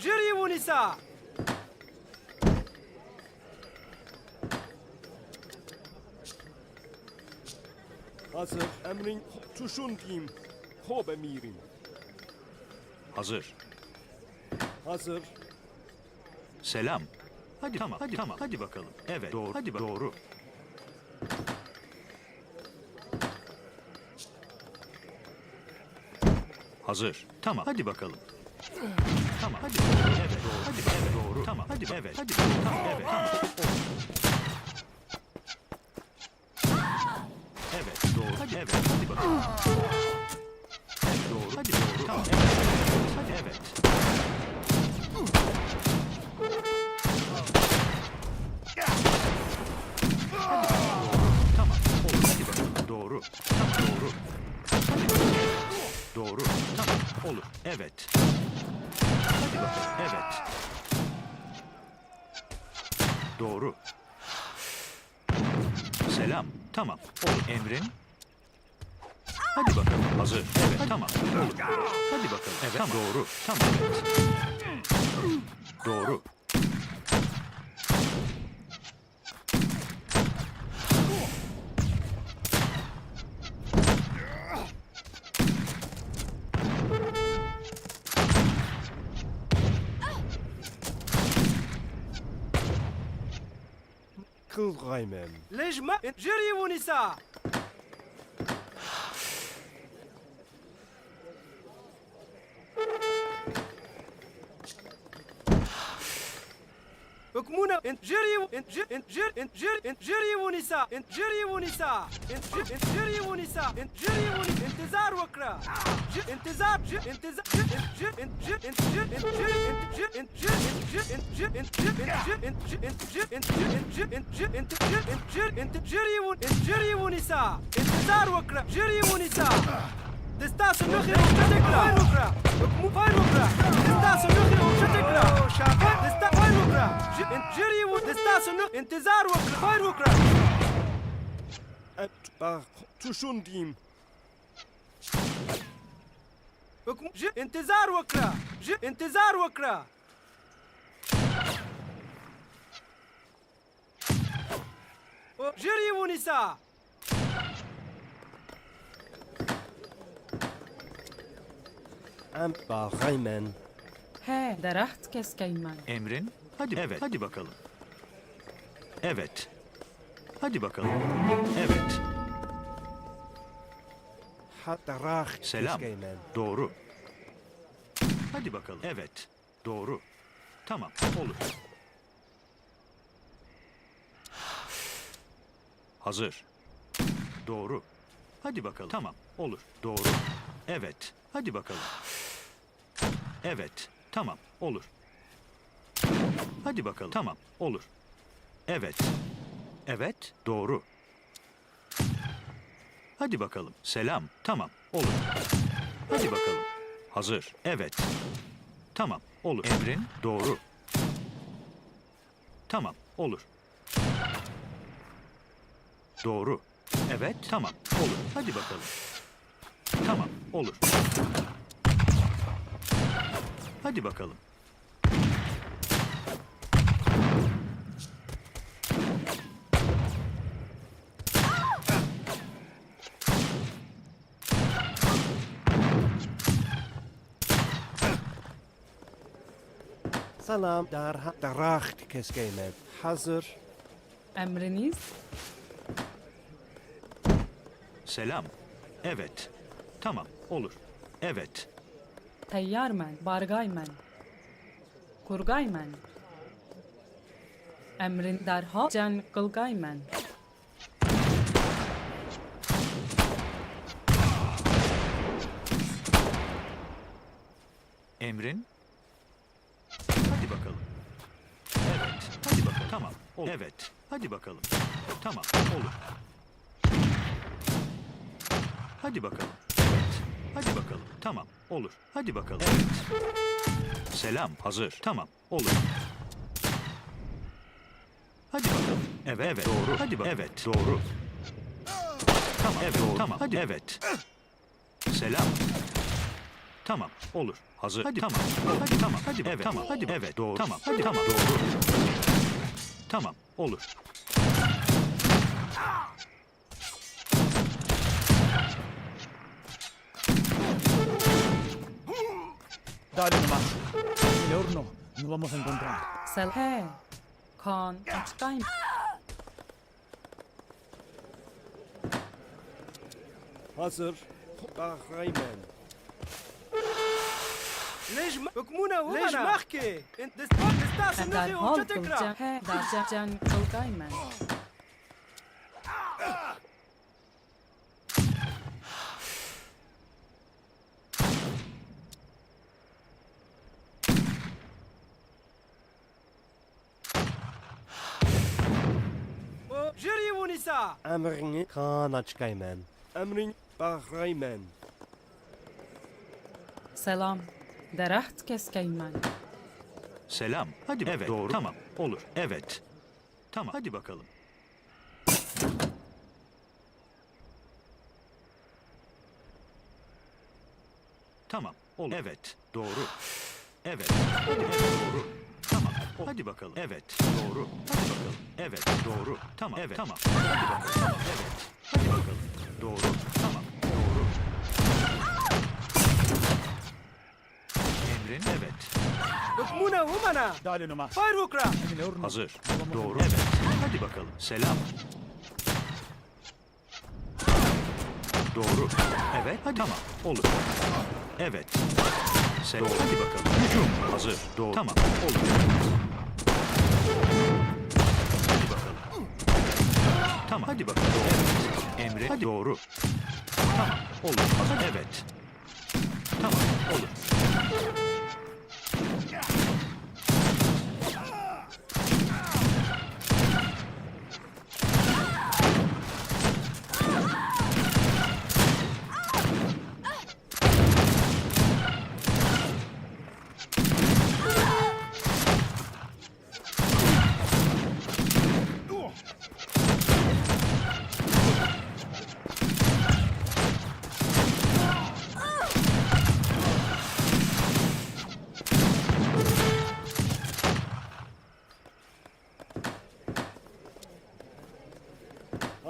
جري ونساء. Hazır. Emrin düşündüm. Hobe mirin. Hazır. Hazır. Selam. Hadi tamam. Hadi tamam. Hadi bakalım. Evet. Doğru. Hadi doğru. Hazır. Tamam. Hadi bakalım. Tamam. Hadi doğru. Evet doğru. Hadi evet doğru. Tamam. Hadi evet. Hadi doğru. Tamam. Evet tamam. Evet doğru. Hadi evet. Hadi bakalım. Evet doğru. Hadi doğru. Tamam. Evet. Hadi evet. Tamam. Olur. Hadi bakalım. Doğru. Tamam. Doğru. Hadi bakalım. Doğru. Tamam. Olur. Evet. Hadi bakalım. Evet. Doğru. Selam. Tamam. Olur. Emrin. Hadi bakalım. Hazır. Evet. Tamam. Olur. Hadi bakalım. Evet. Tamam. Doğru. Tamam. Evet. Doğru. كوغايمن لجمة جري ونساء اكمونا جري جري ونساء جري ونساء جري ونساء جري انتظار وكرة انتظار جري ونساء انتظار وكرة جري ونساء دستاس النخرة وشتكرة وكرة مو فاين وكرة دستاس النخرة وشتكرة شافا دستاس فاين وكرة جري ودستاس النخرة انتظار وكرة فاين وكرة تشونديم انتظار وكرة انتظار وكرة جري ونساء باغايمن He, daraht keskeymen. Emrin? Hadi evet. Hadi bakalım. Evet. Hadi bakalım. Evet. Selam. Doğru. Hadi bakalım. Evet. Doğru. Tamam. Olur. Hazır. Doğru. Hadi bakalım. Tamam. Olur. Doğru. Evet. Hadi bakalım. Evet. Tamam. Olur. Hadi bakalım. Tamam. Olur. Evet. Evet. Doğru. Hadi bakalım. Selam. Tamam. Olur. Hadi bakalım. Hazır. Evet. Tamam. Olur. Emrin. Doğru. Tamam. Olur. Doğru. Evet. Tamam. Olur. Hadi bakalım. Tamam. Olur. Hadi bakalım. Salam daraht keskeymen. Hazır. Emriniz? Selam. Evet. Tamam. Olur. Evet. Teyyarmen, bargaymen. Kurgaymen. Emrin derhal can kılgaymen. Emrin? Hadi bakalım. Evet. Hadi bakalım. Tamam. Olur. Evet. Hadi bakalım. Tamam. Olur. Hadi bakalım. Evet. Hadi bakalım. Tamam. Olur. Hadi bakalım. Evet. Selam. Hazır. Tamam. Olur. Hadi bakalım. Evet. Evet. Doğru. Hadi bak. Evet. Doğru. Tamam. Evet. Doğru. Tamam. Hadi. Evet. Selam. Tamam. Olur. Hazır. Hadi. Tamam. Hadi. Tamam. Hadi. Evet. Tamam. Hadi. Evet. Doğru. Tamam. Hadi. Tamam. Doğru. Tamam. Olur. Dale nomás. El horno. Nos vamos a encontrar. He, kan açkaymen. Hazır. Baghaymen. ليش اكمونا ليش محكي انت دستاس النخرة Derhal وشتكرة kılcan. He, can kılgaymen. جري ونساء Emrini kanaçkaymen. Emrin baghaymen. Selam. Daraht keskeymen. Selam. Hadi. Evet. Doğru. Tamam. Olur. Evet. Tamam. Hadi bakalım. Tamam. Olur. Evet. Doğru. Evet. Hadi. Evet. Doğru. Tamam. Hadi bakalım. Evet. Doğru. Hadi bakalım. Evet. Doğru. Tamam. Evet. Tamam. Hadi bakalım. Tamam. Evet. Hadi bakalım. Doğru. Tamam. Doğru. Emrin. Evet. اكمونا ومنا Dale nomás. فاير وكرة En el horno. Hazır. Nos vamos a Doğru. encontrar. Evet. Hadi Hadi bakalım. Selam. Doğru. Evet. Hadi tamam. Olur. Evet. Doğru. Hadi bakalım. Hücum. Hazır. Doğru. Tamam. Olur. Hadi bakalım. Tamam. Hadi bakalım. Evet. Emre. Hadi. Doğru. Tamam. Olur. Hazır. Evet. Tamam. Olur.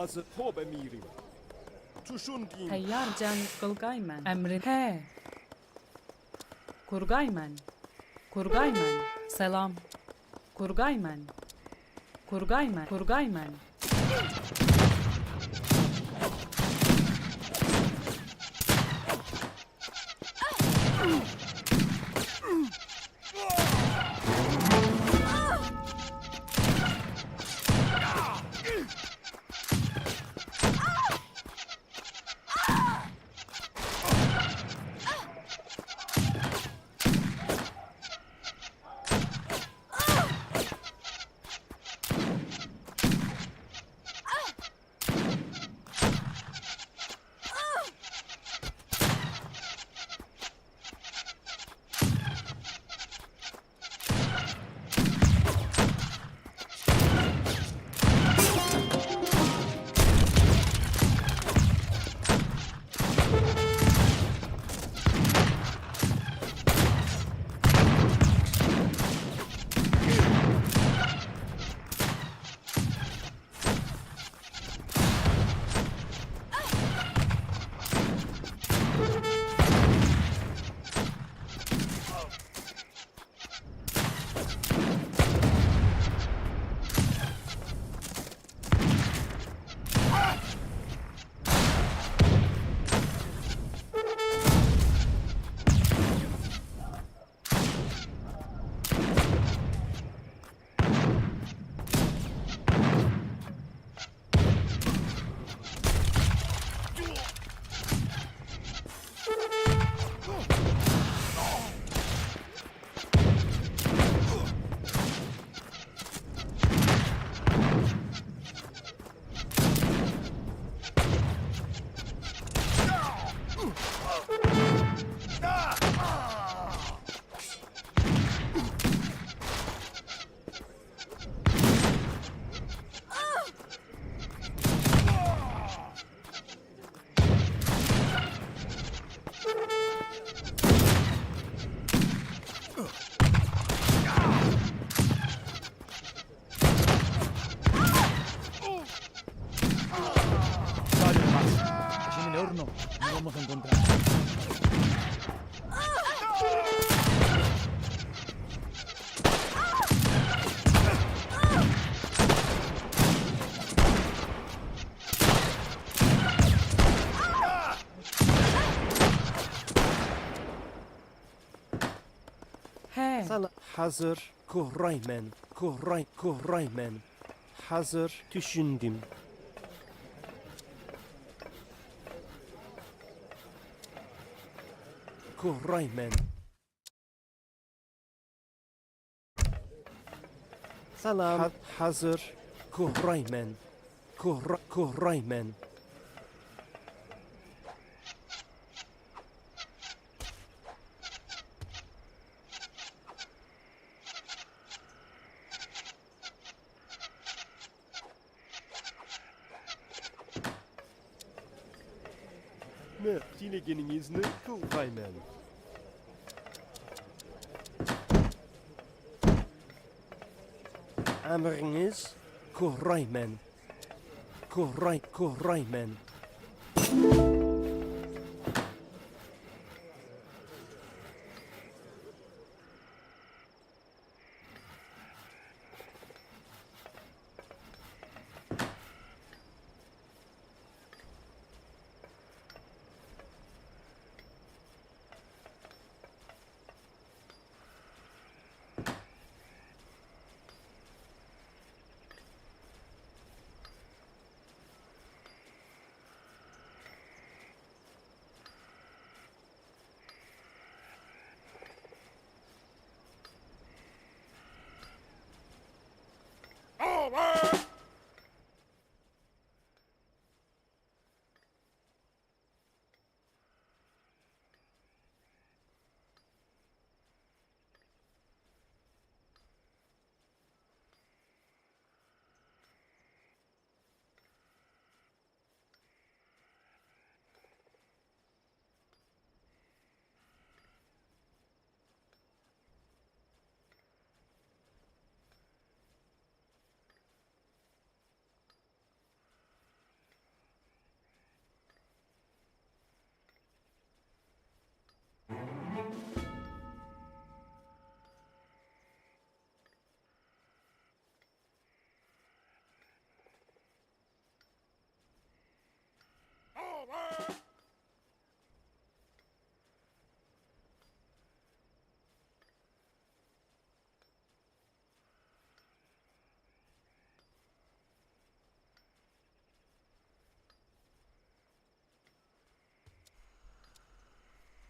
Hazır. Hob emirim. Tuşundim. Tayyar can Kurgayman. Emri. He. Kurgayman. Kurgayman. Selam. Kurgayman. Kurgayman. Kurgayman. vamos a encontrar. He. Sana hazır Kuraymen, Kuraymen. Hazır düşündüm. Kuraymen. Salam hazır Kuraymen. Kuraymen. Ne? Dileğiniz ne? Kuraymen. Emriniz Kuraymen. Kuraymen.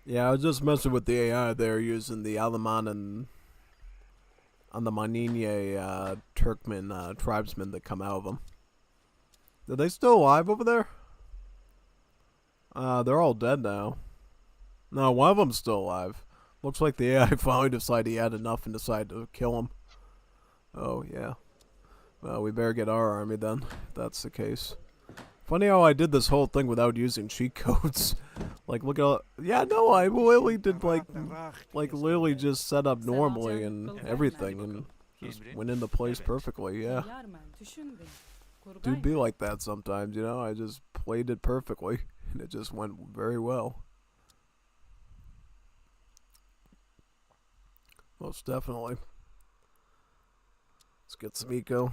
Yeah, I was just messing with the AI there using the Alaman and on the Maninye Turkmen tribesmen that come out of them. Are they still alive over there? They're all dead now. No, one of them's still alive. Looks like the AI finally decided he had enough and decided to kill him. Oh, yeah. Well, we better get our army then, if that's the case. Funny how I did this whole thing without using cheat codes. Like, look at all... Yeah, no, I literally did, like literally just set up normally and everything, and just went into place perfectly, yeah. Do be like that sometimes, you know? I just played it perfectly, and it just went very well. Most definitely. Let's get some eco.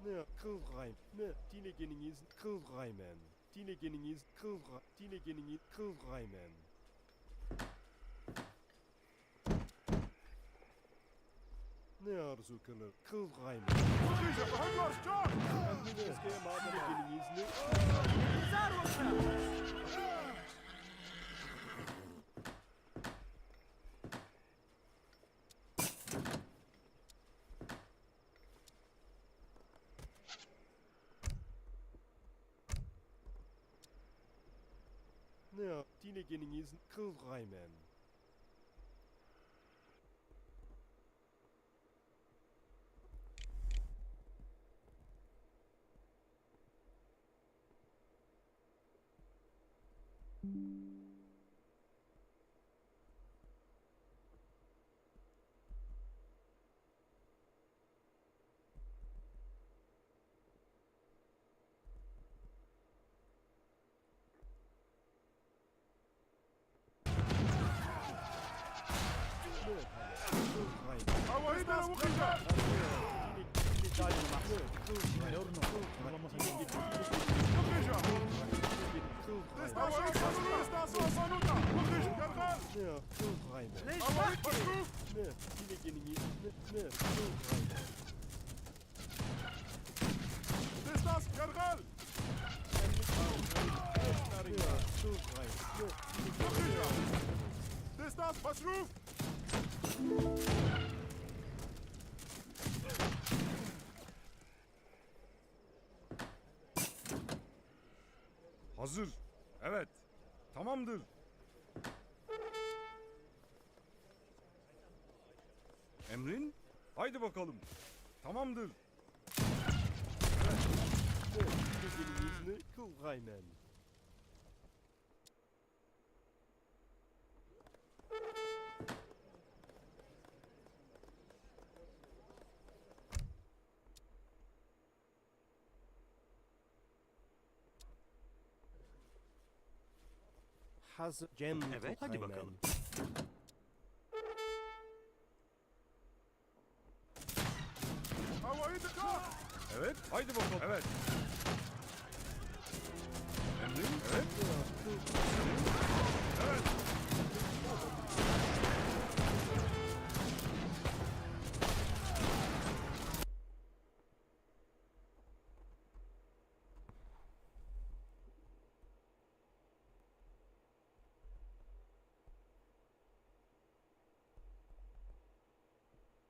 Ne, kılgayım. Ne, dinegeniniz kılgaymen. Dinegeniniz kılgaymen. Ne arzu kılır? Kılgaymen. Dinegeniniz ne? Ne, dinegeniniz kılgaymen. Hazır. Evet. Tamamdır. Emrin? Haydi bakalım. Tamamdır. Evet. Dinegeniniz ne? Kılgaymen. Hazır. Cem Evet, hadi bakalım. Evet. Haydi bakalım. Evet. Emrin? Evet. Evet.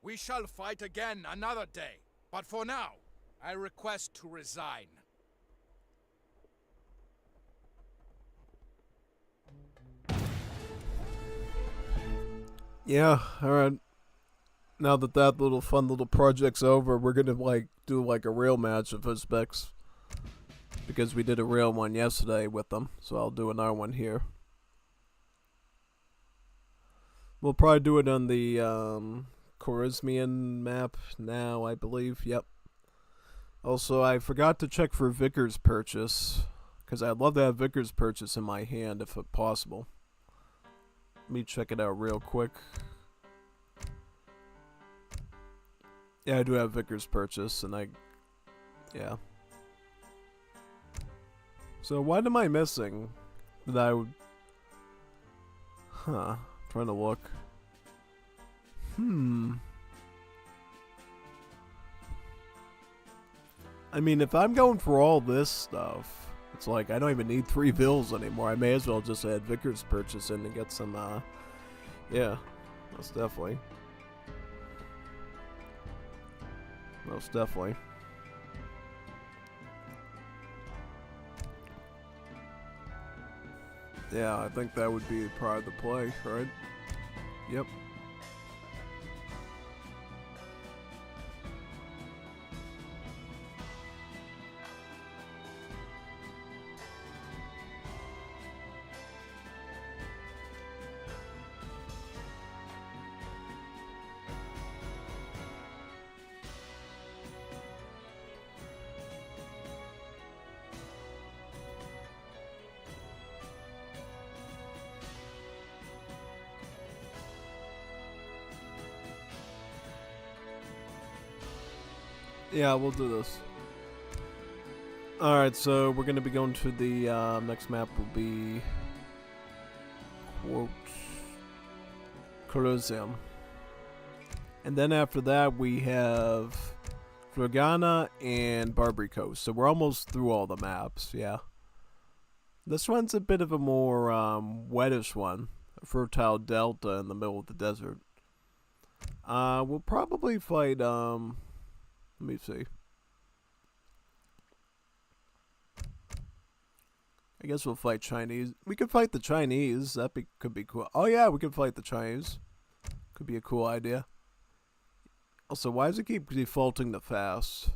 We shall fight again another day. But for now, I request to resign. Yeah, alright. Now that that little fun little project's over, we're gonna do a real match of Uzbeks. Because we did a real one yesterday with them, so I'll do another one here. We'll probably do it on the Khwarezmian map now, I believe. Yep. Also, I forgot to check for Vickers purchase, because I'd love to have Vickers purchase in my hand if possible. Let me check it out real quick. Yeah, I do have Vickers purchase, and yeah. So what am I missing? That I would... Huh. Trying to look. I mean, if I'm going for all this stuff, it's like I don't even need 3 vills anymore. I may as well just add Vickers purchase in and get some, yeah, most definitely. Most definitely. Yeah, I think that would be probably the play, right? Yep. Yeah, we'll do this. Alright, so we're going to be going to the next map will be quote Colosseum. And then after that we have Florgana and Barbary Coast. So we're almost through all the maps, yeah. This one's a bit of a more wettish one. A fertile delta in the middle of the desert. We'll probably fight let me see. I guess we'll fight Chinese. We could fight the Chinese. Could be cool. Oh yeah, we could fight the Chinese. Could be a cool idea. Also, why does it keep defaulting to fast?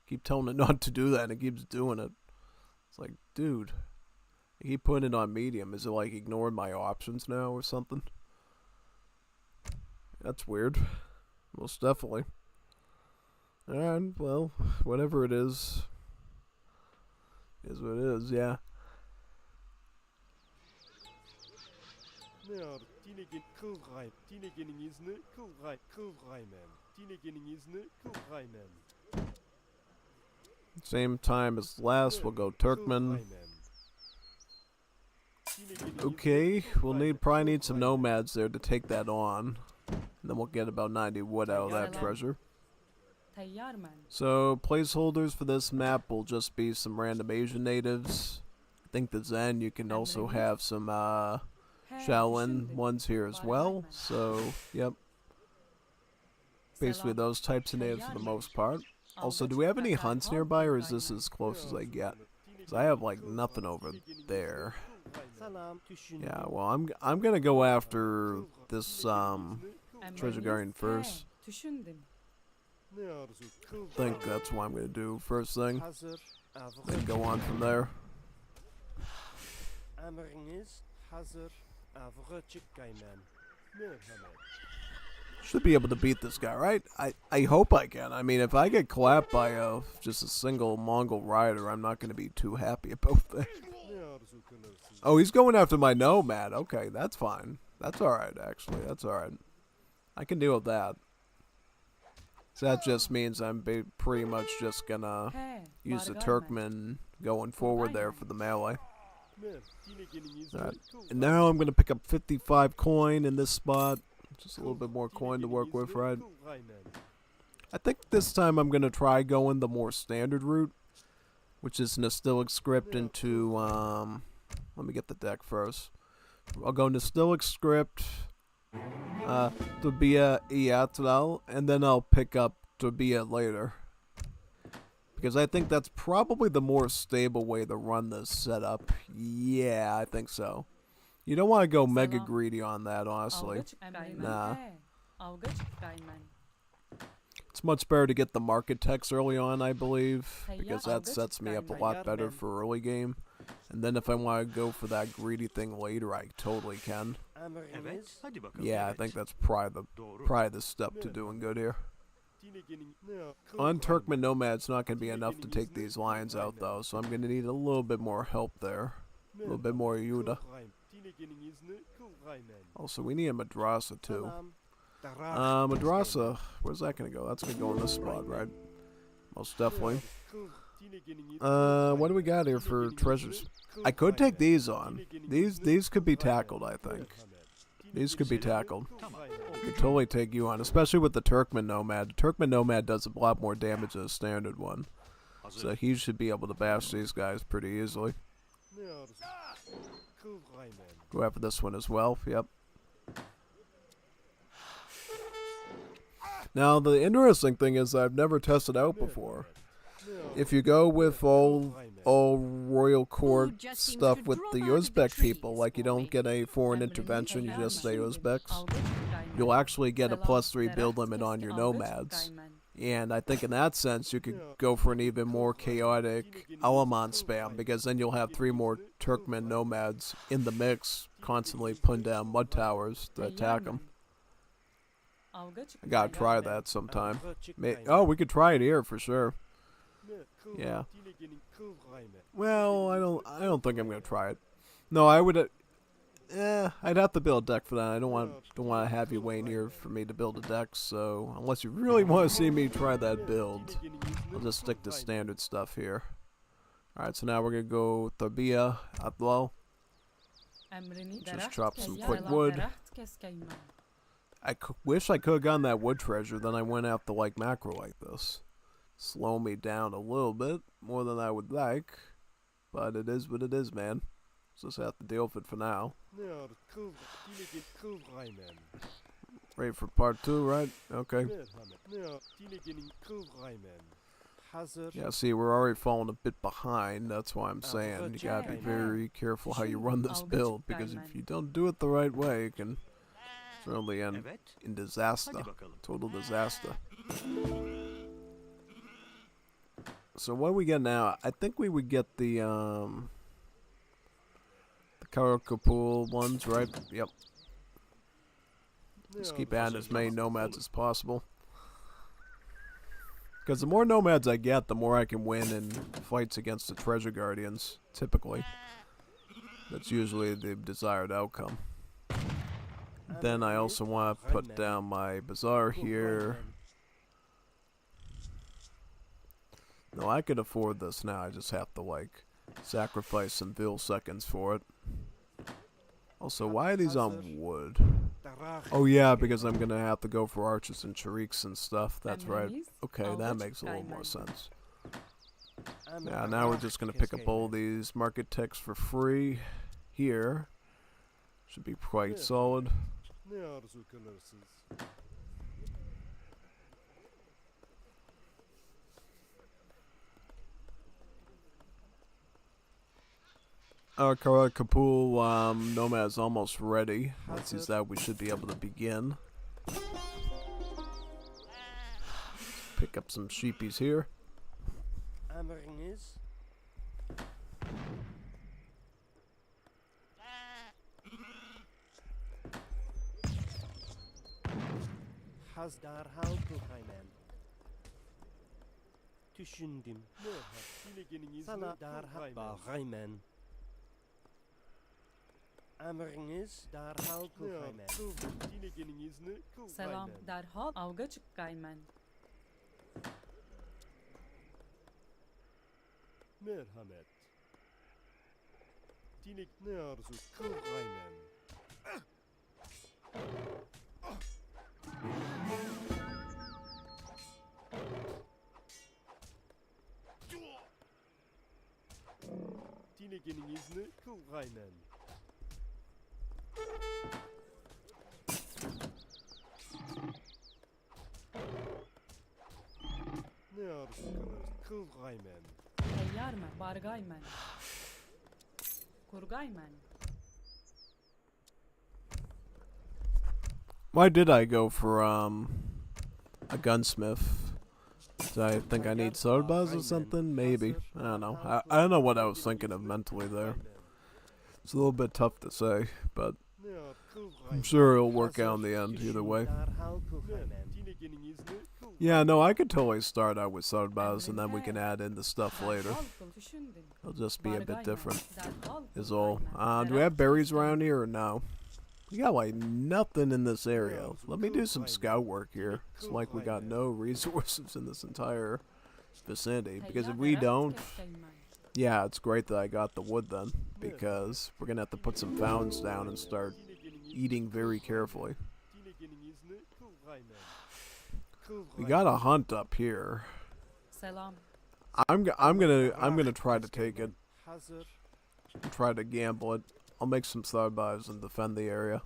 Keep telling it not to do that and it keeps doing it. It's like, dude. I keep putting it on medium. Is it like ignoring my options now or something? That's weird. Most definitely. And, well, whatever it is what it is, yeah. Same time as last, we'll go Turkmen. Okay, we'll probably need some nomads there to take that on. And then we'll get about 90 wood out of that treasure. So, placeholders for this map will just be some random Asian natives. I think the Zen, you can also have some Shaolin ones here as well. So, yep. Basically those types of natives for the most part. Also, do we have any hunts nearby, or is this as close as I get? Because I have, like, nothing over there. Yeah, well, I'm gonna go after this treasure guardian first. I think that's what I'm going to do first thing. Then go on from there. Should be able to beat this guy, right? I hope I can. I mean, if I get clapped by just a single Mongol rider, I'm not going to be too happy about that. Oh, he's going after my nomad. Okay, that's fine. That's alright, actually. That's alright. I can deal with that. So that just means I'm pretty much just gonna use the Turkmen going forward there for the melee. Right. And now I'm gonna pick up 55 coin in this spot. Just a little bit more coin to work with, right? I think this time I'm gonna try going the more standard route, which is Nastilic script into let me get the deck first. I'll go Nastilic script. Tobia Iatral, and then I'll pick up Tobia later. Because I think that's probably the more stable way to run this setup. Yeah, I think so. You don't want to go mega greedy on that, honestly. Nah. It's much better to get the market text early on, I believe, because that sets me up a lot better for early game. And then if I want to go for that greedy thing later, I totally can. Yeah, I think that's probably the step to doing good here. On Turkmen Nomad's not going to be enough to take these lions out, though, so I'm going to need a little bit more help there. A little bit more Yuda. Also, we need a Madrasa, too. Madrasa, where's that going to go? That's going to go in this spot, right? Most definitely. What do we got here for treasures? I could take these on. These could be tackled, I think. These could be tackled. I could totally take you on, especially with the Turkmen Nomad. The Turkmen Nomad does a lot more damage than a standard one. So he should be able to bash these guys pretty easily. Go after this one as well. Yep. Now, the interesting thing is I've never tested out before. If you go with all royal court stuff with the Uzbek people, like you don't get a foreign intervention, you just stay Uzbeks, you'll actually get a +3 build limit on your nomads. And I think in that sense, you could go for an even more chaotic Alaman spam, because then you'll have 3 more Turkmen nomads in the mix, constantly putting down mud towers to attack them. I gotta try that sometime. Oh, we could try it here for sure. Yeah. Well, I don't think I'm gonna try it. No, I would. I'd have to build a deck for that. I don't want to have you waiting here for me to build a deck. So unless you really want to see me try that build, I'll just stick to standard stuff here. All right. So now we're gonna go Tabia Atwal. Just chop some quick wood. I wish I could have gotten that wood treasure. Then I went after like macro like this. Slow me down a little bit more than I would like, but it is what it is, man. Just have to deal with it for now. Ready for part 2, right? Okay. Yeah, see, we're already falling a bit behind. That's why I'm saying you gotta be very careful how you run this build, because if you don't do it the right way, it can certainly end in disaster. Total disaster. So what do we get now? I think we would get the Karakapul ones, right? Yep. Just keep adding as many nomads as possible. Because the more nomads I get, the more I can win in fights against the treasure guardians, typically. That's usually the desired outcome. Then I also want to put down my bazaar here. No, I could afford this now. I just have to, like, sacrifice some Vil seconds for it. Also, why are these on wood? Oh, yeah, because I'm going to have to go for archers and shariks and stuff. That's right. Okay, that makes a little more sense. Yeah, now we're just going to pick up all these market ticks for free here. Should be quite solid. Our Karakapul nomad's almost ready. Once he's out, we should be able to begin. Pick up some sheepies here. Düşündüm. Sana derhal bağaymen. Emriniz derhal kılgaymen. Selam, derhal avga çıkkaymen. Merhamet. Dinik ne arzu kılgaymen. Dinik'in izni kılgaymen. Ne arzu kılgaymen. Teyyarmen, bargaymen. Kurgaymen. Why did I go for a gunsmith? Do I think I need Sorbaz or something? Maybe. I don't know. I don't know what I was thinking of mentally there. It's a little bit tough to say, but I'm sure it'll work out in the end either way. Yeah, no, I could totally start out with Sorbaz and then we can add in the stuff later. It'll just be a bit different, is all. Do we have berries around here or no? We got like nothing in this area. Let me do some scout work here. It's like we got no resources in this entire vicinity. Because if we don't, yeah, it's great that I got the wood then. Because we're going to have to put some fountains down and start eating very carefully. We got a hunt up here. I'm gonna try to take it. Try to gamble it. I'll make some tharbars and defend the area.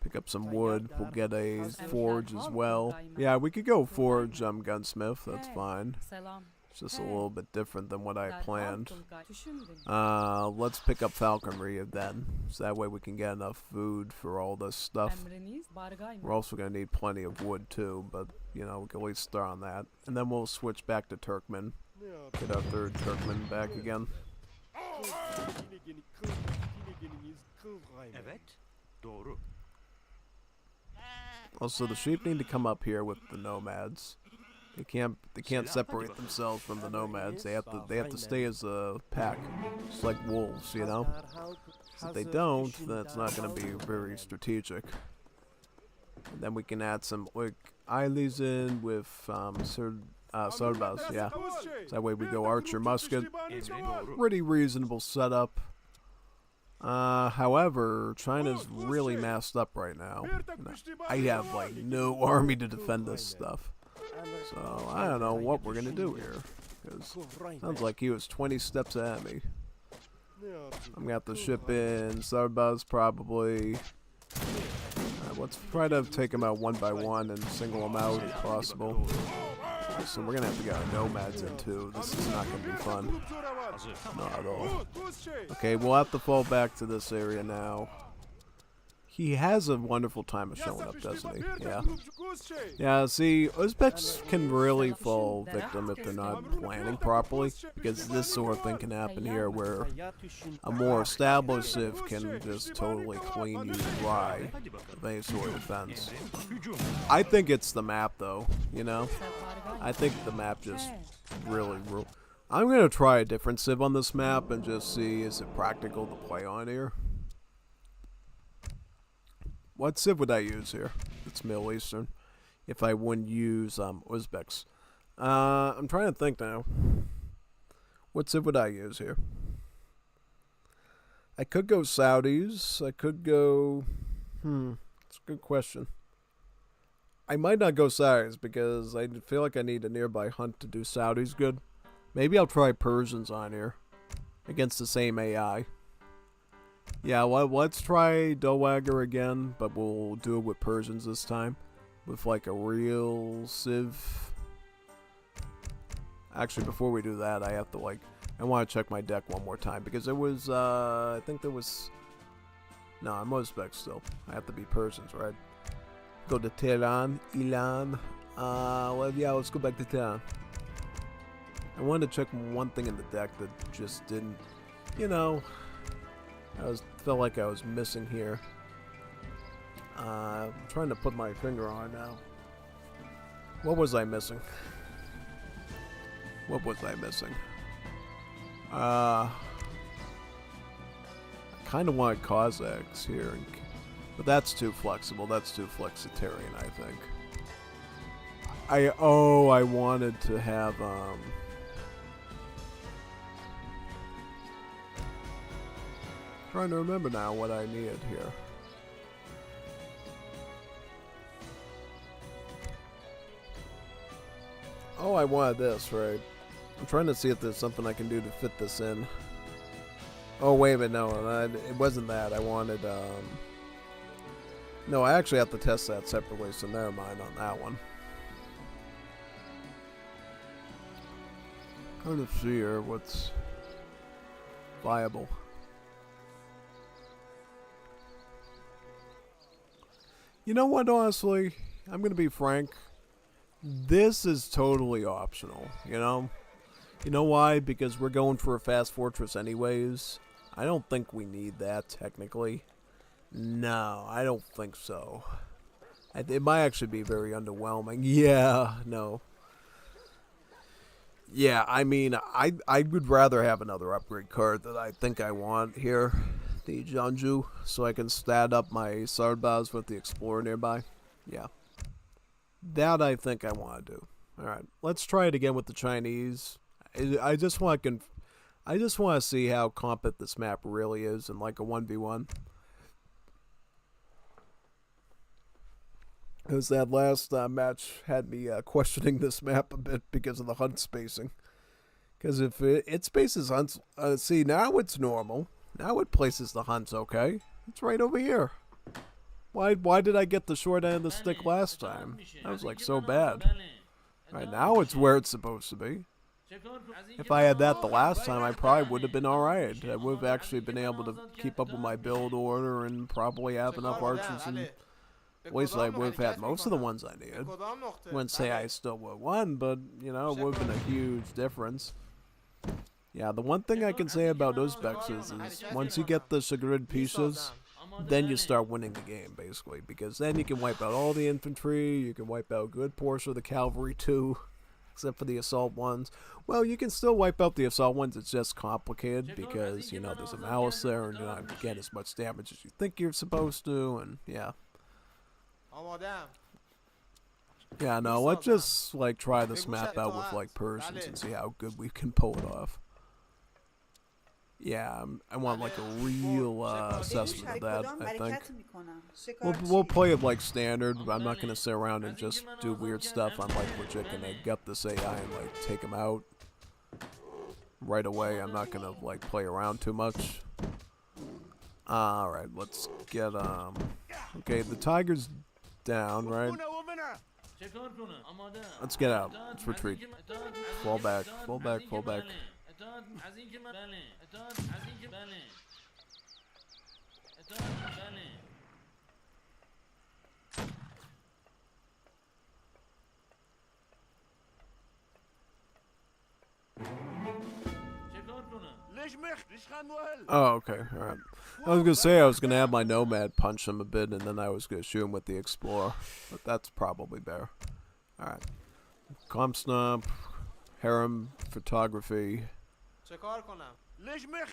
Pick up some wood. We'll get a forge as well. Yeah, we could go forge gunsmith. That's fine. It's just a little bit different than what I planned. Let's pick up falconry then, so that way we can get enough food for all this stuff. We're also going to need plenty of wood too, but you know, we can at least start on that. And then we'll switch back to Turkmen. Get our third Turkmen back again. Also, the sheep need to come up here with the nomads. They can't separate themselves from the nomads. They have to stay as a pack, just like wolves, you know. If they don't, then it's not going to be very strategic. And then we can add some like Eilis in with Sarbas, yeah. So that way we go archer musket. It's a pretty reasonable setup. However, China's really masked up right now. I have like no army to defend this stuff. So I don't know what we're gonna do here. Cause sounds like he was 20 steps ahead of me. I'm gonna have to ship in Sarbaz probably. Let's try to take them out one by one and single them out if possible. So we're gonna have to get our nomads in too. This is not gonna be fun. Not at all. Okay, we'll have to fall back to this area now. He has a wonderful time of showing up, doesn't he? Yeah. Yeah, see, Uzbeks can really fall victim if they're not planning properly, because this sort of thing can happen here where a more established civ can just totally clean you dry of any sort of defense. I think it's the map, though, you know? I think the map just really I'm going to try a different civ on this map and just see is it practical to play on here. What civ would I use here? It's Middle Eastern. If I wouldn't use Uzbeks. I'm trying to think now. What civ would I use here? I could go Saudis. I could go... It's a good question. I might not go Saudis because I feel like I need a nearby hunt to do Saudis good. Maybe I'll try Persians on here. Against the same AI. Yeah, well, let's try Dowagger again, but we'll do it with Persians this time. With like a real civ. Actually, before we do that, I have to like... I want to check my deck one more time, because it was, I think there was... No, I'm Uzbek still. I have to be Persians, right? Go to Tehran, Ilan. Well, yeah, let's go back to Tehran. I wanted to check one thing in the deck that just didn't... You know... felt like I was missing here. I'm trying to put my finger on it now. What was I missing? What was I missing? I kind of wanted Cossacks here, but that's too flexible. That's too flexitarian, I think. I wanted to have trying to remember now what I needed here. Oh, I wanted this, right? I'm trying to see if there's something I can do to fit this in. Oh, wait a minute, no, it wasn't that. I wanted, no, I actually have to test that separately, so never mind on that one. Trying to see here what's viable. You know what, honestly? I'm going to be frank. This is totally optional, you know? You know why? Because we're going for a fast fortress anyways. I don't think we need that, technically. No, I don't think so. It might actually be very underwhelming. Yeah, no. Yeah, I mean, I would rather have another upgrade card that I think I want here. The Jeonju, so I can stat up my Sardbaz with the Explorer nearby. Yeah. That I think I want to do. Alright, let's try it again with the Chinese. I just want to see how competent this map really is in like a 1v1. Because that last match had me questioning this map a bit because of the hunt spacing. Because if it spaces hunts, see, now it's normal. Now it places the hunts okay. It's right over here. Why did I get the short end of the stick last time? That was like so bad. Right now it's where it's supposed to be. If I had that the last time, I probably would have been alright. I would have actually been able to keep up with my build order and probably have enough archers and at least I would have had most of the ones I needed. Wouldn't say I still would have won, but, you know, it would have been a huge difference. Yeah, the one thing I can say about Uzbeks is once you get the Sigrid pieces, then you start winning the game, basically. Because then you can wipe out all the infantry, you can wipe out a good portion of the cavalry too, except for the assault ones. Well, you can still wipe out the assault ones, it's just complicated because, you know, there's a malice there and you're not going to get as much damage as you think you're supposed to, and yeah. Yeah, no, let's just, like, try this map out with, like, Persians and see how good we can pull it off. Yeah, I want, like, a real assessment of that, I think. We'll play it, like, standard. I'm not going to sit around and just do weird stuff. I'm, like, legit going to gut this AI and, like, take him out right away. I'm not going to, like, play around too much. Alright, let's get, okay, the tiger's down, right? Let's get out. Let's retreat. Fall back, fall back, fall back. Oh, okay, alright. I was gonna say I was gonna have my nomad punch him a bit and then I was gonna shoot him with the explorer. But that's probably better. Alright. Comp snap, harem photography.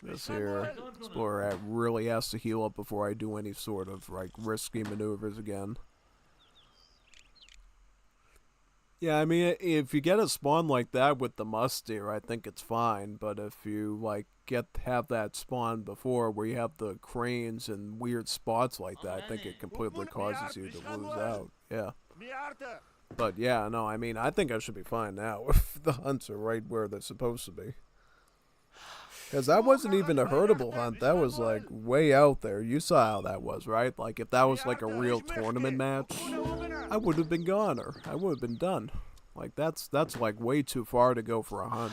This here. Explorer really has to heal up before I do any sort of like risky maneuvers again. Yeah, I mean, if you get a spawn like that with the musteer, I think it's fine. But if you like have that spawn before, where you have the cranes and weird spots like that, I think it completely causes you to lose out. Yeah. But yeah, no, I mean, I think I should be fine now if the hunts are right where they're supposed to be. Because that wasn't even a herdable hunt. That was like way out there. You saw how that was, right? Like if that was like a real tournament match, I would have been gone, or I would have been done. Like that's like way too far to go for a hunt.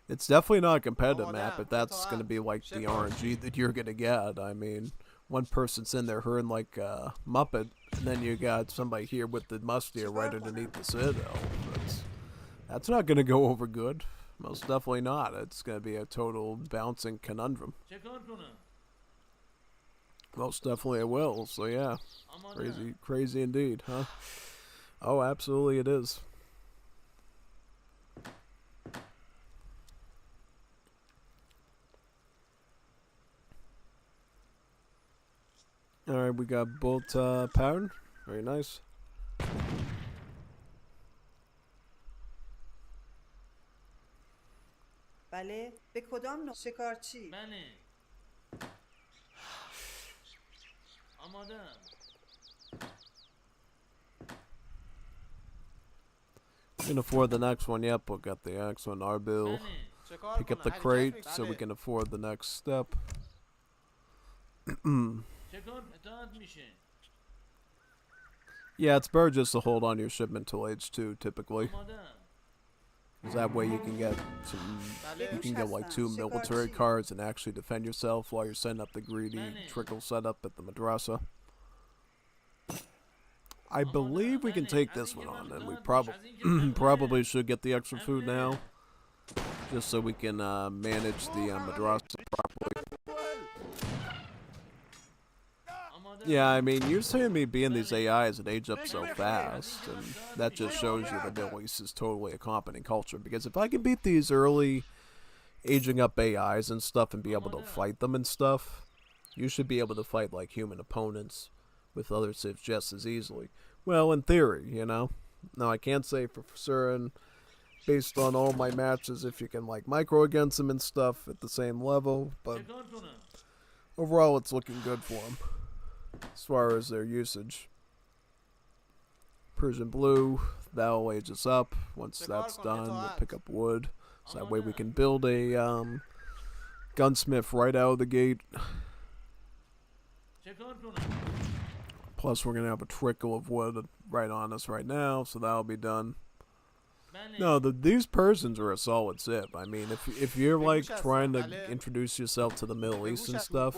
It's definitely not a competitive map, but that's going to be like the RNG that you're going to get. I mean, one person's in there herding like a Muppet, and then you got somebody here with the musteer right underneath the citadel. That's not going to go over good. Most definitely not. It's going to be a total bouncing conundrum. Most definitely it will, so yeah. Crazy indeed, huh? Oh, absolutely it is. Alright, we got bolt pattern. Very nice. بله به کدام نوع شکارچی؟ بله آماده We can afford the next one. Yep, we'll get the next one. Our bill. Pick up the crate so we can afford the next step. Yeah, it's better just to hold on your shipment till age 2, typically. Because that way you can get like 2 military cards and actually defend yourself while you're setting up the greedy trickle setup at the madrasa. I believe we can take this one on, and we probably should get the extra food now, just so we can manage the madrasa properly. Yeah, I mean, you're saying me being these AIs that age up so fast, and that just shows you the Middle East is totally a competent culture, because if I can beat these early aging up AIs and stuff and be able to fight them and stuff, you should be able to fight like human opponents with other civs just as easily. Well, in theory, you know. Now, I can't say for certain, based on all my matches, if you can like micro against them and stuff at the same level, but overall it's looking good for them as far as their usage. Persian blue. That'll age us up. Once that's done, we'll pick up wood. So that way we can build a gunsmith right out of the gate. Plus, we're going to have a trickle of wood right on us right now, so that'll be done. No, these Persians are a solid zip. I mean, if you're like trying to introduce yourself to the Middle East and stuff,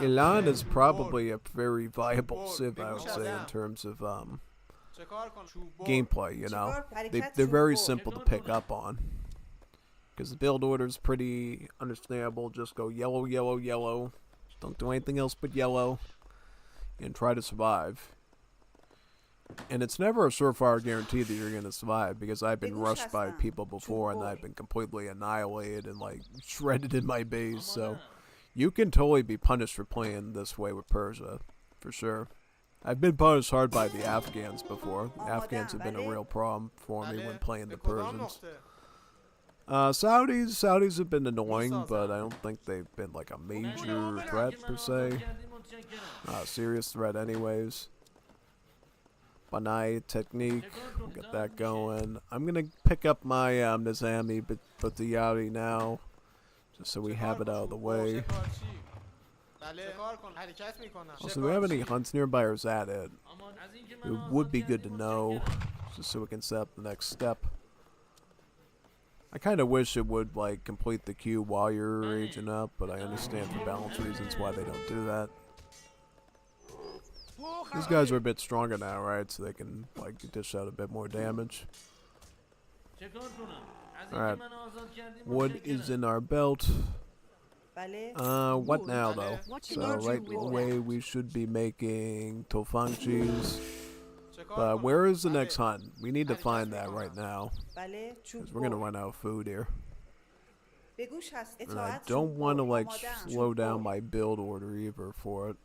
Iran is probably a very viable civ, I would say, in terms of gameplay, you know. They're very simple to pick up on. Because the build order is pretty understandable. Just go yellow, yellow, yellow. Don't do anything else but yellow. And try to survive. And it's never a surefire guarantee that you're going to survive, because I've been rushed by people before and I've been completely annihilated and like shredded in my base. So you can totally be punished for playing this way with Persia, for sure. I've been punished hard by the Afghans before. The Afghans have been a real problem for me when playing the Persians. Saudis have been annoying, but I don't think they've been like a major threat per se. Serious threat anyways. Banai technique, we'll get that going. I'm gonna pick up my Nizami Batiyari now, just so we have it out of the way. Also, do we have any hunts nearby, or is that it? It would be good to know, just so we can set up the next step. I kind of wish it would like complete the queue while you're aging up, but I understand for balance reasons why they don't do that. These guys are a bit stronger now, right? So they can like dish out a bit more damage. Alright. Wood is in our belt. What now though? So right away we should be making tofang cheese. But where is the next hunt? We need to find that right now. Because we're going to run out of food here. And I don't want to like slow down my build order either for it.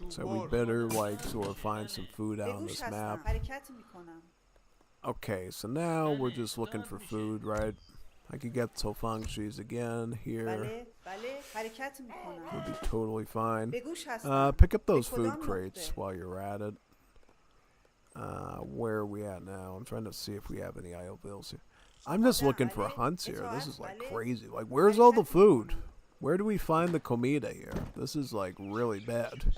So we better like sort of find some food out on this map. Okay, so now we're just looking for food, right? I could get tofang cheese again here. Would be totally fine. Pick up those food crates while you're at it. Where are we at now? I'm trying to see if we have any idle bills here. I'm just looking for hunts here. This is like crazy. Like, where's all the food? Where do we find the comida here? This is like really bad.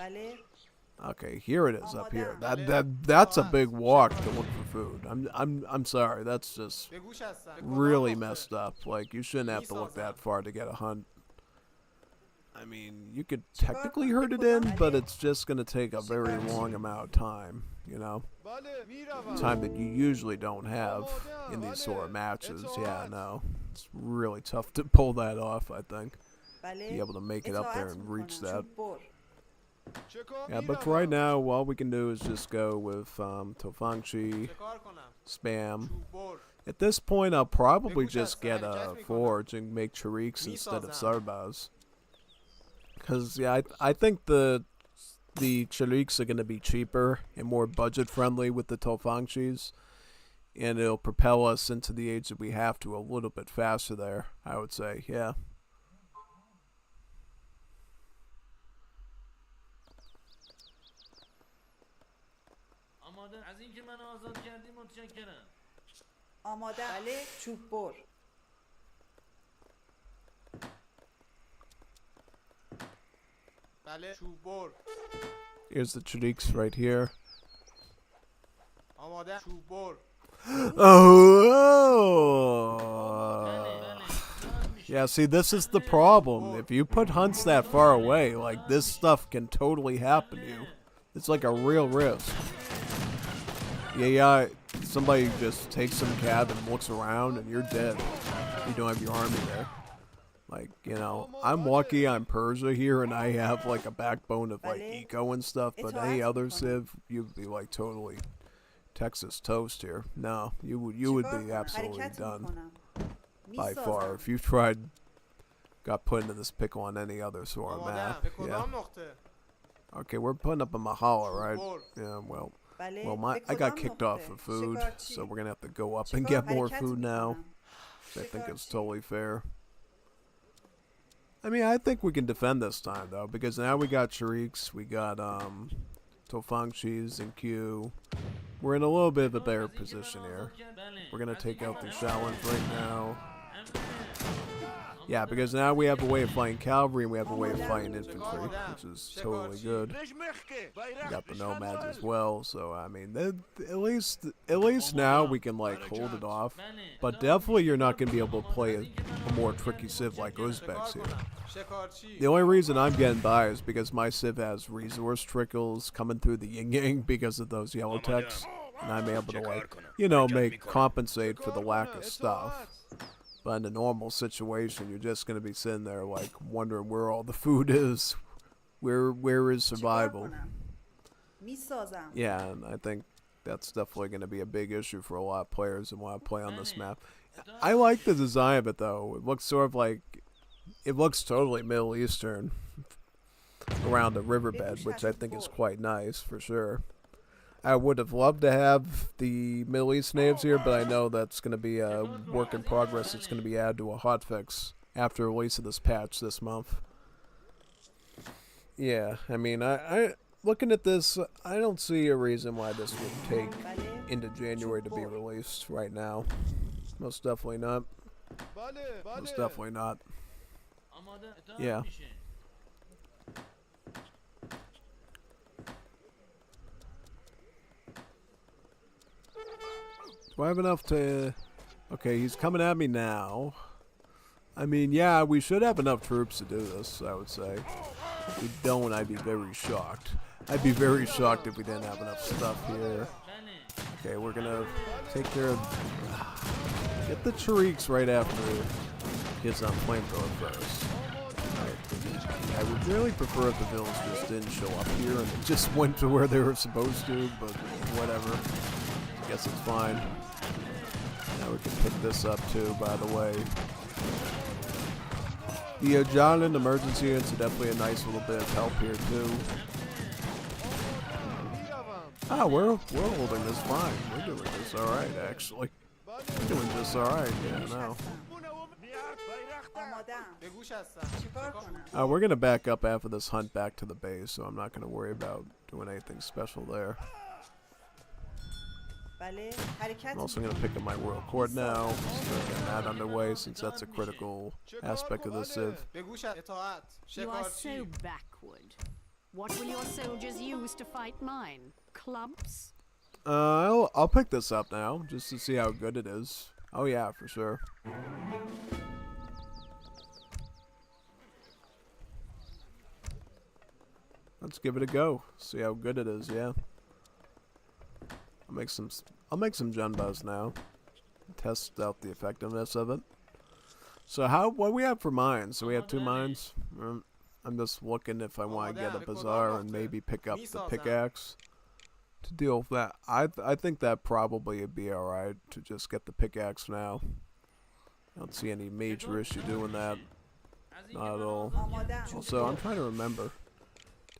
Okay, here it is up here. That's a big walk to look for food. I'm sorry. That's just really messed up. Like, you shouldn't have to look that far to get a hunt. I mean, you could technically herd it in, but it's just going to take a very long amount of time, you know? Time that you usually don't have in these sort of matches. Yeah, no. It's really tough to pull that off, I think. Be able to make it up there and reach that. Yeah, but for right now, all we can do is just go with Tofangchi, Spam. At this point, I'll probably just get a forge and make chariks instead of sarbas. Because, yeah, I think the chariks are going to be cheaper and more budget-friendly with the Tofangchis. And it'll propel us into the age that we have to a little bit faster there, I would say, yeah. از اینکه من آزاد کردی متشکرم. آماده. بله، چوب بر. بله، چوب بر. Here's the chariks right here. آماده، چوب بر. Oh. Yeah, see, this is the problem. If you put hunts that far away, like, this stuff can totally happen to you. It's like a real risk. Yeah, somebody just takes some cab and looks around and you're dead. You don't have your army there. Like, you know, I'm lucky I'm Persia here and I have like a backbone of like eco and stuff, but any other civ, you'd be like totally Texas toast here. No, you would be absolutely done. By far. If you've got put into this pickle on any other sort of map. Yeah. Okay, we're putting up a Mahala, right? Yeah, well, I got kicked off of food, so we're gonna have to go up and get more food now. I think it's totally fair. I mean, I think we can defend this time though, because now we got chariks, we got Tofangchis and Q. We're in a little bit of a better position here. We're gonna take out the Shaolins right now. Yeah, because now we have a way of fighting cavalry and we have a way of fighting infantry, which is totally good. We got the nomads as well, so I mean, at least now we can like hold it off. But definitely you're not gonna be able to play a more tricky civ like Uzbeks here. The only reason I'm getting by is because my civ has resource trickles coming through the yin yang because of those yellow techs, and I'm able to like, you know, compensate for the lack of stuff. But in a normal situation, you're just going to be sitting there like wondering where all the food is. Where is survival? Yeah, and I think that's definitely going to be a big issue for a lot of players that want to play on this map. I like the design of it though. It looks sort of like, it looks totally Middle Eastern around the riverbed, which I think is quite nice for sure. I would have loved to have the Middle East natives here, but I know that's going to be a work in progress. It's going to be added to a hotfix after release of this patch this month. Yeah, I mean, I looking at this, I don't see a reason why this would take into January to be released right now. Most definitely not. Most definitely not. Yeah. Do I have enough to... Okay, he's coming at me now. I mean, yeah, we should have enough troops to do this, I would say. If we don't, I'd be very shocked. I'd be very shocked if we didn't have enough stuff here. Okay, we're gonna take care of... Get the Tariqs right after hits on flamethrower first. Right. I would really prefer if the villains just didn't show up here and just went to where they were supposed to, but whatever. I guess it's fine. Now we can pick this up too, by the way. The Ajahn emergency units are definitely a nice little bit of help here too. Ah, we're holding this fine. We're doing this alright, actually. We're doing this alright, yeah, no. We're gonna back up after this hunt back to the base, so I'm not gonna worry about doing anything special there. I'm also going to pick up my Royal Court now, start getting that underway since that's a critical aspect of the civ. You are so backward. What will your soldiers use to fight mine? Clubs? I'll pick this up now, just to see how good it is. Oh yeah, for sure. Let's give it a go, see how good it is, yeah. I'll make some Junbas now. Test out the effectiveness of it. So what do we have for mines? So we have 2 mines. I'm just looking if I want to get a bazaar and maybe pick up the pickaxe to deal with that. I think that probably would be alright to just get the pickaxe now. I don't see any major issue doing that. Not at all. Also, I'm trying to remember.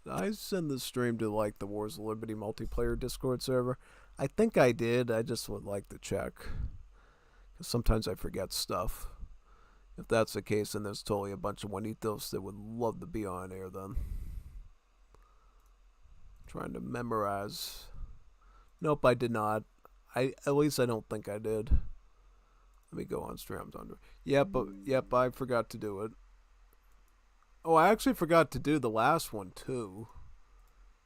Did I send this stream to like the Wars of Liberty multiplayer Discord server? I think I did. I just would like to check. Because sometimes I forget stuff. If that's the case, then there's totally a bunch of Juanitos that would love to be on air then. Trying to memorize. Nope, I did not. At least I don't think I did. Let me go on Streams Under. Yep, I forgot to do it. Oh, I actually forgot to do the last one too.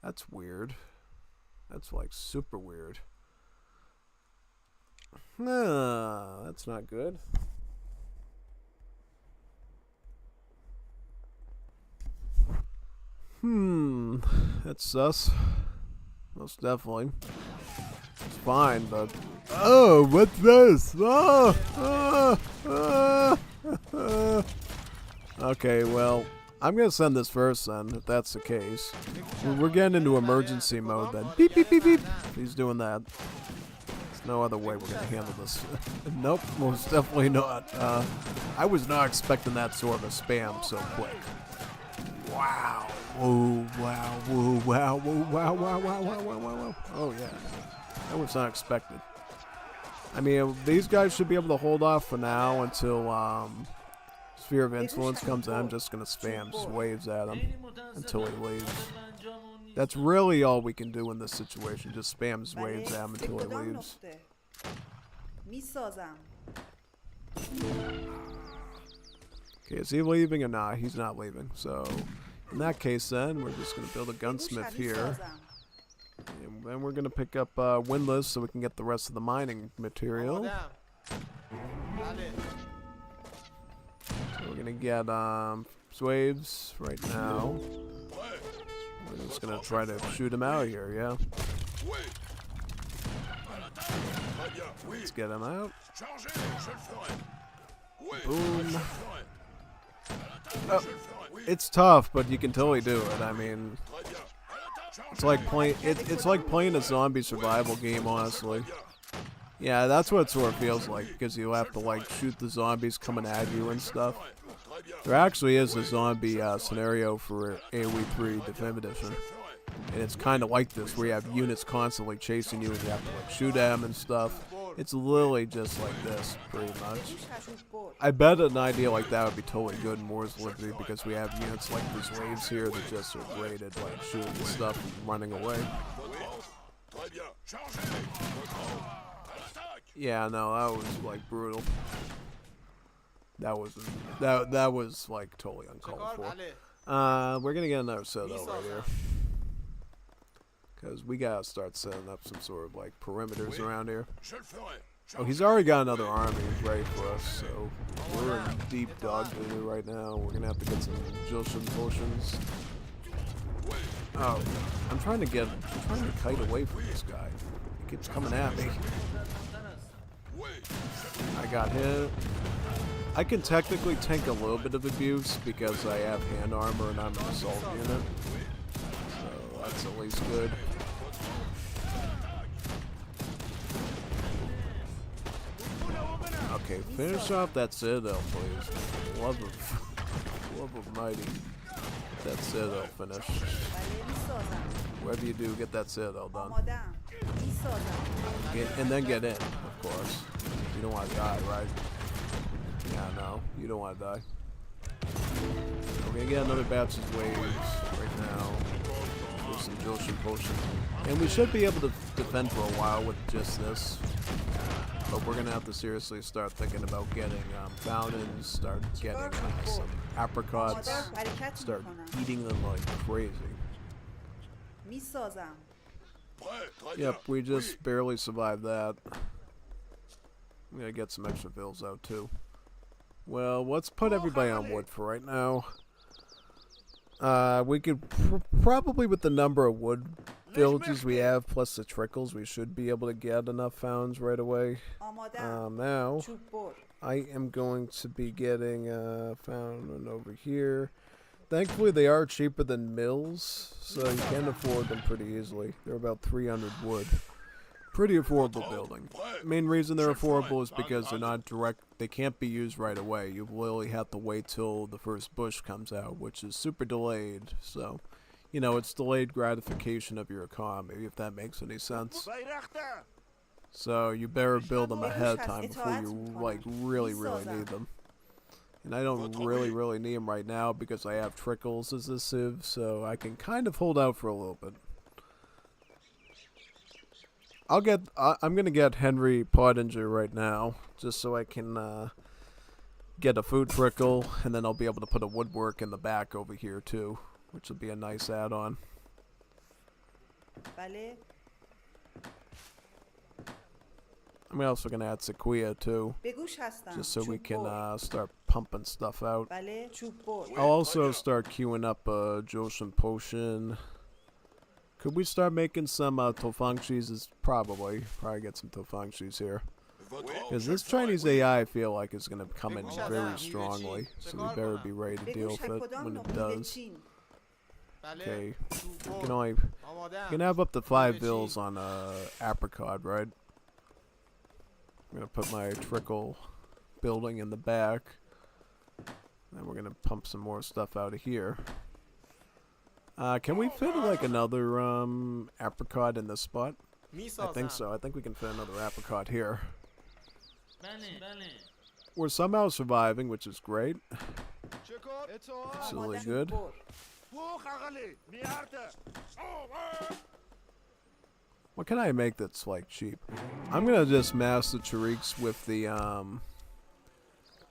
That's weird. That's like super weird. Nah, that's not good. That's sus. Most definitely. It's fine, but... Oh, what's this? Okay, well... I'm gonna send this first then, if that's the case. We're getting into emergency mode then. Beep, beep, beep, beep. He's doing that. There's no other way we're gonna handle this. Nope, most definitely not. I was not expecting that sort of a spam so quick. Wow. Whoa, wow, whoa, wow, whoa, wow, wow, wow, wow, wow, wow, wow. Oh yeah. That was not expected. I mean, these guys should be able to hold off for now until, Sphere of Influence comes in. I'm just gonna spam waves at him until he leaves. That's really all we can do in this situation. Just spam waves at him until he leaves. میسازم. Okay, is he leaving or not? He's not leaving. So, in that case, then we're just gonna build a gunsmith here, and then we're gonna pick up windlass so we can get the rest of the mining material. So we're gonna get swaves right now. We're just gonna try to shoot him out here, yeah. Let's get him out. Boom. Oh, it's tough, but you can totally do it. I mean, it's like playing a zombie survival game, honestly. Yeah, that's what it sort of feels like, because you have to like shoot the zombies coming at you and stuff. There actually is a zombie scenario for AoE 3 Definitive Edition, and it's kind of like this, where you have units constantly chasing you and you have to like shoot them and stuff. It's literally just like this, pretty much. I bet an idea like that would be totally good in War's Liberty, because we have units like these waves here that just are great at like shooting the stuff and running away. Yeah, no, that was like brutal. That was like totally uncalled for. We're gonna get another citadel right here, because we gotta start setting up some sort of like perimeters around here. Oh, he's already got another army ready for us, so we're in deep dog doo right now. We're gonna have to get some Jilshin potions. Oh, I'm trying to kite away from this guy. He keeps coming at me. I got hit. I can technically tank a little bit of abuse because I have hand armor and I'm an assault unit, so that's at least good. Okay, finish off that citadel, please. Love of mighty. Get that citadel finished. Whatever you do, get that citadel done. And then get in, of course. You don't want to die, right? Yeah, no, you don't want to die. We're gonna get another batch of waves right now. With some Jilshin potions. And we should be able to defend for a while with just this. But we're gonna have to seriously start thinking about getting fountains, start getting some apricots, start eating them like crazy. Yep, we just barely survived that. I'm gonna get some extra vills out too. Well, let's put everybody on wood for right now. We could probably, with the number of wood villages we have plus the trickles, we should be able to get enough founds right away. Now I am going to be getting found over here. Thankfully, they are cheaper than mills, so you can afford them pretty easily. They're about 300 wood. Pretty affordable building. Main reason they're affordable is because they're not direct. They can't be used right away. You literally have to wait till the first bush comes out, which is super delayed. So, you know, it's delayed gratification of your economy, if that makes any sense. So you better build them ahead of time before you like really need them. And I don't really need them right now because I have trickles as a civ, so I can kind of hold out for a little bit. I'm gonna get Henry Pottinger right now, just so I can get a food trickle, and then I'll be able to put a woodwork in the back over here too, which will be a nice add-on. I'm also gonna add Sequoia too, just so we can start pumping stuff out. I'll also start queuing up a Jilshin potion. Could we start making some Tofang cheeses? Probably get some Tofang cheese here. Because this Chinese AI, I feel like, is going to come in very strongly. So we better be ready to deal with it when it does. Okay. You can have up to 5 bills on apricot, right? I'm going to put my trickle building in the back. And we're going to pump some more stuff out of here. Can we fit like another apricot in this spot? I think so. I think we can fit another apricot here. We're somehow surviving, which is great. Absolutely good. What can I make that's like cheap? I'm gonna just mass the Tariqs with the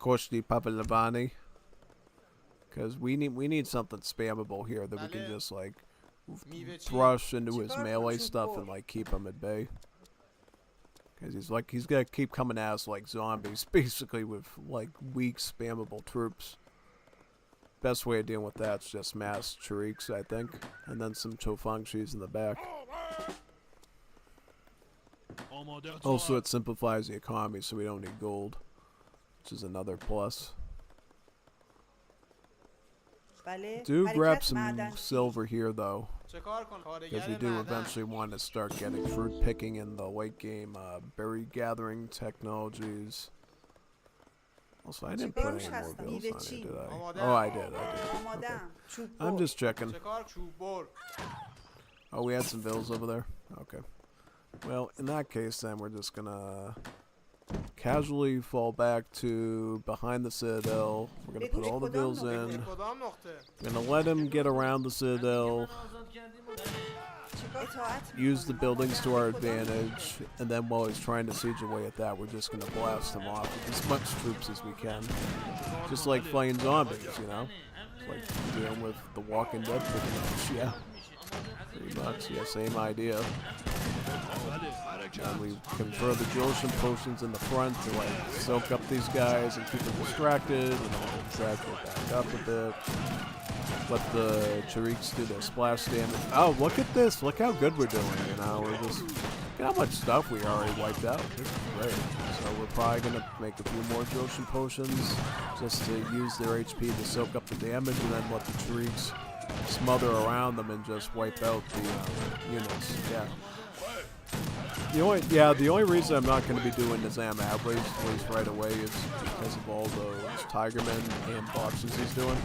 Koshti Papalavani. Cause we need something spammable here that we can just like thrush into his melee stuff and like keep him at bay. Cause he's gonna keep coming at us like zombies, basically with like weak spammable troops. Best way of dealing with that's just mass Tariqs, I think, and then some Chofangshis in the back. Also, it simplifies the economy, so we don't need gold, which is another plus. Do grab some silver here, though, because we do eventually want to start getting fruit picking in the late game, berry gathering technologies. Also, I didn't put any more bills on here, did I? Oh, I did. Okay. I'm just checking. Oh, we had some bills over there? Okay. Well, in that case, then, we're just gonna casually fall back to behind the citadel. We're gonna put all the bills in. We're gonna let him get around the citadel. Use the buildings to our advantage, and then while he's trying to siege away at that, we're just gonna blast him off with as much troops as we can. Just like fighting zombies, you know? It's like dealing with the Walking Dead pretty much, yeah. Pretty much, yeah, same idea. And we can throw the Joshin potions in the front to like soak up these guys and keep them distracted, and then drag it back up a bit. Let the Tariqs do their splash damage. Oh, look at this! Look how good we're doing, you know? We're just... Look at how much stuff we already wiped out. This is great. So we're probably gonna make a few more Joshin potions just to use their HP to soak up the damage, and then let the Tariqs smother around them and just wipe out the units. Yeah. The only reason I'm not going to be doing Nizam Ablaze, at least right away, is because of all those Tigermen and boxes he's doing.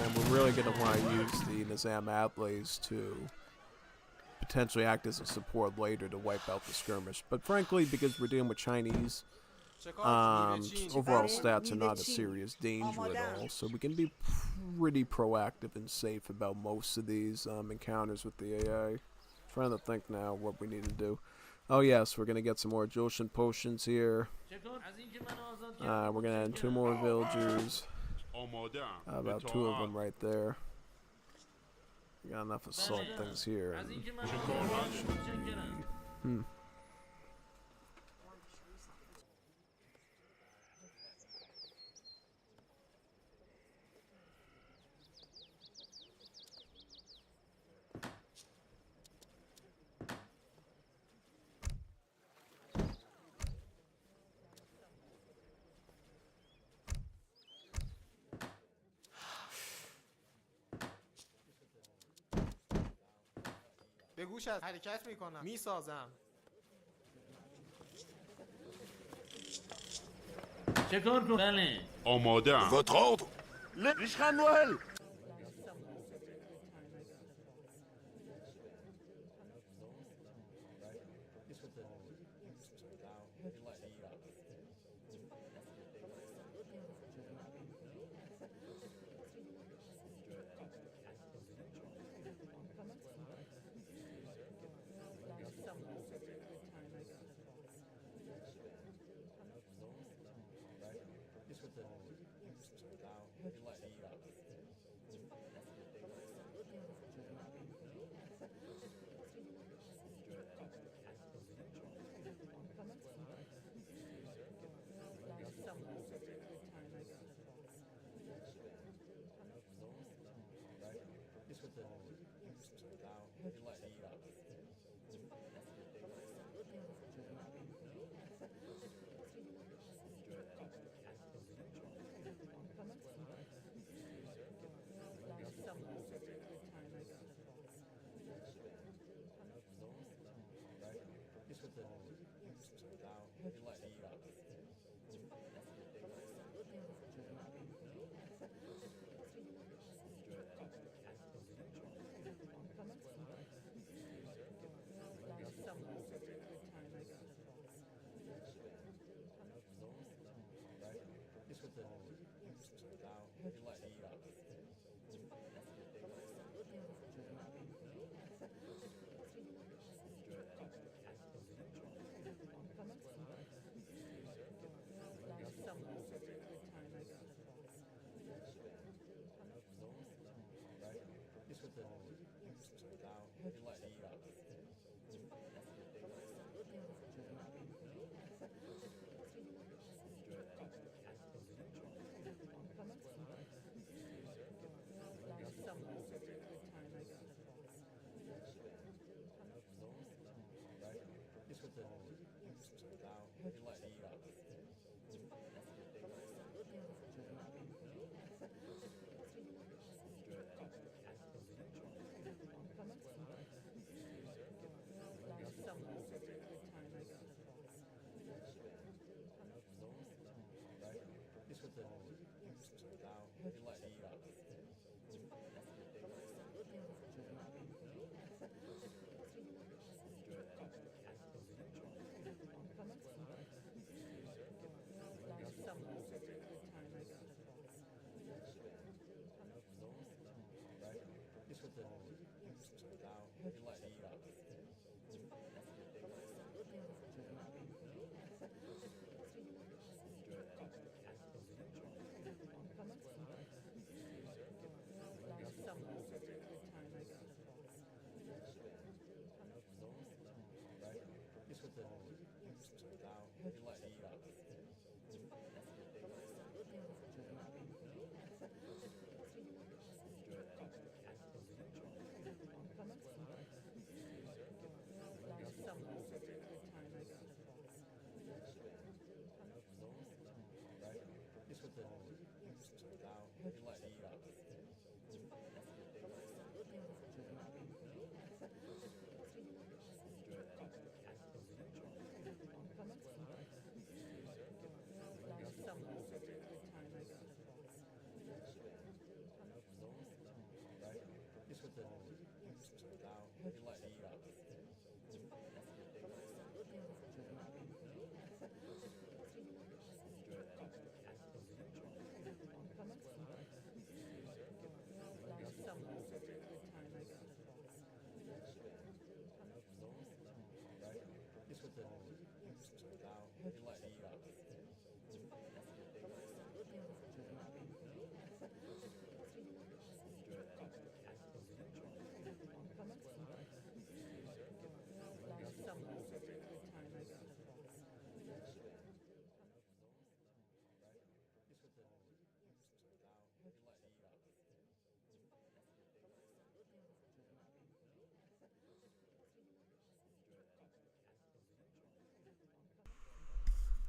And we're really going to want to use the Nizam Ablaze to potentially act as a support later to wipe out the skirmish. But frankly, because we're dealing with Chinese, overall stats are not a serious danger at all, so we can be pretty proactive and safe about most of these encounters with the AI. Trying to think now what we need to do. Oh yes, we're gonna get some more Joshin potions here. We're gonna add 2 more villagers. About 2 of them right there. We got enough assault things here. به گوشت حرکت میکنم میسازم چه کار کن؟ بله آماده ام. Votre ordre. ریشخند نوهل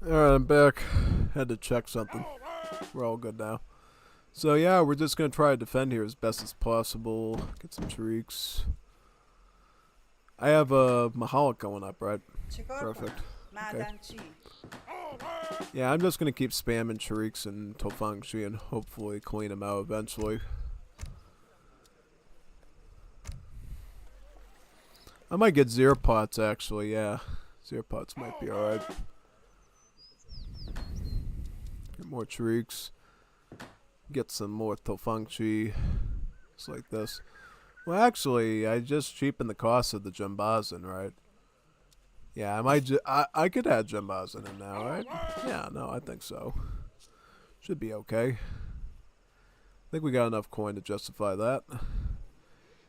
Alright, I'm back. Had to check something. We're all good now. So yeah, we're just gonna try to defend here as best as possible. Get some shrieks. I have a Mahalik going up, right? Perfect. Okay. Yeah, I'm just gonna keep spamming shrieks and Tofangshi and hopefully clean them out eventually. I might get Zerpots actually, yeah. Zerpots might be alright. Get more shrieks. Get some more Tofangshi. Just like this. Well, actually, I just cheapened the cost of the Jambazin, right? Yeah, I might. I could add Jambazin in now, right? Yeah, no, I think so. Should be okay. I think we got enough coin to justify that.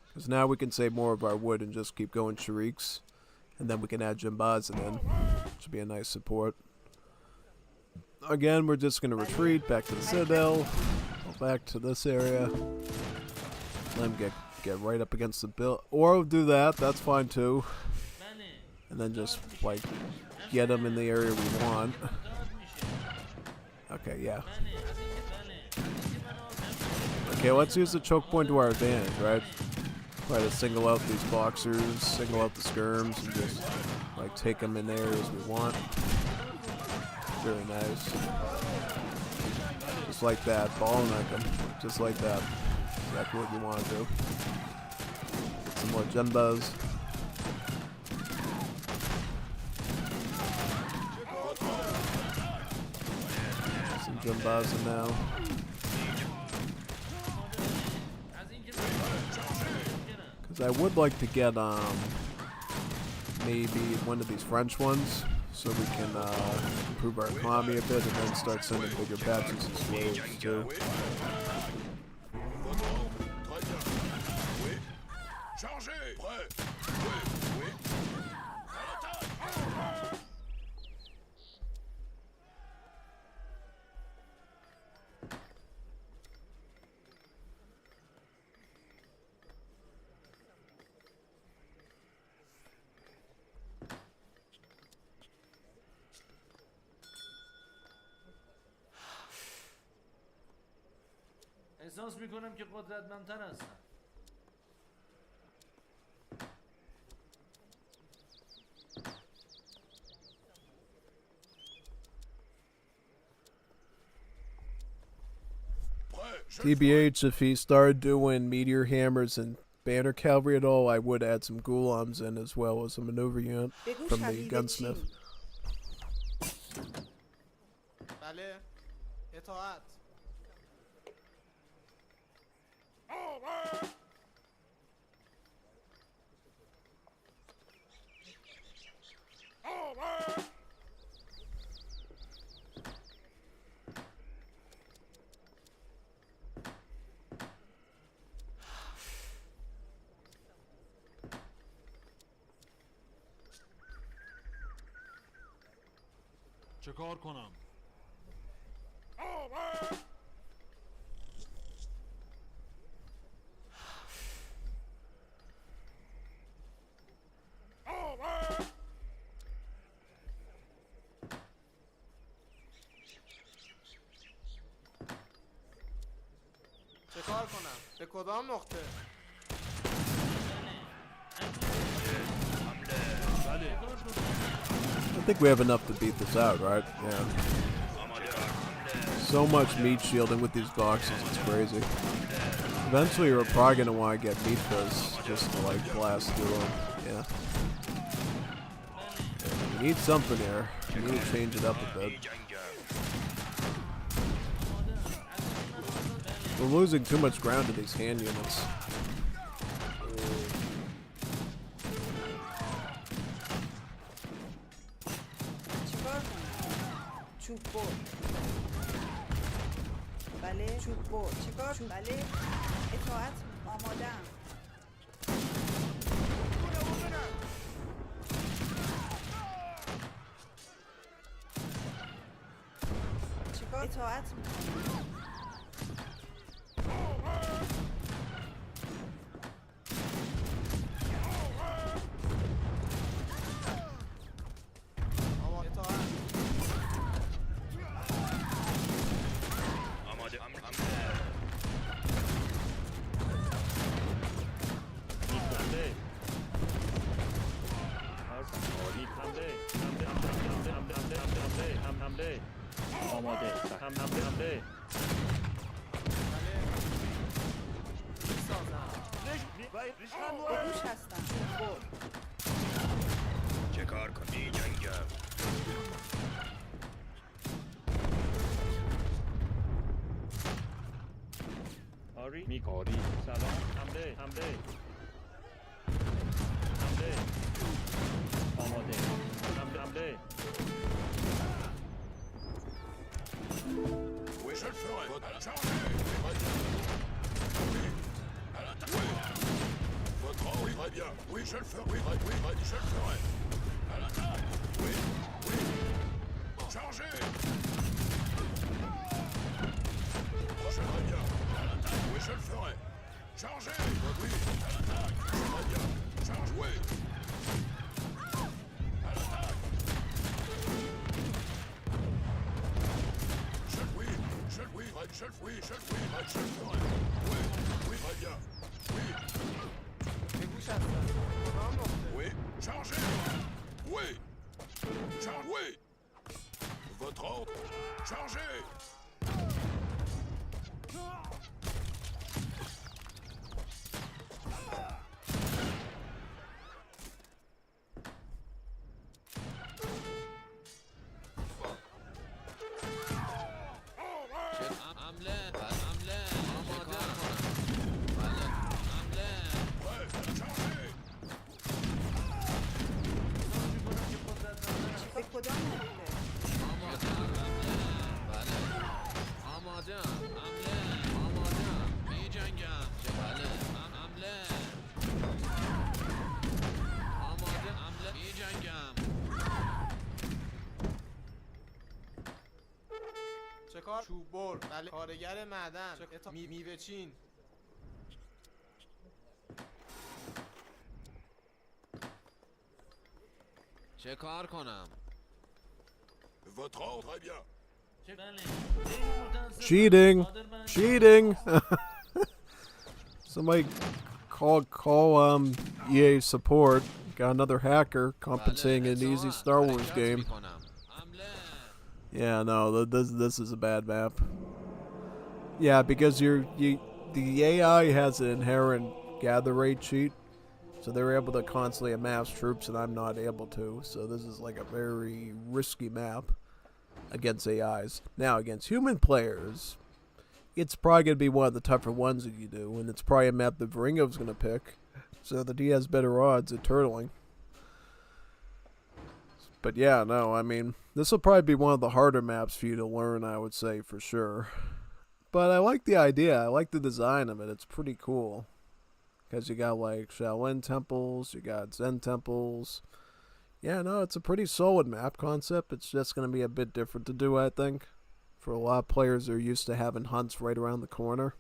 Because now we can save more of our wood and just keep going shrieks, and then we can add Jambazin in. Should be a nice support. Again, we're just gonna retreat back to the Citadel. Go back to this area. Let him get right up against the bill, or do that. That's fine too. And then just like get him in the area we want. Okay, yeah. Okay, let's use the choke point to our advantage, right? Try to single out these boxers, single out the skirms, and just like take them in areas we want. Very nice. Just like that, ball neck them, just like that. Exactly what you want to do. Get some more Jembas. Some Jembas in now. Because I would like to get maybe one of these French ones, so we can improve our economy a bit and then start sending bigger batches of slaves too. احساس میکنم که قدرتمندتر هستم. TBH, if he started doing meteor hammers and banner cavalry at all, I would add some ghulams in as well as a maneuver unit from the gunsmith. بله اطاعت. چه کار کنم؟ چه کار کنم؟ به کدام نقطه؟ I think we have enough to beat this out, right? Yeah. So much meat shielding with these boxes, it's crazy. Eventually we're probably going to want to get meat fizz just to like blast through them. Yeah. We need something here. We need to change it up a bit. We're losing too much ground to these hand units. چوب برد. بله چوب برد. چیکار؟ بله اطاعت آماده‌ام. چیکار؟ اطاعت می‌کنم. بگوش هستم. چوب برد. چه کار کنی جنگم؟ آری میکاری سلام حمله حمله حمله آماده حمله حمله Oui, je le ferai. Votre ordre, oui, très bien. Oui, je le ferai. Oui, je le ferai. À l'attaque. Oui. Chargez. Très bien. À l'attaque. Oui, je le ferai. Chargez. Oui. À l'attaque. Très bien. Charge. Oui. À l'attaque. Je le ferai. Oui, très bien. Oui. بگوش هستم. کدام نقطه؟ Oui. Chargez. Oui. Charge. Oui. Votre ordre. Chargez. به کدام نقطه؟ چه کار؟ چوب برد. بله کارگر معدن. میوه چین. چه کار کنم؟ Votre ordre, très bien. بله این Cheating! Cheating! Somebody call EA support. Got another hacker compensating an easy Star Wars game. Yeah, no, this is a bad map. Yeah, because the AI has an inherent gather rate cheat, so they're able to constantly amass troops, and I'm not able to. So this is like a very risky map against AIs. Now against human players, it's probably gonna be one of the tougher ones that you do, and it's probably a map that Varingov's gonna pick, so that he has better odds at turtling. But yeah, no, I mean, this will probably be one of the harder maps for you to learn, I would say, for sure. But I like the idea. I like the design of it. It's pretty cool. Because you got, like, Shaolin temples, you got Zen temples. Yeah, no, it's a pretty solid map concept. It's just going to be a bit different to do, I think. For a lot of players, they're used to having hunts right around the corner.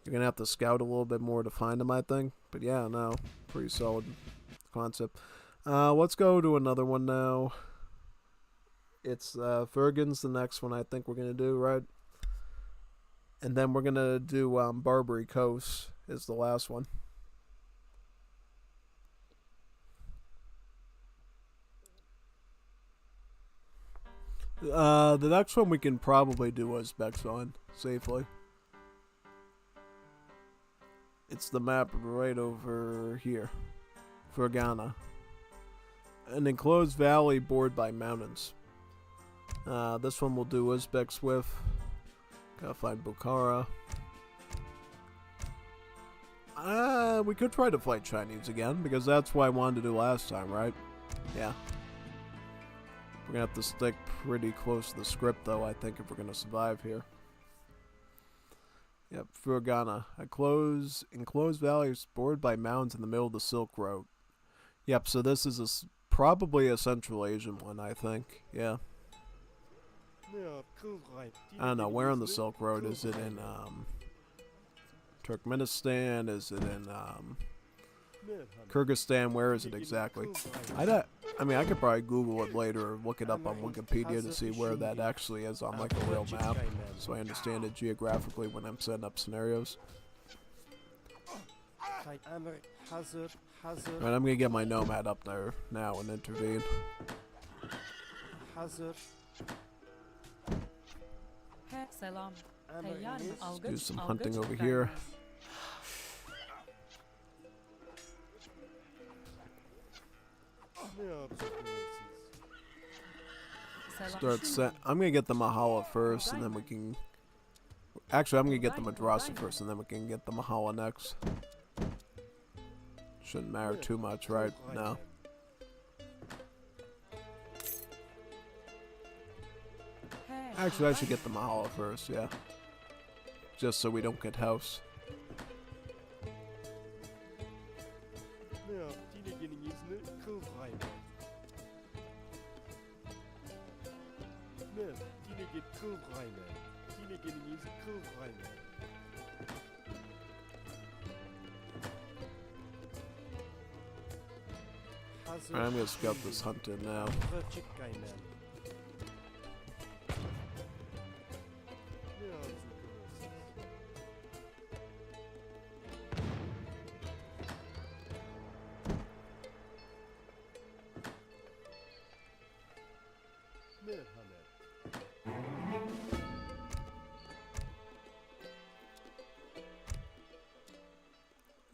You're going to have to scout a little bit more to find them, I think. But yeah, no, pretty solid concept. Let's go to another one now. It's Fergan's the next one I think we're going to do, right? And then we're going to do Barbary Coast is the last one. The next one we can probably do Uzbekistan safely. It's the map right over here. Fergana. An enclosed valley bordered by mountains. This one we'll do Uzbeks with. Gotta find Bukhara. We could try to fight Chinese again, because that's what I wanted to do last time, right? Yeah. We're gonna have to stick pretty close to the script, though, I think, if we're gonna survive here. Yep, Fergana. Enclosed valley bordered by mountains in the middle of the Silk Road. Yep, so this is probably a Central Asian one, I think. Yeah. I don't know, where on the Silk Road? Is it in Turkmenistan? Is it in Kyrgyzstan? Where is it exactly? I mean, I could probably Google it later or look it up on Wikipedia to see where that actually is on like a real map, so I understand it geographically when I'm setting up scenarios. Alright, I'm gonna get my Nomad up there now and intervene. Let's do some hunting over here. I'm gonna get the Mahala first, and then we can. Actually, I'm gonna get the Madrasa first, and then we can get the Mahala next. Shouldn't matter too much, right? No. Actually, I should get the Mahala first, yeah. Just so we don't get house. Alright, I'm gonna scout this hunt in now.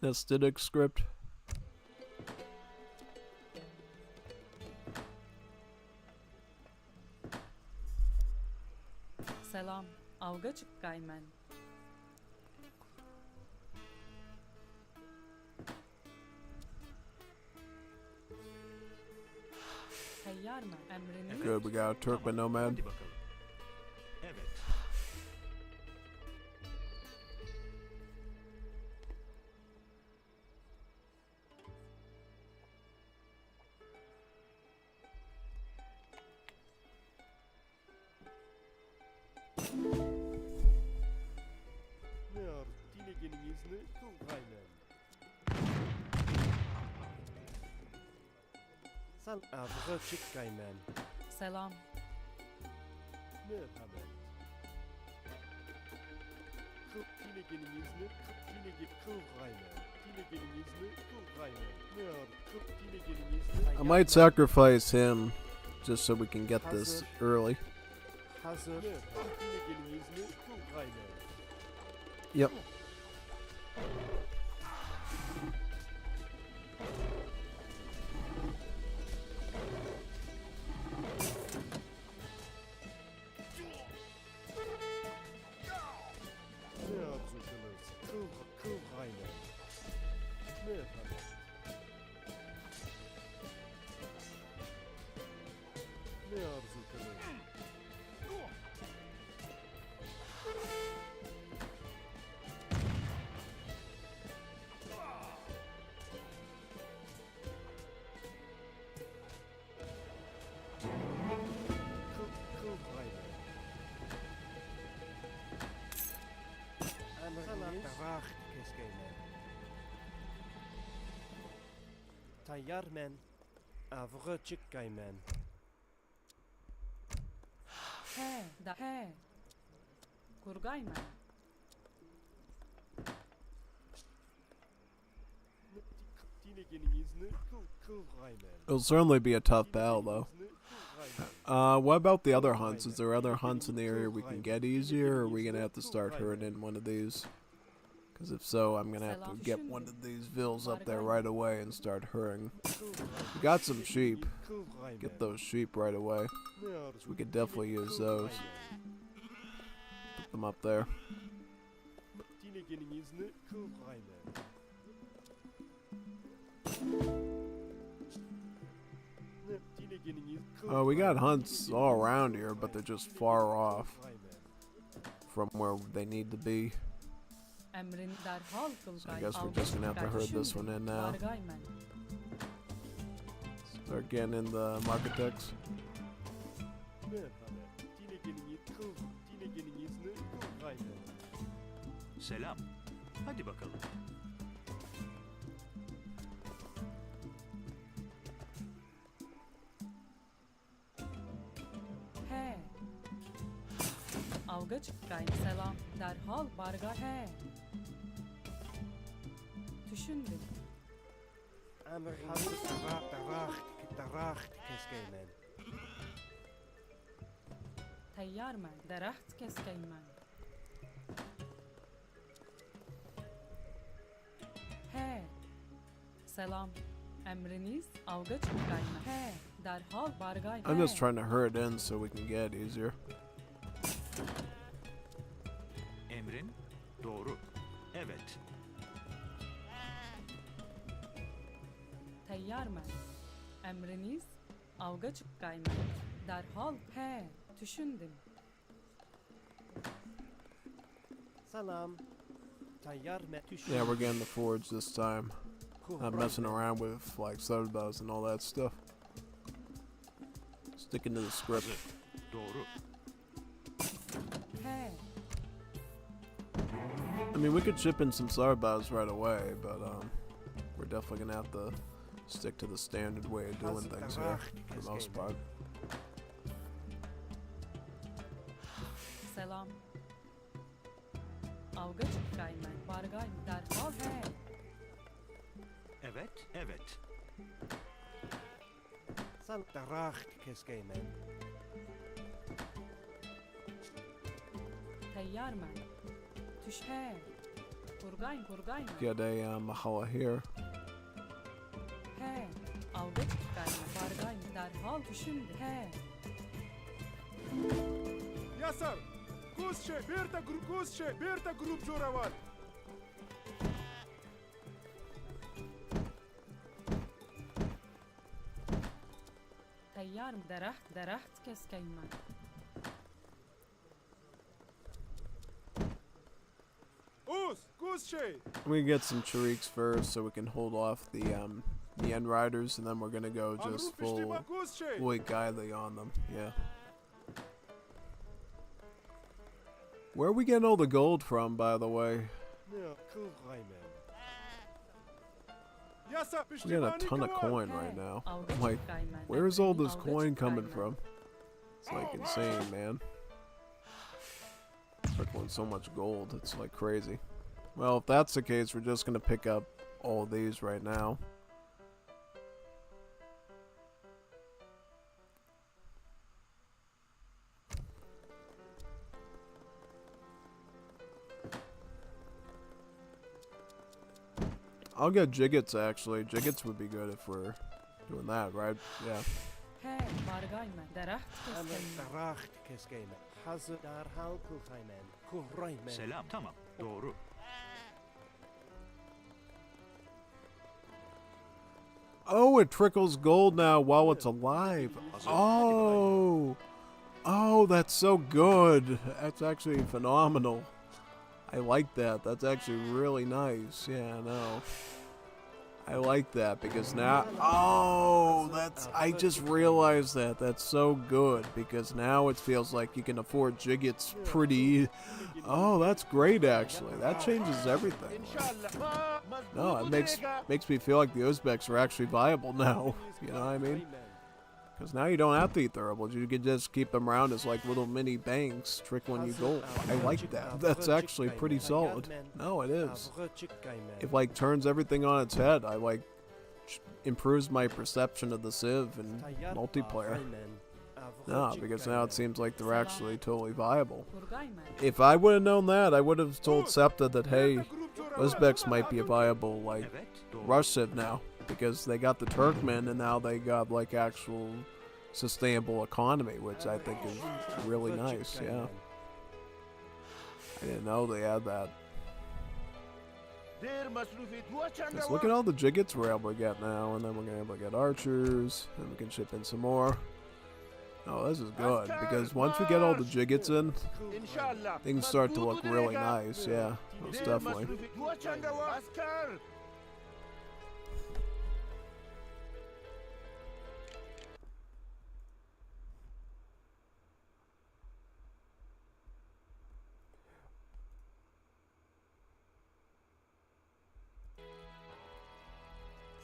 Aesthetic script. Selam. Avga çık Gaymen. Tayyar mı? Emriniz? Good, we got a Turkmen Nomad. Selam. I might sacrifice him just so we can get this early. Yep. Tayarmen, Avrotchikaimen. He, da he. Kurgayman. It'll certainly be a tough battle, though. What about the other hunts? Is there other hunts in the area we can get easier, or are we gonna have to start herding in one of these? Because if so, I'm gonna have to get one of these vills up there right away and start herding. We got some sheep. Get those sheep right away. So we could definitely use those. Put them up there. Oh, we got hunts all around here, but they're just far off from where they need to be. So I guess we're just gonna have to herd this one in now. Start getting in the Marketex. Selam. Hadi bakalım. He. Avga çıkkayım selam. Derhal barga he. Düşündüm. Tayyar men, deraht keskeyim men. He. Selam. Emriniz avga çıkkayım. He. Derhal bargay he. I'm just trying to herd in so we can get easier. Emrin doğru. Evet. Tayyar men. Emriniz avga çıkkayım. Derhal he. Düşündüm. Salam. Tayyar men. Yeah, we're getting the forge this time. Not messing around with like sodas and all that stuff. Sticking to the script. Doğru. He. I mean, we could ship in some sodas right away, but we're definitely gonna have to stick to the standard way of doing things here for the most part. Selam. Avga çıkkayım men. Bargay derhal he. Evet, evet. Sal deraht keskeymen. Tayyar men. Tuş he. Kurgayım men. Get a mahala here. He. Avga çıkkayım men. Bargay derhal düşündü he. Yasar! Guzche! Berta grup zoravar! Tayyar deraht keskeyim men. We can get some Chariks first so we can hold off the end riders, and then we're gonna go just full White Guiley on them. Yeah. Where are we getting all the gold from, by the way? We got a ton of coin right now. I'm like, where's all this coin coming from? It's like insane, man. Trickling so much gold, it's like crazy. Well, if that's the case, we're just gonna pick up all of these right now. I'll get Jiggets actually. Jiggets would be good if we're doing that, right? Yeah. Hey, Margaiman, Daracht Keskayman. Hazır derhal Kulhayman. Kurayman. Selam. Tamam. Doğru. Oh, it trickles gold now while it's alive. Oh. Oh, that's so good. That's actually phenomenal. I like that. That's actually really nice. Yeah, I know. I like that because now... Oh, that's... I just realized that. That's so good because now it feels like you can afford Jiggets pretty... Oh, that's great, actually. That changes everything. No, it makes me feel like the Uzbeks are actually viable now. You know what I mean? Because now you don't have to eat the herbals. You can just keep them around as like little mini banks trickling you gold. I like that. That's actually pretty solid. No, it is. It like turns everything on its head. I like improves my perception of the Civ and multiplayer. No, because now it seems like they're actually totally viable. If I would have known that, I would have told SEPTA that, hey, Uzbeks might be a viable like rush Civ now. Because they got the Turkmen and now they got like actual sustainable economy, which I think is really nice. Yeah, I didn't know they had that. Just look at all the Jiggets we're able to get now, and then we're gonna be able to get archers, and we can ship in some more. Oh, this is good because once we get all the Jiggets in, things start to look really nice. Yeah, most definitely.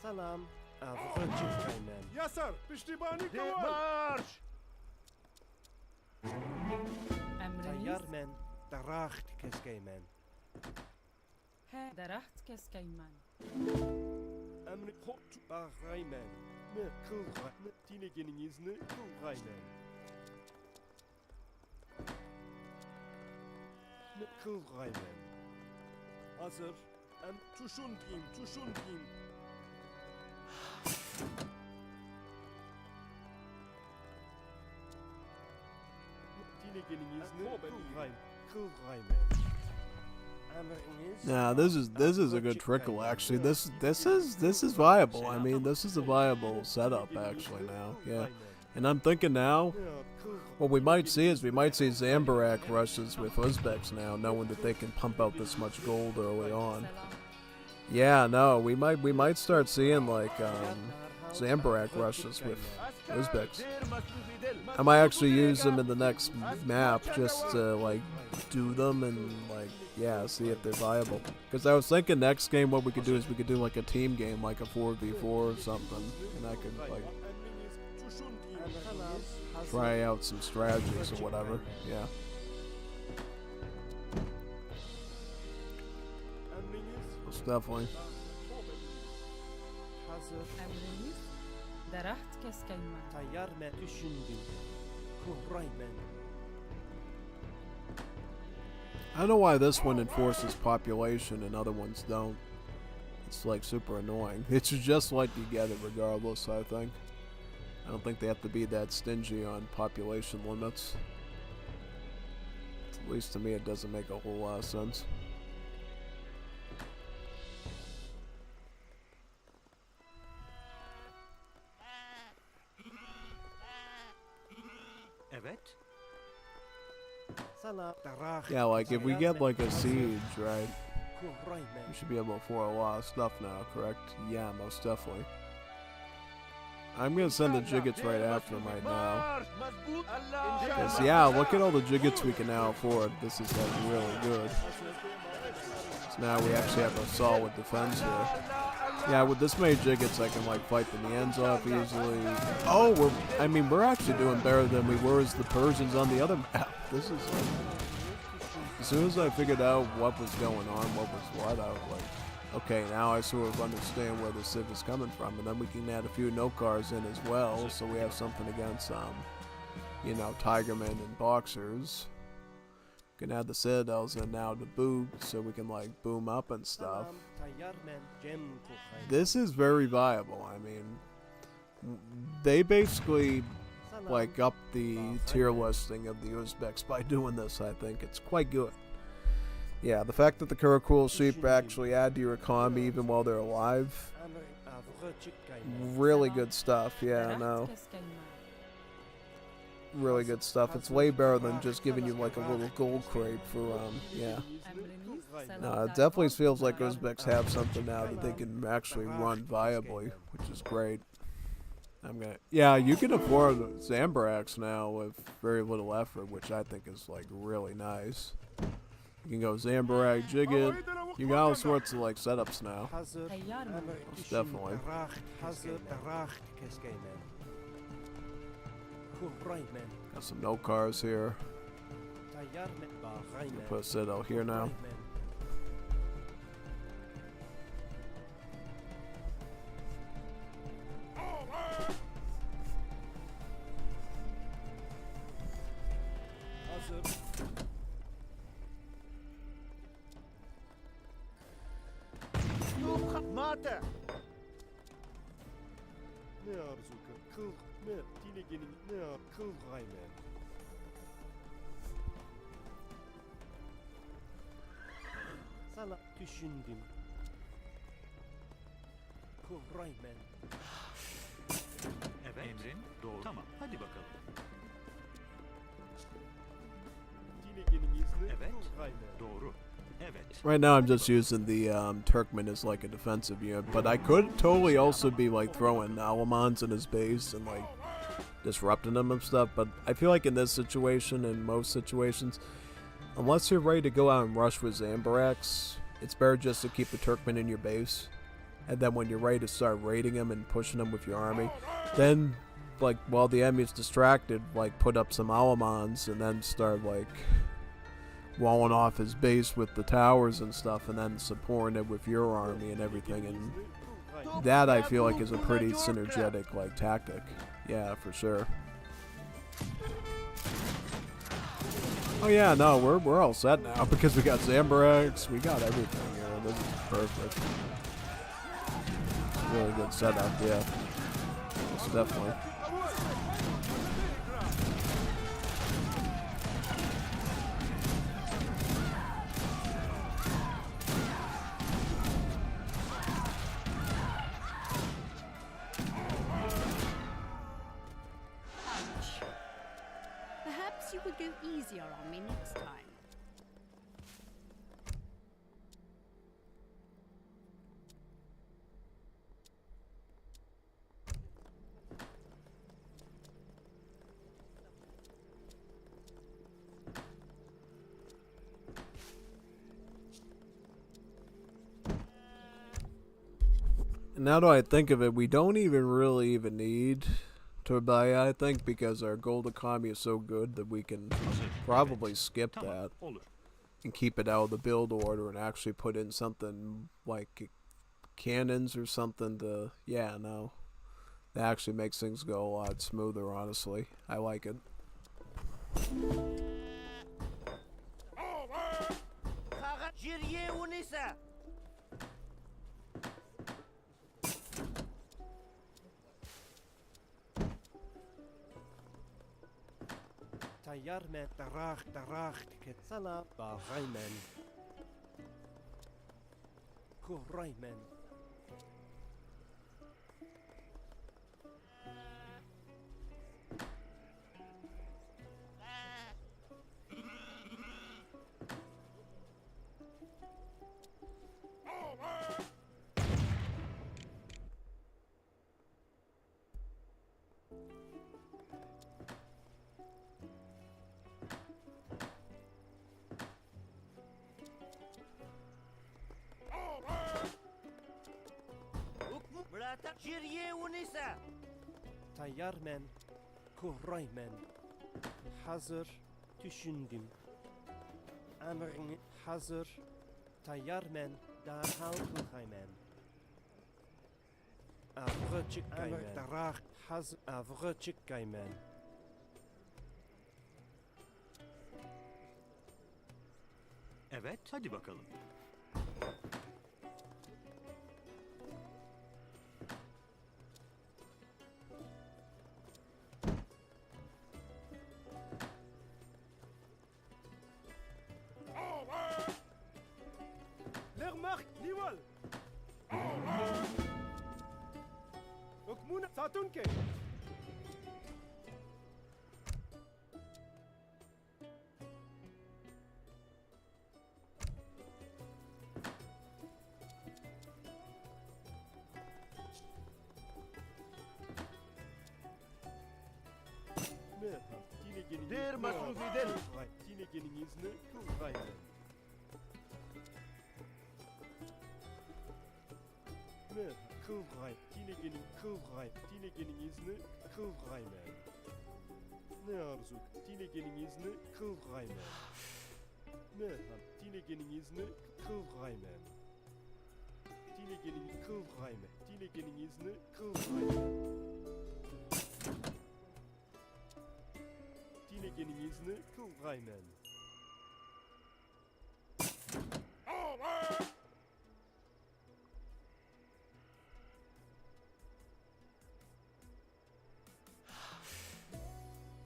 Salam. Avcıkayman. Yasar, piştibani kaval. Tayyarman. Daracht Keskayman. He, Daracht Keskayman. Emri hot Bahrayman. Ne kılgay. Ne dinegeniniz ne kılgayman. Ne kılgayman. Hazır. Em tuşun diyeyim, tuşun diyeyim. Nah, this is a good trickle actually. This is viable. I mean, this is a viable setup actually now. Yeah. And I'm thinking now, what we might see is Zambarak rushes with Uzbeks now, knowing that they can pump out this much gold early on. Yeah, no, we might start seeing like Zambarak rushes with Uzbeks. I might actually use them in the next map just to like do them and like yeah, see if they're viable. Because I was thinking next game what we could do is we could do like a team game, like a 4v4 or something, and I could like try out some strategies or whatever. Yeah. Most definitely. I don't know why this one enforces population and other ones don't. It's like super annoying. It's just like you get it regardless, I think. I don't think they have to be that stingy on population limits. At least to me it doesn't make a whole lot of sense. Yeah, like if we get like a siege, right? We should be able to afford a lot of stuff now, correct? Yeah, most definitely. I'm gonna send the Jiggets right after them right now. Because yeah, look at all the Jiggets we can now afford. This is like really good. So now we actually have a solid defense here. Yeah, with this many Jiggets I can like fight the Nians off easily. Oh, we're actually doing better than we were as the Persians on the other map. This is like As soon as I figured out what was going on, what was what, I was like, okay, now I sort of understand where the Civ is coming from, and then we can add a few note cards in as well, so we have something against, you know, Tigermen and Boxers. We can add the Citadels in now to boot, so we can, like, boom up and stuff. This is very viable. I mean, they basically, like, up the tier listing of the Uzbeks by doing this. I think it's quite good. Yeah, the fact that the Karakul sheep actually add to your economy even while they're alive, really good stuff. Yeah, no, really good stuff. It's way better than just giving you like a little gold crate for yeah. No, it definitely feels like Uzbeks have something now that they can actually run viably, which is great. Yeah, you can afford Zambaraks now with very little effort, which I think is like really nice. You can go Zambarak, Jigit. You got all sorts of like setups now. Most definitely. Got some note cars here. Put a Citadel here now. Mata! Ne arzuka? Kıl ne? Dilegenin ne kıl gaymen? Sana düşündüm. Kuvraymen. Evet. Emrin doğru. Tamam, hadi bakalım. Dilegenin izni Evet. gaymen. Doğru. Right now I'm just using the Turkmen as like a defensive unit, but I could totally also be like throwing Alamans in his base and like disrupting him and stuff, but I feel like in this situation and most situations, unless you're ready to go out and rush with Zambaraks, it's better just to keep the Turkmen in your base, and then when you're ready to start raiding them and pushing them with your army, then like while the enemy's distracted, like put up some Alamans and then start like walling off his base with the towers and stuff, and then supporting it with your army and everything, and that I feel like is a pretty synergetic like tactic. Yeah, for sure. Oh yeah, no, we're all set now because we got Zambaraks, we got everything here. This is perfect. Really good setup, yeah. Most definitely. Perhaps you could go easier on me next time. Now that I think of it, we don't even really need Torbaya, I think, because our gold economy is so good that we can probably skip that and keep it out of the build order and actually put in something like cannons or something to, yeah, no. That actually makes things go a lot smoother, honestly. I like it. Tayyar men darach ketsala bagaymen. Kuvraymen. Tayyar men, kuvraymen. Hazır düşündüm. Emrin hazır. Tayyar men. Derhal kılhaymen. Avre çıkkaymen. Emr darak hazır. Avre çıkkaymen. Evet, hadi bakalım. Lermark Niwal. Okmuna Satunke. دير مصروف يدل Tine gelin izni kılhaymen. Kılgay, tine gelin kılgay, tine gelin izni kılgaymen. Ne arzu, tine gelin izni kılgaymen. Merham, tine gelin izni kılgaymen. Tine gelin kılgaymen, tine gelin izni kılgaymen. Tine gelin izni kılgaymen.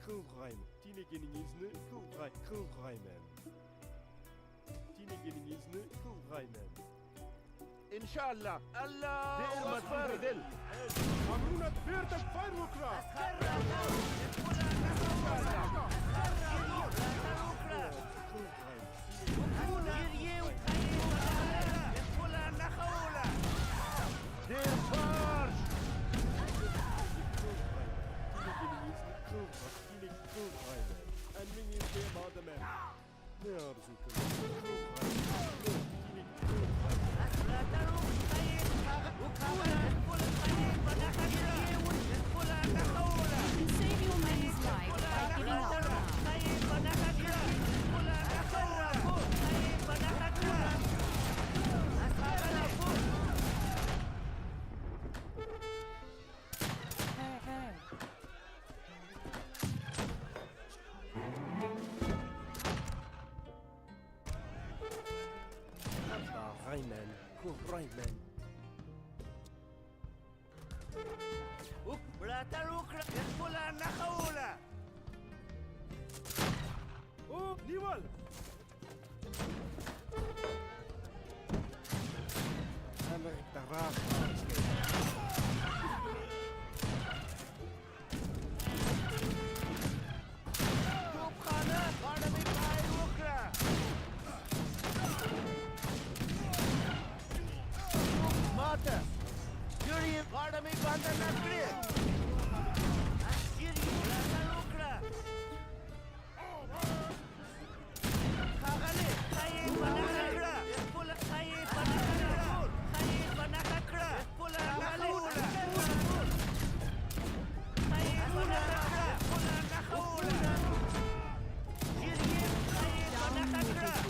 Kılgaymen, tine gelin izni kılgaymen. Tine gelin izni kılgaymen. ان شاء الله الله دير مصروف يدل Amruna tvertak fayr ukra. دير فارش Tine kılgaymen. Emrin izni mademen. Ne arzu kılgaymen. Tine kılgaymen. You can save your men's life by giving up now. Hey, hey. Rayman, Kurayman. Oh, Niwal! Emr darak. ماته يوري قادمي باندر نكري يوري لا خاغلي خاي بنكرا يقول خاي بنكرا يقول خاغلي خاي بنكرا يقول نخولا يوري خاي بنكرا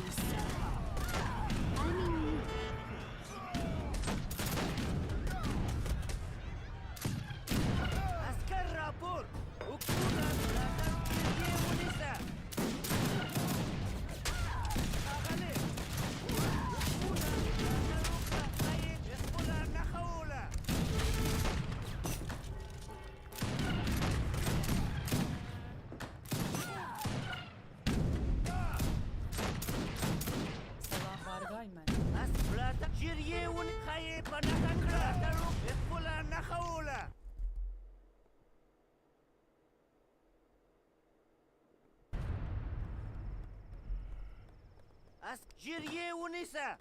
جيريه ونساء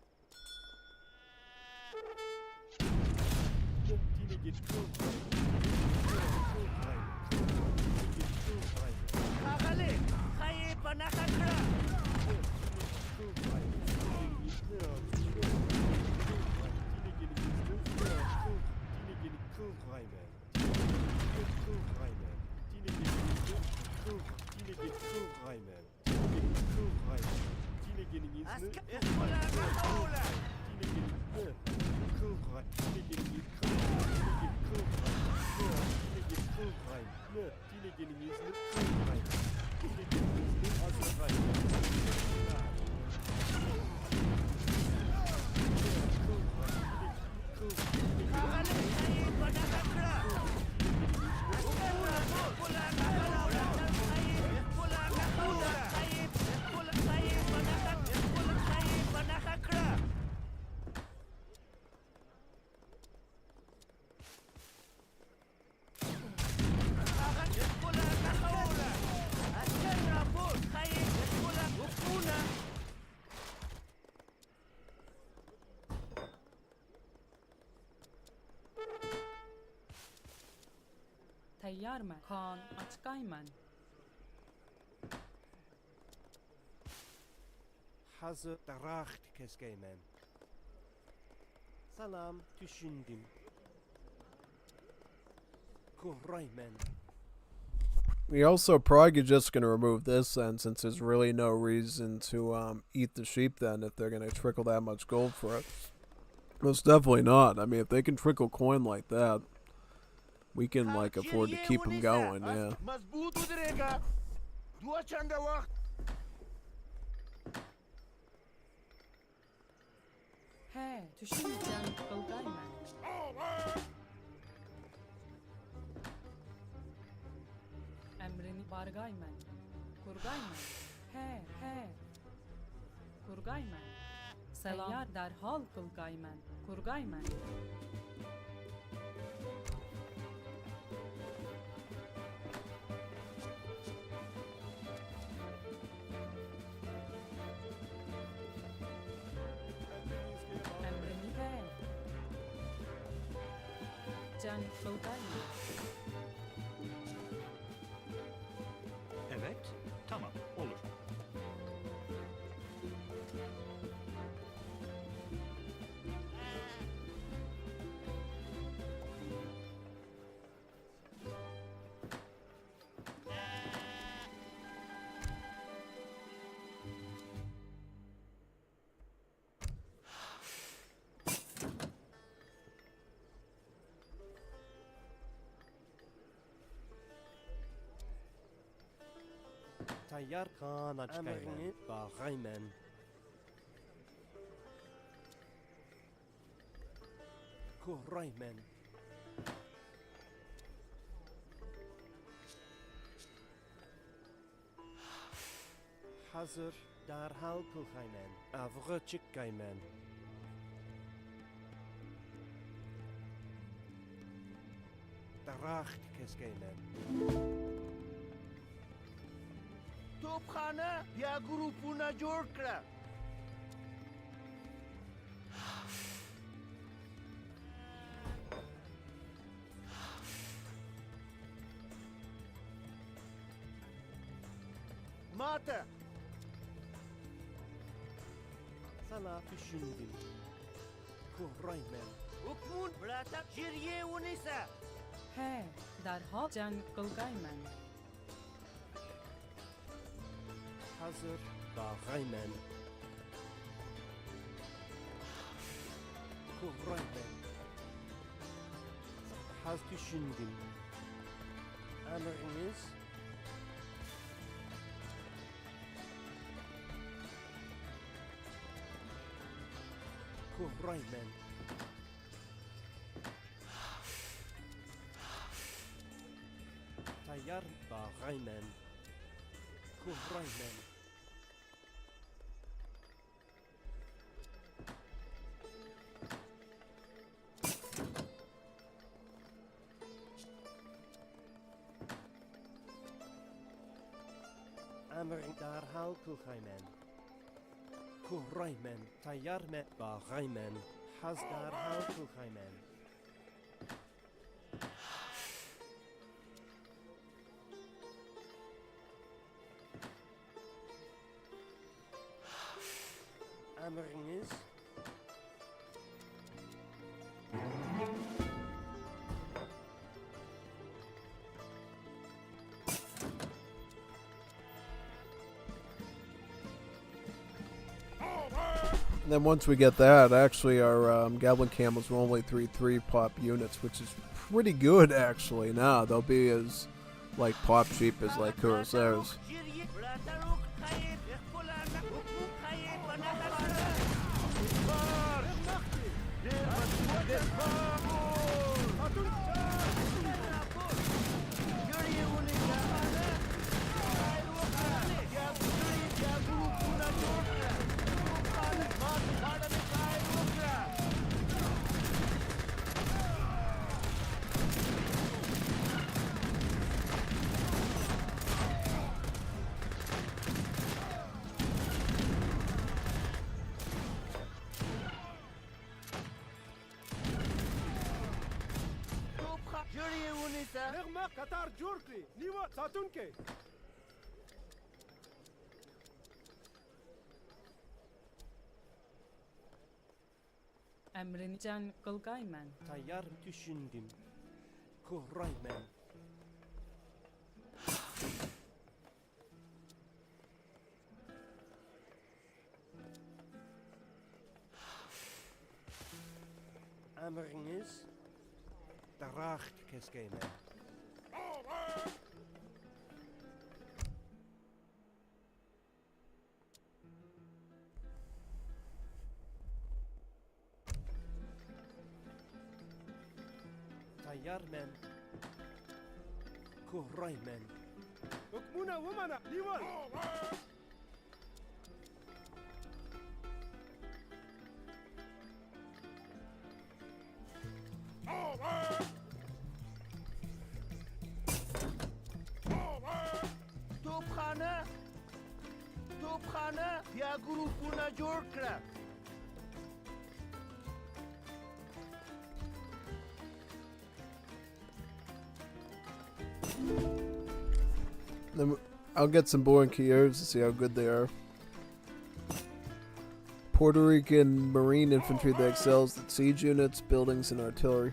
خاغلي خايب انا خكرا Tine تیار من کان açkay من Hazır daraxt keskeymen. Salam düşündüm. Kuraymen. We also probably just going to remove this then, since there's really no reason to eat the sheep then if they're going to trickle that much gold for it. Most definitely not. I mean, if they can trickle coin like that, we can like afford to keep them going, yeah. He, düşüneceğim kılgay mən. Emrini bargay mən. Kurgay mən. He. Kurgay mən. Selam derhal kılgay mən. Kurgay mən. Can kılgay mı? Evet, tamam, olur. Tayyar kan açkaymen. Bağaymen. Kuraymen. Hazır derhal kılgaymen. Avğı çıkkaymen. Daraxt keskeymen. توپخانه یا گروپونه جوړ کړه. ماته Sana düşündüm. Kuraymen. حکمون براته جریه ونیسه. He, derhal can kılgay mən. Hazır bağaymen. Kuraymen. Haz düşündüm. Emriniz. Kuraymen. Tayyar bağaymen. Kuraymen. Emrin derhal kılgaymen. Kuraymen. Tayyar me bağaymen. Haz derhal kılgaymen. Emriniz. Then once we get that, actually our Goblin Camels are only 3 pop units, which is pretty good actually. Now they'll be as like pop cheap as like Cuirassiers. Katar Jurkli, Niwa Satunke. Emrin can kılgaymen. Tayyar düşündüm. Kuhraymen. Emriniz daracht keskeymen. Tayyarmen. Kuhraymen. Hukmuna wumana liwal. توپخانه یا گروپونه جوړ کړه. Then I'll get some boring Kiers to see how good they are. Puerto Rican Marine infantry that excels at siege units, buildings, and artillery.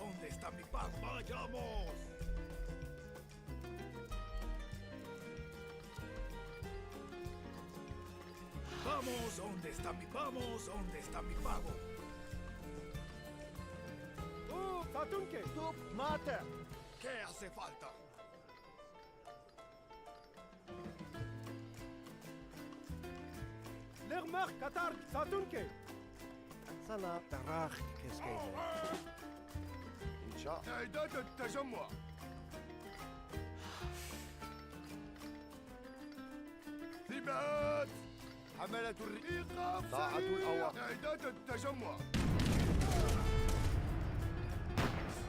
¿Dónde está mi pan? ¡Vayamos! Vamos, ¿dónde está mi vamos? ¿Dónde está mi pago? Satunke. Mate. ¿Qué hace falta? Lermach Katar Satunke. Sana daracht keskeymen. إنشاء إعداد التجمع. ثبات. حملة إيقاف طاعة سريع. الأوامر. إعداد التجمع.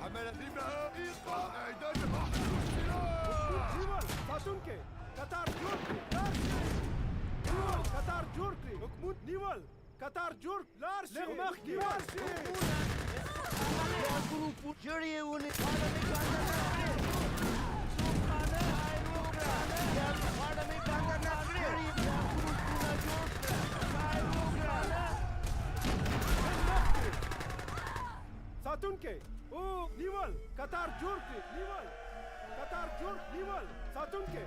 حملة ثبات. إيقاف. إعداد السلاح. Niwal Satunke. Katar Jurkli. Niwal Katar Jurkli. Hukmut Niwal. Katar Jurk. Larshi. Lermach Niwal. یا گروپ جوړی ونی Satunke. Oh, Niwal. Katar Jurkli. Niwal. Katar Jurk. Niwal. Satunke.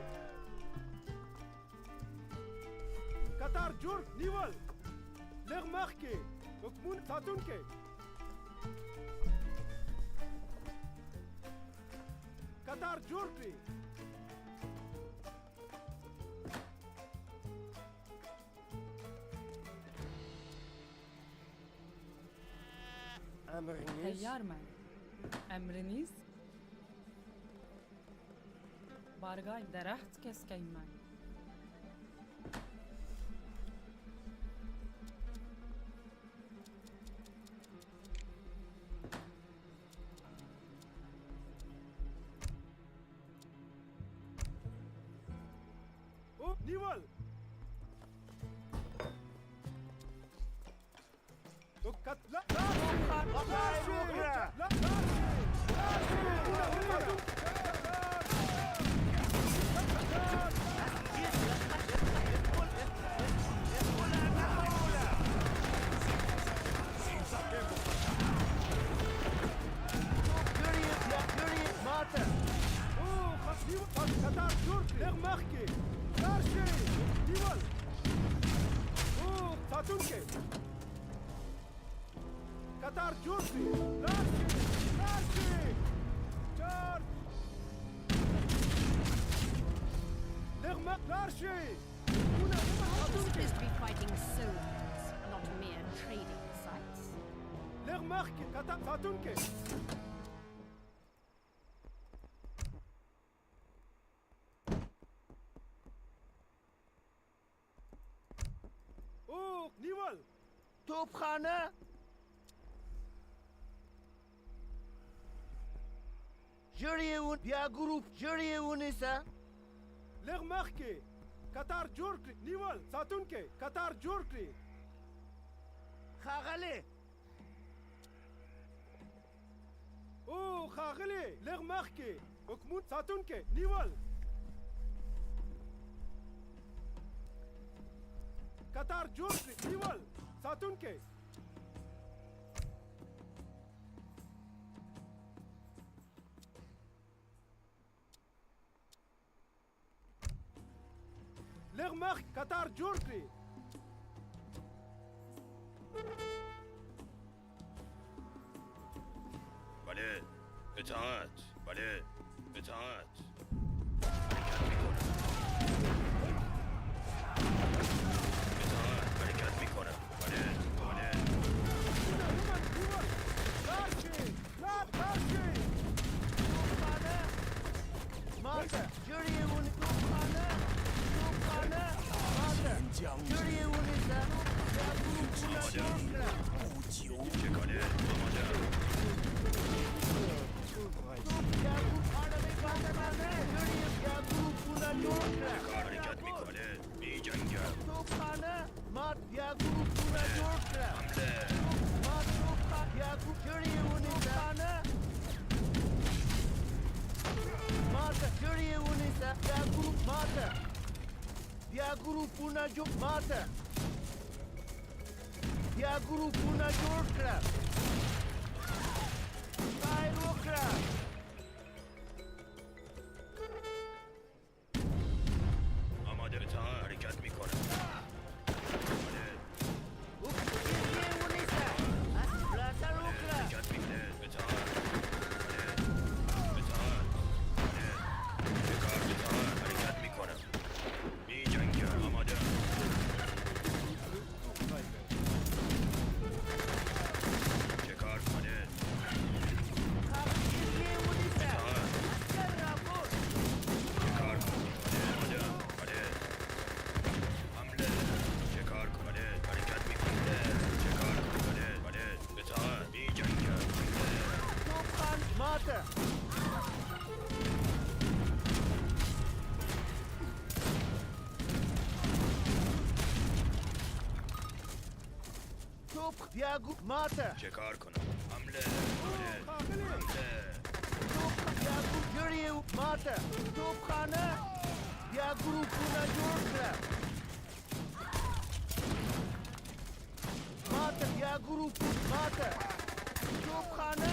Katar Jurk. Niwal. Lermachke. Hukmun Satunke. Katar Jurkli. Emriniz. Tayyarmen. Emriniz. Bargay daraht keskeymen. Oh, Niwal. Kat la la Qatar Georgi. Larshi. George. Lerma Larshi. You're supposed to be fighting soldiers, not mere trading sites. Lermarki Qatar Satunke. Oh, Nival. توپخانه جری اون بیا گروپ جری اونیسا Lermarki Qatar Georgi. Nival Satunke Qatar Georgi. خاغلی Oh, خاغلی Lermarki Okmut Satunke Nival. Qatar Georgi. Nival Satunke. Lermark Qatar Georgi. بله اطاعت بله اطاعت اطاعت حرکت میکنم بله بله ماذا جری اون توپخانه ماذا جری اونیسا بیا گروپ چکانه آماده حرکت میکنه بی جنگم توپخانه مات بیا گروپ پورا جور کرد حمله مات توپخانه بیا گروپ جری اونیسا مات جری اونیسا بیا گروپ مات بیا گروپ پورا جور مات بیا گروپ پورا جور کرد فایر کرد آماده اطاعت حرکت میکنم حرکت میکنه اطاعت اطاعت چکار اطاعت حرکت میکنم بی جنگم آماده چکار کنه Diago mata. چکار کنم حمله حمله Diago Juriu mata. Topkhana. Diago Rupuna Jorkra. Mata Diago Rupu mata. Topkhana.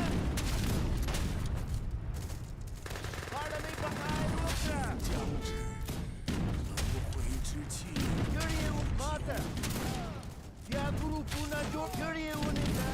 Parami Bahai Rukra. Juriu mata. Diago Rupuna Juriu Unita.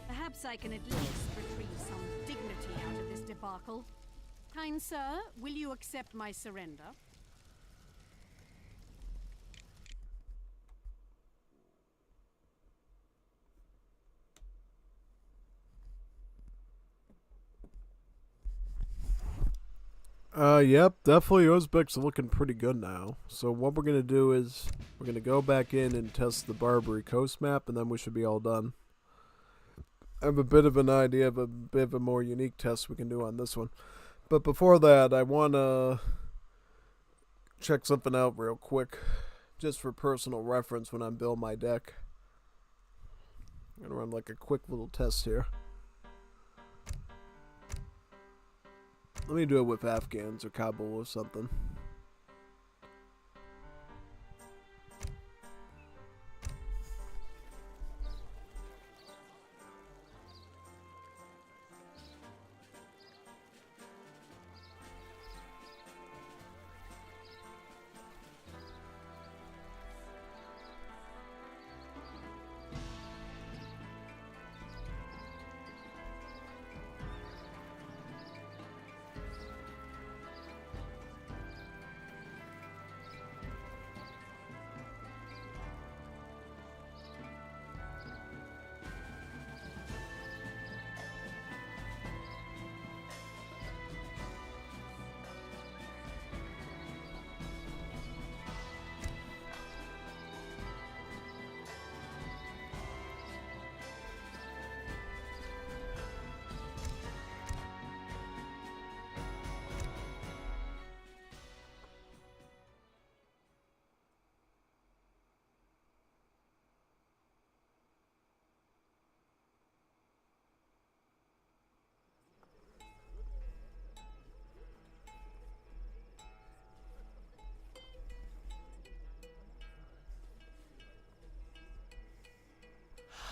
Perhaps I can at least retrieve some dignity out of this debacle. Kind sir, will you accept my surrender? Yep, definitely Uzbeks are looking pretty good now. So what we're going to do is we're going to go back in and test the Barbary Coast map, and then we should be all done. I have a bit of an idea of a bit of a more unique test we can do on this one. But before that, I want to check something out real quick. just for personal reference when I build my deck. I'm gonna run like a quick little test here. Let me do it with Afghans or Kabul or something.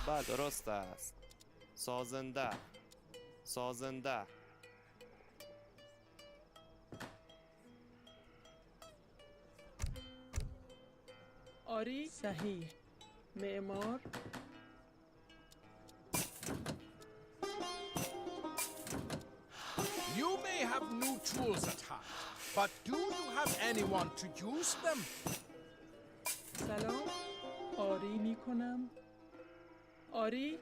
بله درست است. سازنده سازنده آری صحیح. معمار You may have new tools at hand, but do you have anyone to use them? سلام. آری میکنم. آری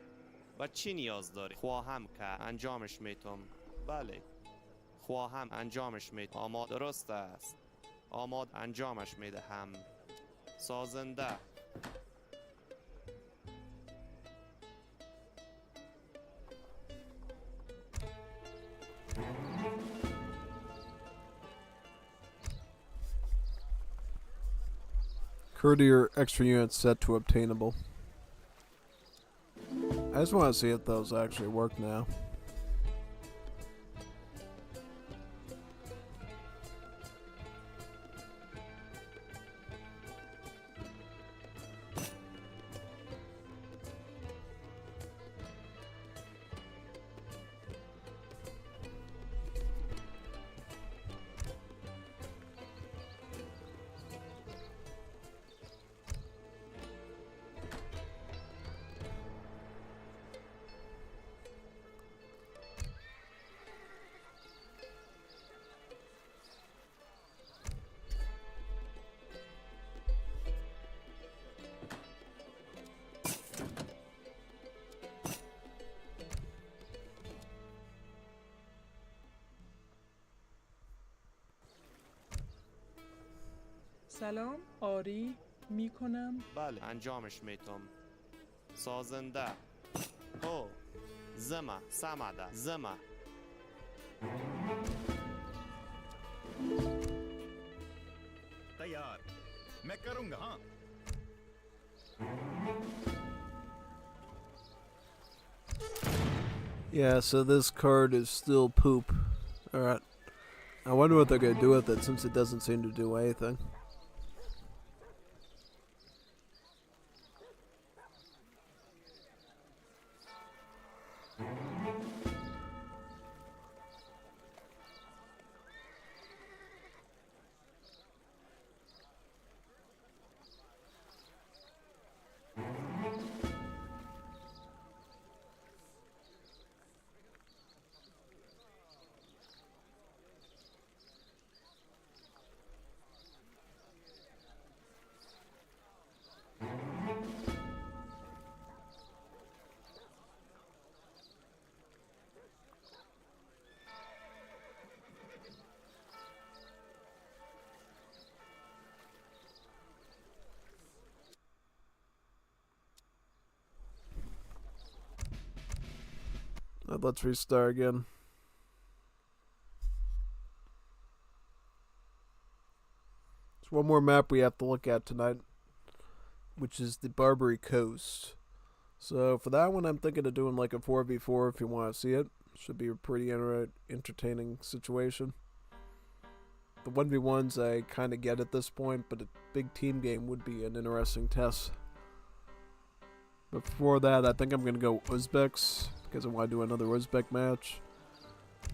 و چی نیاز داری؟ خواهم که انجامش میتم. بله خواهم انجامش میتم. آماد درست است. آماد انجامش میدهم. سازنده Courtier extra units set to obtainable. I just want to see if those actually work now. سلام. آری میکنم. بله انجامش میتم. سازنده او زما سماده زما तैयार मैं करूंगा हाँ Yeah, so this card is still poop. Alright. I wonder what they're going to do with it since it doesn't seem to do anything. Let's restart again. There's one more map we have to look at tonight. which is the Barbary Coast. So for that one, I'm thinking of doing like a 4v4 if you want to see it. Should be a pretty entertaining situation. The 1v1s I kind of get at this point, but a big team game would be an interesting test. But before that, I think I'm going to go Uzbeks, because I want to do another Uzbek match.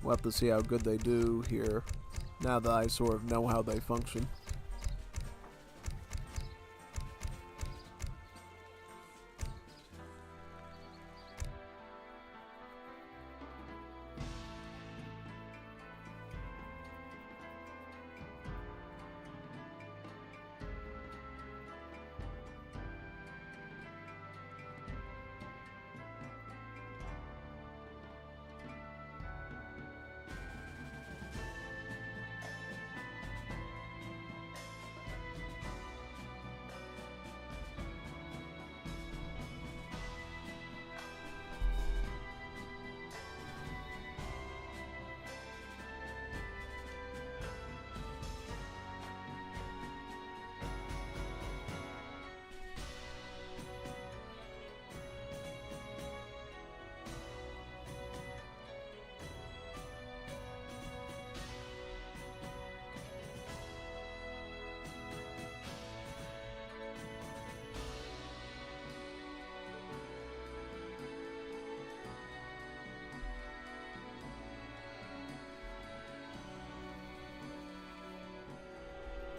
We'll have to see how good they do here, now that I sort of know how they function.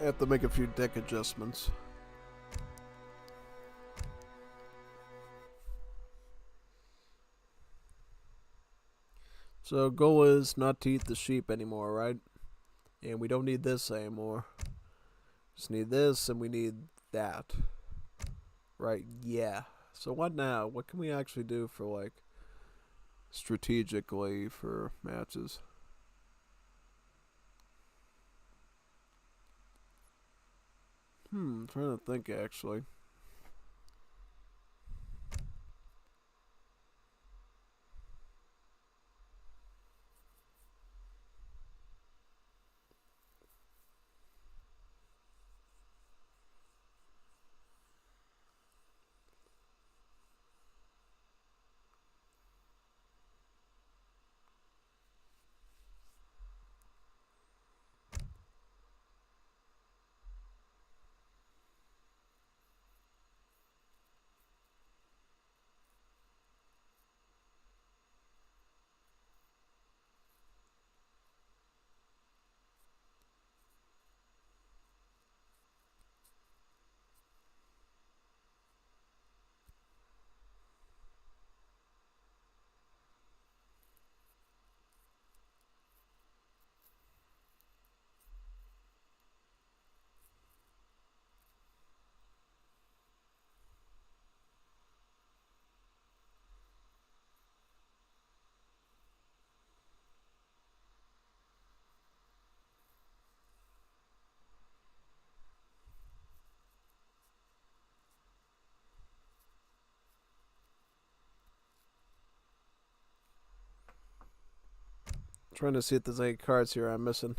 I have to make a few deck adjustments. So goal is not to eat the sheep anymore, right? And we don't need this anymore. Just need this and we need that. Right, yeah. So what now? What can we actually do for like strategically for matches? I'm trying to think actually. Trying to see if there's any cards here I'm missing.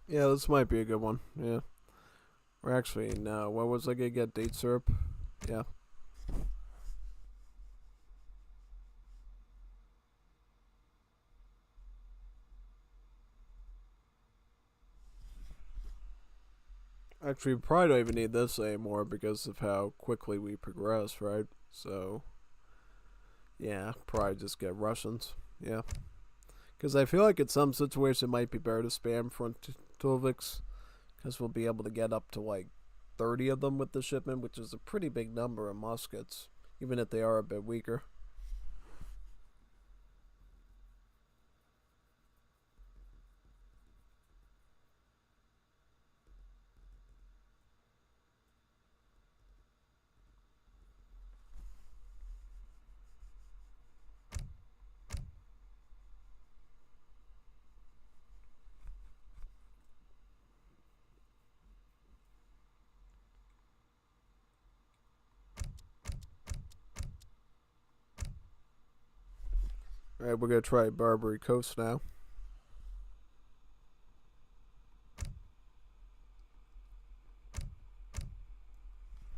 Yeah, this might be a good one. Yeah. Or actually, no. What was I gonna get? Date syrup? Yeah. Actually, we probably don't even need this anymore because of how quickly we progress, right? So, yeah, probably just get Russians. Yeah. Because I feel like in some situations it might be better to spam front Tovix, because we'll be able to get up to like 30 of them with the shipment, which is a pretty big number of muskets, even if they are a bit weaker. Alright, we're going to try Barbary Coast now.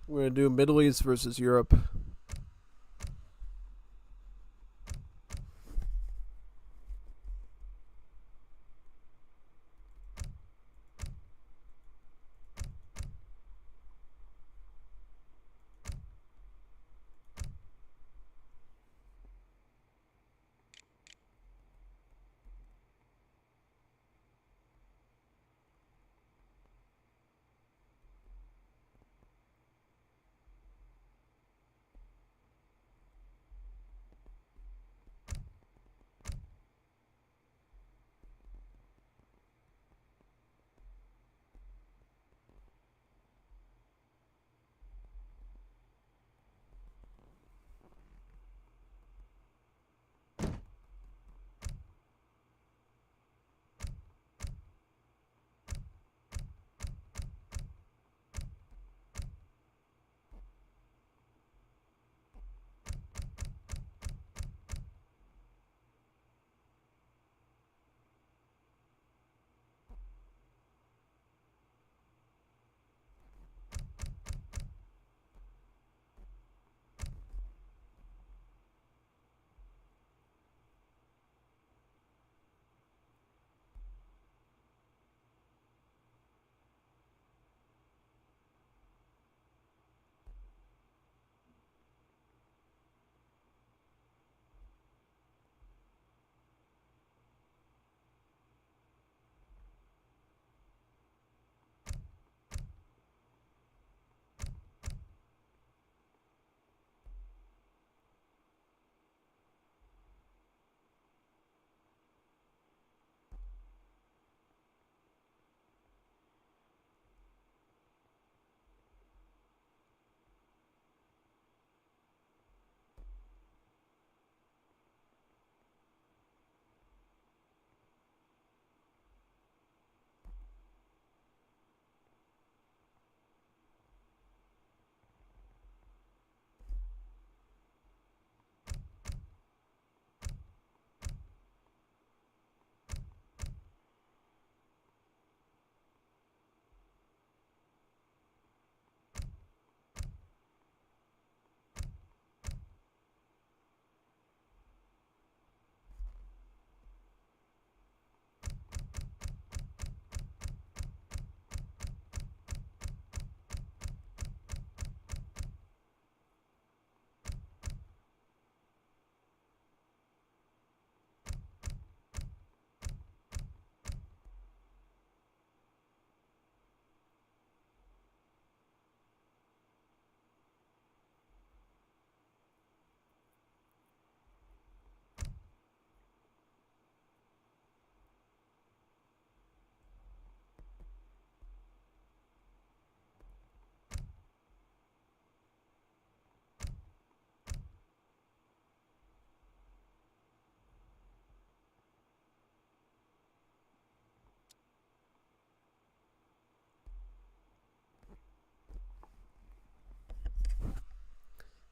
We're going to do Middle East versus Europe.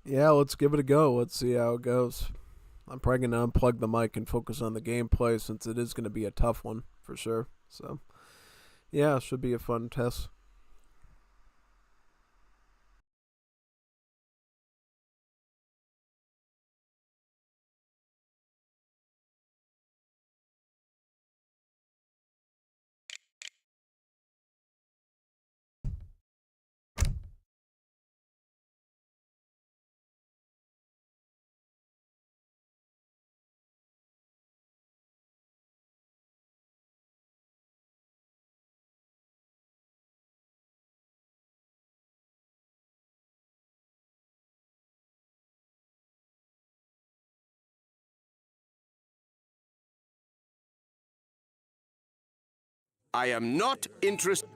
Yeah, let's give it a go. Let's see how it goes. I'm probably going to unplug the mic and focus on the gameplay since it is going to be a tough one for sure. So, Yeah, should be a fun test. I am not interested.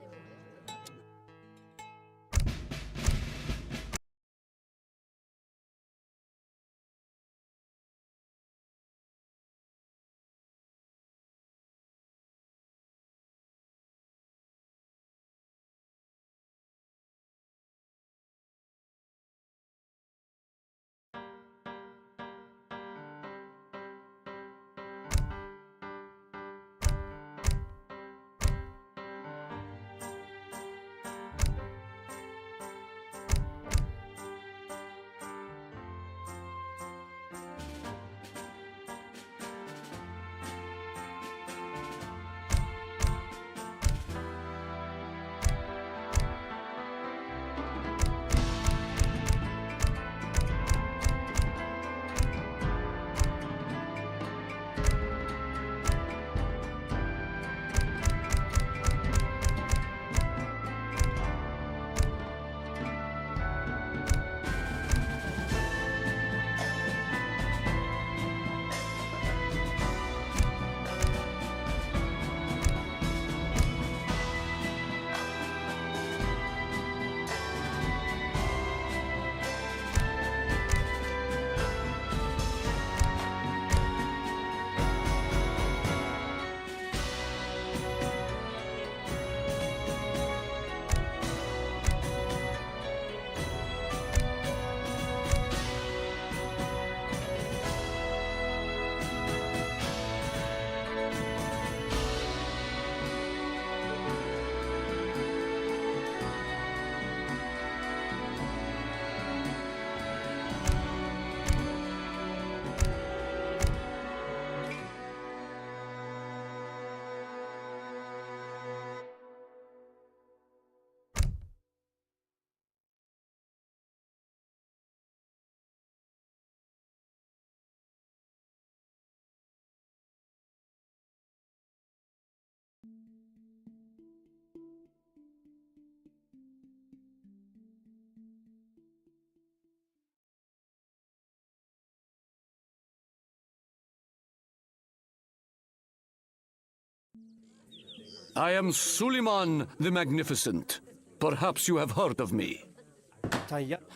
I am Suleiman the Magnificent. Perhaps you have heard of me.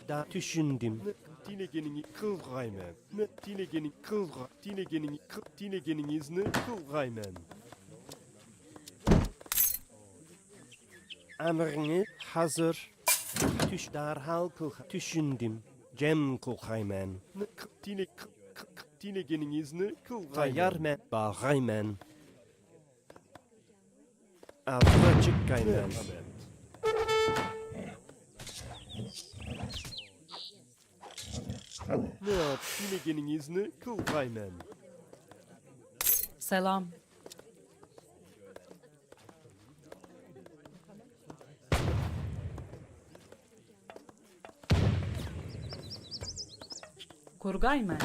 Da düşündüm. Tinegenin kıvraymen. Tinegenin kıvra. Tinegenin izni kıvraymen. Emrini hazır. Derhal düşündüm. Cem kıvraymen. Tinegenin izni kıvraymen. Tayarmen. Bağaymen. Altına çıkaymen. Ne yap? Tinegenin izni kıvraymen. Selam. Kurgaymen.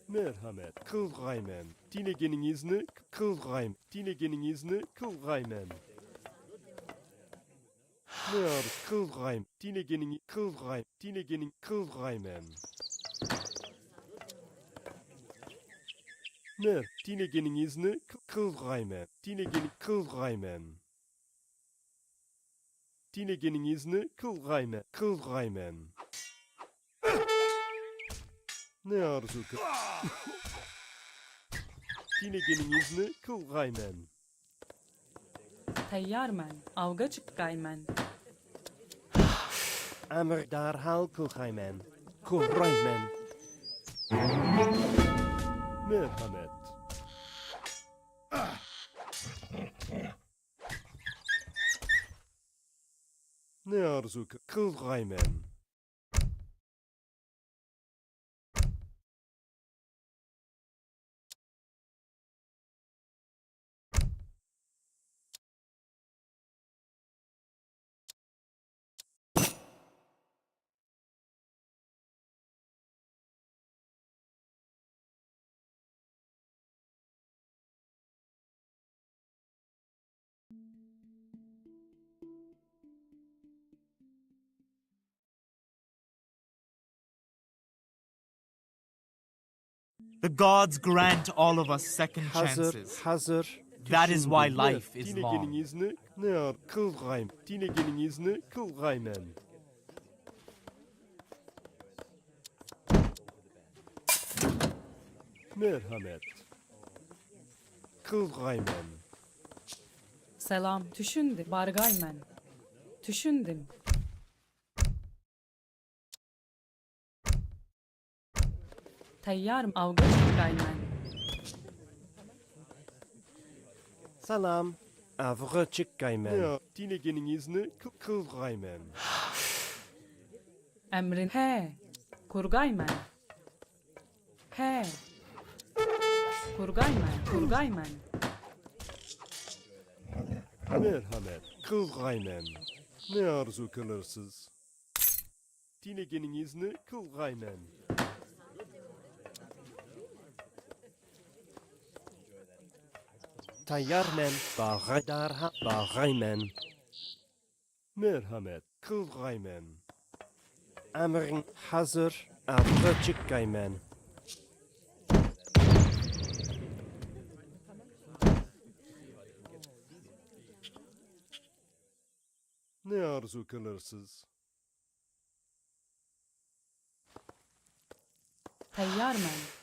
Merhamet, kıvraymen. Tinegenin izni kıvraymen. Tinegenin izni kıvraymen. Ne yap? Kıvraymen. Tinegenin kıvraymen. Tinegenin kıvraymen. Ne? Tinegenin izni kıvraymen. Tinegenin kıvraymen. Tinegenin izni kıvraymen. Kıvraymen. Ne arzu kı... Tinegenin izni kıvraymen. Teyyarmen. Avga çıkkaymen. Emir derhal kıvraymen. Kıvraymen. Merhamet. Ne arzu kılgaymen. The gods grant all of us second Hazır, chances. hazır. That is why Düşündüm. life is Dine long. gelin izni ne ar kılgayım. Dine gelin izni kılgaymen. Merhamet. Kılgaymen. Selam. Düşündüm. Bargaymen. Düşündüm. Tayyarım. Avga çıkaymen. Salam. Avga çıkaymen. Ya, dine gelin izni kılgaymen. Emrin. He. Kurgaymen. He. Kurgaymen. Kurgaymen. Merhamet. Kılgaymen. Ne arzu kılırsız? Dine gelin izni kılgaymen. Tayyarmen. Bağaymen. Merhamet. Kılgaymen. Emrin hazır. Avga çıkaymen. Ne arzu kılırsız? Tayyarmen.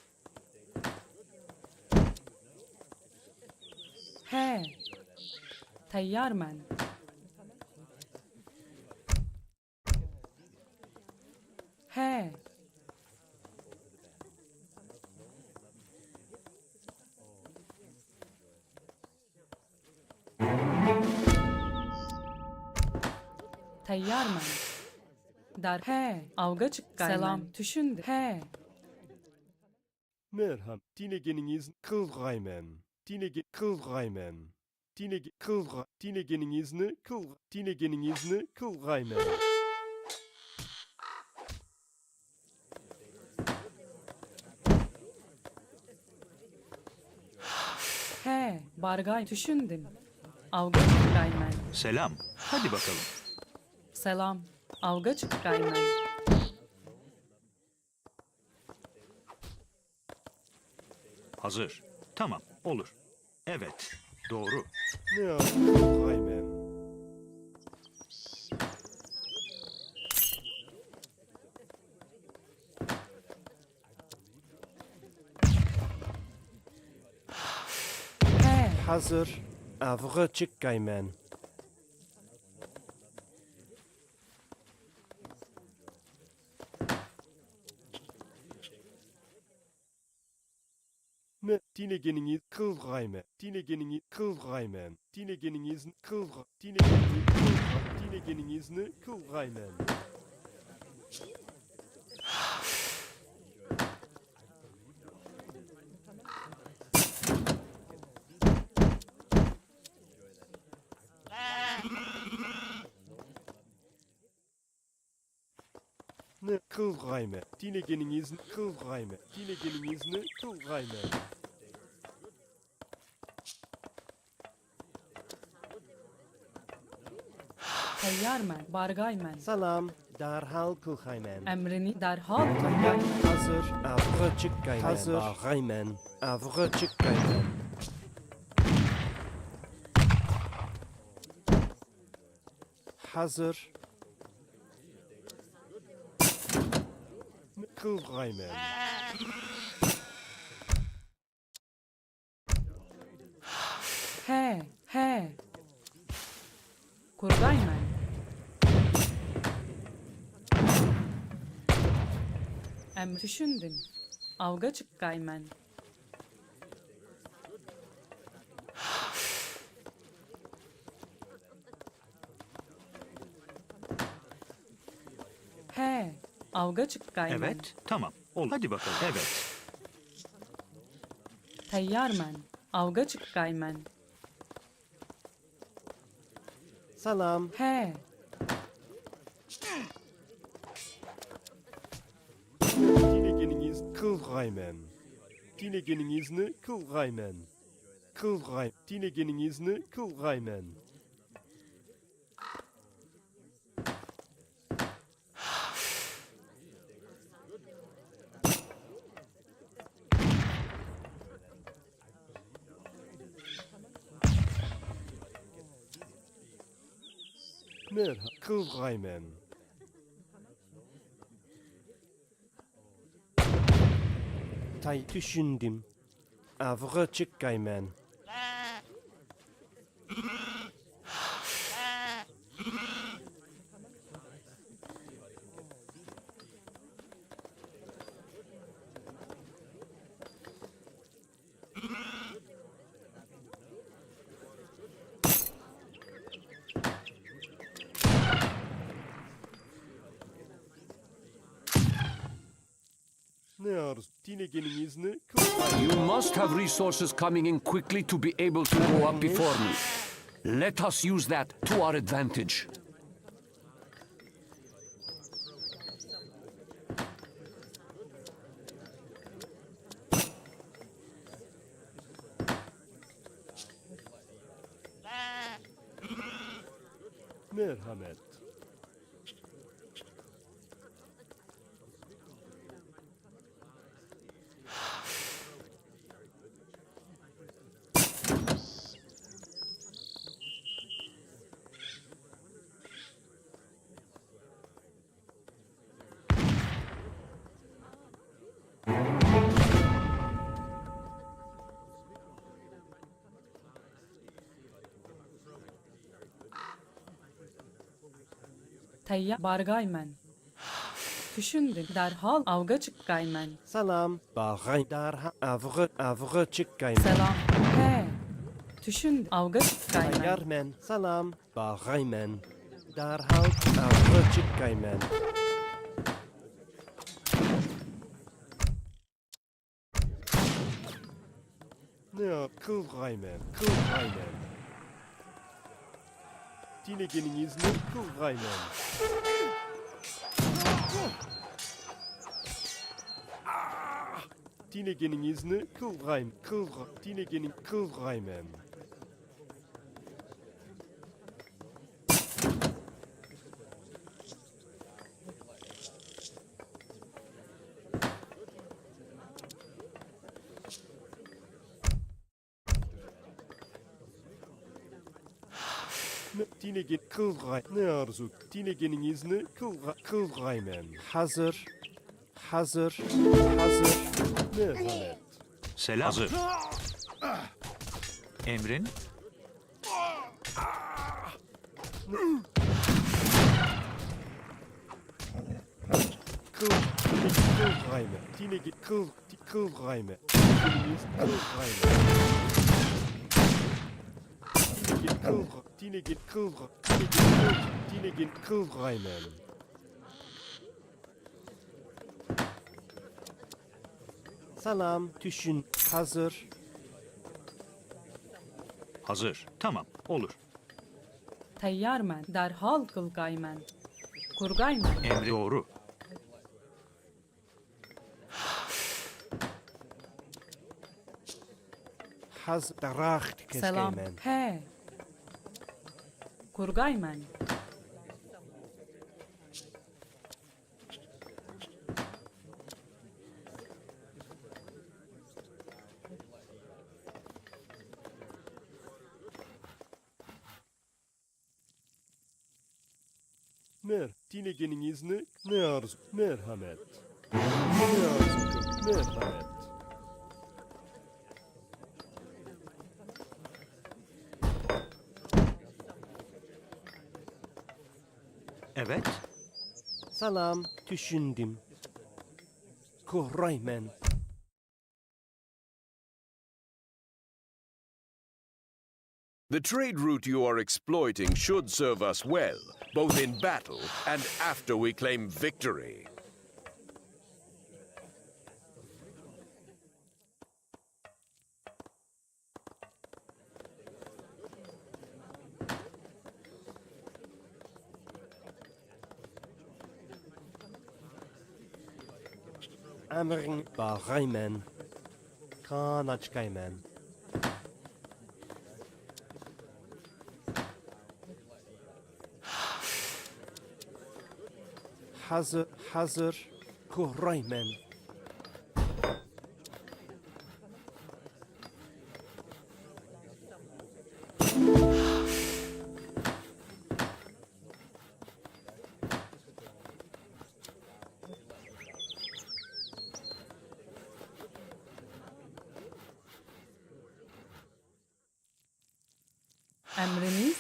He. Tayyarmen. He. Tayyarmen. Dar. He. Avga çıkaymen. Selam. Düşündü. He. Merham. Dine geliniz kılgaymen. Dine kılgaymen. Dine gelinizni kılgaymen. He. Bargay. Düşündüm. Avga çıkaymen. Selam. Hadi bakalım. Selam. Avga çıkaymen. Hazır. Tamam, olur. Evet, doğru. Ne kılgaymen. He. Hazır. Avga çıkaymen. Ne dine geliniz kılgaymen. Dine geliniz kılgaymen. Dine geliniz kılgaymen. Ne kılgaymen. Dine geliniz kılgaymen. Dine geliniz kılgaymen. Tayyarmen. Bargaymen. Salam. Derhal kılgaymen. Emrini derhal kurgaymen. Hazır. Avga çıkaymen. Hazır. Bağaymen. Avga çıkaymen. Hazır. Kılgaymen. He. He. Kurgaymen. Emri düşündüm. Avga çıkaymen. He. Avga çıkkaymen. Evet, tamam. Ol. Hadi bakalım. Evet. Tayyarmen. Avga çıkkaymen. Salam. He. Tinegeniniz kılgaymen. Tinegeninizni kılgaymen. Kılgay. Tinegeninizni kılgaymen. Merhaba. Kılgaymen. Tay düşündüm. Avga çıkkaymen. Ne arzu? Tinegeninizni You kılgaymen. must have resources coming in quickly to be able to go up before me. Let us use that to our advantage. Merhamet. Tayyar bargaymen. Düşündüm. Derhal avga çıkkaymen. Salam. Bağay darha avga çıkkaymen. Selam. He. Düşündüm. Avga çıkkaymen. Tayyarmen. Salam. Bağaymen. Darhal avga çıkkaymen. Ne yap? Kılgaymen. Kılgaymen. Tinegeninizni kılgaymen. Tinegeninizni kılgaymen. Tinegenin kılgaymen. Tinegen kılgay. Ne arzu? Tinegeninizni kılgaymen. Hazır. Hazır. Hazır. Merhamet. Selam. Hazır. Emrin. Kılgaymen. Kılgaymen. Tinegeniniz kılgaymen. Tinegen kılgaymen. Salam. Düşün. Hazır. Hazır. Tamam. Olur. Tayyarmen. Derhal kılgaymen. Kurgaymen. Emri doğru. Daraht Selam. keskaymen. He. Kurgaymen. Tinegeninizni ne arzu? Merhamet. Ne arzu? Merhamet. Evet. Salam. Düşündüm. Kuhraymen. The trade route you are exploiting should serve us well, both in battle and after we claim victory. Amring Bahreimen. Kanachkaimen. Hazır Kuhraimen. Emriniz?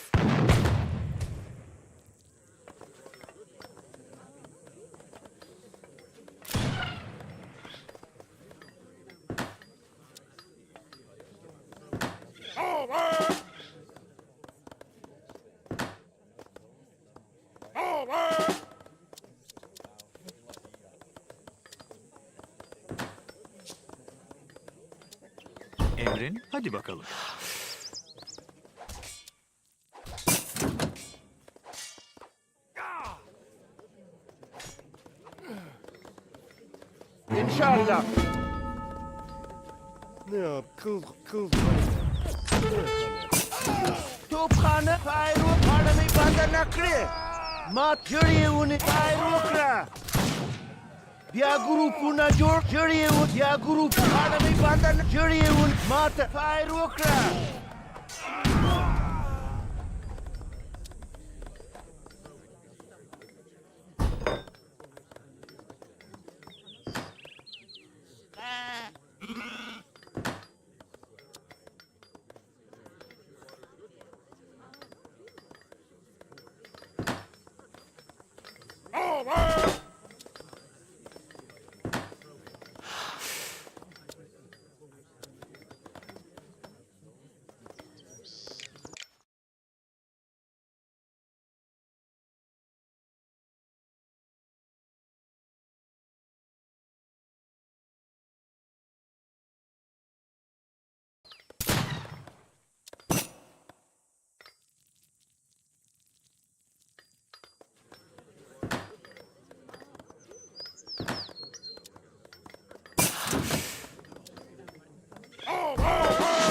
Emrin, hadi bakalım. İnşallah. Ne yap? Kıl. Topkhane Pyro Parami Bandanakre. Mat Juriuni Pyrokra. Dia Guru Puna Jor Juriun Dia Guru Parami Bandan Juriun Mat Pyrokra.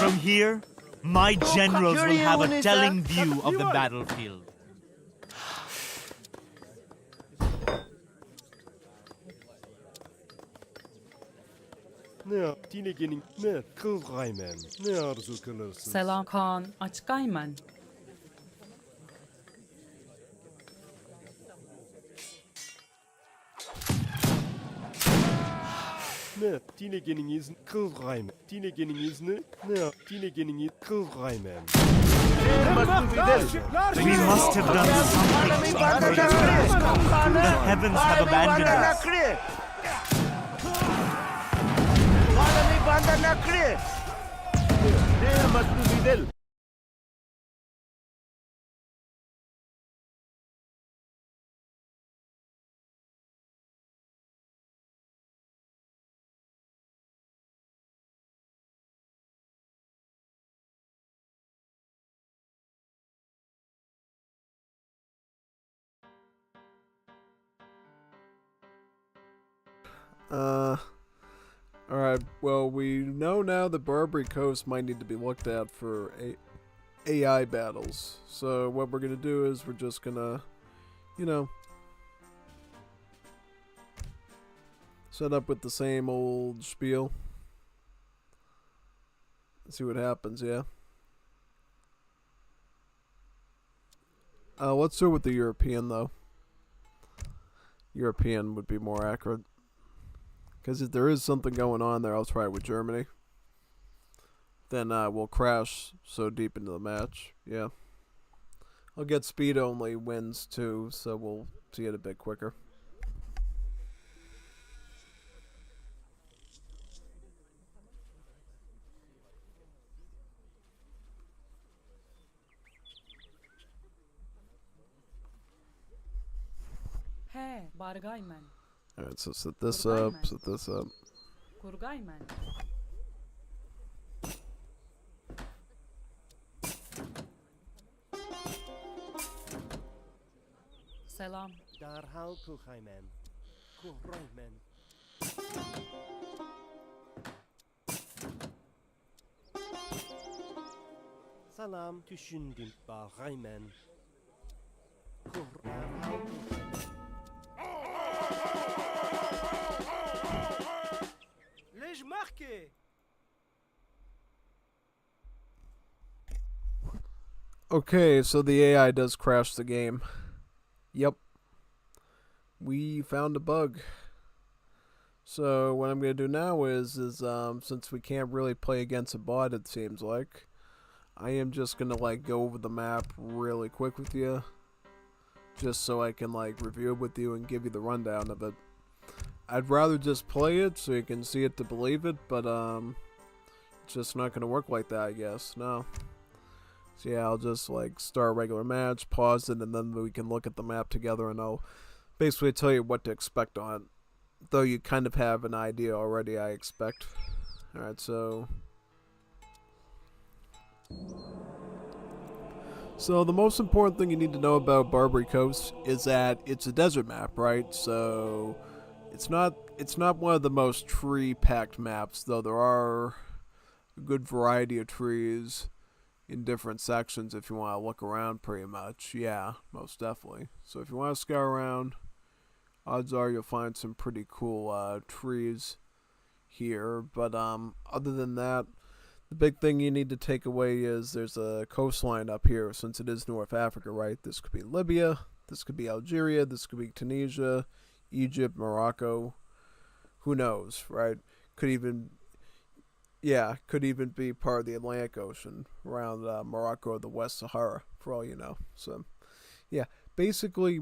From here, my generals will have a telling view of the battlefield. Ne yap? Dinegenin ne? Kılgaymen. Ne arzu kılırsın? Selam Kaan Açkaymen. Ne? Dinegenin izin kılgaymen. Dinegenin izni ne yap? Dinegenin kılgaymen. We must have done something. The heavens have abandoned us. Bandanakre. Ne masbidel? Alright, well, we know now that Barbary Coast might need to be looked at for AI battles. So what we're gonna do is we're just gonna, set up with the same old spiel. See what happens, yeah? Let's do it with the European, though. European would be more accurate. Because if there is something going on there, I'll try it with Germany. Then we'll crash so deep into the match. Yeah. I'll get speed only wins too, so we'll see it a bit quicker. He, bargaymen. Alright, so set this up, set this up. Kurgaymen. Selam. Derhal Kurgaymen. Kurgaymen. Salam düşündüm Bargaymen. Derhal ليش محكي؟ Okay, so the AI does crash the game. Yep. We found a bug. So what I'm going to do now is since we can't really play against a bot, it seems like, I am just going to like go over the map really quick with you, just so I can like review it with you and give you the rundown of it. I'd rather just play it so you can see it to believe it, but it's just not going to work like that, I guess. No. So yeah, I'll just like start a regular match, pause it, and then we can look at the map together, and I'll basically tell you what to expect on it. Though you kind of have an idea already, I expect. Alright, so the most important thing you need to know about Barbary Coast is that it's a desert map, right? So it's not one of the most tree-packed maps, though there are a good variety of trees in different sections if you want to look around pretty much. Yeah, most definitely. So if you want to scout around, odds are you'll find some pretty cool trees here. But other than that, the big thing you need to take away is there's a coastline up here since it is North Africa, right? This could be Libya, this could be Algeria, this could be Tunisia, Egypt, Morocco. Who knows, right? Could even be part of the Atlantic Ocean around Morocco or the West Sahara, for all you know. So, yeah, basically,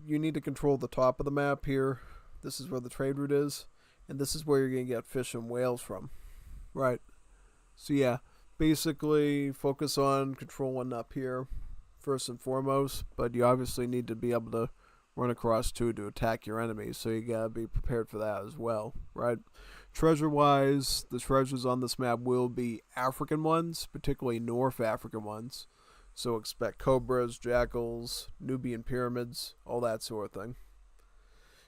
you need to control the top of the map here. This is where the trade route is, and this is where you're going to get fish and whales from, right? So, yeah, basically, focus on controlling up here first and foremost, but you obviously need to be able to run across too to attack your enemies, so you got to be prepared for that as well, right? Treasure-wise, the treasures on this map will be African ones, particularly North African ones. So expect cobras, jackals, Nubian pyramids, all that sort of thing.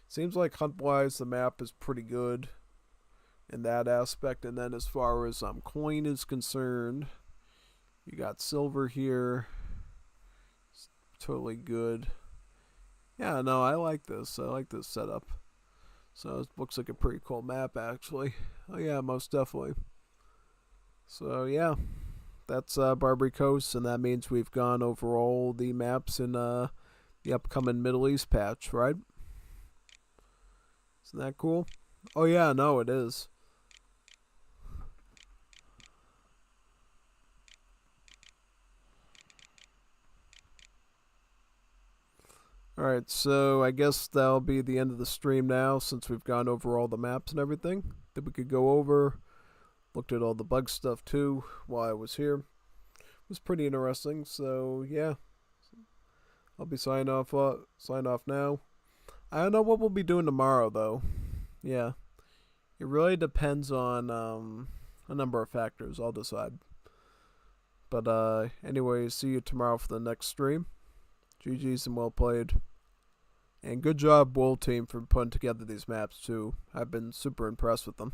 Seems like hunt-wise, the map is pretty good in that aspect. And then as far as coin is concerned, you got silver here. It's totally good. Yeah, no, I like this. I like this setup. So it looks like a pretty cool map, actually. Oh yeah, most definitely. So yeah, that's Barbary Coast, and that means we've gone over all the maps in the upcoming Middle East patch, right? Isn't that cool? Oh yeah, no, it is. Alright, so I guess that'll be the end of the stream now, since we've gone over all the maps and everything that we could go over. Looked at all the bug stuff too while I was here. It was pretty interesting, so yeah. I'll be signing off now. I don't know what we'll be doing tomorrow though. Yeah. It really depends on a number of factors. I'll decide. But anyway, see you tomorrow for the next stream. GG's and well played. And good job, Wool Team, for putting together these maps too. I've been super impressed with them.